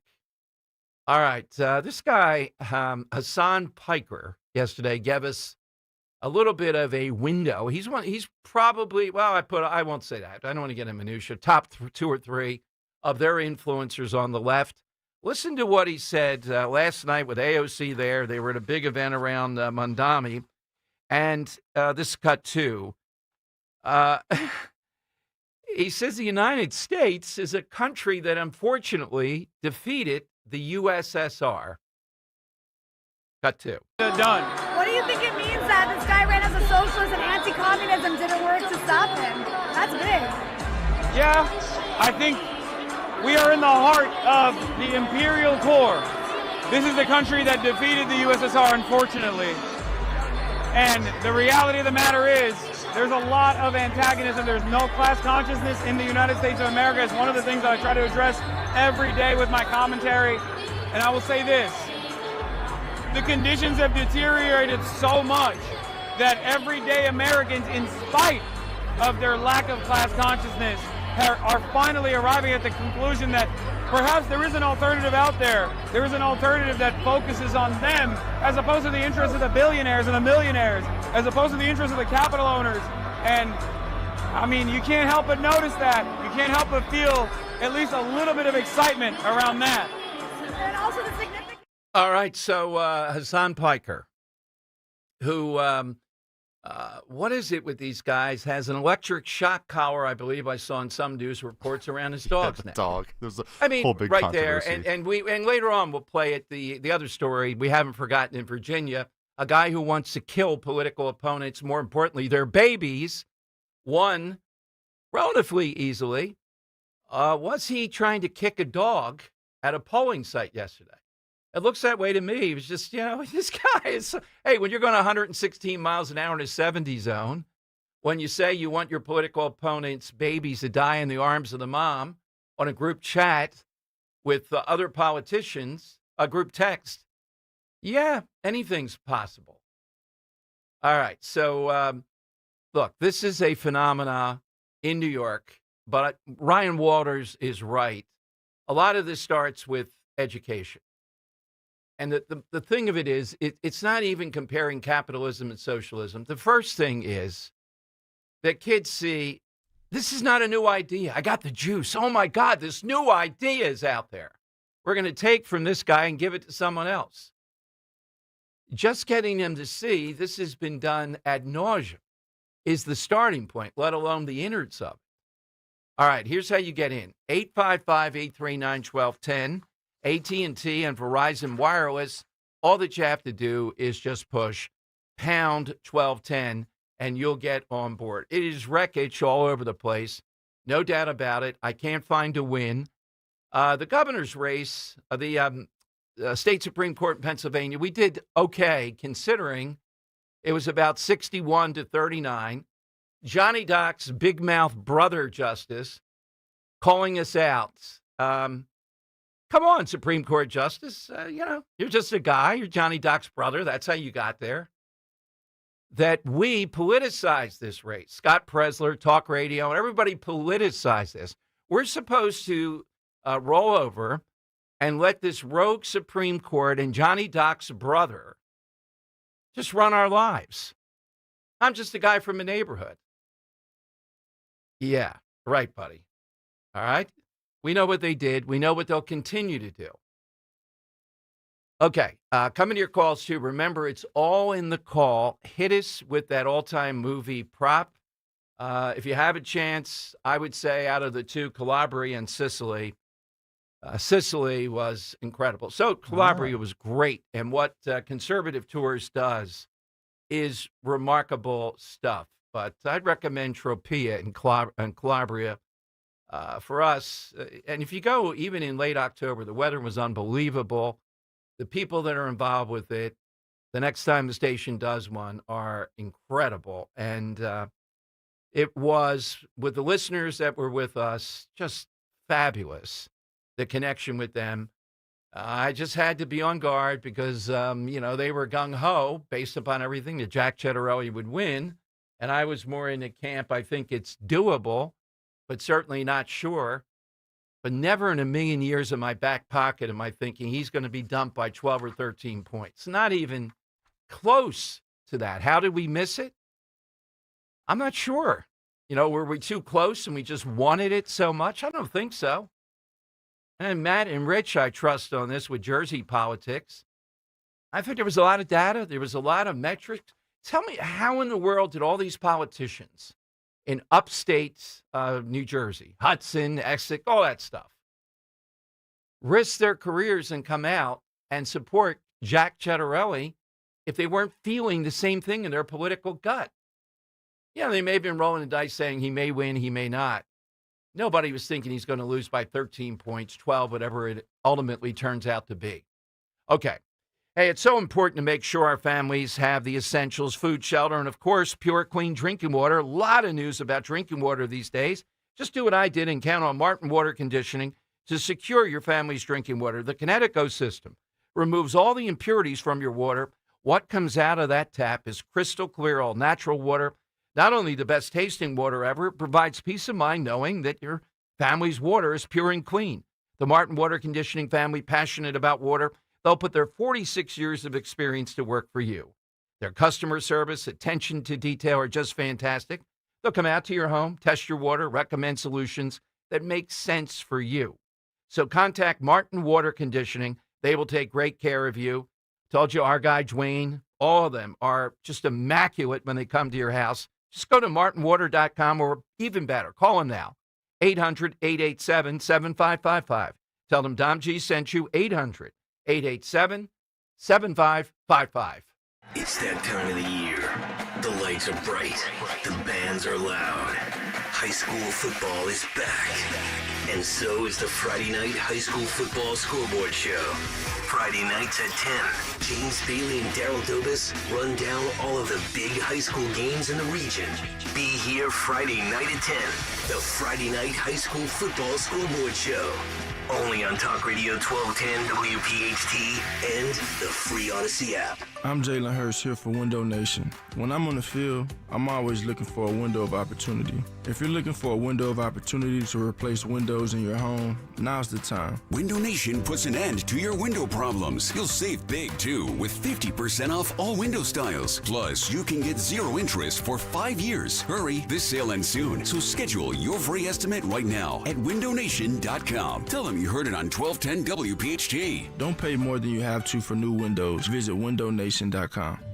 S10: All right. This guy, Hassan Piker, yesterday gave us a little bit of a window. He's probably, I won't say that. I don't want to get in minutia. Top 2 or 3 of their influencers on the left. Listen to what he said last night with AOC there. They were at a big event around Mondami. And this is cut 2. He says the United States is a country that unfortunately defeated the USSR. Cut 2.
S8: Done. What do you think it means that this guy ran as a socialist and anti-communism didn't work to stop him? That's big.
S9: Yeah, I think we are in the heart of the imperial core. This is the country that defeated the USSR, unfortunately. And the reality of the matter is, there's a lot of antagonism. There's no class consciousness in the United States of America. It's one of the things that I try to address every day with my commentary. And I will say this. The conditions have deteriorated so much that everyday Americans, in spite of their lack of class consciousness, are finally arriving at the conclusion that perhaps there is an alternative out there. There is an alternative that focuses on them as opposed to the interests of the billionaires and the millionaires, as opposed to the interests of the capital owners. And I mean, you can't help but notice that. You can't help but feel at least a little bit of excitement around that.
S8: And also the significance.
S10: All right, so Hassan Piker, who, what is it with these guys, has an electric shock collar, I believe I saw in some news reports around his dog's neck.
S3: Dog. There's a whole big
S10: right there,
S3: controversy.
S10: and later on we'll play it, the other story we haven't forgotten in Virginia, a guy who wants to kill political opponents, more importantly, their babies, won relatively easily. Was he trying to kick a dog at a polling site yesterday? It looks that way to me. He was just, this guy is, hey, when you're going 116 miles an hour in a 70 zone, when you say you want your political opponent's babies to die in the arms of the mom on a group chat with other politicians, a group text, yeah, anything's possible. All right. So, look, this is a phenomena in New York, but Ryan Walters is right. A lot of this starts with education. And the thing of it is, it's not even comparing capitalism and socialism. The first thing is that kids see, this is not a new idea. I got the juice. Oh, my God, this new idea is out there. We're going to take from this guy and give it to someone else. Just getting them to see this has been done ad nauseum is the starting point, let alone the innards of it. All right, here's how you get in. 855-839-1210, AT&T and Verizon Wireless. All that you have to do is just push pound 1210, and you'll get on board. It is wreckage all over the place. No doubt about it. I can't find a win. The governor's race, the state Supreme Court in Pennsylvania, we did okay considering it was about 61-39. Johnny Doc's big mouth brother justice calling us out. Come on, Supreme Court Justice. You're just a guy. You're Johnny Doc's brother. That's how you got there. That we politicize this race. Scott Presler, Talk Radio, and everybody politicized this. We're supposed to roll over and let this rogue Supreme Court and Johnny Doc's brother just run our lives. I'm just a guy from a neighborhood. Yeah, right, buddy. All right? We know what they did. We know what they'll continue to do. Okay, coming to your calls, too. Remember, it's all in the call. Hit us with that all-time movie prop. If you have a chance, I would say out of the two, Calabria and Sicily, Sicily was incredible. So Calabria was great. And what Conservative Tours does is remarkable stuff. But I'd recommend Tropea and Calabria for us. And if you go even in late October, the weather was unbelievable. The people that are involved with it, the next time the station does one, are incredible. And it was, with the listeners that were with us, just fabulous, the connection with them. I just had to be on guard because, they were gung-ho based upon everything that Jack Ciattarelli would win. And I was more in the camp, I think it's doable, but certainly not sure. But never in a million years in my back pocket am I thinking he's going to be dumped by 12 or 13 points. Not even close to that. How did we miss it? I'm not sure. Were we too close and we just wanted it so much? I don't think so. And Matt and Rich, I trust on this with Jersey politics. I think there was a lot of data. There was a lot of metrics. Tell me, how in the world did all these politicians in upstate New Jersey, Hudson, Essex, all that stuff, risk their careers and come out and support Jack Ciattarelli if they weren't feeling the same thing in their political gut? Yeah, they may have been rolling the dice saying he may win, he may not. Nobody was thinking he's going to lose by 13 points, 12, whatever it ultimately turns out to be. Okay. Hey, it's so important to make sure our families have the essentials, food, shelter, and, of course, pure, clean drinking water. A lot of news about drinking water these days. Just do what I did and count on Martin Water Conditioning to secure your family's drinking water. The Connecticut system removes all the impurities from your water. What comes out of that tap is crystal clear, all natural water. Not only the best tasting water ever, it provides peace of mind knowing that your family's water is pure and clean. The Martin Water Conditioning family, passionate about water, they'll put their 46 years of experience to work for you. Their customer service, attention to detail are just fantastic. They'll come out to your home, test your water, recommend solutions that make sense for you. So contact Martin Water Conditioning. They will take great care of you. Told you our guy, Dwayne, all of them are just immaculate when they come to your house. Just go to martinwater.com, or even better, call them now, 800-887-7555. Tell them Dom G sent you, 800-887-7555.
S18: It's that time of the year. The lights are bright. The bands are loud. High school football is back. And so is the Friday Night High School Football Scoreboard Show. Friday nights at 10. James Bailey and Daryl Dobis run down all of the big high school games in the region. Be here Friday night at 10. The Friday Night High School Football Scoreboard Show. Only on Talk Radio 1210 WPHT and the free Odyssey app.
S11: I'm Jalen Hurst here for Window Nation. When I'm on the field, I'm always looking for a window of opportunity. If you're looking for a window of opportunity to replace windows in your home, now's the time.
S12: Window Nation puts an end to your window problems. You'll save big, too, with 50% off all window styles. Plus, you can get 0 interest for 5 years. Hurry, this sale ends soon, so schedule your free estimate right now at windownation.com. Tell them you heard it on 1210 WPHT.
S11: Don't pay more than you have to for new windows. Visit windownation.com.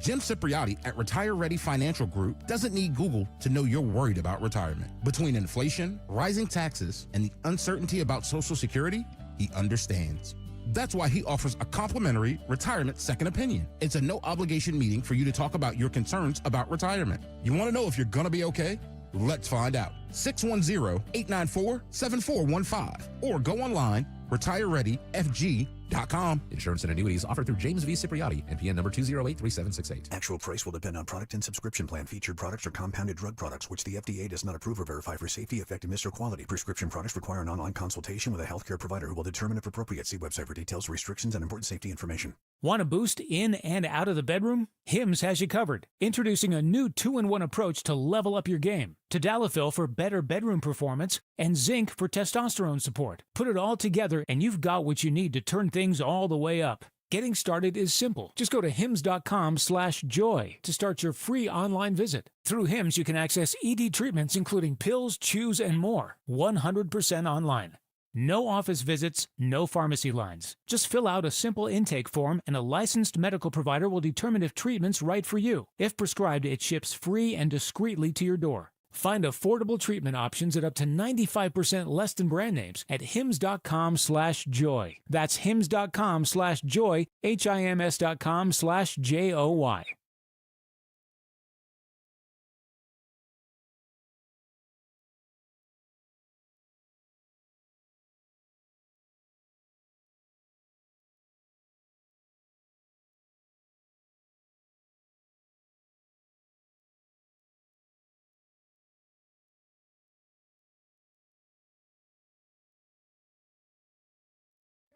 S21: Jim Cipriotti at Retire Ready Financial Group doesn't need Google to know you're worried about retirement. Between inflation, rising taxes, and the uncertainty about Social Security, he understands. That's why he offers a complimentary retirement second opinion. It's a no-obligation meeting for you to talk about your concerns about retirement. You want to know if you're going to be okay? Let's find out. 610-894-7415 or go online, retirereadyfg.com.
S22: Insurance and annuities offered through James V. Cipriotti, NPN number 2083768.
S25: Actual price will depend on product and subscription plan. Featured products are compounded drug products, which the FDA does not approve or verify for safety, effectiveness, or quality. Prescription products require an online consultation with a healthcare provider who will determine if appropriate. See website for details, restrictions, and important safety information.
S26: Want a boost in and out of the bedroom? Hims has you covered. Introducing a new 2-in-1 approach to level up your game. Tadalafil for better bedroom performance and zinc for testosterone support. Put it all together and you've got what you need to turn things all the way up. Getting started is simple. Just go to hims.com/joy to start your free online visit. Through Hims, you can access ED treatments including pills, chews, and more. 100% online. No office visits, no pharmacy lines. Just fill out a simple intake form and a licensed medical provider will determine if treatment's right for you. If prescribed, it ships free and discreetly to your door. Find affordable treatment options at up to 95% less than brand names at hims.com/joy. That's hims.com/joy, HIMS.com/JOY.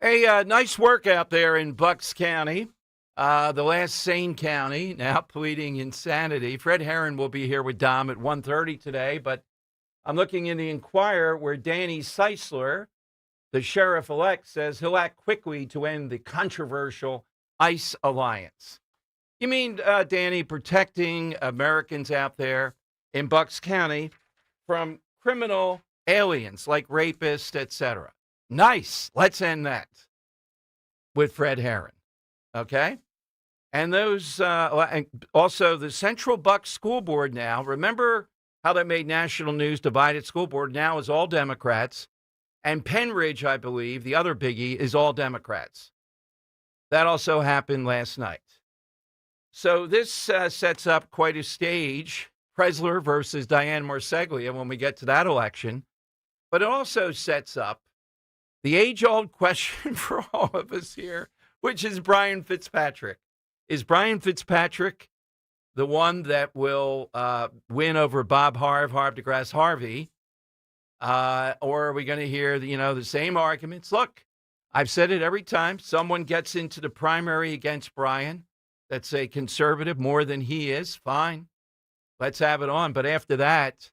S10: Hey, nice work out there in Bucks County, the last sane county, now pleading insanity. Fred Herron will be here with Dom at 1:30 today, but I'm looking in the Inquirer where Danny Seisler, the sheriff-elect, says he'll act quickly to end the controversial ICE alliance. You mean, Danny, protecting Americans out there in Bucks County from criminal aliens like rapists, etc. Nice. Let's end that with Fred Herron. Okay? And those, also the Central Bucks School Board now, remember how that made national news, divided school board now is all Democrats. And Penridge, I believe, the other biggie, is all Democrats. That also happened last night. So this sets up quite a stage, Presler versus Dianne Marseglia when we get to that election. But it also sets up the age-old question for all of us here, which is Brian Fitzpatrick. Is Brian Fitzpatrick the one that will win over Bob Harv DeGrasse Harvey? Or are we going to hear, the same arguments? Look, I've said it every time someone gets into the primary against Brian that's a conservative more than he is, fine. Let's have it on. But after that,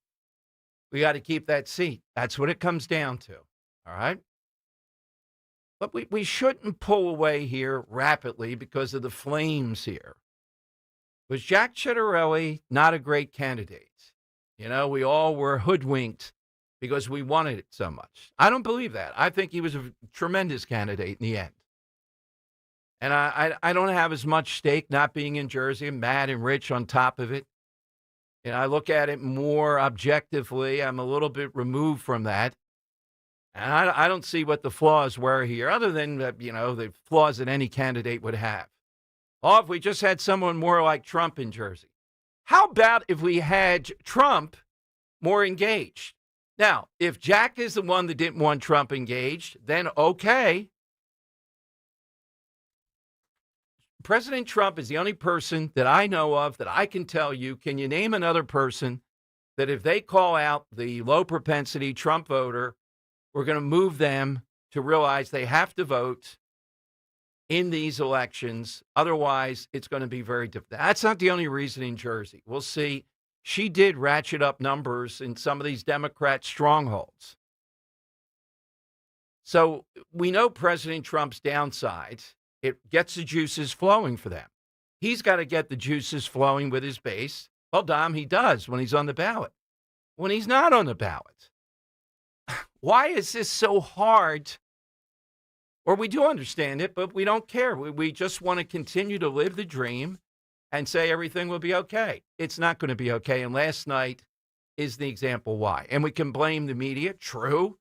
S10: we got to keep that seat. That's what it comes down to. All right? But we shouldn't pull away here rapidly because of the flames here. Was Jack Ciattarelli not a great candidate? We all were hoodwinked because we wanted it so much. I don't believe that. I think he was a tremendous candidate in the end. And I don't have as much stake not being in Jersey. I'm mad and rich on top of it. I look at it more objectively. I'm a little bit removed from that. And I don't see what the flaws were here, other than, the flaws that any candidate would have. Oh, if we just had someone more like Trump in Jersey. How about if we had Trump more engaged? Now, if Jack is the one that didn't want Trump engaged, then okay. President Trump is the only person that I know of that I can tell you. Can you name another person that if they call out the low propensity Trump voter, we're going to move them to realize they have to vote in these elections? Otherwise, it's going to be very difficult. That's not the only reason in Jersey. We'll see. She did ratchet up numbers in some of these Democrat strongholds. So we know President Trump's downsides. It gets the juices flowing for them. He's got to get the juices flowing with his base. Well, Dom, he does when he's on the ballot. When he's not on the ballot, why is this so hard? Or we do understand it, but we don't care. We just want to continue to live the dream and say everything will be okay. It's not going to be okay. And last night is the example why. And we can blame the media. True.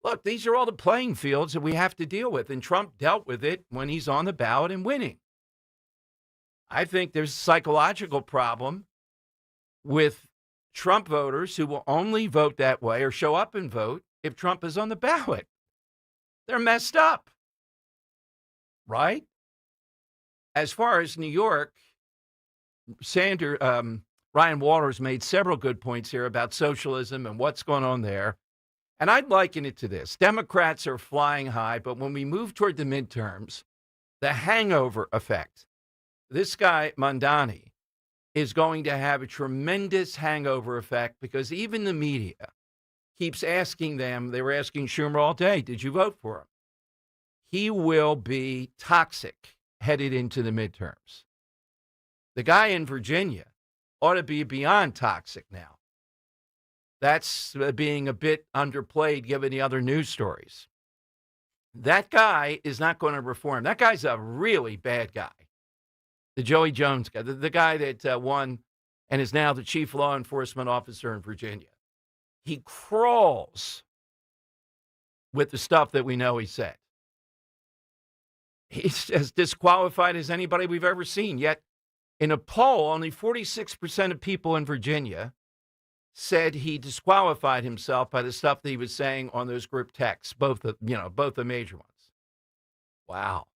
S10: Look, these are all the playing fields that we have to deal with. And Trump dealt with it when he's on the ballot and winning. I think there's a psychological problem with Trump voters who will only vote that way or show up and vote if Trump is on the ballot. They're messed up, right? As far as New York, Ryan Walters made several good points here about socialism and what's going on there. And I'd liken it to this. Democrats are flying high, but when we move toward the midterms, the hangover effect, this guy, Mondani, is going to have a tremendous hangover effect because even the media keeps asking them, they were asking Schumer all day, did you vote for him? He will be toxic headed into the midterms. The guy in Virginia ought to be beyond toxic now. That's being a bit underplayed given the other news stories. That guy is not going to reform. That guy's a really bad guy. The Joey Jones guy, the guy that won and is now the chief law enforcement officer in Virginia. He crawls with the stuff that we know he said. He's as disqualified as anybody we've ever seen. Yet in a poll, only 46% of people in Virginia said he disqualified himself by the stuff that he was saying on those group texts, both the major ones. Wow.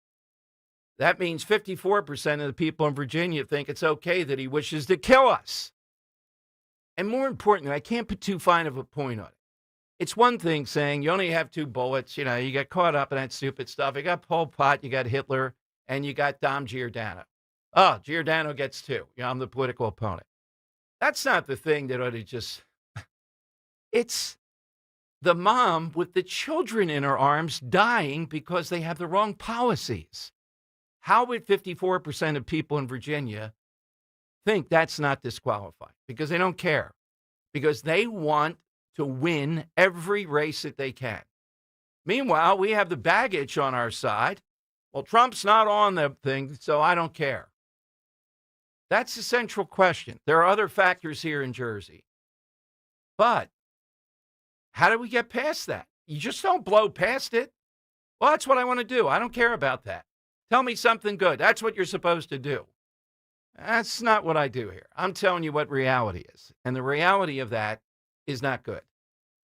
S10: That means 54% of the people in Virginia think it's okay that he wishes to kill us. And more importantly, I can't put too fine of a point on it. It's one thing saying you only have 2 bullets. You know, you get caught up in that stupid stuff. You got Pol Pot, you got Hitler, and you got Dom Giordano. Oh, Giordano gets 2. You know, I'm the political opponent. That's not the thing that ought to just... It's the mom with the children in her arms dying because they have the wrong policies. How would 54% of people in Virginia think that's not disqualified? Because they don't care. Because they want to win every race that they can. Meanwhile, we have the baggage on our side. Well, Trump's not on the thing, so I don't care. That's the central question. There are other factors here in Jersey. But how do we get past that? You just don't blow past it. Well, that's what I want to do. I don't care about that. Tell me something good. That's what you're supposed to do. That's not what I do here. I'm telling you what reality is. And the reality of that is not good.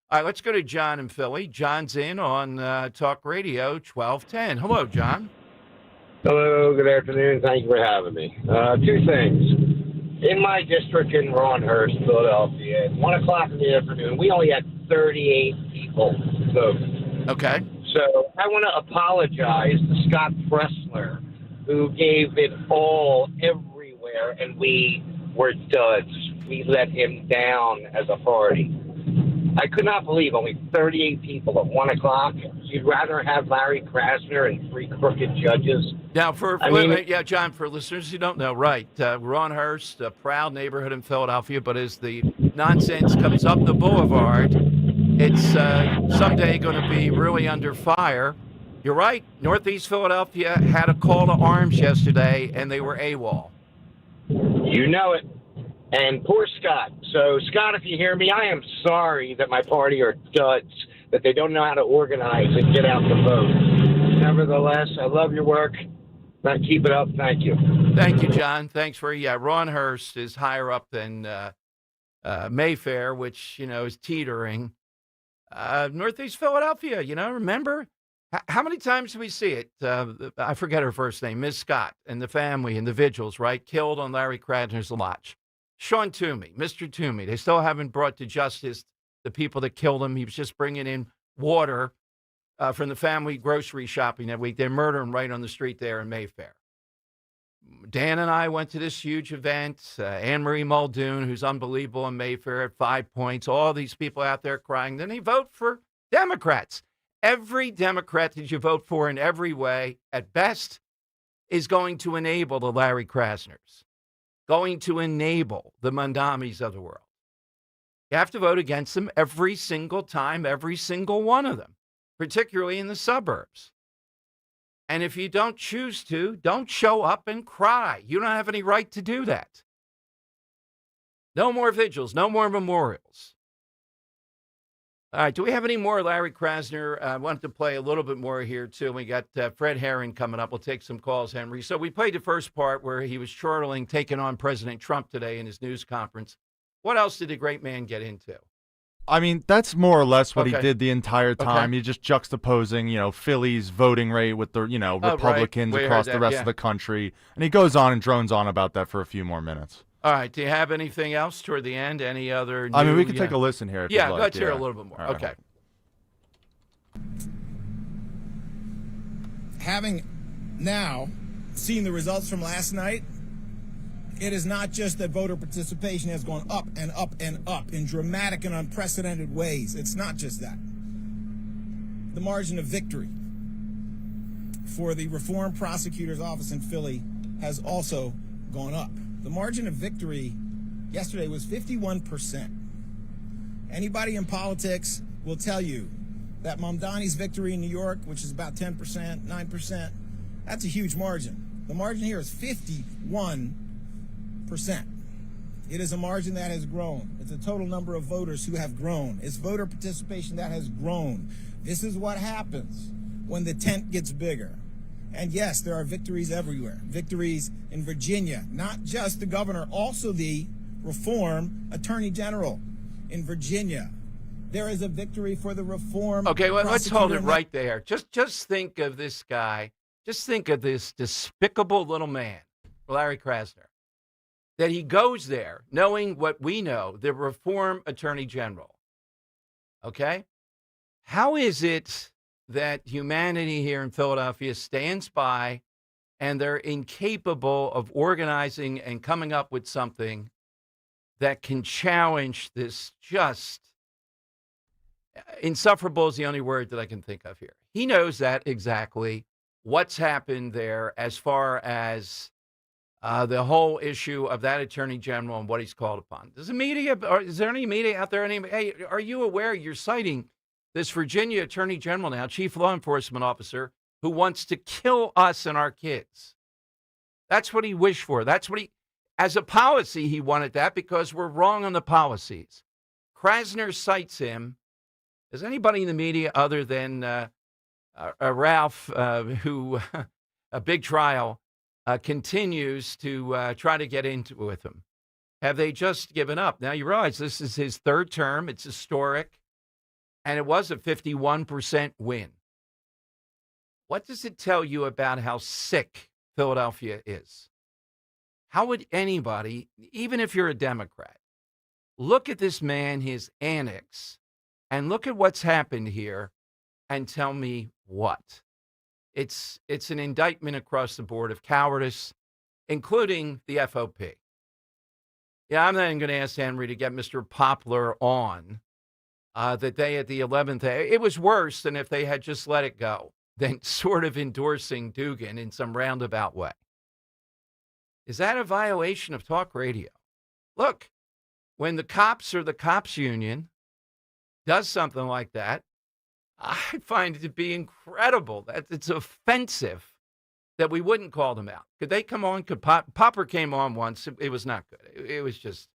S10: All right, let's go to John in Philly. John's in on Talk Radio 1210. Hello, John.
S5: Hello, good afternoon. Thank you for having me. 2 things. In my district in Ronhurst, Philadelphia, at 1 o'clock in the afternoon, we only had 38 people vote.
S10: Okay.
S5: So I want to apologize to Scott Pressler, who gave it all everywhere, and we were duds. We let him down as a party. I could not believe only 38 people at 1 o'clock. You'd rather have Larry Krasner and 3 crooked judges.
S10: Now, John, for listeners who don't know, right, Ronhurst, a proud neighborhood in Philadelphia, but as the nonsense comes up the boulevard, it's someday going to be really under fire. You're right. Northeast Philadelphia had a call to arms yesterday, and they were AWOL.
S5: You know it. And poor Scott. So, Scott, if you hear me, I am sorry that my party are duds, that they don't know how to organize and get out the vote. Nevertheless, I love your work. Keep it up. Thank you.
S10: Thank you, John. Thanks for Ron Hurst is higher up than Mayfair, which is teetering. Northeast Philadelphia. Remember how many times do we see it? I forget her first name, Ms. Scott, and the family and the vigils, right? Killed on Larry Krasner's watch. Sean Toomey, Mr. Toomey. They still haven't brought to justice the people that killed him. He was just bringing in water from the family grocery shopping that week. They murdered him right on the street there in Mayfair. Dan and I went to this huge event. Anne-Marie Muldoon, who's unbelievable in Mayfair at 5 points. All these people out there crying. Then they vote for Democrats. Every Democrat that you vote for in every way, at best, is going to enable the Larry Krasners, going to enable the Mondamis of the world. You have to vote against them every single time, every single one of them, particularly in the suburbs. And if you don't choose to, don't show up and cry. You don't have any right to do that. No more vigils, no more memorials. All right, do we have any more Larry Krasner? I wanted to play a little bit more here, too. We got Fred Herring coming up. We'll take some calls, Henry. So we played the first part where he was chortling, taking on President Trump today in his news conference. What else did the great man get into?
S3: I mean, that's more or less what he
S10: Okay.
S3: did the entire time.
S10: Okay.
S3: He's just juxtaposing, Philly's voting rate with the, Republicans
S10: We
S3: across
S10: heard
S3: the
S10: that,
S3: rest
S10: yeah.
S3: of the country. And he goes on and drones on about that for a few more minutes.
S10: All right, do you have anything else toward the end? Any other
S3: I mean,
S10: new-
S3: we can take a listen here if
S10: Yeah,
S3: you'd like.
S10: let's hear
S3: Yeah.
S10: a little bit more.
S3: All right.
S10: Okay.
S4: Having now seen the results from last night, it is not just that voter participation has gone up and up and up in dramatic and unprecedented ways. It's not just that. The margin of victory for the Reform Prosecutor's Office in Philly has also gone up. The margin of victory yesterday was 51%. Anybody in politics will tell you that Mamdani's victory in New York, which is about 10%, 9%, that's a huge margin. The margin here is 51%. It is a margin that has grown. It's a total number of voters who have grown. It's voter participation that has grown. This is what happens when the tent gets bigger. And yes, there are victories everywhere. Victories in Virginia, not just the governor, also the reform attorney general in Virginia. There is a victory for the reform.
S10: Okay, well, let's hold it
S4: prosecutor-
S10: right there. Just think of this guy. Just think of this despicable little man, Larry Krasner, that he goes there knowing what we know, the reform attorney general. Okay? How is it that humanity here in Philadelphia stands by and they're incapable of organizing and coming up with something that can challenge this just insufferable is the only word that I can think of here. He knows that exactly what's happened there as far as the whole issue of that attorney general and what he's called upon. Does the media, or is there any media out there? Hey, are you aware you're citing this Virginia attorney general now, chief law enforcement officer, who wants to kill us and our kids? That's what he wished for. That's what he, as a policy, he wanted that because we're wrong on the policies. Krasner cites him. Is anybody in the media other than Ralph, who a big trial continues to try to get into with him? Have they just given up? Now you realize this is his third term. It's historic. And it was a 51% win. What does it tell you about how sick Philadelphia is? How would anybody, even if you're a Democrat, look at this man, his annex, and look at what's happened here and tell me what? It's an indictment across the board of cowardice, including the FOP. Yeah, I'm not even going to ask Henry to get Mr. Poplar on that they at the 11th. It was worse than if they had just let it go, than sort of endorsing Dugan in some roundabout way. Is that a violation of talk radio? Look, when the cops or the cops union does something like that, I find it to be incredible. That it's offensive that we wouldn't call them out. Could they come on? Could Popper came on once. It was not good. It was just,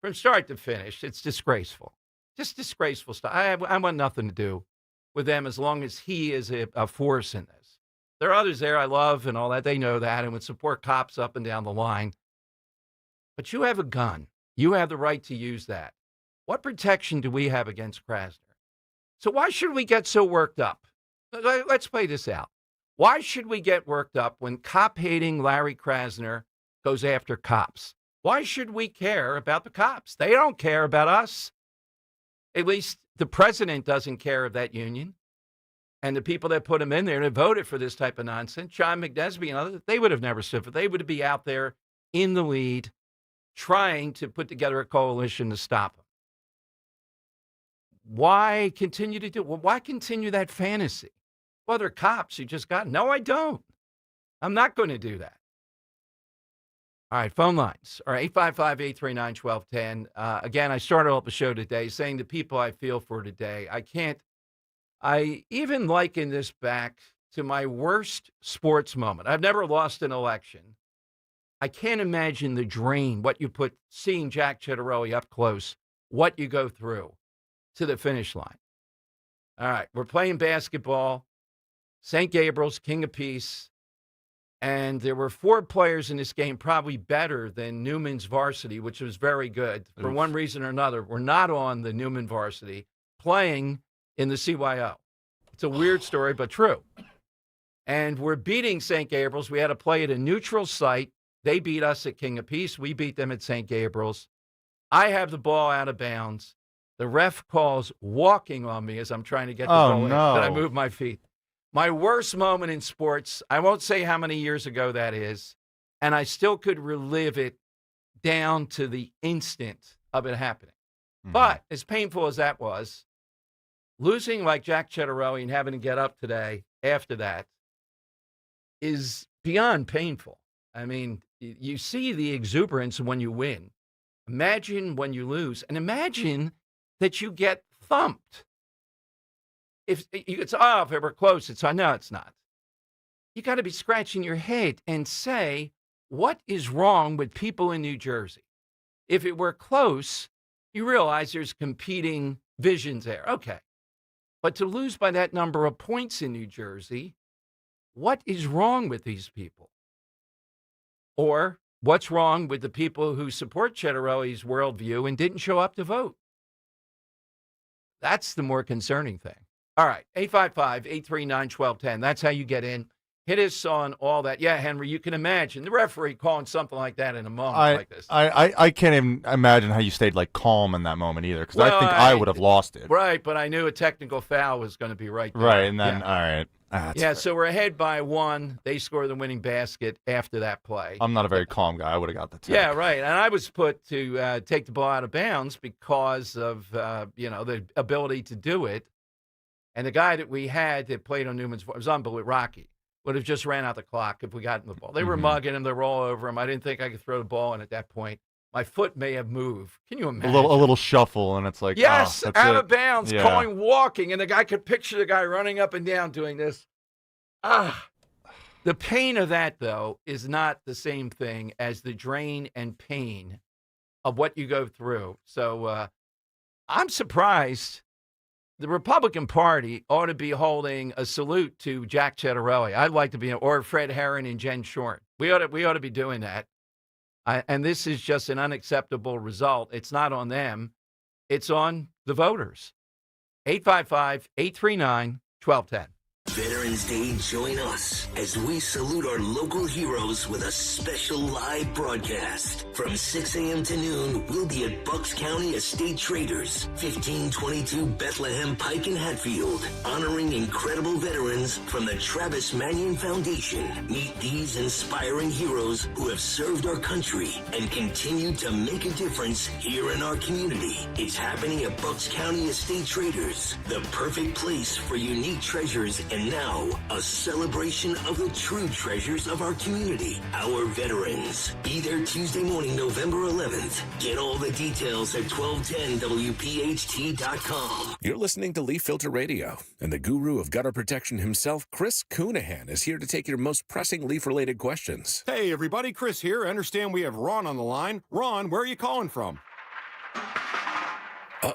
S10: from start to finish, it's disgraceful. Just disgraceful stuff. I want nothing to do with them as long as he is a force in this.
S7: There are others there I love and all that. They know that and would support cops up and down the line. But you have a gun. You have the right to use that. What protection do we have against Krasner? So why should we get so worked up? Let's play this out. Why should we get worked up when cop-hating Larry Krasner goes after cops? Why should we care about the cops? They don't care about us. At least the president doesn't care of that union. And the people that put him in there that voted for this type of nonsense, John McNesby and others, they would have never stood for it. They would be out there in the lead trying to put together a coalition to stop him. Why continue to do it? Well, why continue that fantasy? Well, they're cops. You just got. No, I don't. I'm not going to do that. All right, phone lines are 855-839-1210. Again, I started off the show today saying the people I feel for today, I even liken this back to my worst sports moment. I've never lost an election. I can't imagine the drain, what you put, seeing Jack Ciattarelli up close, what you go through to the finish line. All right, we're playing basketball, St. Gabriel's, King of Peace, and there were 4 players in this game probably better than Newman's varsity, which was very good. For one reason or another, we're not on the Newman varsity, playing in the CYO. It's a weird story, but true. And we're beating St. Gabriel's. We had to play at a neutral site. They beat us at King of Peace. We beat them at St. Gabriel's. I have the ball out of bounds. The ref calls walking on me as I'm trying to get the ball in. That I move my feet. My worst moment in sports, I won't say how many years ago that is, and I still could relive it down to the instant of it happening. Mm-hmm. But as painful as that was, losing like Jack Ciattarelli and having to get up today after that is beyond painful. I mean, you see the exuberance when you win. Imagine when you lose, and imagine that you get thumped. If it's if it were close, it's on. No, it's not. You got to be scratching your head and say, what is wrong with people in New Jersey? If it were close, you realize there's competing visions there. Okay. But to lose by that number of points in New Jersey, what is wrong with these people? Or what's wrong with the people who support Ciattarelli's worldview and didn't show up to vote? That's the more concerning thing. All right, 855-839-1210. That's how you get in. Hit us on all that. Yeah, Henry, you can imagine the referee calling something like that in a moment like this.
S3: I can't even imagine how you stayed calm in that moment either, because I think I would have lost it.
S7: Right, but I knew a technical foul was going to be right there.
S3: Right, and then, all right.
S7: Yeah, so we're ahead by 1. They score the winning basket after that play.
S3: I'm not a very calm guy. I would have got the tip.
S7: Yeah, right. And I was put to take the ball out of bounds because of, the ability to do it. And the guy that we had that played on Newman's, it was unbelievable, Rocky, would have just ran out the clock if we got in the ball. They were mugging him. They were all over him. I didn't think I could throw the ball in at that point. My foot may have moved. Can you imagine?
S3: A little shuffle, and it's like,
S7: yes,
S3: that's
S7: out
S3: it.
S7: of bounds, calling walking, and the guy could picture the guy running up and down doing this. The pain of that, though, is not the same thing as the drain and pain of what you go through. So I'm surprised. The Republican Party ought to be holding a salute to Jack Ciattarelli. I'd like to be, or Fred Herron and Jen Short. We ought to be doing that. And this is just an unacceptable result. It's not on them. It's on the voters. 855-839-1210.
S18: Veterans Day, join us as we salute our local heroes with a special live broadcast. From 6 a.m. to noon, we'll be at Bucks County Estate Traders, 1522 Bethlehem Pike in Hatfield, honoring incredible veterans from the Travis Manion Foundation. Meet these inspiring heroes who have served our country and continue to make a difference here in our community. It's happening at Bucks County Estate Traders, the perfect place for unique treasures and now, a celebration of the true treasures of our community, our veterans. Be there Tuesday morning, November 11th. Get all the details at 1210WPHT.com.
S2: You're listening to Leaf Filter Radio, and the guru of gutter protection himself, Chris Cunahan, is here to take your most pressing leaf-related questions.
S13: Hey, everybody, Chris here. I understand we have Ron on the line. Ron, where are you calling from?
S2: Uh-oh.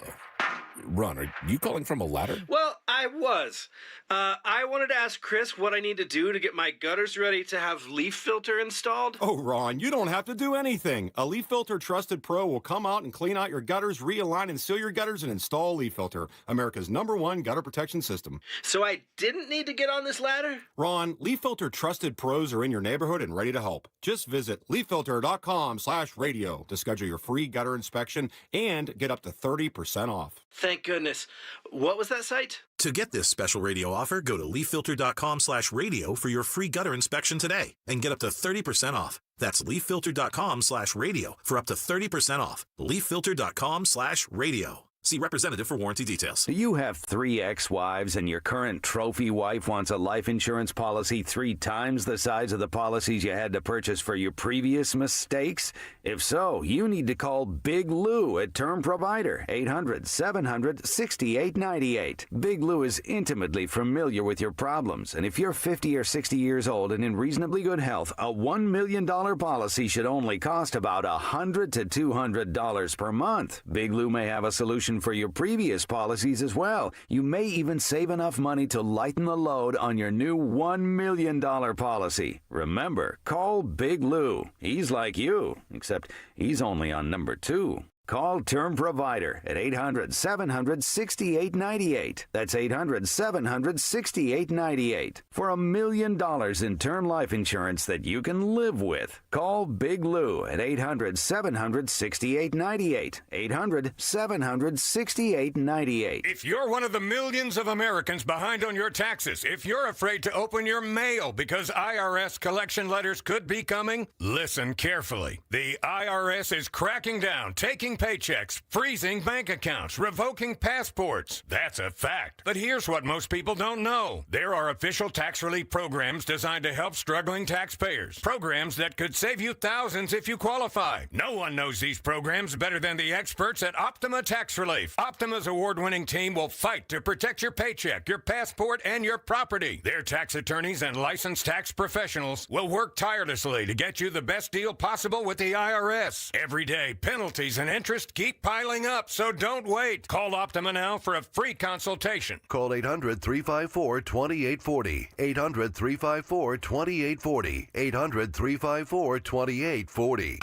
S2: Ron, are you calling from a ladder?
S17: Well, I was. I wanted to ask Chris what I need to do to get my gutters ready to have leaf filter installed.
S13: Oh, Ron, you don't have to do anything. A Leaf Filter Trusted Pro will come out and clean out your gutters, realign and seal your gutters, and install Leaf Filter, America's #1 gutter protection system.
S17: So I didn't need to get on this ladder?
S13: Ron, Leaf Filter Trusted Pros are in your neighborhood and ready to help. Just visit leaffilter.com/radio to schedule your free gutter inspection and get up to 30% off.
S17: Thank goodness. What was that site?
S20: To get this special radio offer, go to leaffilter.com/radio for your free gutter inspection today and get up to 30% off. That's leaffilter.com/radio for up to 30% off. leaffilter.com/radio. See representative for warranty details.
S14: Do you have 3 ex-wives and your current trophy wife wants a life insurance policy 3 times the size of the policies you had to purchase for your previous mistakes? If so, you need to call Big Lou at Term Provider, 800-700-6898. Big Lou is intimately familiar with your problems, and if you're 50 or 60 years old and in reasonably good health, a $1 million policy should only cost about $100 to $200 per month. Big Lou may have a solution for your previous policies as well. You may even save enough money to lighten the load on your new $1 million policy. Remember, call Big Lou. He's like you, except he's only on number 2. Call Term Provider at 800-700-6898. That's 800-700-6898. For $1 million in term life insurance that you can live with. Call Big Lou at 800-700-6898. 800-700-6898.
S15: If you're one of the millions of Americans behind on your taxes, if you're afraid to open your mail because IRS collection letters could be coming, listen carefully. The IRS is cracking down, taking paychecks, freezing bank accounts, revoking passports. That's a fact. But here's what most people don't know. There are official tax relief programs designed to help struggling taxpayers. Programs that could save you thousands if you qualify. No one knows these programs better than the experts at Optima Tax Relief. Optima's award-winning team will fight to protect your paycheck, your passport, and your property. Their tax attorneys and licensed tax professionals will work tirelessly to get you the best deal possible with the IRS. Every day, penalties and interest keep piling up, so don't wait. Call Optima now for a free consultation.
S16: Call 800-354-2840. 800-354-2840. 800-354-2840.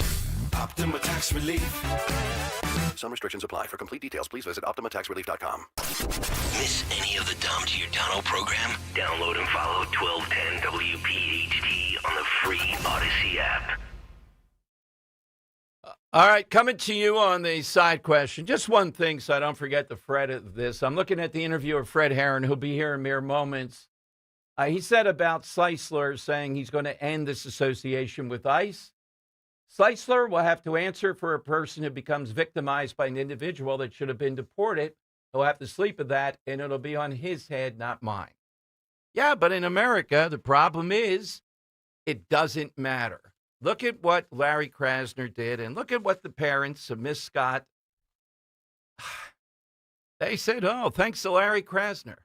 S12: Optima Tax Relief.
S16: Some restrictions apply. For complete details, please visit OptimaTaxRelief.com.
S18: Miss any of the Dom Giordano program? Download and follow 1210 WPHT on the free Odyssey app.
S7: All right, coming to you on the side question. Just one thing so I don't forget the Fred of this. I'm looking at the interview of Fred Herron, who'll be here in mere moments. He said about Seisler saying he's going to end this association with ICE. Seisler will have to answer for a person who becomes victimized by an individual that should have been deported. He'll have to sleep with that, and it'll be on his head, not mine. Yeah, but in America, the problem is it doesn't matter. Look at what Larry Krasner did, and look at what the parents of Miss Scott, they said, oh, thanks to Larry Krasner.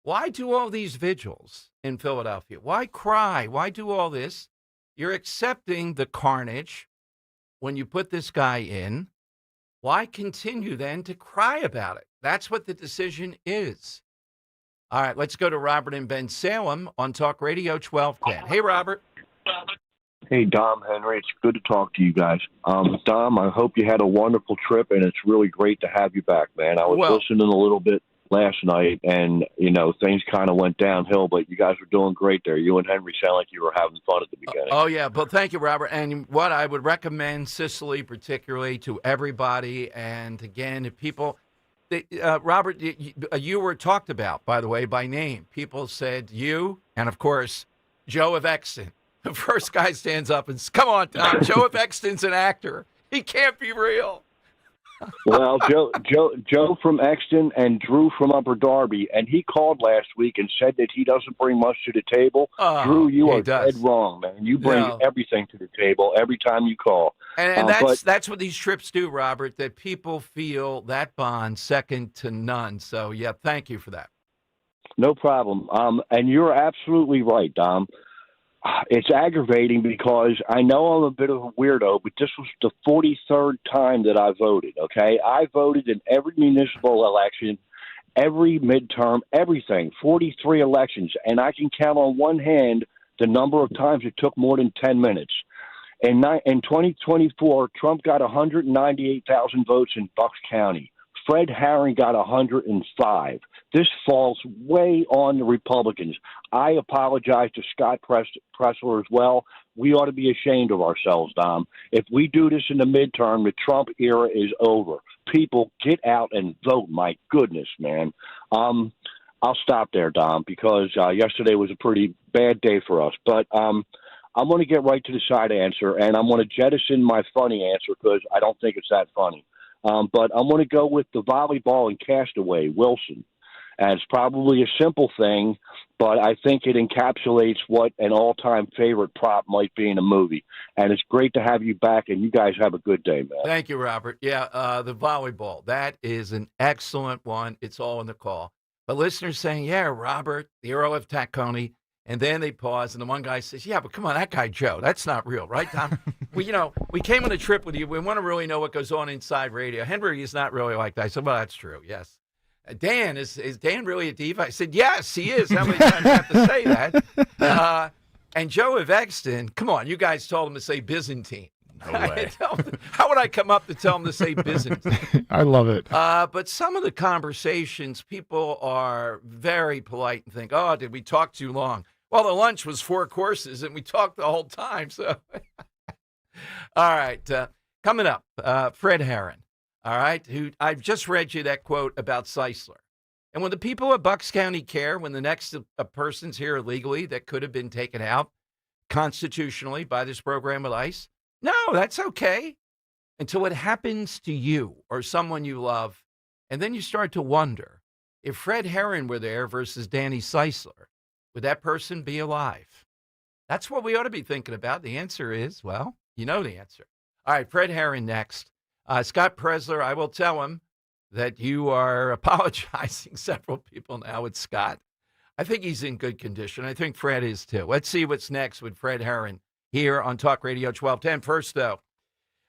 S7: Why do all these vigils in Philadelphia? Why cry? Why do all this? You're accepting the carnage when you put this guy in. Why continue then to cry about it? That's what the decision is. All right, let's go to Robert in Ben Salem on Talk Radio 1210. Hey, Robert.
S19: Hey, Dom, Henry, it's good to talk to you guys. Dom, I hope you had a wonderful trip, and it's really great to have you back, man. I was listening a little bit last night, and, you know, things kind of went downhill, but you guys were doing great there. You and Henry sound like you were having fun at the beginning.
S7: Oh, yeah, but thank you, Robert. And what I would recommend Sicily particularly to everybody, and, again, if people Robert, you were talked about, by the way, by name. People said you, and, of course, Joe of Exton. The first guy stands up and says, come on, Tom, Joe of Exton's an actor. He can't be real.
S19: Well, Joe from Exton and Drew from Upper Darby, and he called last week and said that he doesn't bring much to the table. Drew, you are dead wrong, man. You bring everything to the table every time you call.
S7: And that's what these trips do, Robert, that people feel that bond second to none. So, yeah, thank you for that.
S19: No problem. And you're absolutely right, Dom. It's aggravating because I know I'm a bit of a weirdo, but this was the 43rd time that I voted, okay? I voted in every municipal election every midterm, everything, 43 elections, and I can count on one hand the number of times it took more than 10 minutes. In 2024, Trump got 198,000 votes in Bucks County. Fred Herring got 105. This falls way on the Republicans. I apologize to Scott Pressler as well. We ought to be ashamed of ourselves, Dom. If we do this in the midterm, the Trump era is over. People, get out and vote. My goodness, man. I'll stop there, Dom, because yesterday was a pretty bad day for us. But I'm going to get right to the side answer, and I'm going to jettison my funny answer because I don't think it's that funny. But I'm going to go with the volleyball and castaway, Wilson. And it's probably a simple thing, but I think it encapsulates what an all-time favorite prop might be in a movie. And it's great to have you back, and you guys have a good day, man.
S7: Thank you, Robert. Yeah, the volleyball, that is an excellent one. It's all in the call. But listeners saying, yeah, Robert, the Earl of Tacony, and then they pause, and the one guy says, yeah, but come on, that guy Joe, that's not real, right, Tom? we came on a trip with you. We want to really know what goes on inside radio. Henry is not really like that. I said, well, that's true, yes. Dan, is Dan really a diva? I said, yes, he is. How many times do you have to say that? And Joe of Exton, come on, you guys told him to say Byzantine.
S3: No way.
S7: How would I come up to tell him to say Byzantine?
S1: I love it.
S7: But some of the conversations, people are very polite and think, oh, did we talk too long? Well, the lunch was 4 courses, and we talked the whole time. So, all right, coming up, Fred Herring. All right, who I've just read you that quote about Seisler. And when the people of Bucks County care, when the next person's here illegally that could have been taken out constitutionally by this program with ICE, no, that's okay until it happens to you or someone you love. And then you start to wonder, if Fred Herring were there versus Danny Seisler, would that person be alive? That's what we ought to be thinking about. The answer is, well, you know the answer. All right, Fred Herring next. Scott Pressler, I will tell him that you are apologizing. Several people now with Scott. I think he's in good condition. I think Fred is too. Let's see what's next with Fred Herring here on Talk Radio 1210. First, though,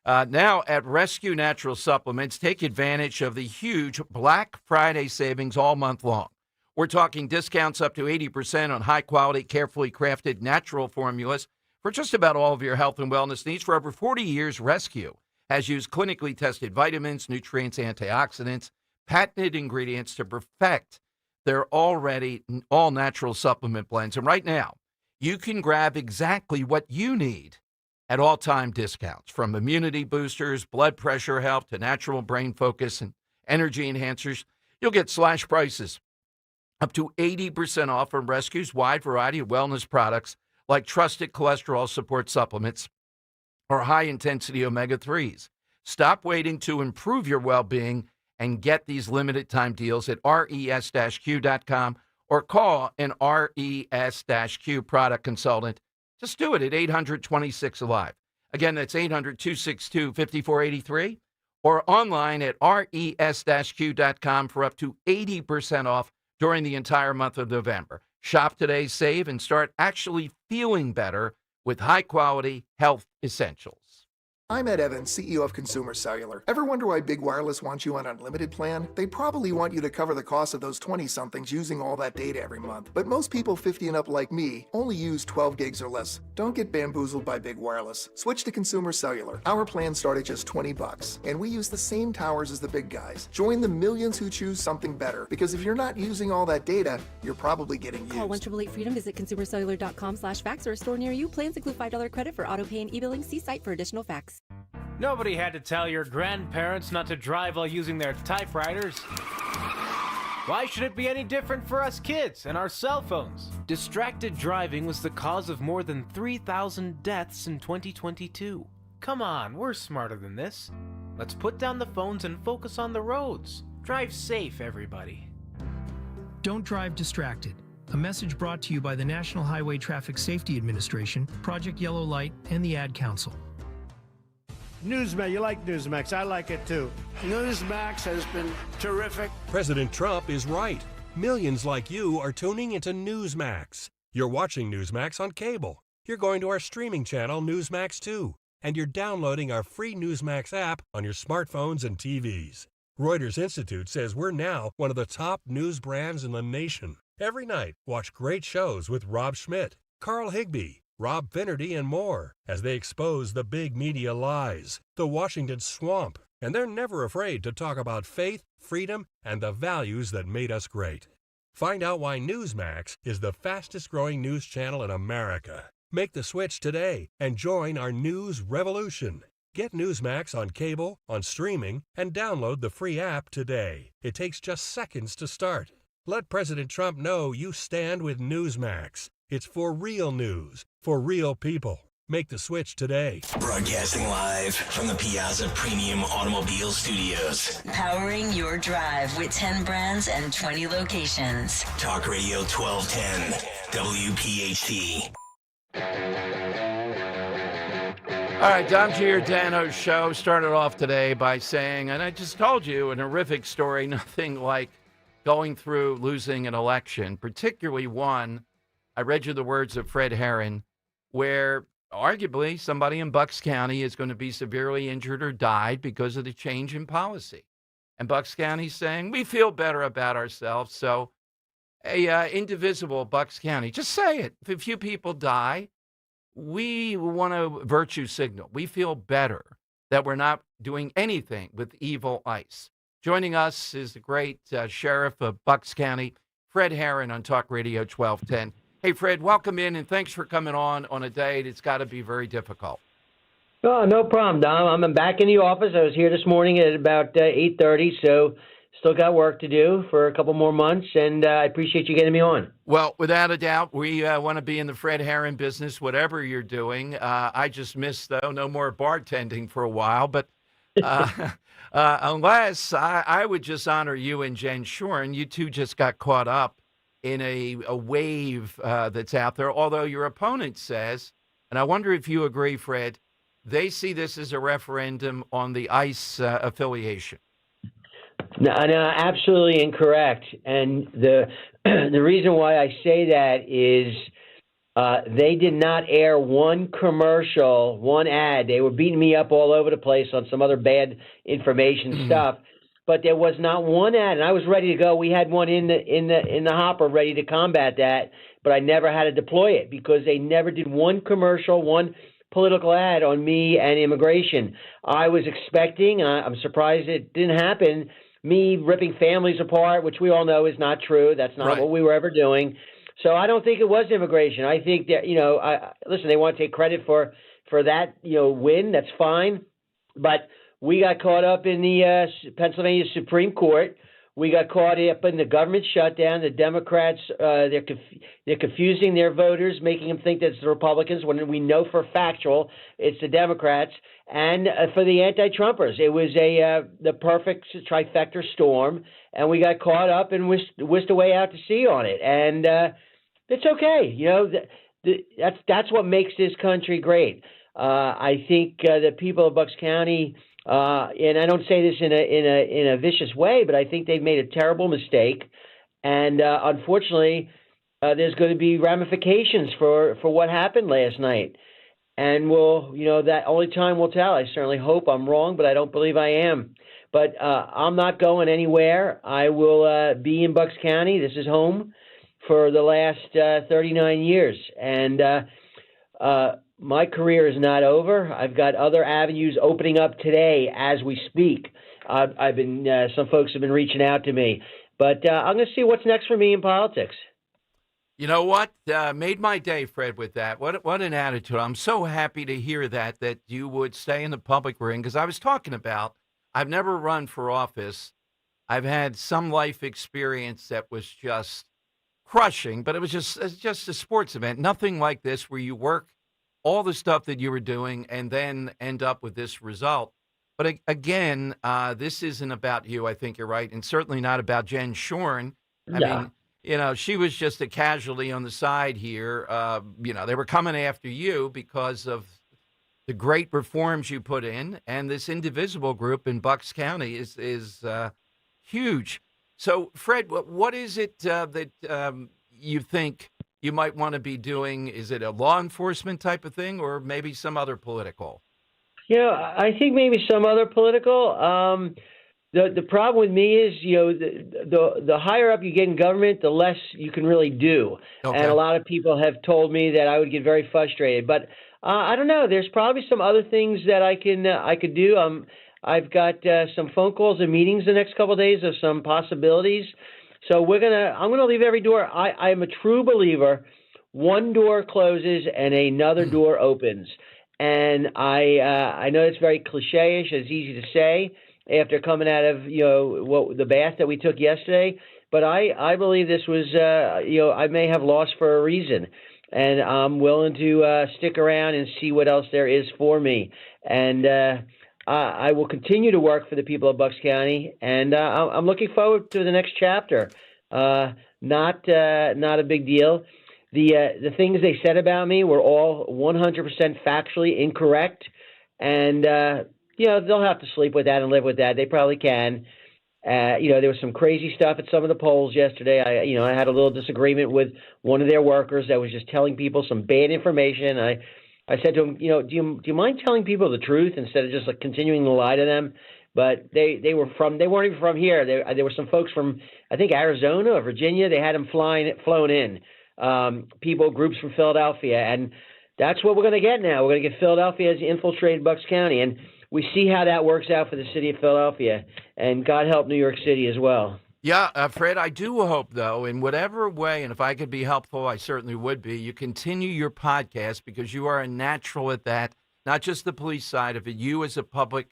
S7: now at Rescue Natural Supplements, take advantage of the huge Black Friday savings all month long. We're talking discounts up to 80% on high-quality, carefully crafted natural formulas for just about all of your health and wellness needs. For over 40 years, Rescue has used clinically tested vitamins, nutrients, antioxidants, patented ingredients to perfect their already all-natural supplement blends. And right now, you can grab exactly what you need at all-time discounts, from immunity boosters, blood pressure help, to natural brain focus and energy enhancers. You'll get slash prices up to 80% off from Rescue's wide variety of wellness products like trusted cholesterol support supplements or high-intensity omega-3s. Stop waiting to improve your well-being and get these limited-time deals at res-q.com or call an res-q product consultant. Just do it at 800-26-ALIVE. Again, that's 800-262-5483 or online at res-q.com for up to 80% off during the entire month of November. Shop today, save, and start actually feeling better with high-quality health essentials.
S6: I'm Ed Evans, CEO of Consumer Cellular. Ever wonder why Big Wireless wants you on an unlimited plan? They probably want you to cover the cost of those 20-somethings using all that data every month. But most people 50 and up like me only use 12 gigs or less. Don't get bamboozled by Big Wireless. Switch to Consumer Cellular. Our plans start at just $20, and we use the same towers as the big guys. Join the millions who choose something better, because if you're not using all that data, you're probably getting used.
S8: Call 1-888-FREEDOM, visit consumercellular.com/facts or a store near you. Plans include $5 credit for auto pay and e-billing. See site for additional facts.
S9: Nobody had to tell your grandparents not to drive while using their typewriters. Why should it be any different for us kids and our cell phones? Distracted driving was the cause of more than 3,000 deaths in 2022. Come on, we're smarter than this. Let's put down the phones and focus on the roads. Drive safe, everybody.
S23: Don't drive distracted. A message brought to you by the National Highway Traffic Safety Administration, Project Yellow Light, and the Ad Council.
S24: Newsmax, you like Newsmax. I like it too. Newsmax has been terrific.
S27: President Trump is right. Millions like you are tuning into Newsmax. You're watching Newsmax on cable. You're going to our streaming channel, Newsmax 2. And you're downloading our free Newsmax app on your smartphones and TVs. Reuters Institute says we're now one of the top news brands in the nation. Every night, watch great shows with Rob Schmidt, Carl Higbie, Rob Finnerty, and more as they expose the big media lies, the Washington swamp, and they're never afraid to talk about faith, freedom, and the values that made us great. Find out why Newsmax is the fastest-growing news channel in America. Make the switch today and join our news revolution. Get Newsmax on cable, on streaming, and download the free app today. It takes just seconds to start. Let President Trump know you stand with Newsmax. It's for real news, for real people. Make the switch today.
S18: Broadcasting live from the Piazza Premium Automobile Studios. Powering your drive with 10 brands and 20 locations. Talk Radio 1210, WPHT.
S7: All right, Dom Giordano's show started off today by saying, and I just told you, an horrific story, nothing like going through losing an election, particularly one, I read you the words of Fred Herron, where arguably somebody in Bucks County is going to be severely injured or died because of the change in policy. And Bucks County's saying, we feel better about ourselves. So a indivisible Bucks County, just say it. If a few people die, we want to virtue signal. We feel better that we're not doing anything with evil ICE. Joining us is the great sheriff of Bucks County, Fred Herron, on Talk Radio 1210. Hey, Fred, welcome in, and thanks for coming on a day that's got to be very difficult.
S1: Oh, no problem, Dom. I'm back in the office. I was here this morning at about 8:30, so still got work to do for a couple more months, and I appreciate you getting me on.
S7: Well, without a doubt, we want to be in the Fred Herron business, whatever you're doing. I just missed, though, no more bartending for a while, but unless I would just honor you and Jen Shorn. You two just got caught up in a wave that's out there, although your opponent says, and I wonder if you agree, Fred, they see this as a referendum on the ICE affiliation.
S1: No, absolutely incorrect. And the reason why I say that is they did not air one commercial, one ad. They were beating me up all over the place on some other bad information stuff, but there was not one ad. And I was ready to go. We had one in the hopper ready to combat that, but I never had to deploy it because they never did one commercial, one political ad on me and immigration. I was expecting, I'm surprised it didn't happen, me ripping families apart, which we all know is not true. That's not what we were ever doing. So I don't think it was immigration. I think that, listen, they want to take credit for that, win. That's fine. But we got caught up in the Pennsylvania Supreme Court. We got caught up in the government shutdown. The Democrats, they're confusing their voters, making them think that it's the Republicans when we know for factual it's the Democrats. And for the anti-Trumpers, it was the perfect trifecta storm, and we got caught up and whisked away out to sea on it. And it's okay. That's what makes this country great. I think the people of Bucks County, and I don't say this in a vicious way, but I think they've made a terrible mistake, and unfortunately, there's going to be ramifications for what happened last night. And that only time will tell. I certainly hope I'm wrong, but I don't believe I am. But I'm not going anywhere. I will be in Bucks County. This is home for the last 39 years. And my career is not over. I've got other avenues opening up today as we speak. I've been some folks have been reaching out to me. But I'm going to see what's next for me in politics.
S7: You know what? Made my day, Fred, with that. What an attitude. I'm so happy to hear that you would stay in the public ring, because I was talking about, I've never run for office. I've had some life experience that was just crushing, but it's just a sports event. Nothing like this where you work all the stuff that you were doing and then end up with this result. But again, this isn't about you. I think you're right. And certainly not about Jen Shorn. I mean, she was just a casualty on the side here. They were coming after you because of the great reforms you put in, and this indivisible group in Bucks County is huge. So, Fred, what is it that you think you might want to be doing? Is it a law enforcement type of thing, or maybe some other political?
S1: I think maybe some other political. The problem with me is, the higher up you get in government, the less you can really do.
S7: Okay.
S1: And a lot of people have told me that I would get very frustrated. But I don't know. There's probably some other things that I could do. I've got some phone calls and meetings the next couple of days of some possibilities. So I'm gonna leave every door. I'm a true believer. One door closes and another door opens. And I know it's very cliche-ish. It's easy to say after coming out of the bath that we took yesterday. But I believe this was I may have lost for a reason, and I'm willing to stick around and see what else there is for me. And I will continue to work for the people of Bucks County, and I'm looking forward to the next chapter. Not a big deal. The things they said about me were all 100% factually incorrect, and they'll have to sleep with that and live with that. They probably can. There was some crazy stuff at some of the polls yesterday. I had a little disagreement with one of their workers that was just telling people some bad information. I said to him, do you mind telling people the truth instead of just continuing to lie to them? But they weren't even from here. There were some folks from, I think, Arizona or Virginia. They had them flown in. Groups from Philadelphia, and that's what we're going to get now. We're going to get Philadelphia has infiltrated Bucks County, and we see how that works out for the city of Philadelphia, and God help New York City as well.
S7: Yeah, Fred, I do hope, though, in whatever way, and if I could be helpful, I certainly would be, you continue your podcast because you are a natural at that, not just the police side of it, you as a public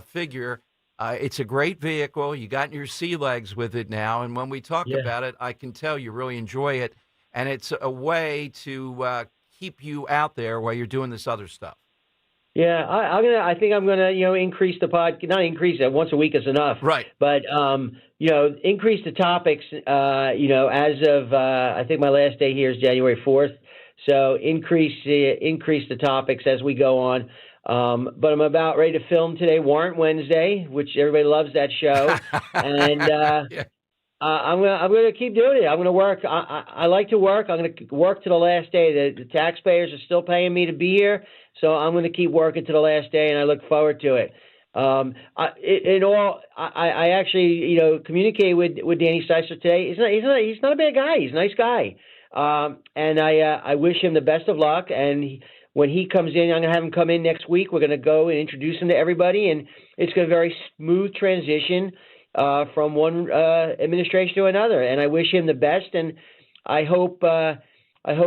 S7: figure. It's a great vehicle. You got your sea legs with it now, and when we talk about it, I can tell you really enjoy it. And it's a way to keep you out there while you're doing this other stuff.
S1: Yeah, I think I'm gonna increase the not increase it, once a week is enough.
S7: Right.
S1: But increase the topics. As of I think my last day here is January 4th. So increase the topics as we go on. But I'm about ready to film today, Warrant Wednesday, which everybody loves that show, and. Yeah. I'm gonna keep doing it. I'm gonna work. I like to work. I'm gonna work to the last day. The taxpayers are still paying me to be here, so I'm gonna keep working to the last day, and I look forward to it. I actually communicated with Danny Seisler today. He's not a bad guy. He's a nice guy, and I wish him the best of luck. And when he comes in, I'm gonna have him come in next week. We're gonna go and introduce him to everybody, and it's gonna be a very smooth transition. From one administration to another, and I wish him the best. And I hope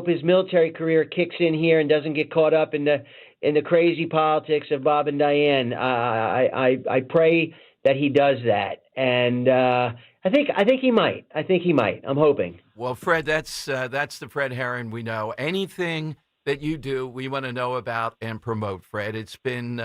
S1: his military career kicks in here and doesn't get caught up in the crazy politics of Bob and Diane. I pray that he does that, and I think he might. I'm hoping.
S7: Well, Fred, that's the Fred Herron we know. Anything that you do, we want to know about and promote. Fred, it's been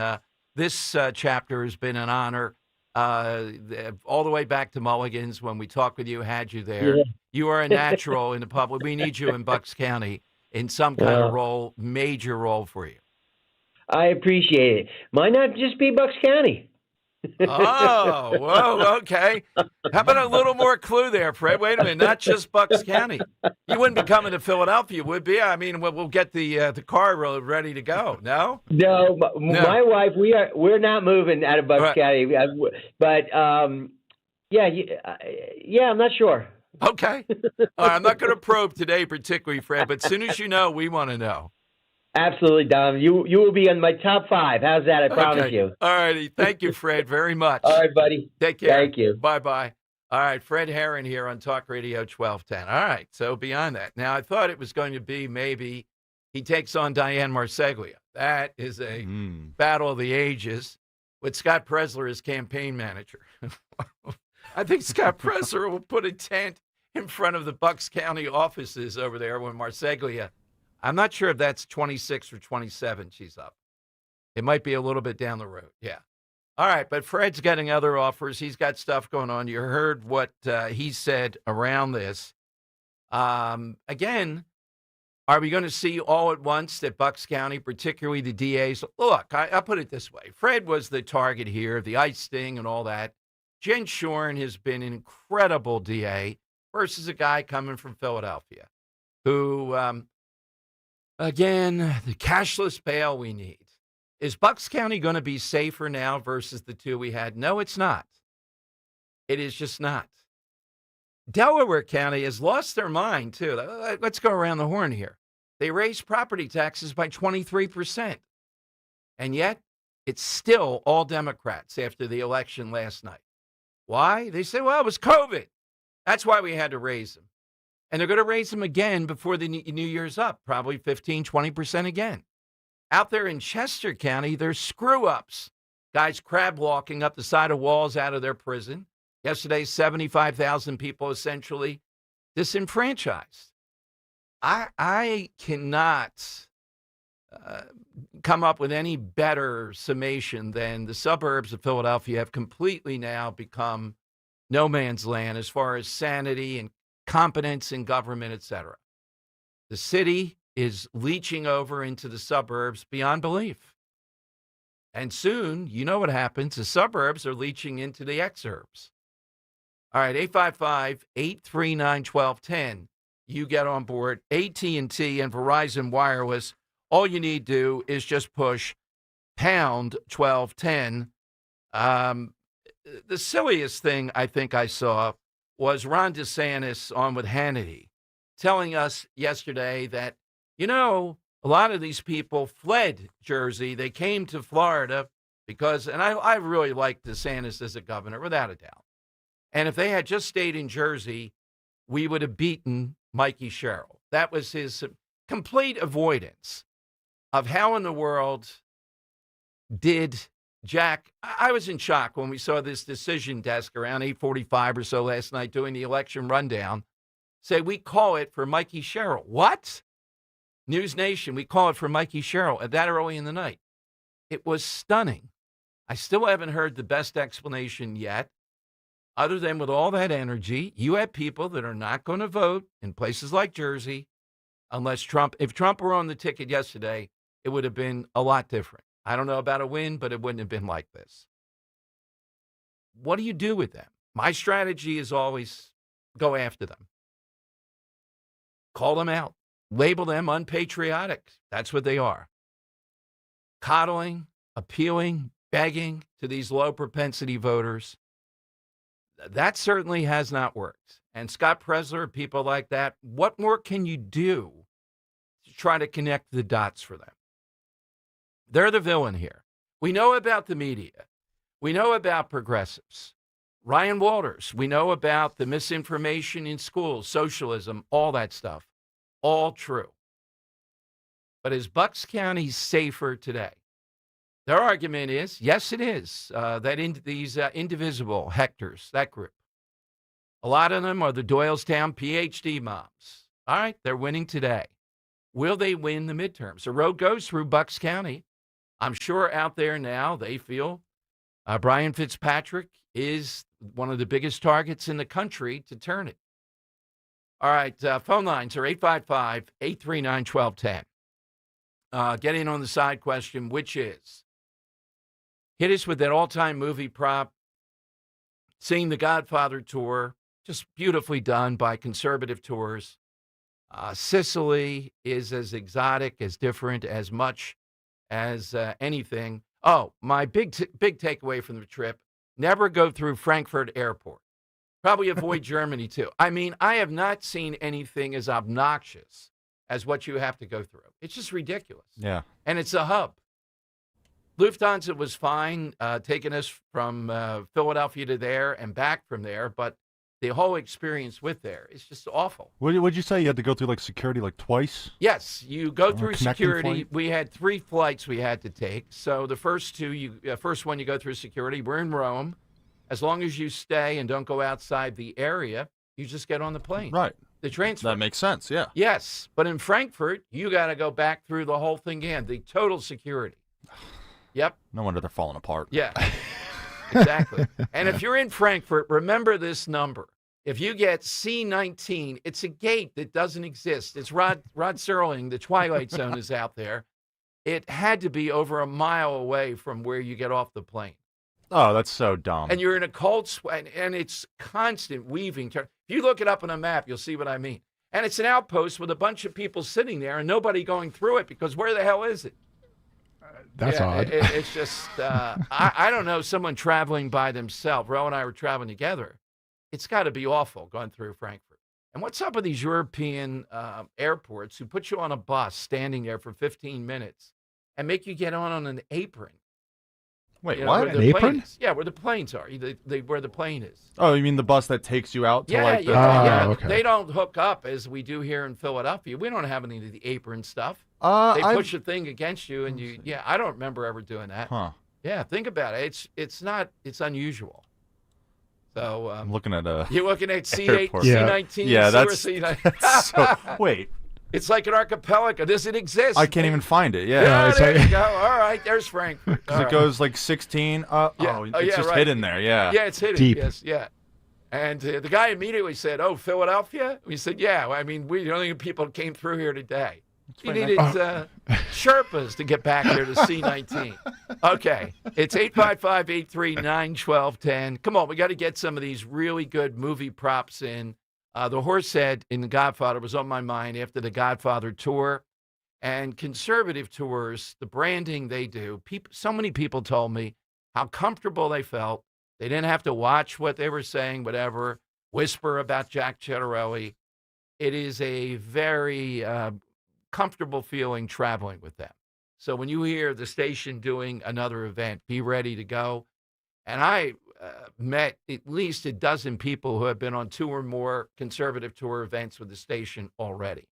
S7: this chapter has been an honor. All the way back to Mulligan's when we talked with you, had you there. Yeah. You are a natural in the public. We need you in Bucks County in some kind of role, major role for you.
S1: I appreciate it. Might not just be Bucks County.
S7: Oh, whoa, okay. How about a little more clue there, Fred? Wait a minute, not just Bucks County. You wouldn't be coming to Philadelphia, would be? I mean, we'll get the car ready to go. No?
S1: No, my wife, we're not moving out of Bucks County. But I'm not sure.
S7: Okay. All right, I'm not going to probe today particularly, Fred, but as soon as you know, we want to know.
S1: Absolutely, Dom. You will be in my top 5. How's that? I promise you.
S7: All righty. Thank you, Fred, very much.
S1: All right, buddy.
S7: Take care.
S1: Thank you.
S7: Bye-bye. All right, Fred Herron here on Talk Radio 1210. All right, so beyond that. Now, I thought it was going to be maybe he takes on Diane Marseglia. That is a battle of the ages with Scott Presler as campaign manager. I think Scott Presler will put a tent in front of the Bucks County offices over there when Marseglia. I'm not sure if that's 26 or 27 she's up. It might be a little bit down the road. Yeah. All right, but Fred's getting other offers. He's got stuff going on. You heard what he said around this. Again, are we going to see all at once that Bucks County, particularly the DAs? Look, I'll put it this way. Fred was the target here, the ice sting and all that. Jen Shorn has been an incredible DA versus a guy coming from Philadelphia who, again, the cashless bail we need. Is Bucks County going to be safer now versus the two we had? No, it's not. It is just not. Delaware County has lost their mind, too. Let's go around the horn here. They raised property taxes by 23%. And yet, it's still all Democrats after the election last night. Why? They say, well, it was COVID. That's why we had to raise them. And they're going to raise them again before the New Year's up, probably 15, 20% again. Out there in Chester County, there's screw-ups. Guys crab walking up the side of walls out of their prison. Yesterday, 75,000 people essentially disenfranchised. I cannot come up with any better summation than the suburbs of Philadelphia have completely now become no man's land as far as sanity and competence in government, etc. The city is leaching over into the suburbs beyond belief. And soon, you know what happens. The suburbs are leaching into the exurbs. All right, 855-839-1210. You get on board. AT&T and Verizon Wireless, all you need to do is just push pound 1210. The silliest thing I think I saw was Ron DeSantis on with Hannity telling us yesterday that, you know, a lot of these people fled Jersey. They came to Florida because, and I really like DeSantis as a governor, without a doubt. And if they had just stayed in Jersey, we would have beaten Mikey Sherrill. That was his complete avoidance of how in the world did Jack. I was in shock when we saw this decision desk around 8:45 or so last night doing the election rundown say, we call it for Mikey Sherrill. What? News Nation, we call it for Mikey Sherrill at that early in the night. It was stunning. I still haven't heard the best explanation yet. Other than with all that energy, you have people that are not going to vote in places like Jersey unless if Trump were on the ticket yesterday, it would have been a lot different. I don't know about a win, but it wouldn't have been like this. What do you do with them? My strategy is always go after them. Call them out. Label them unpatriotic. That's what they are. Coddling, appealing, begging to these low propensity voters. That certainly has not worked. And Scott Presler, people like that, what more can you do to try to connect the dots for them? They're the villain here. We know about the media. We know about progressives. Ryan Walters, we know about the misinformation in schools, socialism, all that stuff. All true. But is Bucks County safer today? Their argument is, yes, it is. These indivisible Hectors, that group. A lot of them are the Doylestown PhD moms. All right, they're winning today. Will they win the midterms? The road goes through Bucks County. I'm sure out there now they feel Brian Fitzpatrick is one of the biggest targets in the country to turn it. All right, phone lines are 855-839-1210. Get in on the side question, which is, hit us with that all-time movie prop, seeing the Godfather tour, just beautifully done by Conservative Tours. Sicily is as exotic, as different, as much as anything. Oh, my big takeaway from the trip, never go through Frankfurt Airport. Probably avoid Germany, too. I mean, I have not seen anything as obnoxious as what you have to go through. It's just ridiculous.
S3: Yeah.
S7: And it's a hub. Lufthansa was fine taking us from Philadelphia to there and back from there, but the whole experience with there is just awful.
S3: What'd you say? You had to go through like security like twice?
S7: Yes, you go through security.
S3: Flight?
S7: We had 3 flights we had to take. So the first one you go through security. We're in Rome. As long as you stay and don't go outside the area, you just get on the plane.
S3: Right.
S7: The transfer.
S3: That makes sense, yeah.
S7: Yes, but in Frankfurt, you got to go back through the whole thing again, the total security. Yep.
S3: No wonder they're falling apart.
S7: Yeah, exactly. And if you're in Frankfurt, remember this number. If you get C19, it's a gate that doesn't exist. It's Rod Serling, the Twilight Zone is out there. It had to be over a mile away from where you get off the plane.
S3: Oh, that's so dumb.
S7: And you're in a cold sweat, and it's constant weaving. If you look it up on a map, you'll see what I mean. And it's an outpost with a bunch of people sitting there and nobody going through it because where the hell is it?
S4: That's odd.
S7: It's just, I don't know, someone traveling by themselves. Ro and I were traveling together. It's got to be awful going through Frankfurt. And what's up with these European airports who put you on a bus standing there for 15 minutes and make you get on an apron?
S3: Wait,
S7: You know,
S3: what?
S7: where
S3: An
S7: the plane
S3: apron?
S7: is. Yeah, where the planes are. Where the plane is.
S3: Oh, you mean the bus that takes you out to like the...
S7: Yeah.
S3: okay.
S7: They don't hook up as we do here in Philadelphia. We don't have any of the apron stuff. They
S3: I've-
S7: push a thing against you, and I don't remember ever doing that.
S3: Huh.
S7: Yeah, think about it. It's unusual. So
S3: I'm looking at a...
S7: you're looking at C8,
S3: airport.
S7: C19,
S3: Yeah, that's...
S7: C19.
S3: so, wait.
S7: It's like an archipelago. Does it exist?
S3: I can't even find it. Yeah.
S7: Yeah, there you go. All right, there's Frankfurt.
S3: Because it goes like 16. It's just
S7: right.
S3: hidden there. Yeah.
S7: Yeah, it's hidden.
S3: Deep.
S7: Yes, yeah. And the guy immediately said, "Oh, Philadelphia?" We said, "Yeah." I mean, we the only people that came through here today. You
S3: right
S7: needed Sherpas to get back here to C19. Okay, it's 855-839-1210. Come on, we got to get some of these really good movie props in. The horse head in The Godfather was on my mind after the Godfather tour. And conservative tours, the branding they do, so many people told me how comfortable they felt. They didn't have to watch what they were saying, whatever, whisper about Jack Ciattarelli. It is a very comfortable feeling traveling with them. So when you hear the station doing another event, be ready to go. And I met at least a dozen people who have been on 2 or more conservative tour events with the station already.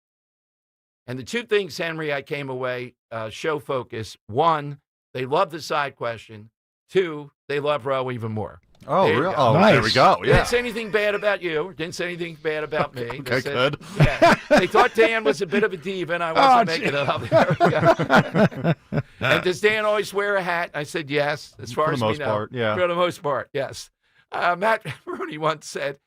S7: And the 2 things, Henry, I came away, show focus. 1, they love the side question. 2, they love Ro even more.
S3: Oh,
S7: There you
S3: really?
S7: go.
S3: Oh, there we go. Yeah.
S7: Didn't say anything bad about you. Didn't say anything bad about me.
S3: Okay,
S7: said,
S3: good.
S7: Yeah. They thought Dan was a bit of a diva, and I wasn't making it up. There we go. And does Dan always wear a hat? I said yes, as far
S3: For the
S7: as
S3: most
S7: we know.
S3: part, yeah.
S7: For the most part, yes. Matt Rooney once said,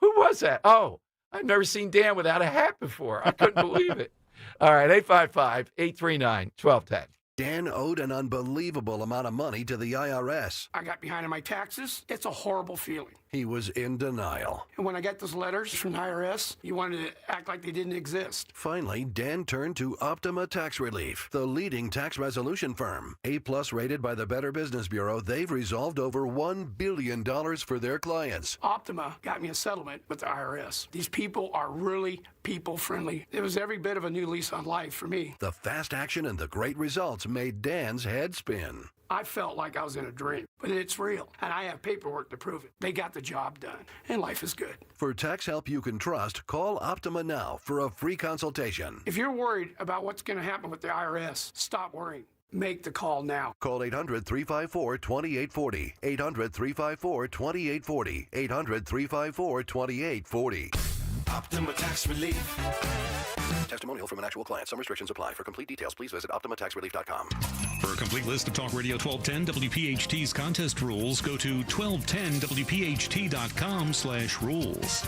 S7: "Who was that?" Oh, I've never seen Dan without a hat before. I couldn't believe it. All right, 855-839-1210.
S5: Dan owed an unbelievable amount of money to the IRS.
S11: I got behind on my taxes. It's a horrible feeling.
S5: He was in denial.
S11: And when I got those letters from the IRS, you wanted to act like they didn't exist.
S5: Finally, Dan turned to Optima Tax Relief, the leading tax resolution firm. A-plus rated by the Better Business Bureau, they've resolved over $1 billion for their clients.
S11: Optima got me a settlement with the IRS. These people are really people-friendly. It was every bit of a new lease on life for me.
S5: The fast action and the great results made Dan's head spin.
S11: I felt like I was in a dream, but it's real, and I have paperwork to prove it. They got the job done, and life is good.
S5: For tax help you can trust, call Optima now for a free consultation.
S11: If you're worried about what's going to happen with the IRS, stop worrying. Make the call now.
S5: Call 800-354-2840. 800-354-2840. 800-354-2840.
S16: Optima Tax Relief. Testimonial from an actual client. Some restrictions apply. For complete details, please visit OptimaTaxRelief.com.
S21: For a complete list of Talk Radio 1210 WPHT's contest rules, go to 1210WPHT.com/rules.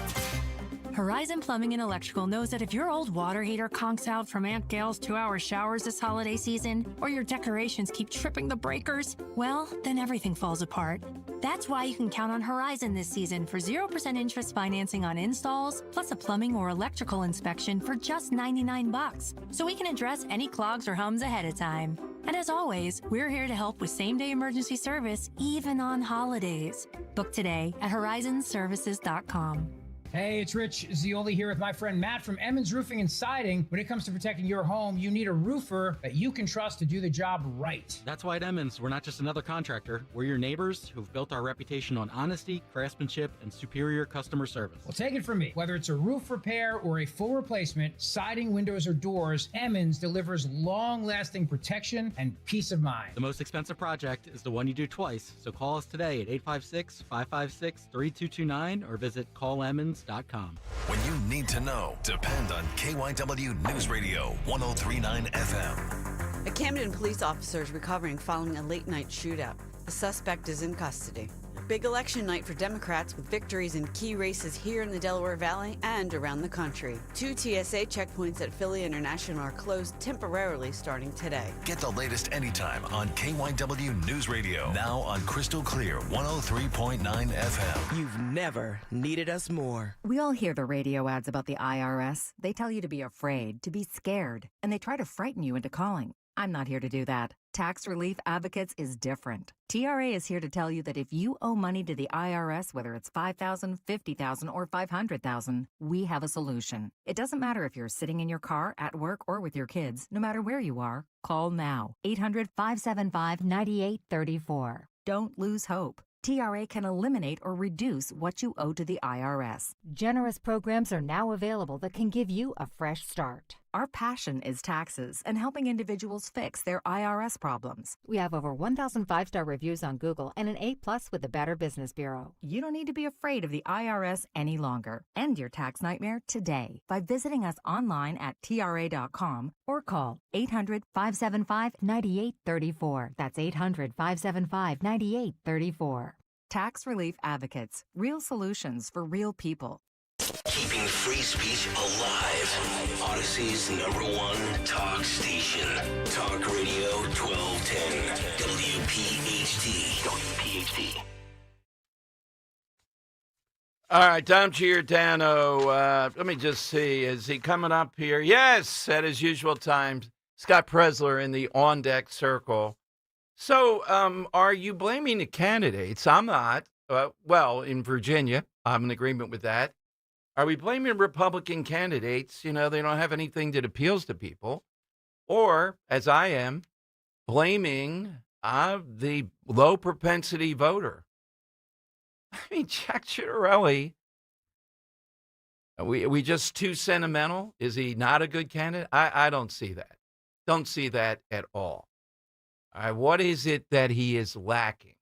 S22: Horizon Plumbing and Electrical knows that if your old water heater conks out from Aunt Gail's 2-hour showers this holiday season, or your decorations keep tripping the breakers, well, then everything falls apart. That's why you can count on Horizon this season for 0% interest financing on installs, plus a plumbing or electrical inspection for just $99, so we can address any clogs or hums ahead of time. And as always, we're here to help with same-day emergency service, even on holidays. Book today at horizonservices.com.
S25: Hey, it's Rich Zioli here with my friend Matt from Emmons Roofing and Siding. When it comes to protecting your home, you need a roofer that you can trust to do the job right.
S26: That's why at Emmons, we're not just another contractor. We're your neighbors who've built our reputation on honesty, craftsmanship, and superior customer service.
S25: Well, take it from me. Whether it's a roof repair or a full replacement, siding, windows, or doors, Emmons delivers long-lasting protection and peace of mind.
S26: The most expensive project is the one you do twice, so call us today at 856-556-3229 or visit callemmons.com.
S20: When you need to know, depend on KYW News Radio 103.9 FM.
S28: A Camden police officer is recovering following a late-night shootout. The suspect is in custody. Big election night for Democrats with victories in key races here in the Delaware Valley and around the country. 2 TSA checkpoints at Philly International are closed temporarily starting today.
S20: Get the latest anytime on KYW News Radio. Now on Crystal Clear 103.9 FM.
S29: You've never needed us more.
S30: We all hear the radio ads about the IRS. They tell you to be afraid, to be scared, and they try to frighten you into calling.
S2: I'm not here to do that. Tax Relief Advocates is different. TRA is here to tell you that if you owe money to the IRS, whether it's $5,000, $50,000, or $500,000, we have a solution. It doesn't matter if you're sitting in your car, at work, or with your kids. No matter where you are, call now. 800-575-9834. Don't lose hope. TRA can eliminate or reduce what you owe to the IRS. Generous programs are now available that can give you a fresh start. Our passion is taxes and helping individuals fix their IRS problems. We have over 1,000 5-star reviews on Google and an A+ with the Better Business Bureau. You don't need to be afraid of the IRS any longer. End your tax nightmare today by visiting us online at TRA.com or call 800-575-9834. That's 800-575-9834. Tax Relief Advocates. Real solutions for real people.
S18: Keeping free speech alive. Odyssey's #1 talk station. Talk Radio 1210. WPHT. WPHT.
S7: All right, Dom Giordano. Let me just see. Is he coming up here? Yes, at his usual time. Scott Presler in the on-deck circle. So, are you blaming the candidates? I'm not. Well, in Virginia, I'm in agreement with that. Are we blaming Republican candidates? You know, they don't have anything that appeals to people. Or, as I am, blaming the low propensity voter. I mean, Jack Ciattarelli, are we just too sentimental? Is he not a good candidate? I don't see that. Don't see that at all. All right, what is it that he is lacking?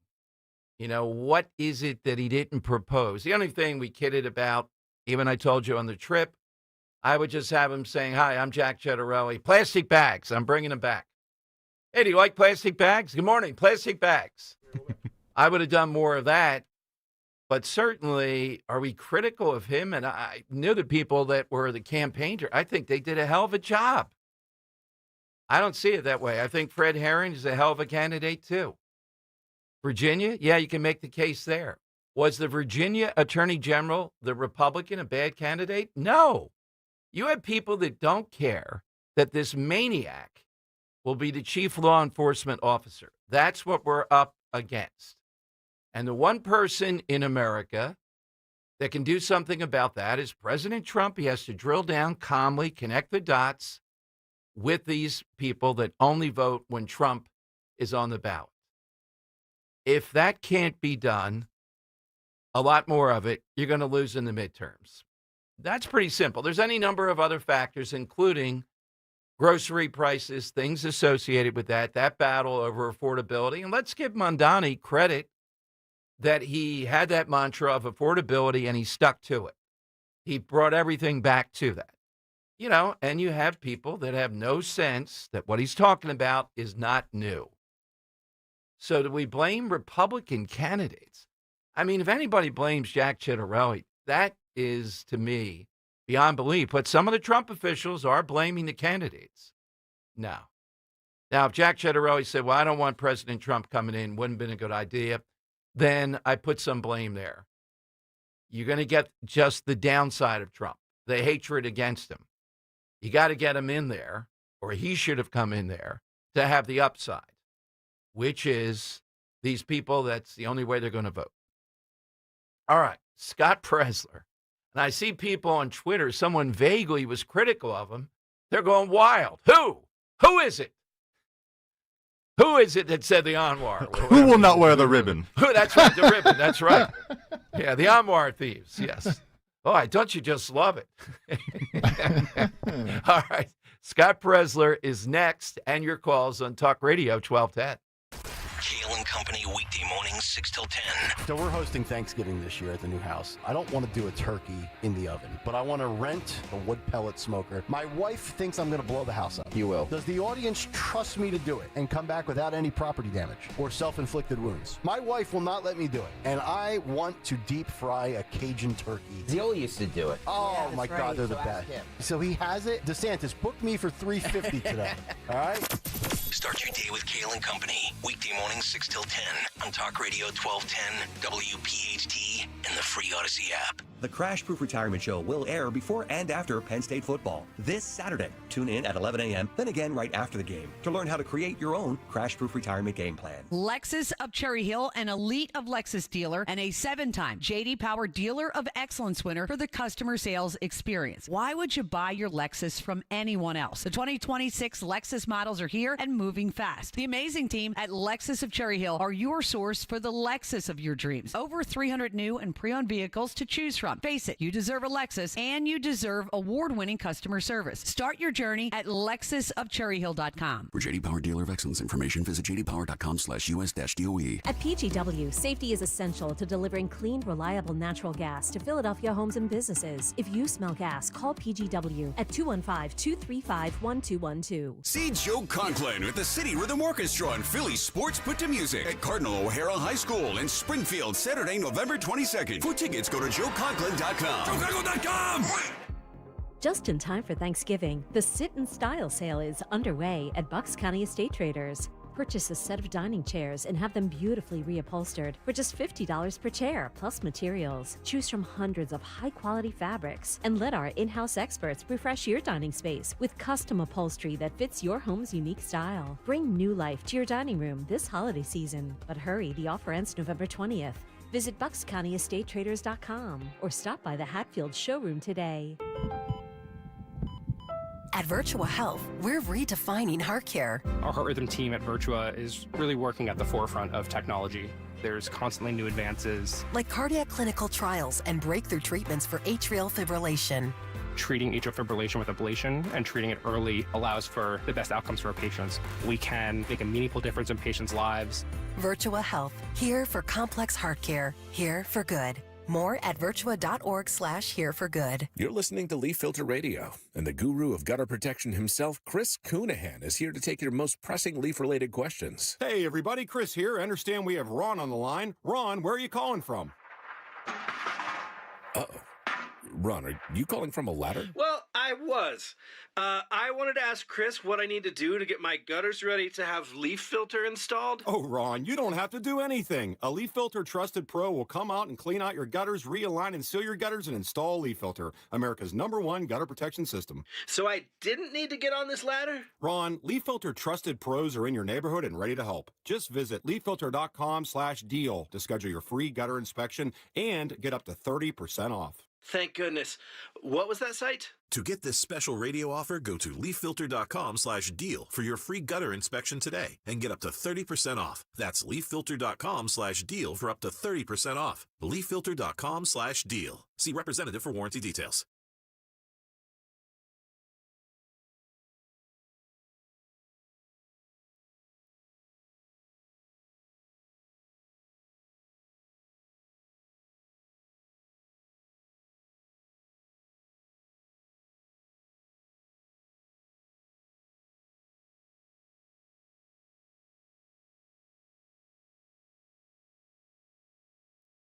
S7: You know, what is it that he didn't propose? The only thing we kidded about, even I told you on the trip, I would just have him saying, "Hi, I'm Jack Ciattarelli. Plastic bags, I'm bringing them back. Hey, do you like plastic bags? Good morning, plastic bags." I would have done more of that. But certainly, are we critical of him? And I knew the people that were the campaigner. I think they did a hell of a job. I don't see it that way. I think Fred Herring is a hell of a candidate, too. Virginia, yeah, you can make the case there. Was the Virginia Attorney General, the Republican, a bad candidate? No. You have people that don't care that this maniac will be the chief law enforcement officer. That's what we're up against. And the one person in America that can do something about that is President Trump. He has to drill down calmly, connect the dots with these people that only vote when Trump is on the ballot. If that can't be done, a lot more of it, you're going to lose in the midterms. That's pretty simple. There's any number of other factors, including grocery prices, things associated with that battle over affordability. And let's give Mondani credit that he had that mantra of affordability and he stuck to it. He brought everything back to that. You know, and you have people that have no sense that what he's talking about is not new. So do we blame Republican candidates? I mean, if anybody blames Jack Ciattarelli, that is, to me, beyond belief. But some of the Trump officials are blaming the candidates. No. Now, if Jack Ciattarelli said, well, I don't want President Trump coming in, wouldn't have been a good idea, then I put some blame there. You're going to get just the downside of Trump, the hatred against him. You got to get him in there, or he should have come in there, to have the upside, which is these people, that's the only way they're going to vote. All right, Scott Presler. And I see people on Twitter, someone vaguely was critical of him. They're going wild. Who? Who is it? Who is it that said the Anwar?
S3: Who will not wear the ribbon?
S7: That's right, the ribbon. That's right. Yeah, the Anwar thieves. Yes. Oh, don't you just love it? All right. Scott Presler is next, and your calls on Talk Radio 1210.
S18: Kale and Company, weekday mornings, 6 till 10.
S4: So we're hosting Thanksgiving this year at the new house. I don't want to do a turkey in the oven, but I want to rent a wood pellet smoker. My wife thinks I'm going to blow the house up. You will. Does the audience trust me to do it and come back without any property damage or self-inflicted wounds? My wife will not let me do it, and I want to deep fry a Cajun turkey.
S1: Zeal used to do it.
S4: Oh, my God, they're the best. So he has it. DeSantis, book me for $350 today. All right?
S18: Start your day with Kale and Company, weekday mornings, 6 till 10 on Talk Radio 1210, WPHT, and the free Odyssey app.
S6: The Crash Proof Retirement Show will air before and after Penn State football this Saturday. Tune in at 11 a.m., then again right after the game to learn how to create your own Crash Proof Retirement game plan.
S8: Lexus of Cherry Hill, an elite of Lexus dealer, and a 7-time J.D. Power Dealer of Excellence winner for the customer sales experience. Why would you buy your Lexus from anyone else? The 2026 Lexus models are here and moving fast. The amazing team at Lexus of Cherry Hill are your source for the Lexus of your dreams. Over 300 new and pre-owned vehicles to choose from. Face it, you deserve a Lexus, and you deserve award-winning customer service. Start your journey at LexusofCherryHill.com.
S10: For J.D. Power Dealer of Excellence information, visit jdpower.com/US-DOE.
S12: At PGW, safety is essential to delivering clean, reliable natural gas to Philadelphia homes and businesses. If you smell gas, call PGW at 215-235-1212.
S13: See Joe Conklin with the City Rhythm Orchestra and Philly Sports Put to Music at Cardinal O'Hara High School in Springfield, Saturday, November 22nd. For tickets, go to joeconklin.com. joeconklin.com!
S12: Just in time for Thanksgiving, the Sit in Style sale is underway at Bucks County Estate Traders. Purchase a set of dining chairs and have them beautifully reupholstered for just $50 per chair, plus materials. Choose from hundreds of high-quality fabrics and let our in-house experts refresh your dining space with custom upholstery that fits your home's unique style. Bring new life to your dining room this holiday season. But hurry, the offer ends November 20th. Visit BucksCountyEstateTraders.com or stop by the Hatfield showroom today.
S14: At Virtua Health, we're redefining heart care.
S15: Our heart rhythm team at Virtua is really working at the forefront of technology. There's constantly new advances.
S14: Like cardiac clinical trials and breakthrough treatments for atrial fibrillation.
S15: Treating atrial fibrillation with ablation and treating it early allows for the best outcomes for our patients. We can make a meaningful difference in patients' lives.
S14: Virtua Health, here for complex heart care, here for good. More at virtua.org/hereforgood.
S17: You're listening to Leaf Filter Radio, and the guru of gutter protection himself, Chris Coonahan, is here to take your most pressing leaf-related questions.
S19: Hey, everybody, Chris here. I understand we have Ron on the line. Ron, where are you calling from?
S17: Uh-oh. Ron, are you calling from a ladder?
S30: Well, I was. I wanted to ask Chris what I need to do to get my gutters ready to have leaf filter installed.
S19: Oh, Ron, you don't have to do anything. A Leaf Filter Trusted Pro will come out and clean out your gutters, realign and seal your gutters, and install Leaf Filter, America's #1 gutter protection system.
S30: So I didn't need to get on this ladder?
S19: Ron, Leaf Filter Trusted Pros are in your neighborhood and ready to help. Just visit leaffilter.com/deal to schedule your free gutter inspection and get up to 30% off.
S30: Thank goodness. What was that site?
S20: To get this special radio offer, go to leaffilter.com/deal for your free gutter inspection today and get up to 30% off. That's leaffilter.com/deal for up to 30% off. leaffilter.com/deal. See representative for warranty details.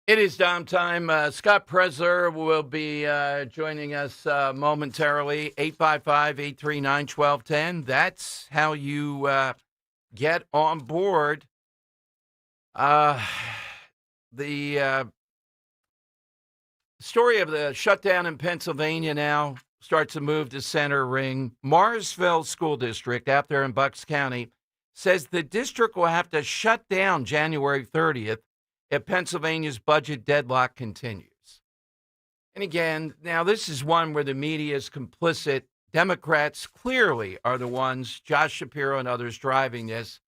S7: It is Dom time. Scott Presler will be joining us momentarily. 855-839-1210. That's how you get on board. The story of the shutdown in Pennsylvania now starts to move to center ring. Morrisville School District, out there in Bucks County, says the district will have to shut down January 30th if Pennsylvania's budget deadlock continues. And again, now this is one where the media is complicit. Democrats clearly are the ones, Josh Shapiro and others, driving this.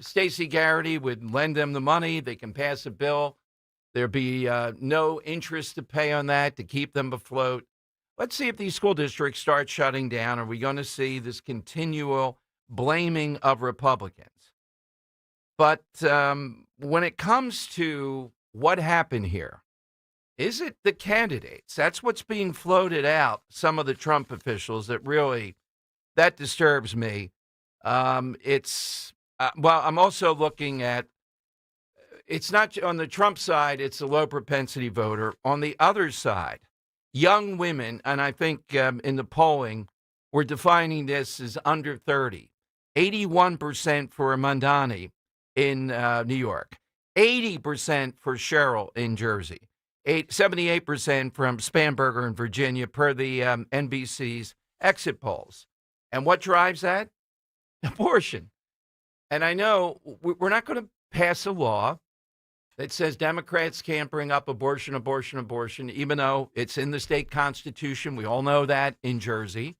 S7: Stacey Garrity would lend them the money. They can pass a bill. There'd be no interest to pay on that to keep them afloat. Let's see if these school districts start shutting down. Are we going to see this continual blaming of Republicans? But when it comes to what happened here, is it the candidates? That's what's being floated out, some of the Trump officials, that disturbs me. I'm also looking at, it's not on the Trump side, it's a low propensity voter. On the other side, young women, and I think in the polling, we're defining this as under 30. 81% for Mandani in New York, 80% for Cheryl in Jersey, 78% from Spanberger in Virginia per the NBC's exit polls. And what drives that? Abortion. And I know we're not going to pass a law that says Democrats can't bring up abortion, even though it's in the state constitution. We all know that in Jersey.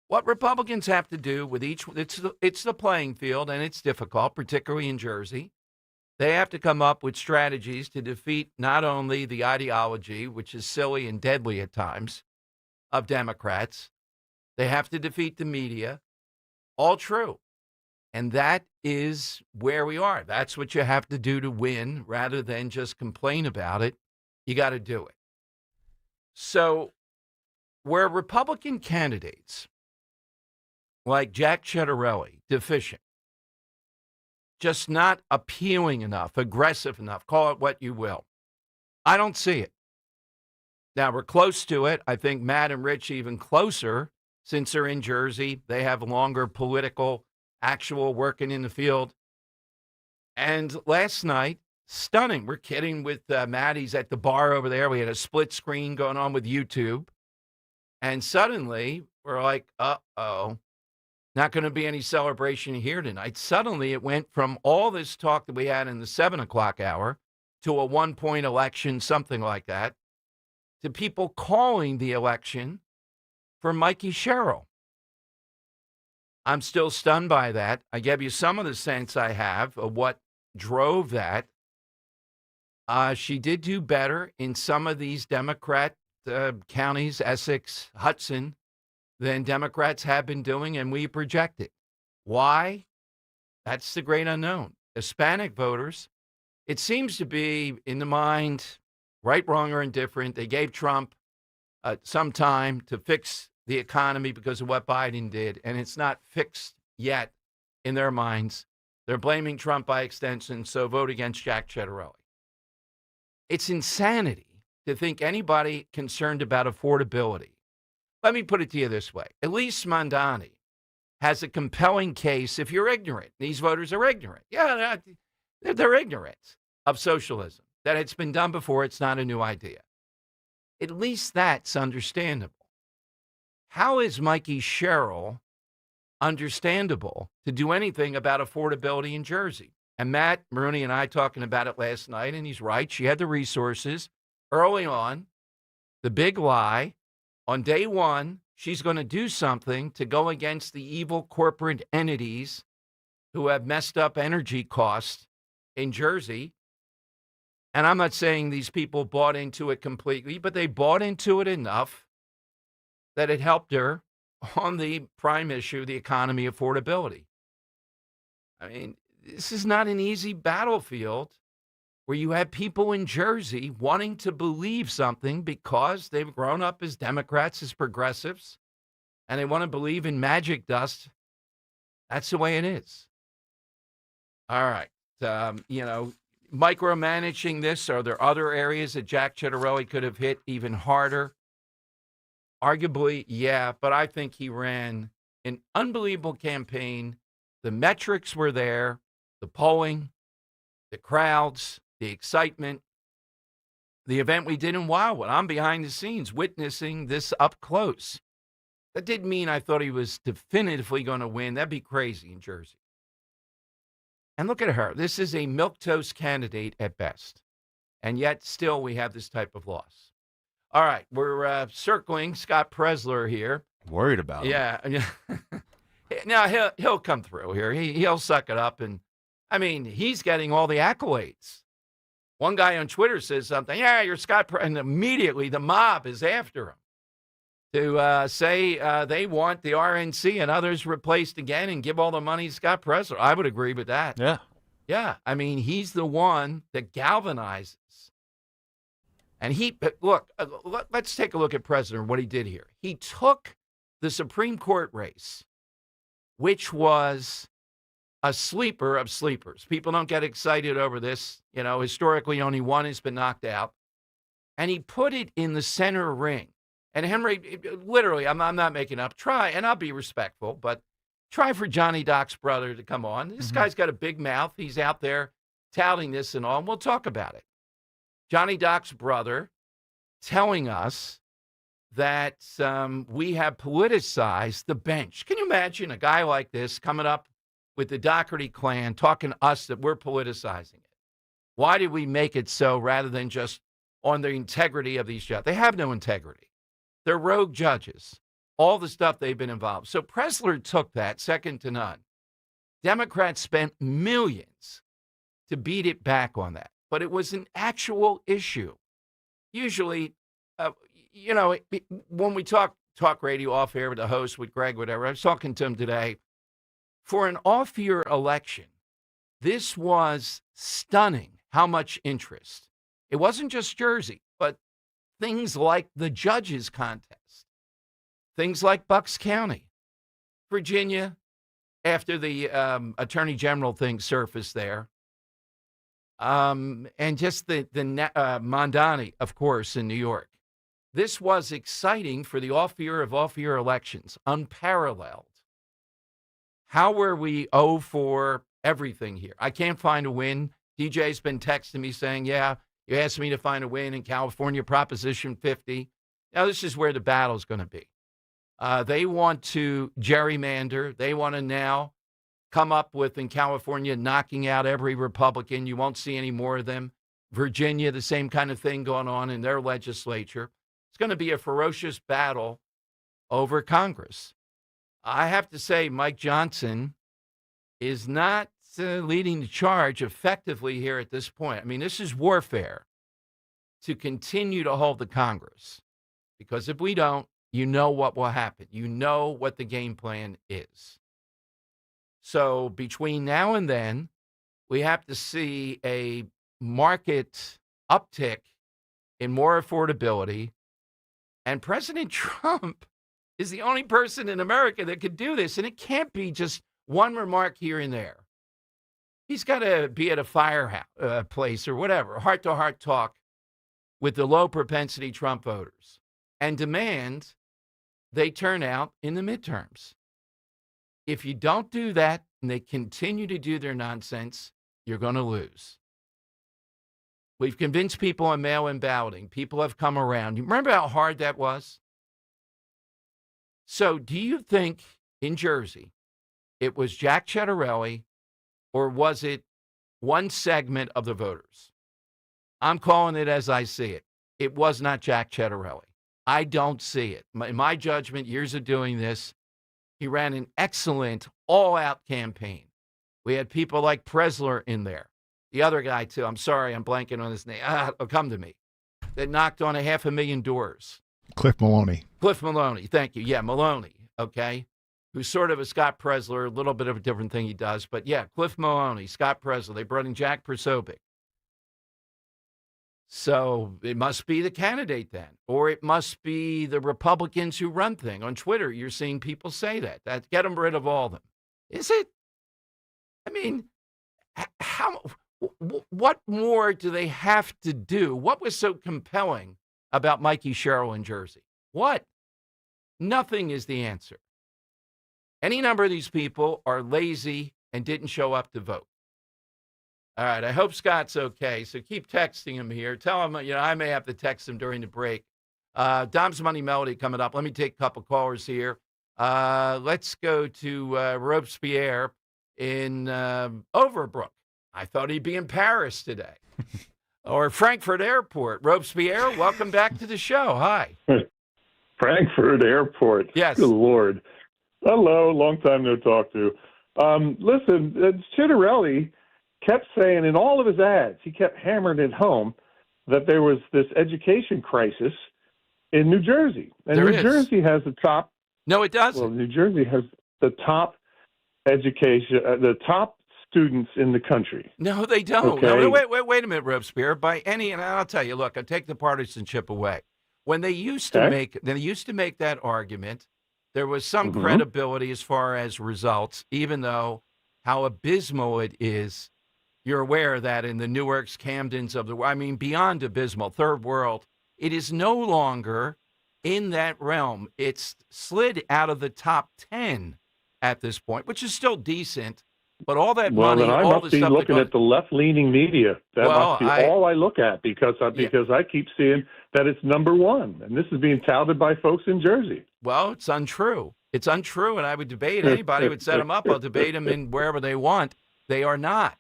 S7: What Republicans have to do with it's the playing field, and it's difficult, particularly in Jersey. They have to come up with strategies to defeat not only the ideology, which is silly and deadly at times, of Democrats. They have to defeat the media. All true. And that is where we are. That's what you have to do to win rather than just complain about it. You got to do it. So where Republican candidates like Jack Ciattarelli, deficient, just not appealing enough, aggressive enough, call it what you will. I don't see it. Now, we're close to it. I think Matt and Rich even closer since they're in Jersey. They have longer political, actual working in the field. And last night, stunning. We're kidding with Maddie's at the bar over there. We had a split screen going on with YouTube. And suddenly, we're like, uh-oh. Not going to be any celebration here tonight. Suddenly, it went from all this talk that we had in the 7 o'clock hour to a one-point election, something like that, to people calling the election for Mikey Sherrill. I'm still stunned by that. I gave you some of the sense I have of what drove that. She did do better in some of these Democrat counties, Essex, Hudson, than Democrats have been doing, and we project it. Why? That's the great unknown. Hispanic voters, it seems to be in the mind, right, wrong, or indifferent. They gave Trump some time to fix the economy because of what Biden did, and it's not fixed yet in their minds. They're blaming Trump by extension, so vote against Jack Ciattarelli. It's insanity to think anybody concerned about affordability. Let me put it to you this way. Elise Mondani has a compelling case if you're ignorant. These voters are ignorant. Yeah, they're ignorant of socialism, that it's been done before. It's not a new idea. At least that's understandable. How is Mikey Sherrill understandable to do anything about affordability in Jersey? And Matt Maroney and I talking about it last night, and he's right. She had the resources early on. The big lie. On day one, she's going to do something to go against the evil corporate entities who have messed up energy costs in Jersey. And I'm not saying these people bought into it completely, but they bought into it enough that it helped her on the prime issue, the economy affordability. I mean, this is not an easy battlefield where you have people in Jersey wanting to believe something because they've grown up as Democrats, as progressives, and they want to believe in magic dust. That's the way it is. All right. Micromanaging this, are there other areas that Jack Ciattarelli could have hit even harder? Arguably, yeah, but I think he ran an unbelievable campaign. The metrics were there, the polling, the crowds, the excitement, the event we did in Wildwood. I'm behind the scenes witnessing this up close. That didn't mean I thought he was definitively going to win. That'd be crazy in Jersey. And look at her. This is a milquetoast candidate at best. And yet still we have this type of loss. All right, we're circling Scott Presler here.
S3: Worried about him.
S7: Yeah. Now, he'll come through here. He'll suck it up. And, I mean, he's getting all the accolades. One guy on Twitter says something, yeah, you're Scott Presler. And immediately the mob is after him to say they want the RNC and others replaced again and give all the money to Scott Presler. I would agree with that.
S3: Yeah.
S7: Yeah. I mean, he's the one that galvanizes. And let's take a look at Presler and what he did here. He took the Supreme Court race, which was a sleeper of sleepers. People don't get excited over this. You know, historically, only one has been knocked out. And he put it in the center ring. And Henry, literally, I'm not making up, try, and I'll be respectful, but try for Johnny Doc's brother to come on. This guy's got a big mouth. He's out there touting this and all, and we'll talk about it. Johnny Doc's brother telling us that we have politicized the bench. Can you imagine a guy like this coming up with the Doherty clan talking to us that we're politicizing it? Why did we make it so rather than just on the integrity of these judges? They have no integrity. They're rogue judges. All the stuff they've been involved. So Pressler took that second to none. Democrats spent millions to beat it back on that. But it was an actual issue. Usually, when we talk radio off air with the host, with Greg, whatever, I was talking to him today. For an off-year election, this was stunning how much interest. It wasn't just Jersey, but things like the judges contest, things like Bucks County, Virginia, after the attorney general thing surfaced there, and just the Mondani, of course, in New York. This was exciting for the off-year elections, unparalleled. How were we 0 for everything here? I can't find a win. DJ's been texting me saying, yeah, you asked me to find a win in California, Proposition 50. Now, this is where the battle's going to be. They want to gerrymander. They want to now come up with, in California, knocking out every Republican. You won't see any more of them. Virginia, the same kind of thing going on in their legislature. It's going to be a ferocious battle over Congress. I have to say, Mike Johnson is not leading the charge effectively here at this point. I mean, this is warfare to continue to hold the Congress. Because if we don't, you know what will happen. You know what the game plan is. So between now and then, we have to see a market uptick in more affordability. And President Trump is the only person in America that could do this. And it can't be just one remark here and there. He's got to be at a fireplace or whatever, heart-to-heart talk with the low-propensity Trump voters and demand they turn out in the midterms. If you don't do that and they continue to do their nonsense, you're going to lose. We've convinced people on mail-in balloting. People have come around. You remember how hard that was? So do you think in Jersey it was Jack Ciattarelli or was it one segment of the voters? I'm calling it as I see it. It was not Jack Ciattarelli. I don't see it. In my judgment, years of doing this, he ran an excellent all-out campaign. We had people like Pressler in there. The other guy, too, I'm sorry, I'm blanking on his name. It'll come to me. That knocked on 500,000 doors.
S5: Cliff Maloney.
S7: Cliff Maloney, thank you. Yeah, Maloney, okay, who's sort of a Scott Pressler, a little bit of a different thing he does. But, yeah, Cliff Maloney, Scott Pressler. They brought in Jack Prosopic. So it must be the candidate then, or it must be the Republicans who run thing. On Twitter, you're seeing people say that get them rid of all of them. Is it? I mean, what more do they have to do? What was so compelling about Mikey Sherrill in Jersey? What? Nothing is the answer. Any number of these people are lazy and didn't show up to vote. All right, I hope Scott's okay, so keep texting him here. Tell him, I may have to text him during the break. Dom's Money Melody coming up. Let me take a couple callers here. Let's go to Robespierre in Overbrook. I thought he'd be in Paris today. Or Frankfurt Airport. Robespierre, welcome back to the show. Hi.
S9: Frankfurt Airport.
S7: Yes.
S9: Good Lord. Hello, long time no talk to. Listen, Ciattarelli kept saying in all of his ads, he kept hammering it home that there was this education crisis in New Jersey. And
S7: There
S9: New
S7: is.
S9: Jersey has the top.
S7: No, it doesn't.
S9: Well, New Jersey has the top education, the top students in the country.
S7: No, they don't.
S9: Okay.
S7: No, wait a minute, Robespierre. By any, and I'll tell you, look, I take the partisanship away. When they used to make that argument, there was some credibility as far as results, even though how abysmal it is. You're aware of that in the Newarks, Camdens of the world. I mean, beyond abysmal, third world. It is no longer in that realm. It's slid out of the top 10 at this point, which is still decent. But all that
S9: Well,
S7: money,
S9: then I
S7: all
S9: must
S7: the
S9: be
S7: stuff
S9: looking at the left-leaning media. That must be all I look at because I keep seeing that it's number one, and this is being touted by folks in Jersey.
S7: Well, it's untrue. It's untrue, and I would debate anybody who would set them up. I'll debate them in wherever they want. They are not.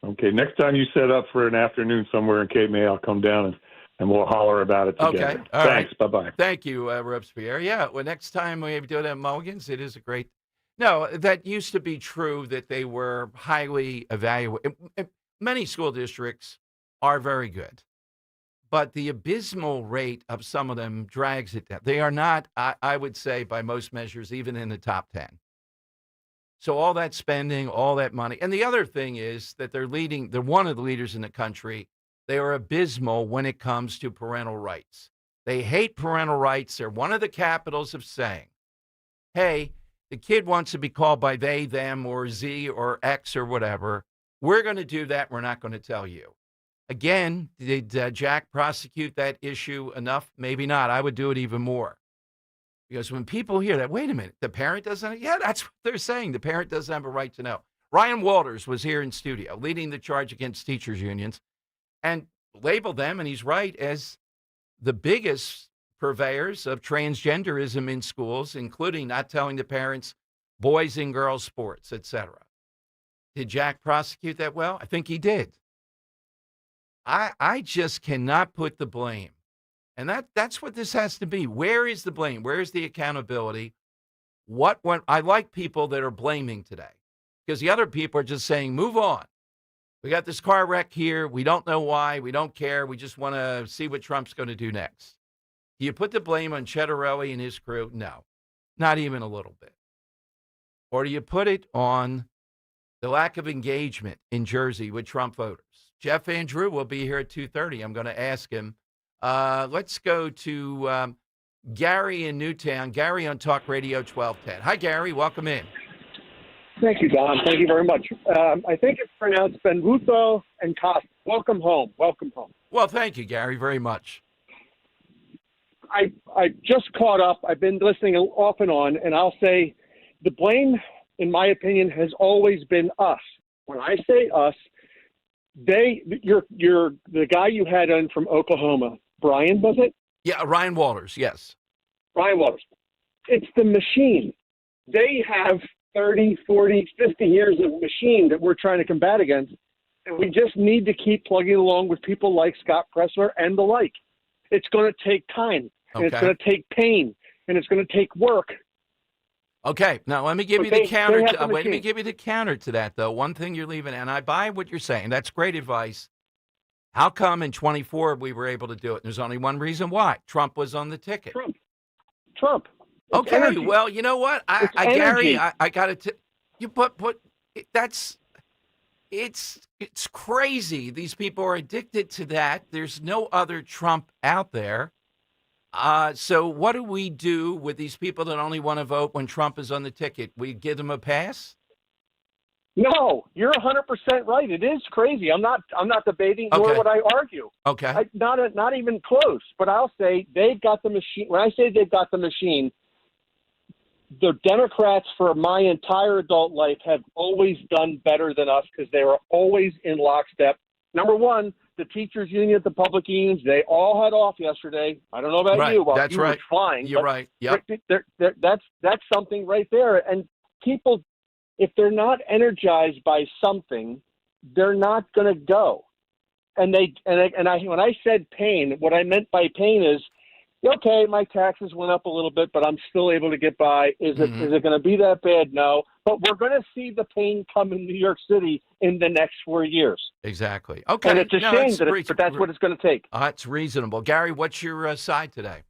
S9: Okay, next time you set up for an afternoon somewhere in Cape May, I'll come down and we'll holler about it together.
S7: Okay, all
S9: Thanks.
S7: right.
S9: Bye-bye.
S7: Thank you, Robespierre. Yeah, well, next time we do it at Mulligan's, it is a great. No, that used to be true that they were highly evaluated. Many school districts are very good, but the abysmal rate of some of them drags it down. They are not, I would say, by most measures, even in the top 10. So all that spending, all that money. And the other thing is that they're one of the leaders in the country. They are abysmal when it comes to parental rights. They hate parental rights. They're one of the capitals of saying, hey, the kid wants to be called by they, them, or Z, or X, or whatever. We're going to do that. We're not going to tell you. Again, did Jack prosecute that issue enough? Maybe not. I would do it even more. Because when people hear that, wait a minute, the parent doesn't, yeah, that's what they're saying. The parent doesn't have a right to know. Ryan Walters was here in studio leading the charge against teachers' unions and labeled them, and he's right, as the biggest purveyors of transgenderism in schools, including not telling the parents boys and girls sports, etc. Did Jack prosecute that? Well, I think he did. I just cannot put the blame. And that's what this has to be. Where is the blame? Where is the accountability? I like people that are blaming today, because the other people are just saying, move on. We got this car wreck here. We don't know why. We don't care. We just want to see what Trump's going to do next. Do you put the blame on Chettarelli and his crew? No, not even a little bit. Or do you put it on the lack of engagement in Jersey with Trump voters? Jeff Andrew will be here at 2:30. I'm going to ask him. Let's go to Gary in Newtown. Gary on Talk Radio 1210. Hi, Gary. Welcome in.
S5: Thank you, Don. Thank you very much. I think it's pronounced Benvuto and Costa. Welcome home. Welcome home.
S7: Well, thank you, Gary, very much.
S5: I just caught up. I've been listening off and on, and I'll say the blame, in my opinion, has always been us. When I say us, you're the guy you had on from Oklahoma, Brian, was it?
S7: Yeah, Ryan Walters, yes.
S5: Ryan Walters. It's the machine. They have 30, 40, 50 years of machine that we're trying to combat against, and we just need to keep plugging along with people like Scott Pressler and the like. It's going to take time, and it's going to take pain, and it's going to take work.
S7: Okay, now let me give you the counter. Let me give you the counter to that, though. One thing you're leaving, and I buy what you're saying. That's great advice. How come in 24 we were able to do it? There's only one reason why. Trump was on the ticket.
S5: Trump.
S7: Okay,
S5: energy.
S7: well, you know what? Gary, I got to. You put that's. It's crazy. These people are addicted to that. There's no other Trump out there. So what do we do with these people that only want to vote when Trump is on the ticket? We give them a pass?
S5: No, you're 100% right. It is crazy. I'm not debating, nor would I argue.
S7: Okay.
S5: Not even close. But I'll say they've got the machine. When I say they've got the machine, the Democrats for my entire adult life have always done better than us because they were always in lockstep. Number one, the teachers union, the public unions, they all had off yesterday. I don't know about you. Well,
S7: that's
S5: you
S7: right.
S5: were flying.
S7: You're right. Yep.
S5: That's something right there. And people, if they're not energized by something, they're not going to go. And when I said pain, what I meant by pain is, okay, my taxes went up a little bit, but I'm still able to get by. Is it going to be that bad? No. But we're going to see the pain come in New York City in the next 4 years.
S7: Exactly. Okay.
S5: And it's a shame, but that's what it's going to take.
S7: It's reasonable. Gary, what's your side today?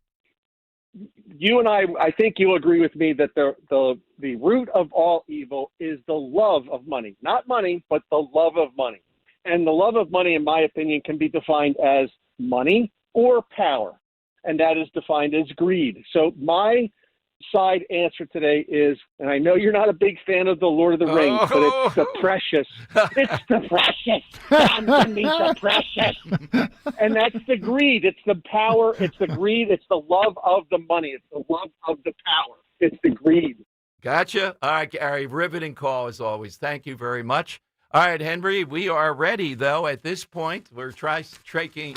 S5: You and I think you'll agree with me that the root of all evil is the love of money. Not money, but the love of money. And the love of money, in my opinion, can be defined as money or power. And that is defined as greed. So my side answer today is, and I know you're not a big fan of the Lord of the Rings, but it's the precious. It's the precious. Come to me, the precious. And that's the greed. It's the power. It's the greed. It's the love of the money. It's the love of the power. It's the greed.
S7: Gotcha. All right, Gary, riveting call as always. Thank you very much. All right, Henry, we are ready, though, at this point. We're tracing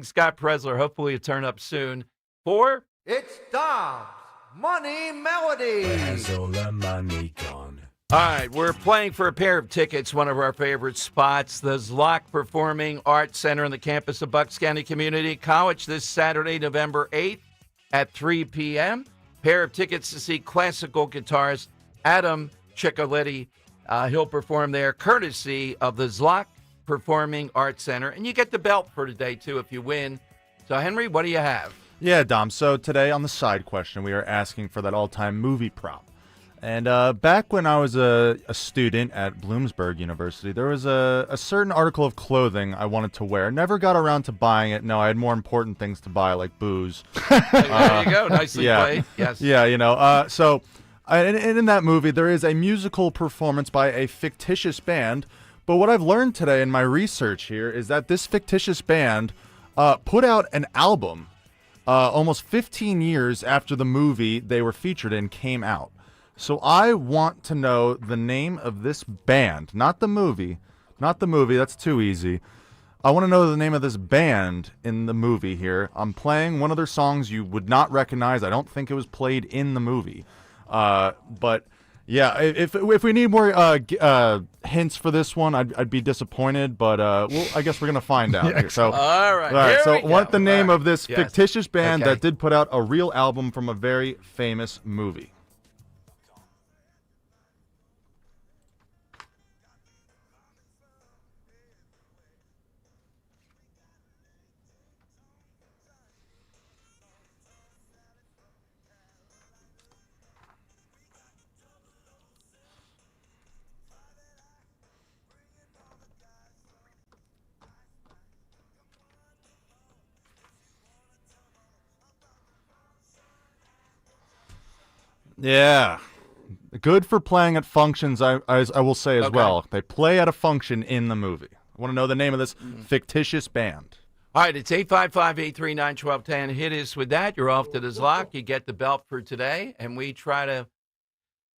S7: Scott Presler. Hopefully it'll turn up soon for...
S11: It's Dom's Money Melody.
S16: Where's all the money gone?
S7: All right, we're playing for a pair of tickets, one of our favorite spots, the Zlock Performing Arts Center on the campus of Bucks County Community College this Saturday, November 8th at 3 p.m. Pair of tickets to see classical guitarist Adam Ciccoletti. He'll perform there courtesy of the Zlock Performing Arts Center. And you get the belt for today, too, if you win. So, Henry, what do you have?
S3: Yeah, Dom. So today on the side question, we are asking for that all-time movie prop. And back when I was a student at Bloomsburg University, there was a certain article of clothing I wanted to wear. Never got around to buying it. No, I had more important things to buy, like booze.
S7: There you go. Nicely played. Yes.
S3: Yeah, and in that movie, there is a musical performance by a fictitious band. But what I've learned today in my research here is that this fictitious band put out an album almost 15 years after the movie they were featured in came out. So I want to know the name of this band, not the movie. Not the movie, that's too easy. I want to know the name of this band in the movie here. I'm playing one of their songs you would not recognize. I don't think it was played in the movie. But yeah, if we need more hints for this one, I'd be disappointed. But I guess we're gonna find out. Here. So
S7: all right.
S3: So what the name of this
S7: Yes.
S3: fictitious band
S7: Okay.
S3: that did put out a real album from a very famous movie? Yeah. Good for playing at functions, I will say as well. They play at a function in the movie. I want to know the name of this fictitious band.
S7: All right, it's 855-839-1210. Hit us with that. You're off to the Zlock. You get the belt for today, and we try to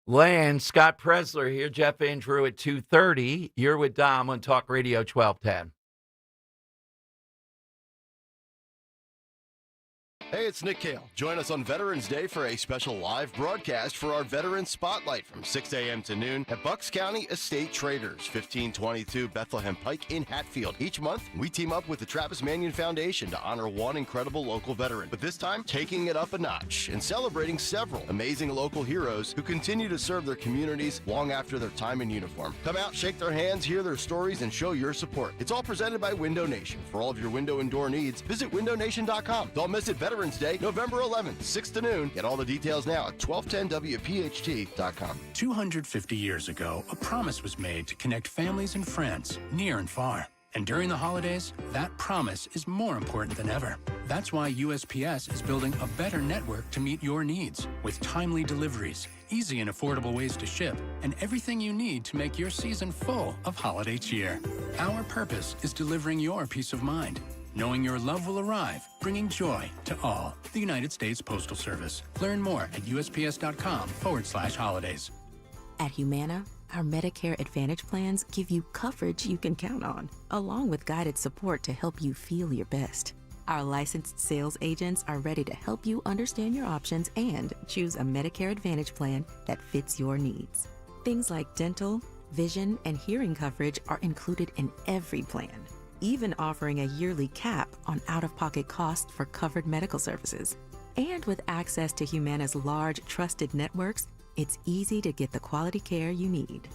S7: land Scott Presler here, Jeff Andrew at 2:30. You're with Dom on Talk Radio 1210.
S4: Hey, it's Nick Cale. Join us on Veterans Day for a special live broadcast for our Veterans Spotlight from 6 a.m. to noon at Bucks County Estate Traders, 1522 Bethlehem Pike in Hatfield. Each month, we team up with the Travis Manion Foundation to honor one incredible local veteran, but this time, taking it up a notch and celebrating several amazing local heroes who continue to serve their communities long after their time in uniform. Come out, shake their hands, hear their stories, and show your support. It's all presented by Window Nation. For all of your window and door needs, visit windownation.com. Don't miss it, Veterans Day, November 11th, 6 to noon. Get all the details now at 1210WPHT.com.
S16: 250 years ago, a promise was made to connect families and friends, near and far. And during the holidays, that promise is more important than ever. That's why USPS is building a better network to meet your needs, with timely deliveries, easy and affordable ways to ship, and everything you need to make your season full of holiday cheer. Our purpose is delivering your peace of mind, knowing your love will arrive, bringing joy to all. The United States Postal Service. Learn more at USPS.com/holidays.
S21: At Humana, our Medicare Advantage plans give you coverage you can count on, along with guided support to help you feel your best. Our licensed sales agents are ready to help you understand your options and choose a Medicare Advantage plan that fits your needs. Things like dental, vision, and hearing coverage are included in every plan, even offering a yearly cap on out-of-pocket costs for covered medical services. And with access to Humana's large, trusted networks, it's easy to get the quality care you need.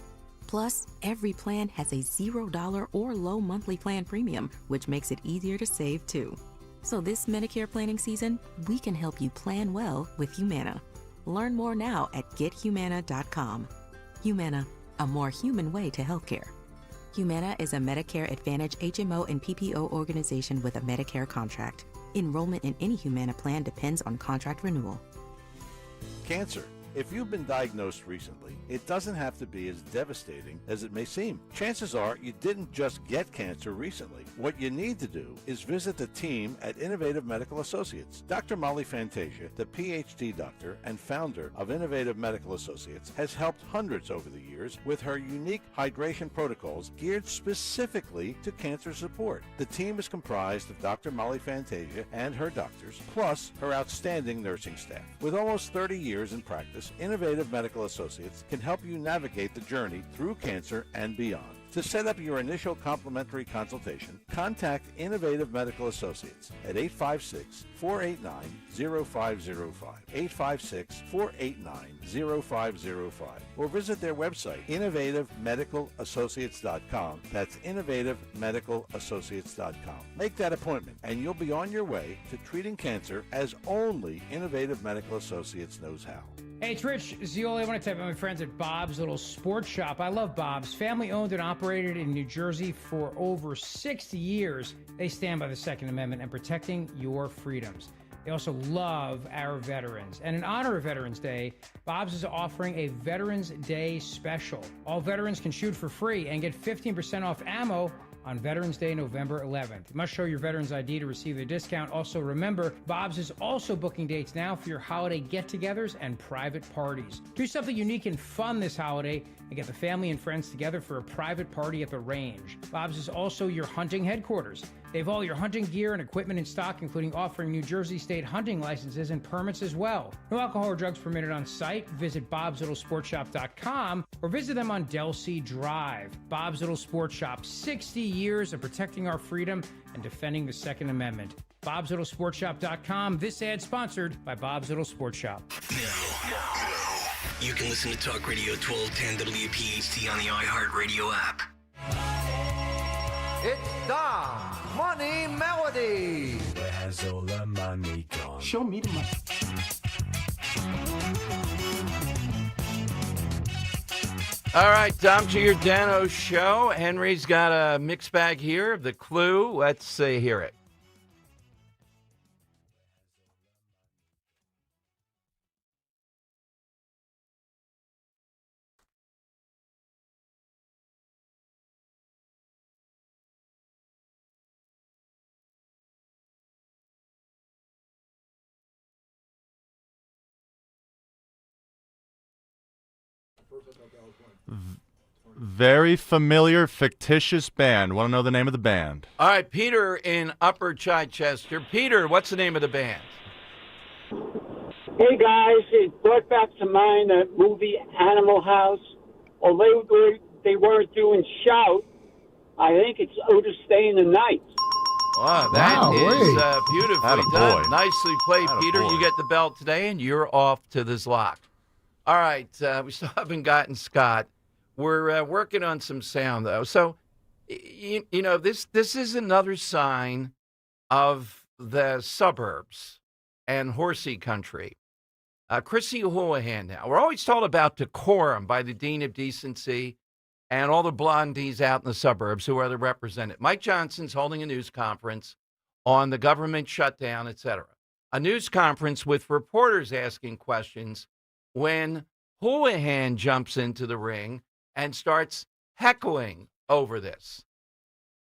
S21: Plus, every plan has a $0 or low monthly plan premium, which makes it easier to save too. So this Medicare planning season, we can help you plan well with Humana. Learn more now at gethumana.com. Humana, a more human way to healthcare. Humana is a Medicare Advantage HMO and PPO organization with a Medicare contract. Enrollment in any Humana plan depends on contract renewal.
S4: Cancer.
S1: If you've been diagnosed recently, it doesn't have to be as devastating as it may seem. Chances are you didn't just get cancer recently. What you need to do is visit the team at Innovative Medical Associates. Dr. Molly Fantasia, the PhD doctor and founder of Innovative Medical Associates, has helped hundreds over the years with her unique hydration protocols geared specifically to cancer support. The team is comprised of Dr. Molly Fantasia and her doctors, plus her outstanding nursing staff. With almost 30 years in practice, Innovative Medical Associates can help you navigate the journey through cancer and beyond. To set up your initial complimentary consultation, contact Innovative Medical Associates at 856-489-0505, 856-489-0505, or visit their website, innovativemedicalassociates.com. That's innovativemedicalassociates.com. Make that appointment, and you'll be on your way to treating cancer as only Innovative Medical Associates knows how.
S2: Hey, it's Rich Zioli. I want to tell you about my friends at Bob's Little Sports Shop. I love Bob's. Family owned and operated in New Jersey for over 60 years. They stand by the Second Amendment and protecting your freedoms. They also love our veterans. And in honor of Veterans Day, Bob's is offering a Veterans Day special. All veterans can shoot for free and get 15% off ammo on Veterans Day, November 11th. You must show your Veterans ID to receive the discount. Also, remember, Bob's is also booking dates now for your holiday get-togethers and private parties. Do something unique and fun this holiday and get the family and friends together for a private party at the range. Bob's is also your hunting headquarters. They have all your hunting gear and equipment in stock, including offering New Jersey state hunting licenses and permits as well. No alcohol or drugs permitted on site. Visit bobslittle.sportshop.com or visit them on Delsea Drive. Bob's Little Sports Shop, 60 years of protecting our freedom and defending the Second Amendment. bobslittlesport.shop.com. This ad sponsored by Bob's Little Sports Shop.
S18: You can listen to Talk Radio 1210 WPHT on the iHeartRadio app.
S11: It's Dom Money Melody.
S22: Where's all the money gone?
S11: Show me the money.
S7: All right, Dom Giordano Show. Henry's got a mixed bag here of the Clue. Let's hear it.
S3: Very familiar, fictitious band. Want to know the name of the band?
S7: All right, Peter in Upper Chichester. Peter, what's the name of the band?
S23: Hey guys, it brought back to mind that movie Animal House. Although they weren't doing Shout, I think it's Otis Day in the Night.
S7: Wow, that is beautifully done. Nicely played, Peter. You get the belt today, and you're off to this lock. All right, we still haven't gotten Scott. We're working on some sound, though. So, you know, this is another sign of the suburbs and horsey country. Chrissy Houlihan now. We're always told about decorum by the Dean of Decency and all the blondies out in the suburbs who are the represented. Mike Johnson's holding a news conference on the government shutdown, et cetera. A news conference with reporters asking questions when Houlihan jumps into the ring and starts heckling over this.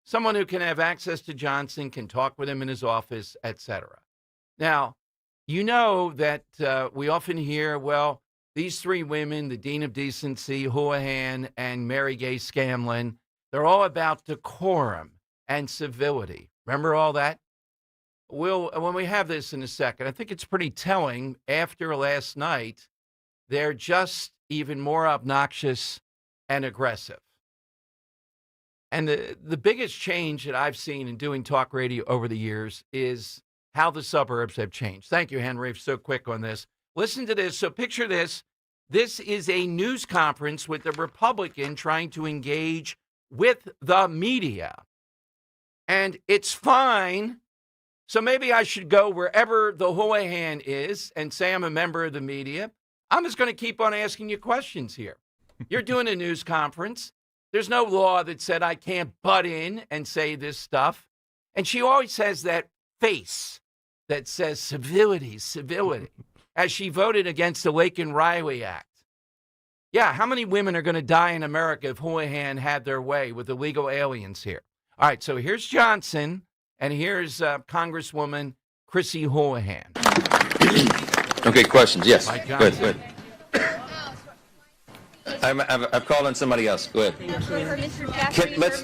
S7: Someone who can have access to Johnson, can talk with him in his office, etc. Now, you know that we often hear, well, these three women, the Dean of Decency, Houlihan, and Mary Gay Scanlon, they're all about decorum and civility. Remember all that? When we have this in a second, I think it's pretty telling. After last night, they're just even more obnoxious and aggressive. And the biggest change that I've seen in doing talk radio over the years is how the suburbs have changed. Thank you, Henry, so quick on this. Listen to this. So picture this. This is a news conference with a Republican trying to engage with the media. And it's fine. So maybe I should go wherever the Houlihan is and say I'm a member of the media. I'm just going to keep on asking you questions here. You're doing a news conference. There's no law that said I can't butt in and say this stuff. And she always has that face that says civility, civility. as she voted against the Laken Riley Act. Yeah, how many women are going to die in America if Houlihan had their way with illegal aliens here? All right, so here's Johnson, and here's Congresswoman Chrissy Houlihan.
S6: Okay, questions. Yes.
S7: Mike
S6: Good,
S7: Johnson.
S6: good. I've called on somebody else. Go ahead.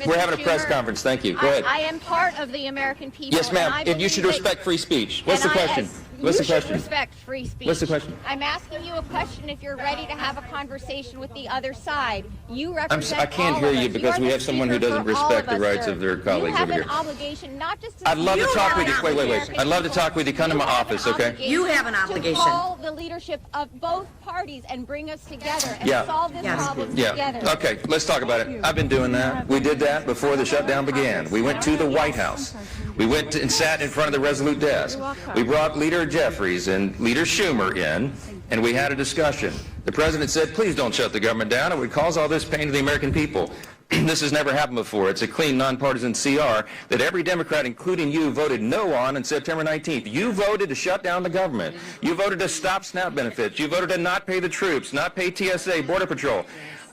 S6: We're having a press conference. Thank you. Go ahead.
S8: I am part of the American people.
S6: Yes, ma'am. If you should respect free speech. What's the question? What's the question?
S8: Respect free speech.
S6: What's the question?
S8: I'm asking you a question if you're ready to have a conversation with the other side. You represent
S6: I can't hear you because we have someone who doesn't respect the rights of their colleagues over here.
S8: You have an obligation not just to...
S6: I'd love to talk with you. Wait. I'd love to talk with you. Come to my office, okay?
S8: You have an obligation to call the leadership of both parties and bring us together and solve this problem together.
S6: Okay, let's talk about it. I've been doing that. We did that before the shutdown began. We went to the White House. We went and sat in front of the Resolute desk. We brought Leader Jeffries and Leader Schumer in, and we had a discussion. The president said, please don't shut the government down. It would cause all this pain to the American people. This has never happened before. It's a clean, nonpartisan CR that every Democrat, including you, voted no on September 19th. You voted to shut down the government. You voted to stop SNAP benefits. You voted to not pay the troops, not pay TSA, Border Patrol.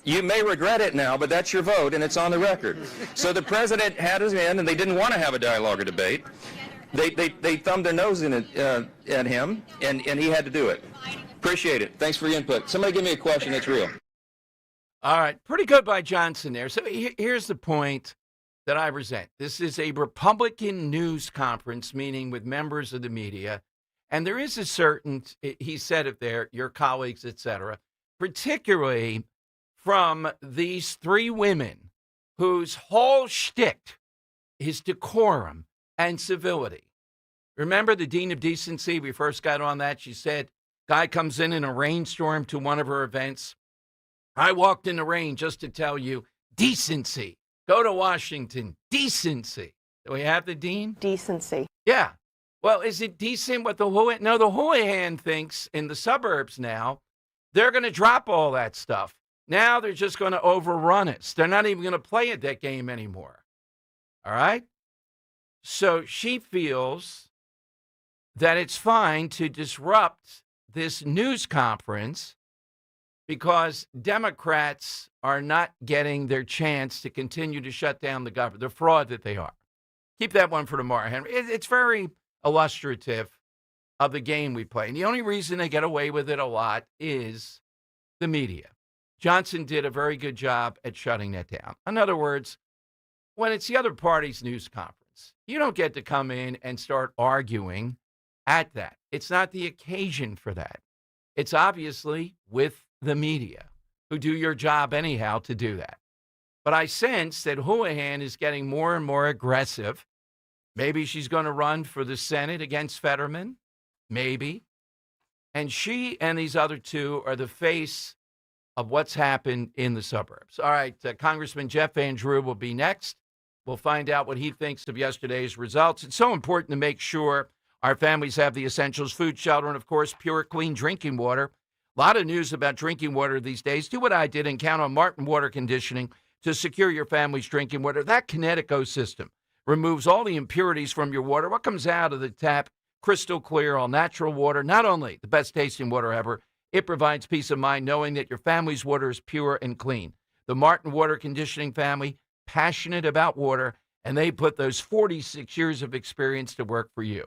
S6: You may regret it now, but that's your vote, and it's on the record. So the president had us in, and they didn't want to have a dialogue or debate. They thumbed their nose in it, at him, and he had to do it. Appreciate it. Thanks for your input. Somebody give me a question that's real.
S7: All right, pretty good by Johnson there. So here's the point that I present. This is a Republican news conference meeting with members of the media, and there is a certain, he said it there, your colleagues, et cetera, particularly from these three women whose whole shtick is decorum and civility. Remember the Dean of Decency? We first got on that. She said, guy comes in a rainstorm to one of her events. I walked in the rain just to tell you, decency. Go to Washington, decency. Do we have the Dean?
S10: Decency.
S7: Yeah. Well, is it decent what the Houlihan? No, the Houlihan thinks in the suburbs now, they're going to drop all that stuff. Now they're just going to overrun us. They're not even going to play at that game anymore. All right? So she feels that it's fine to disrupt this news conference because Democrats are not getting their chance to continue to shut down the government, the fraud that they are. Keep that one for tomorrow, Henry. It's very illustrative of the game we play. And the only reason they get away with it a lot is the media. Johnson did a very good job at shutting that down. In other words, when it's the other party's news conference, you don't get to come in and start arguing at that. It's not the occasion for that. It's obviously with the media, who do your job anyhow to do that. But I sense that Houlihan is getting more and more aggressive. Maybe she's going to run for the Senate against Fetterman. Maybe. And she and these other two are the face of what's happened in the suburbs. All right, Congressman Jeff Van Drew will be next. We'll find out what he thinks of yesterday's results. It's so important to make sure our families have the essentials, food, shelter, and, of course, pure, clean drinking water. A lot of news about drinking water these days. Do what I did and count on Martin Water Conditioning to secure your family's drinking water. That Kinetico system removes all the impurities from your water. What comes out of the tap, crystal clear, all natural water. Not only the best tasting water ever, it provides peace of mind knowing that your family's water is pure and clean. The Martin Water Conditioning family, passionate about water, and they put those 46 years of experience to work for you.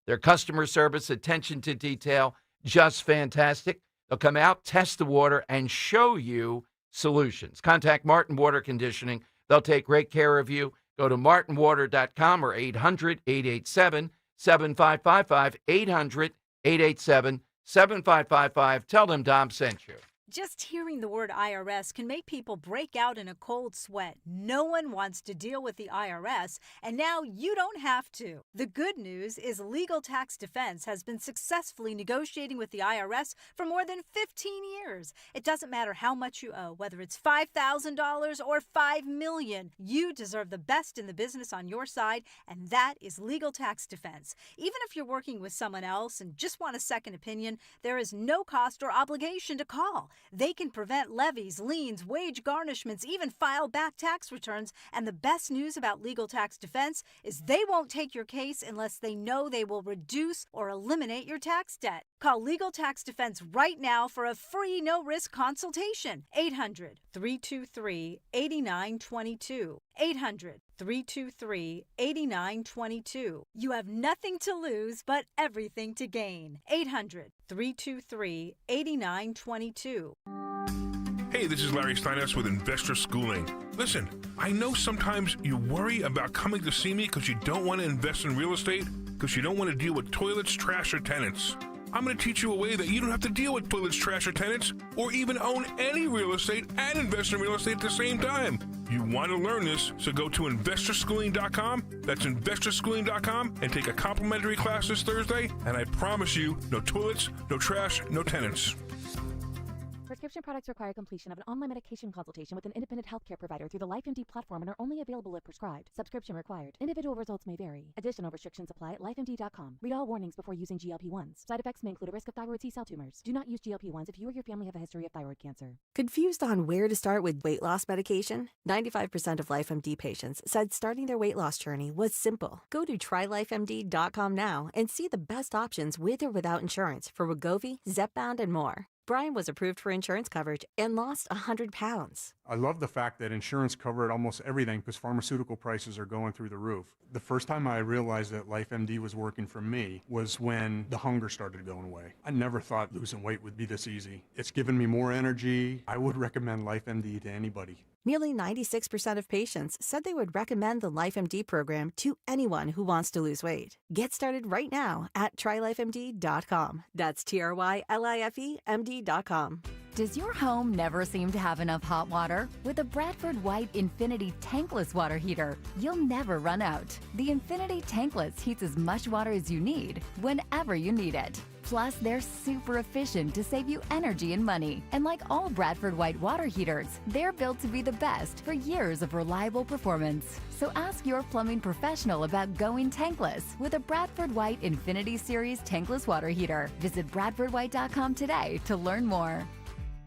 S7: Their customer service, attention to detail, just fantastic. They'll come out, test the water, and show you solutions. Contact Martin Water Conditioning. They'll take great care of you. Go to martinwater.com or 800-887-7555, 800-887-7555. Tell them Dom sent you.
S13: Just hearing the word IRS can make people break out in a cold sweat. No one wants to deal with the IRS, and now you don't have to. The good news is Legal Tax Defense has been successfully negotiating with the IRS for more than 15 years. It doesn't matter how much you owe, whether it's $5,000 or $5 million. You deserve the best in the business on your side, and that is Legal Tax Defense. Even if you're working with someone else and just want a second opinion, there is no cost or obligation to call. They can prevent levies, liens, wage garnishments, even file back tax returns. And the best news about Legal Tax Defense is they won't take your case unless they know they will reduce or eliminate your tax debt. Call Legal Tax Defense right now for a free no-risk consultation. 800-323-8922. 800-323-8922. You have nothing to lose but everything to gain. 800-323-8922.
S10: Hey, this is Larry Steinhaus with Investor Schooling. Listen, I know sometimes you worry about coming to see me because you don't want to invest in real estate, because you don't want to deal with toilets, trash, or tenants. I'm going to teach you a way that you don't have to deal with toilets, trash, or tenants, or even own any real estate and invest in real estate at the same time. You want to learn this, so go to investorschooling.com. That's investorschooling.com and take a complimentary class this Thursday, and I promise you, no toilets, no trash, no tenants.
S12: Prescription products require completion of an online medication consultation with an independent healthcare provider through the LifeMD platform and are only available if prescribed. Subscription required. Individual results may vary. Additional restrictions apply at lifemd.com. Read all warnings before using GLP-1s. Side effects may include a risk of thyroid C-cell tumors. Do not use GLP-1s if you or your family have a history of thyroid cancer.
S14: Confused on where to start with weight loss medication? 95% of LifeMD patients said starting their weight loss journey was simple. Go to trylifemd.com now and see the best options with or without insurance for Wegovy, Zepbound, and more. Brian was approved for insurance coverage and lost 100 pounds.
S15: I love the fact that insurance covered almost everything because pharmaceutical prices are going through the roof. The first time I realized that LifeMD was working for me was when the hunger started going away. I never thought losing weight would be this easy. It's given me more energy. I would recommend LifeMD to anybody.
S14: Nearly 96% of patients said they would recommend the LifeMD program to anyone who wants to lose weight. Get started right now at trylifemd.com. That's TRYLIFEMD.com.
S24: Does your home never seem to have enough hot water? With a Bradford White Infinity Tankless Water Heater, you'll never run out. The Infinity Tankless heats as much water as you need, whenever you need it. Plus, they're super efficient to save you energy and money. And like all Bradford White water heaters, they're built to be the best for years of reliable performance. So ask your plumbing professional about going tankless with a Bradford White Infinity Series Tankless Water Heater. Visit BradfordWhite.com today to learn more.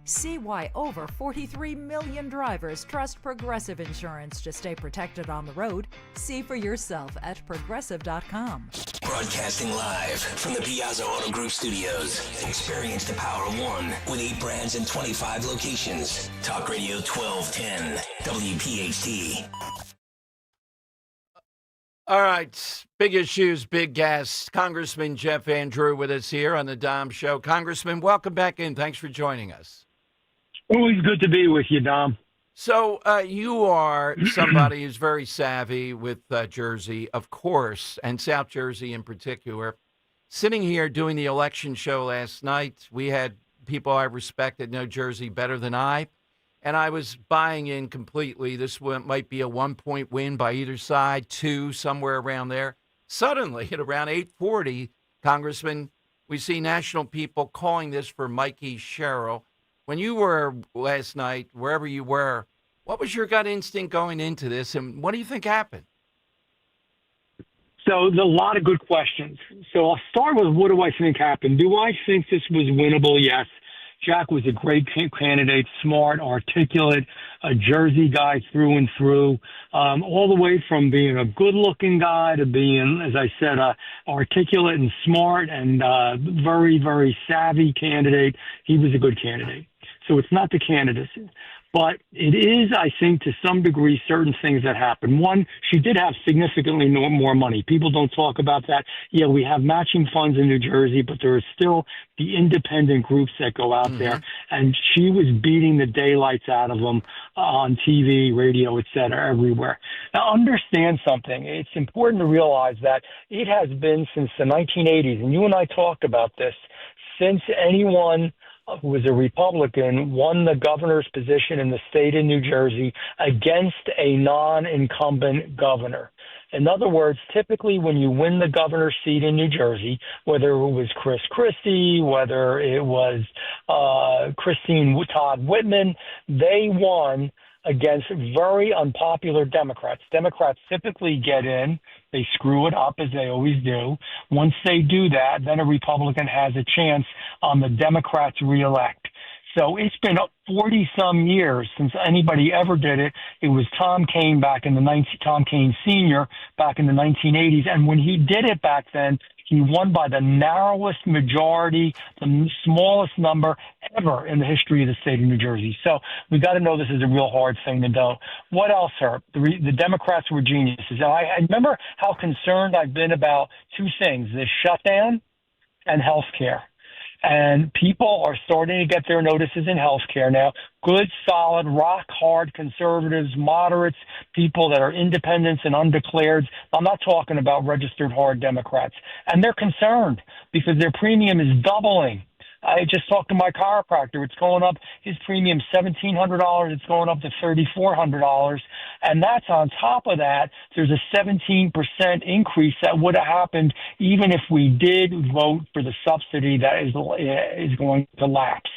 S25: See why over 43 million drivers trust Progressive Insurance to stay protected on the road. See for yourself at Progressive.com.
S18: Broadcasting live from the Piazza Auto Group studios. Experience the power of one with 8 brands and 25 locations. Talk Radio 1210, WPHT.
S7: All right, big issues, big guests. Congressman Jeff Andrew with us here on the Dom Show. Congressman, welcome back in. Thanks for joining us.
S23: Always good to be with you, Dom.
S7: So you are somebody who's very savvy with Jersey, of course, and South Jersey in particular. Sitting here doing the election show last night, we had people I respect that know Jersey better than I, and I was buying in completely. This might be a 1-point win by either side, 2, somewhere around there. Suddenly, at around 8:40, Congressman, we see national people calling this for Mikey Sherrill. When you were last night, wherever you were, what was your gut instinct going into this, and what do you think happened?
S23: So there's a lot of good questions. So I'll start with what do I think happened? Do I think this was winnable? Yes. Jack was a great candidate, smart, articulate, a Jersey guy through and through, all the way from being a good-looking guy to being, as I said, articulate and smart and very, very savvy candidate. He was a good candidate. So it's not the candidacy. But it is, I think, to some degree, certain things that happen. One, she did have significantly more money. People don't talk about that. Yeah, we have matching funds in New Jersey, but there are still the independent groups that go out there. And she was beating the daylights out of them on TV, radio, et cetera, everywhere. Now, understand something. It's important to realize that it has been since the 1980s, and you and I talked about this, since anyone who was a Republican won the governor's position in the state of New Jersey against a non-incumbent governor. In other words, typically when you win the governor's seat in New Jersey, whether it was Chris Christie, whether it was Christine Todd Whitman, they won against very unpopular Democrats. Democrats typically get in, they screw it up as they always do. Once they do that, then a Republican has a chance on the Democrats reelect. So it's been 40 some years since anybody ever did it. It was Tom Kaine Tom Kaine Sr. back in the 1980s. And when he did it back then, he won by the narrowest majority, the smallest number ever in the history of the state of New Jersey. So we got to know this is a real hard thing to do. What else, Herb? The Democrats were geniuses. I remember how concerned I've been about two things, the shutdown and health care. And people are starting to get their notices in healthcare now. Good, solid, rock-hard conservatives, moderates, people that are independents and undeclareds. I'm not talking about registered hard Democrats. And they're concerned because their premium is doubling. I just talked to my chiropractor. It's going up. His premium $1,700. It's going up to $3,400. And that's on top of that. There's a 17% increase that would have happened even if we did vote for the subsidy that is going to lapse.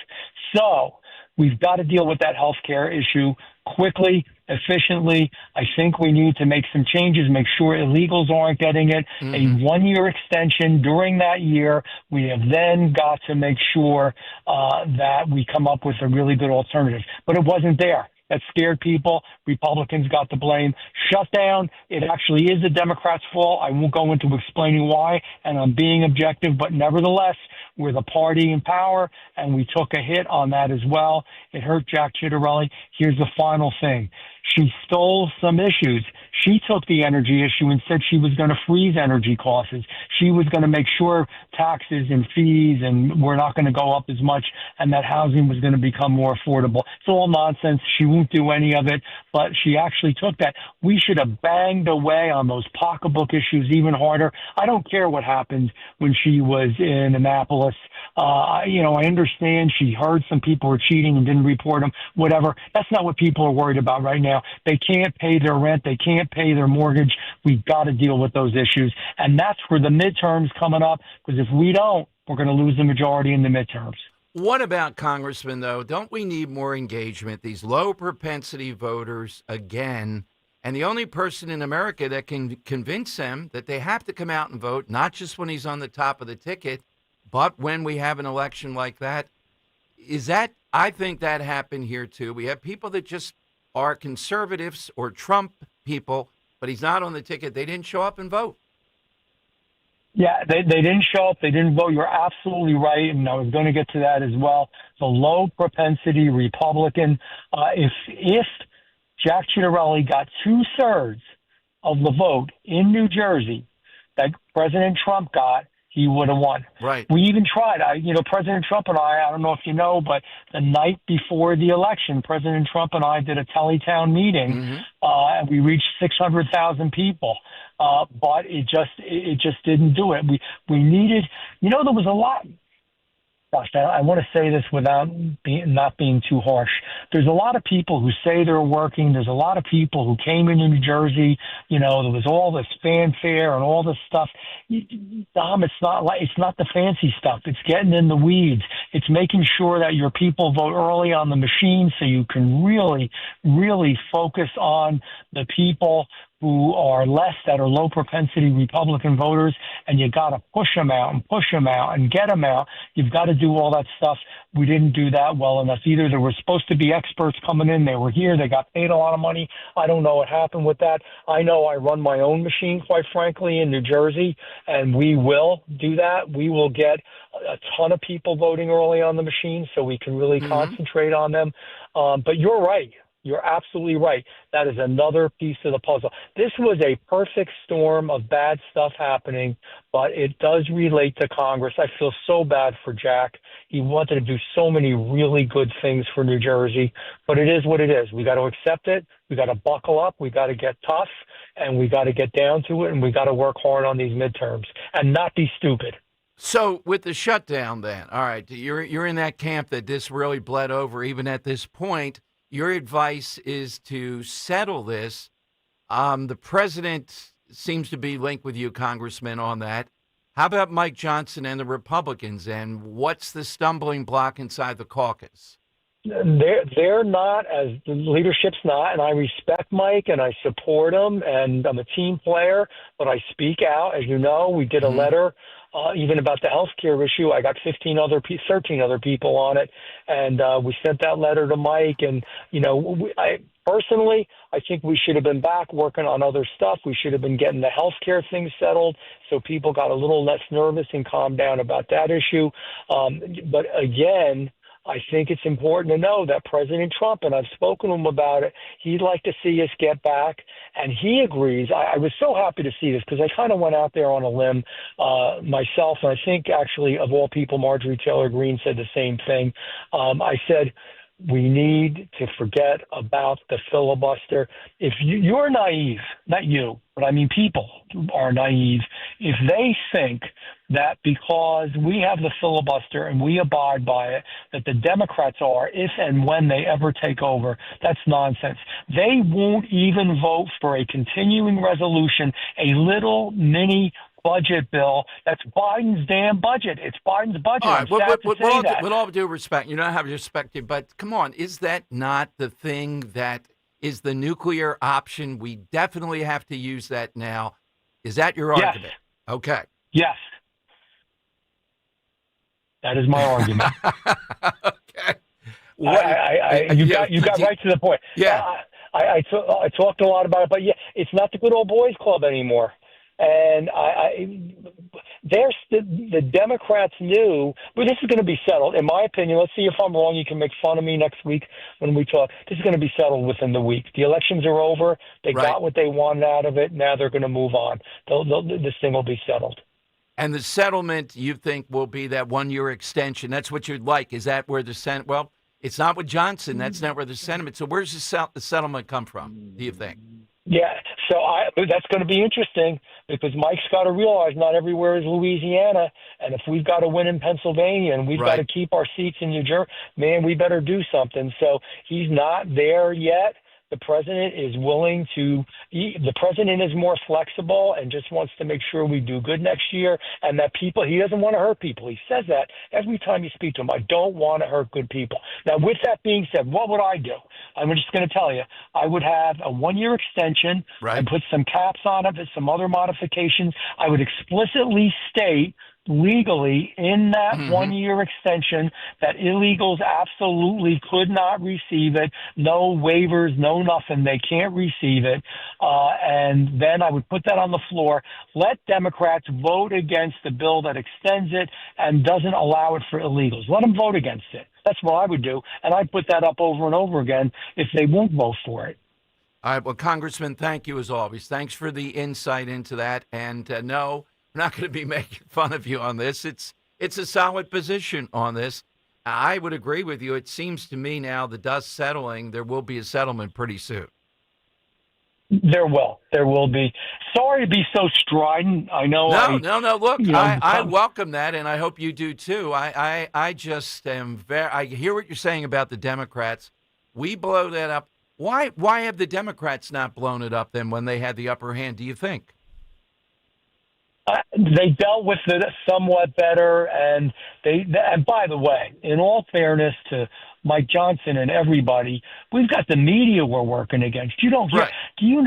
S23: So we've got to deal with that health care issue quickly, efficiently. I think we need to make some changes, make sure illegals aren't getting it. A 1-year extension during that year. We have then got to make sure that we come up with a really good alternative. But it wasn't there. That scared people. Republicans got the blame. Shutdown, it actually is the Democrats' fault. I won't go into explaining why, and I'm being objective, but nevertheless, we're the party in power, and we took a hit on that as well. It hurt Jack Ciattarelli. Here's the final thing. She stole some issues. She took the energy issue and said she was going to freeze energy costs. She was going to make sure taxes and fees and we're not going to go up as much and that housing was going to become more affordable. It's all nonsense. She won't do any of it, but she actually took that. We should have banged away on those pocketbook issues even harder. I don't care what happened when she was in Annapolis. I understand she heard some people were cheating and didn't report them, whatever. That's not what people are worried about right now. They can't pay their rent. They can't pay their mortgage. We've got to deal with those issues. And that's where the midterms coming up, because if we don't, we're going to lose the majority in the midterms.
S7: What about, Congressman, though? Don't we need more engagement? These low propensity voters, again, and the only person in America that can convince them that they have to come out and vote, not just when he's on the top of the ticket, but when we have an election like that, I think that happened here too. We have people that just are conservatives or Trump people, but he's not on the ticket. They didn't show up and vote.
S23: Yeah, they didn't show up. They didn't vote. You're absolutely right, and I was going to get to that as well. The low propensity Republican. If Jack Ciattarelli got 2/3 of the vote in New Jersey that President Trump got, he would have won.
S7: Right.
S23: We even tried. President Trump and I don't know if you know, but the night before the election, President Trump and I did a teletown meeting, and we reached 600,000 people. But it just didn't do it. We needed, there was a lot. Gosh, I want to say this without not being too harsh. There's a lot of people who say they're working. There's a lot of people who came into New Jersey. There was all this fanfare and all this stuff. Dom, it's not the fancy stuff. It's getting in the weeds. It's making sure that your people vote early on the machine so you can really, really focus on the people who are that are low propensity Republican voters, and you got to push them out and get them out. You've got to do all that stuff. We didn't do that well enough either. There were supposed to be experts coming in. They were here. They got paid a lot of money. I don't know what happened with that. I know I run my own machine, quite frankly, in New Jersey, and we will do that. We will get a ton of people voting early on the machine so we can really concentrate on them. But you're right. You're absolutely right. That is another piece of the puzzle. This was a perfect storm of bad stuff happening, but it does relate to Congress. I feel so bad for Jack. He wanted to do so many really good things for New Jersey, but it is what it is. We got to accept it. We got to buckle up. We got to get tough, and we got to get down to it, and we got to work hard on these midterms and not be stupid.
S7: So with the shutdown then, all right, you're in that camp that this really bled over even at this point. Your advice is to settle this. The president seems to be linked with you, Congressman, on that. How about Mike Johnson and the Republicans? And what's the stumbling block inside the caucus?
S23: They're not, as the leadership's not, and I respect Mike and I support him, and I'm a team player, but I speak out. As you know, we did a letter even about the healthcare issue. I got 13 other people on it, and we sent that letter to Mike. And personally, I think we should have been back working on other stuff. We should have been getting the healthcare thing settled, so people got a little less nervous and calmed down about that issue. But again, I think it's important to know that President Trump, and I've spoken to him about it, he'd like to see us get back, and he agrees. I was so happy to see this because I kind of went out there on a limb myself, and I think actually, of all people, Marjorie Taylor Greene said the same thing. I said, we need to forget about the filibuster. If you're naive, not you, but I mean people are naive, if they think that because we have the filibuster and we abide by it, that the Democrats are, if and when they ever take over, that's nonsense. They won't even vote for a continuing resolution, a little mini budget bill. That's Biden's damn budget. It's Biden's budget.
S7: All right, with all due respect, you don't have to respect it, but come on, is that not the thing that is the nuclear option? We definitely have to use that now. Is that your argument? Okay.
S23: Yes. That is my argument.
S7: Okay.
S23: You got right to the point.
S7: Yeah.
S23: I talked a lot about it, but yeah, it's not the good old boys club anymore. And the Democrats knew, but this is going to be settled. In my opinion, let's see if I'm wrong. You can make fun of me next week when we talk. This is going to be settled within the week. The elections are over. They got what they wanted out of it. Now they're going to move on. This thing will be settled.
S7: And the settlement, you think, will be that 1-year extension. That's what you'd like. Is that where the Senate? Well, it's not with Johnson. That's not where the sentiment. So where's the settlement come from, do you think?
S23: Yeah, so that's going to be interesting because Mike's got to realize not everywhere is Louisiana, and if we've got to win in Pennsylvania and we've got to keep our seats in New Jersey, man, we better do something. So he's not there yet. The president is willing to the president is more flexible and just wants to make sure we do good next year, and that he doesn't want to hurt people. He says that every time you speak to him. I don't want to hurt good people. Now, with that being said, what would I do? I'm just going to tell you, I would have a 1-year extension and put some caps on it, some other modifications. I would explicitly state legally in that 1-year extension that illegals absolutely could not receive it. No waivers, no nothing. They can't receive it. And then I would put that on the floor. Let Democrats vote against the bill that extends it and doesn't allow it for illegals. Let them vote against it. That's what I would do. And I'd put that up over and over again if they won't vote for it.
S7: All right. Well, Congressman, thank you as always. Thanks for the insight into that. And no, I'm not going to be making fun of you on this. It's a solid position on this. I would agree with you. It seems to me now the dust settling, there will be a settlement pretty soon.
S23: There will be. Sorry to be so strident. I know.
S7: No. Look, I welcome that, and I hope you do too. I just am I hear what you're saying about the Democrats. We blow that up. Why have the Democrats not blown it up then when they had the upper hand, do you think?
S23: They dealt with it somewhat better, and by the way, in all fairness to Mike Johnson and everybody, we've got the media we're working against. You don't hear,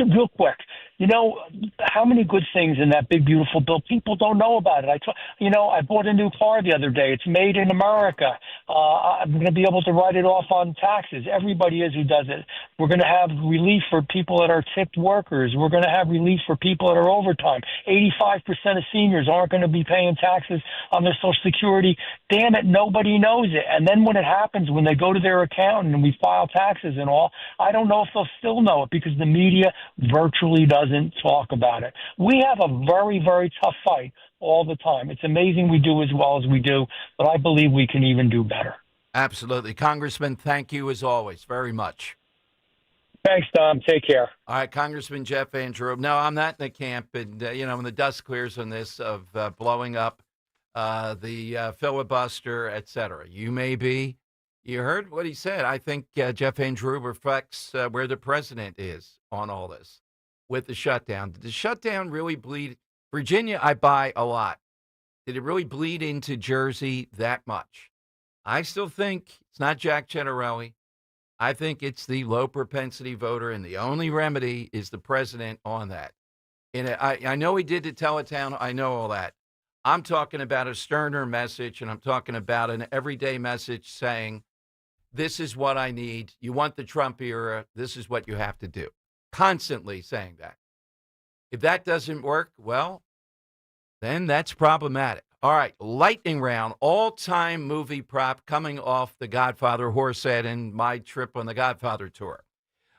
S23: real quick, you know, how many good things in that big, beautiful bill people don't know about it. I bought a new car the other day. It's made in America. I'm going to be able to write it off on taxes. Everybody is who does it. We're going to have relief for people that are tipped workers. We're going to have relief for people that are overtime. 85% of seniors aren't going to be paying taxes on their Social Security. Damn it, nobody knows it. And then when it happens, when they go to their accountant and we file taxes and all, I don't know if they'll still know it because the media virtually doesn't talk about it. We have a very, very tough fight all the time. It's amazing we do as well as we do, but I believe we can even do better.
S7: Absolutely. Congressman, thank you as always very much.
S23: Thanks, Dom. Take care.
S7: All right, Congressman Jeff Van Drew. No, I'm not in the camp, and when the dust clears on this of blowing up the filibuster, et cetera. You may be. You heard what he said. I think Jeff Van Drew reflects where the president is on all this with the shutdown. Did the shutdown really bleed? Virginia, I buy a lot. Did it really bleed into Jersey that much? I still think it's not Jack Ciattarelli. I think it's the low propensity voter, and the only remedy is the president on that. And I know he did the Teletown. I know all that. I'm talking about a sterner message, and I'm talking about an everyday message saying, this is what I need. You want the Trump era. This is what you have to do. Constantly saying that. If that doesn't work, well, then that's problematic. All right, lightning round, all-time movie prop coming off The Godfather, horse head, and my trip on the Godfather tour.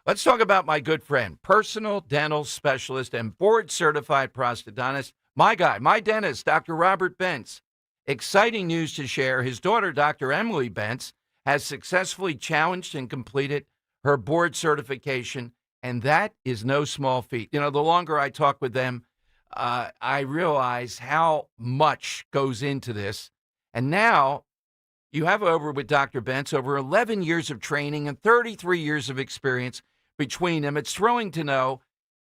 S7: Let's talk about my good friend, personal dental specialist and board-certified prosthodontist, my guy, my dentist, Dr. Robert Bentz. Exciting news to share. His daughter, Dr. Emily Bentz, has successfully challenged and completed her board certification, and that is no small feat. You know, the longer I talk with them, I realize how much goes into this. And now you have over with Dr. Bentz over 11 years of training and 33 years of experience between them. It's thrilling to know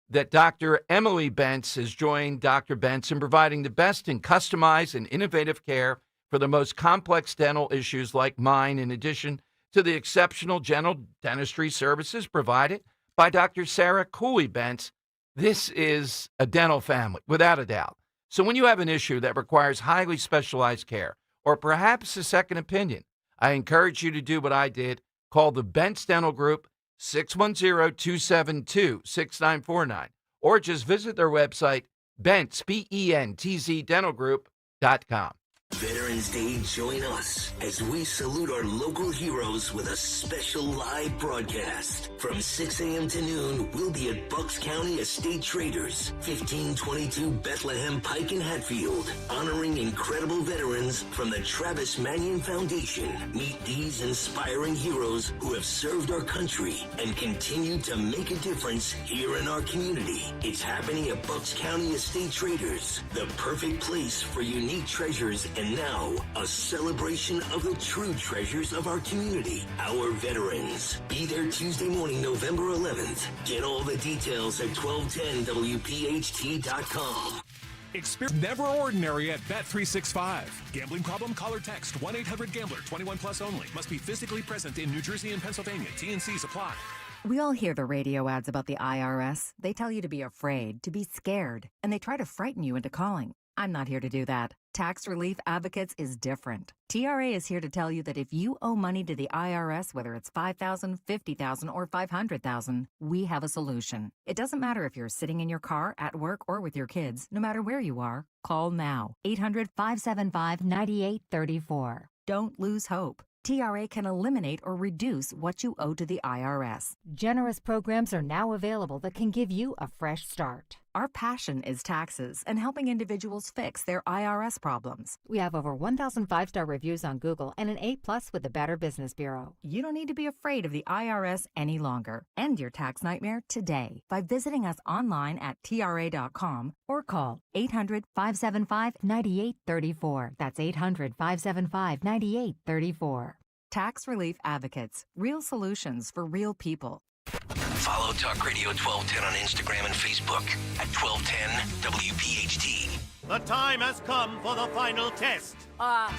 S7: that Dr. Emily Bentz has joined Dr. Bentz in providing the best in customized and innovative care for the most complex dental issues like mine, in addition to the exceptional general dentistry services provided by Dr. Sarah Cooley Bentz. This is a dental family, without a doubt. So when you have an issue that requires highly specialized care, or perhaps a second opinion, I encourage you to do what I did. Call the Bentz Dental Group, 610-272-6949, or just visit their website, Bentz, B-E-N-T-Z, dentalgroup.com.
S18: Veterans Day, join us as we salute our local heroes with a special live broadcast. From 6 a.m. to noon, we'll be at Bucks County Estate Traders, 1522 Bethlehem Pike in Hatfield, honoring incredible veterans from the Travis Manion Foundation. Meet these inspiring heroes who have served our country and continue to make a difference here in our community. It's happening at Bucks County Estate Traders, the perfect place for unique treasures. And now, a celebration of the true treasures of our community, our veterans. Be there Tuesday morning, November 11th. Get all the details at 1210WPHT.com.
S5: Experience Never Ordinary at Bet365. Gambling problem? Call or text 1-800-GAMBLER. 21 plus only. Must be physically present in New Jersey and Pennsylvania. T&Cs apply.
S9: We all hear the radio ads about the IRS. They tell you to be afraid, to be scared, and they try to frighten you into calling. I'm not here to do that. Tax Relief Advocates is different. TRA is here to tell you that if you owe money to the IRS, whether it's $5,000, $50,000, or $500,000, we have a solution. It doesn't matter if you're sitting in your car, at work, or with your kids. No matter where you are, call now. 800-575-9834. Don't lose hope. TRA can eliminate or reduce what you owe to the IRS.
S12: Generous programs are now available that can give you a fresh start.
S9: Our passion is taxes and helping individuals fix their IRS problems.
S12: We have over 1,000 5-star reviews on Google and an A+ with the Better Business Bureau.
S9: You don't need to be afraid of the IRS any longer. End your tax nightmare today by visiting us online at TRA.com or call 800-575-9834. That's 800-575-9834. Tax Relief Advocates. Real solutions for real people.
S18: Follow Talk Radio 1210 on Instagram and Facebook at 1210 WPHT.
S17: The time has come for the final test.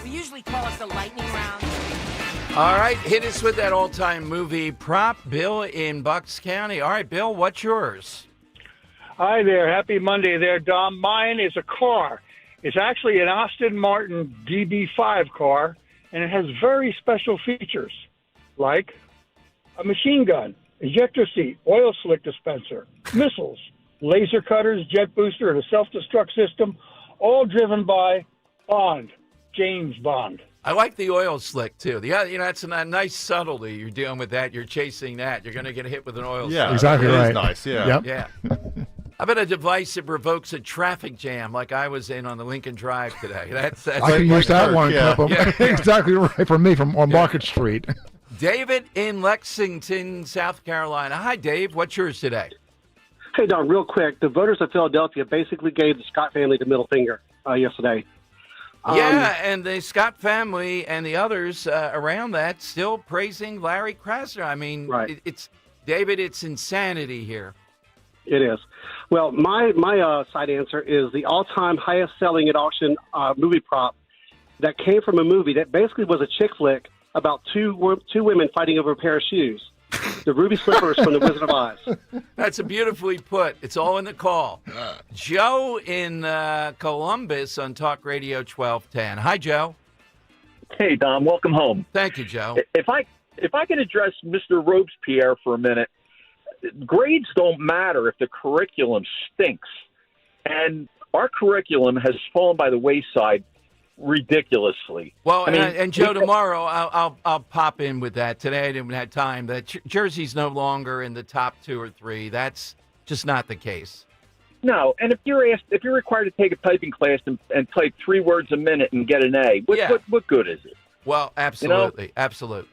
S19: We usually call it the lightning round.
S7: All right, hit us with that all-time movie prop. Bill in Bucks County. All right, Bill, what's yours?
S23: Hi there. Happy Monday there, Dom. Mine is a car. It's actually an Aston Martin DB5 car, and it has very special features like a machine gun, ejector seat, oil slick dispenser, missiles, laser cutters, jet booster, and a self-destruct system, all driven by Bond, James Bond.
S7: I like the oil slick, too. That's a nice subtlety. You're dealing with that. You're chasing that. You're going to get hit with an oil slick.
S3: Yeah, exactly right. It is nice, yeah.
S7: Yep. Yeah. How about a device that provokes a traffic jam like I was in on the Lincoln Drive today? That's
S20: I can use that one.
S7: Yeah.
S20: Exactly right for me on Market Street.
S7: David in Lexington, South Carolina. Hi, Dave. What's yours today?
S26: Hey, Don, real quick. The voters of Philadelphia basically gave the Scott family the middle finger yesterday.
S7: Yeah, and the Scott family and the others around that still praising Larry Krasner. I mean,
S26: right.
S7: David, it's insanity here.
S26: It is. Well, my side answer is the all-time highest selling at auction movie prop that came from a movie that basically was a chick flick about two women fighting over a pair of shoes. The ruby slippers from The Wizard of Oz.
S7: That's beautifully put. It's all in the call. Joe in Columbus on Talk Radio 1210. Hi, Joe.
S1: Hey, Dom. Welcome home.
S7: Thank you, Joe.
S1: If I can address Mr. Robespierre for a minute, grades don't matter if the curriculum stinks. And our curriculum has fallen by the wayside ridiculously.
S7: Well, and Joe, tomorrow I'll pop in with that. Today I didn't have time. That Jersey's no longer in the top 2 or 3. That's just not the case.
S1: No, and if you're required to take a typing class and type 3 words a minute and get an A, what good is it?
S7: Well, absolutely, absolutely.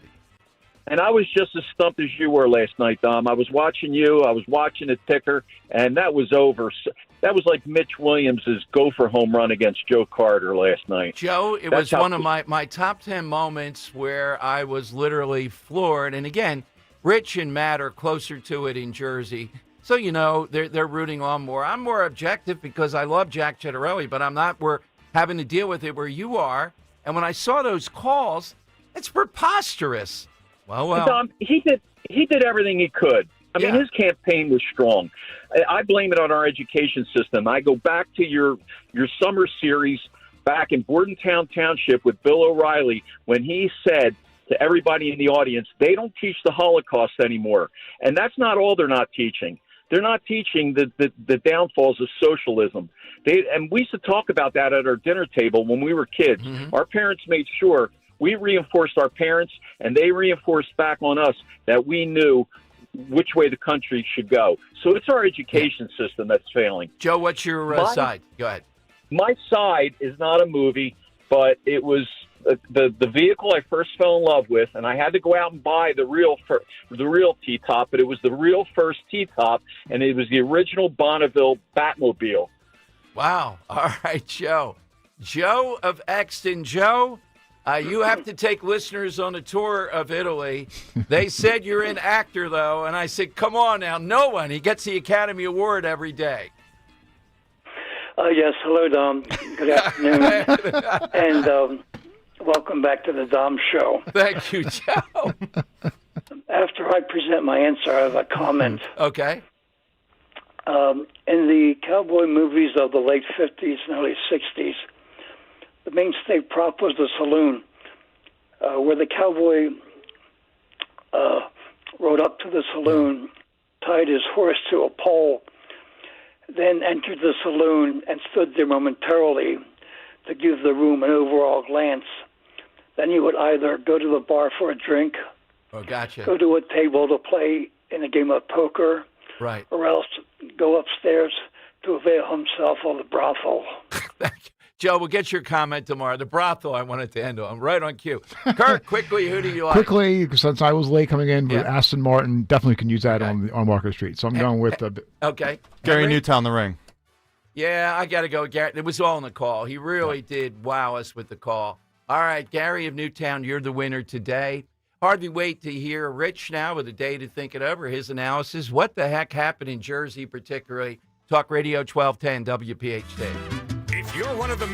S1: And I was just as stumped as you were last night, Dom. I was watching you. I was watching the ticker, and that was over. That was like Mitch Williams' gopher home run against Joe Carter last night.
S7: Joe, it was one of my top 10 moments where I was literally floored. And again, Rich and Matt are closer to it in Jersey. So, you know, they're rooting on more. I'm more objective because I love Jack Chitterelli, but I'm not having to deal with it where you are. And when I saw those calls, it's preposterous. Well.
S1: Dom, he did everything he could. I mean, his campaign was strong. I blame it on our education system. I go back to your summer series back in Bordentown Township with Bill O'Reilly when he said to everybody in the audience, they don't teach the Holocaust anymore. And that's not all they're not teaching. They're not teaching the downfalls of socialism. And we used to talk about that at our dinner table when we were kids. Mm-hmm. Our parents made sure we reinforced our parents, and they reinforced back on us that we knew which way the country should go. So it's our education system that's failing.
S7: Joe, what's your side? Go ahead.
S1: My side is not a movie, but it was the vehicle I first fell in love with, and I had to go out and buy the real T-top, but it was the real first T-top, and it was the original Bonneville Batmobile.
S7: Wow. All right, Joe. Joe of Exton. Joe, you have to take listeners on a tour of Italy. They said you're an actor, though, and I said, come on now. No one. He gets the Academy Award every day.
S2: Yes. Hello, Dom. Good afternoon. And welcome back to the Dom Show.
S7: Thank you, Joe.
S2: After I present my answer, I have a comment.
S7: Okay.
S2: In the cowboy movies of the late 50s and early 60s, the mainstay prop was the saloon, where the cowboy rode up to the saloon, tied his horse to a pole, then entered the saloon and stood there momentarily to give the room an overall glance. Then he would either go to the bar for a drink, go to a table to play in a game of poker,
S7: right,
S2: or else go upstairs to avail himself of the brothel.
S7: Joe, we'll get your comment tomorrow. The brothel I wanted to end on. Right on cue. Kurt, quickly, who do you like?
S20: Quickly, since I was late coming in, Aston Martin definitely can use that on Market Street. So I'm going with
S7: okay.
S3: Gary Newtown, The Ring.
S7: Yeah, I got to go. Gary, it was all in the call. He really did wow us with the call. All right, Gary of Newtown, you're the winner today. Hardly wait to hear Rich now with a day to think it over, his analysis. What the heck happened in Jersey particularly? Talk Radio 1210 WPHT.
S5: If you're one of the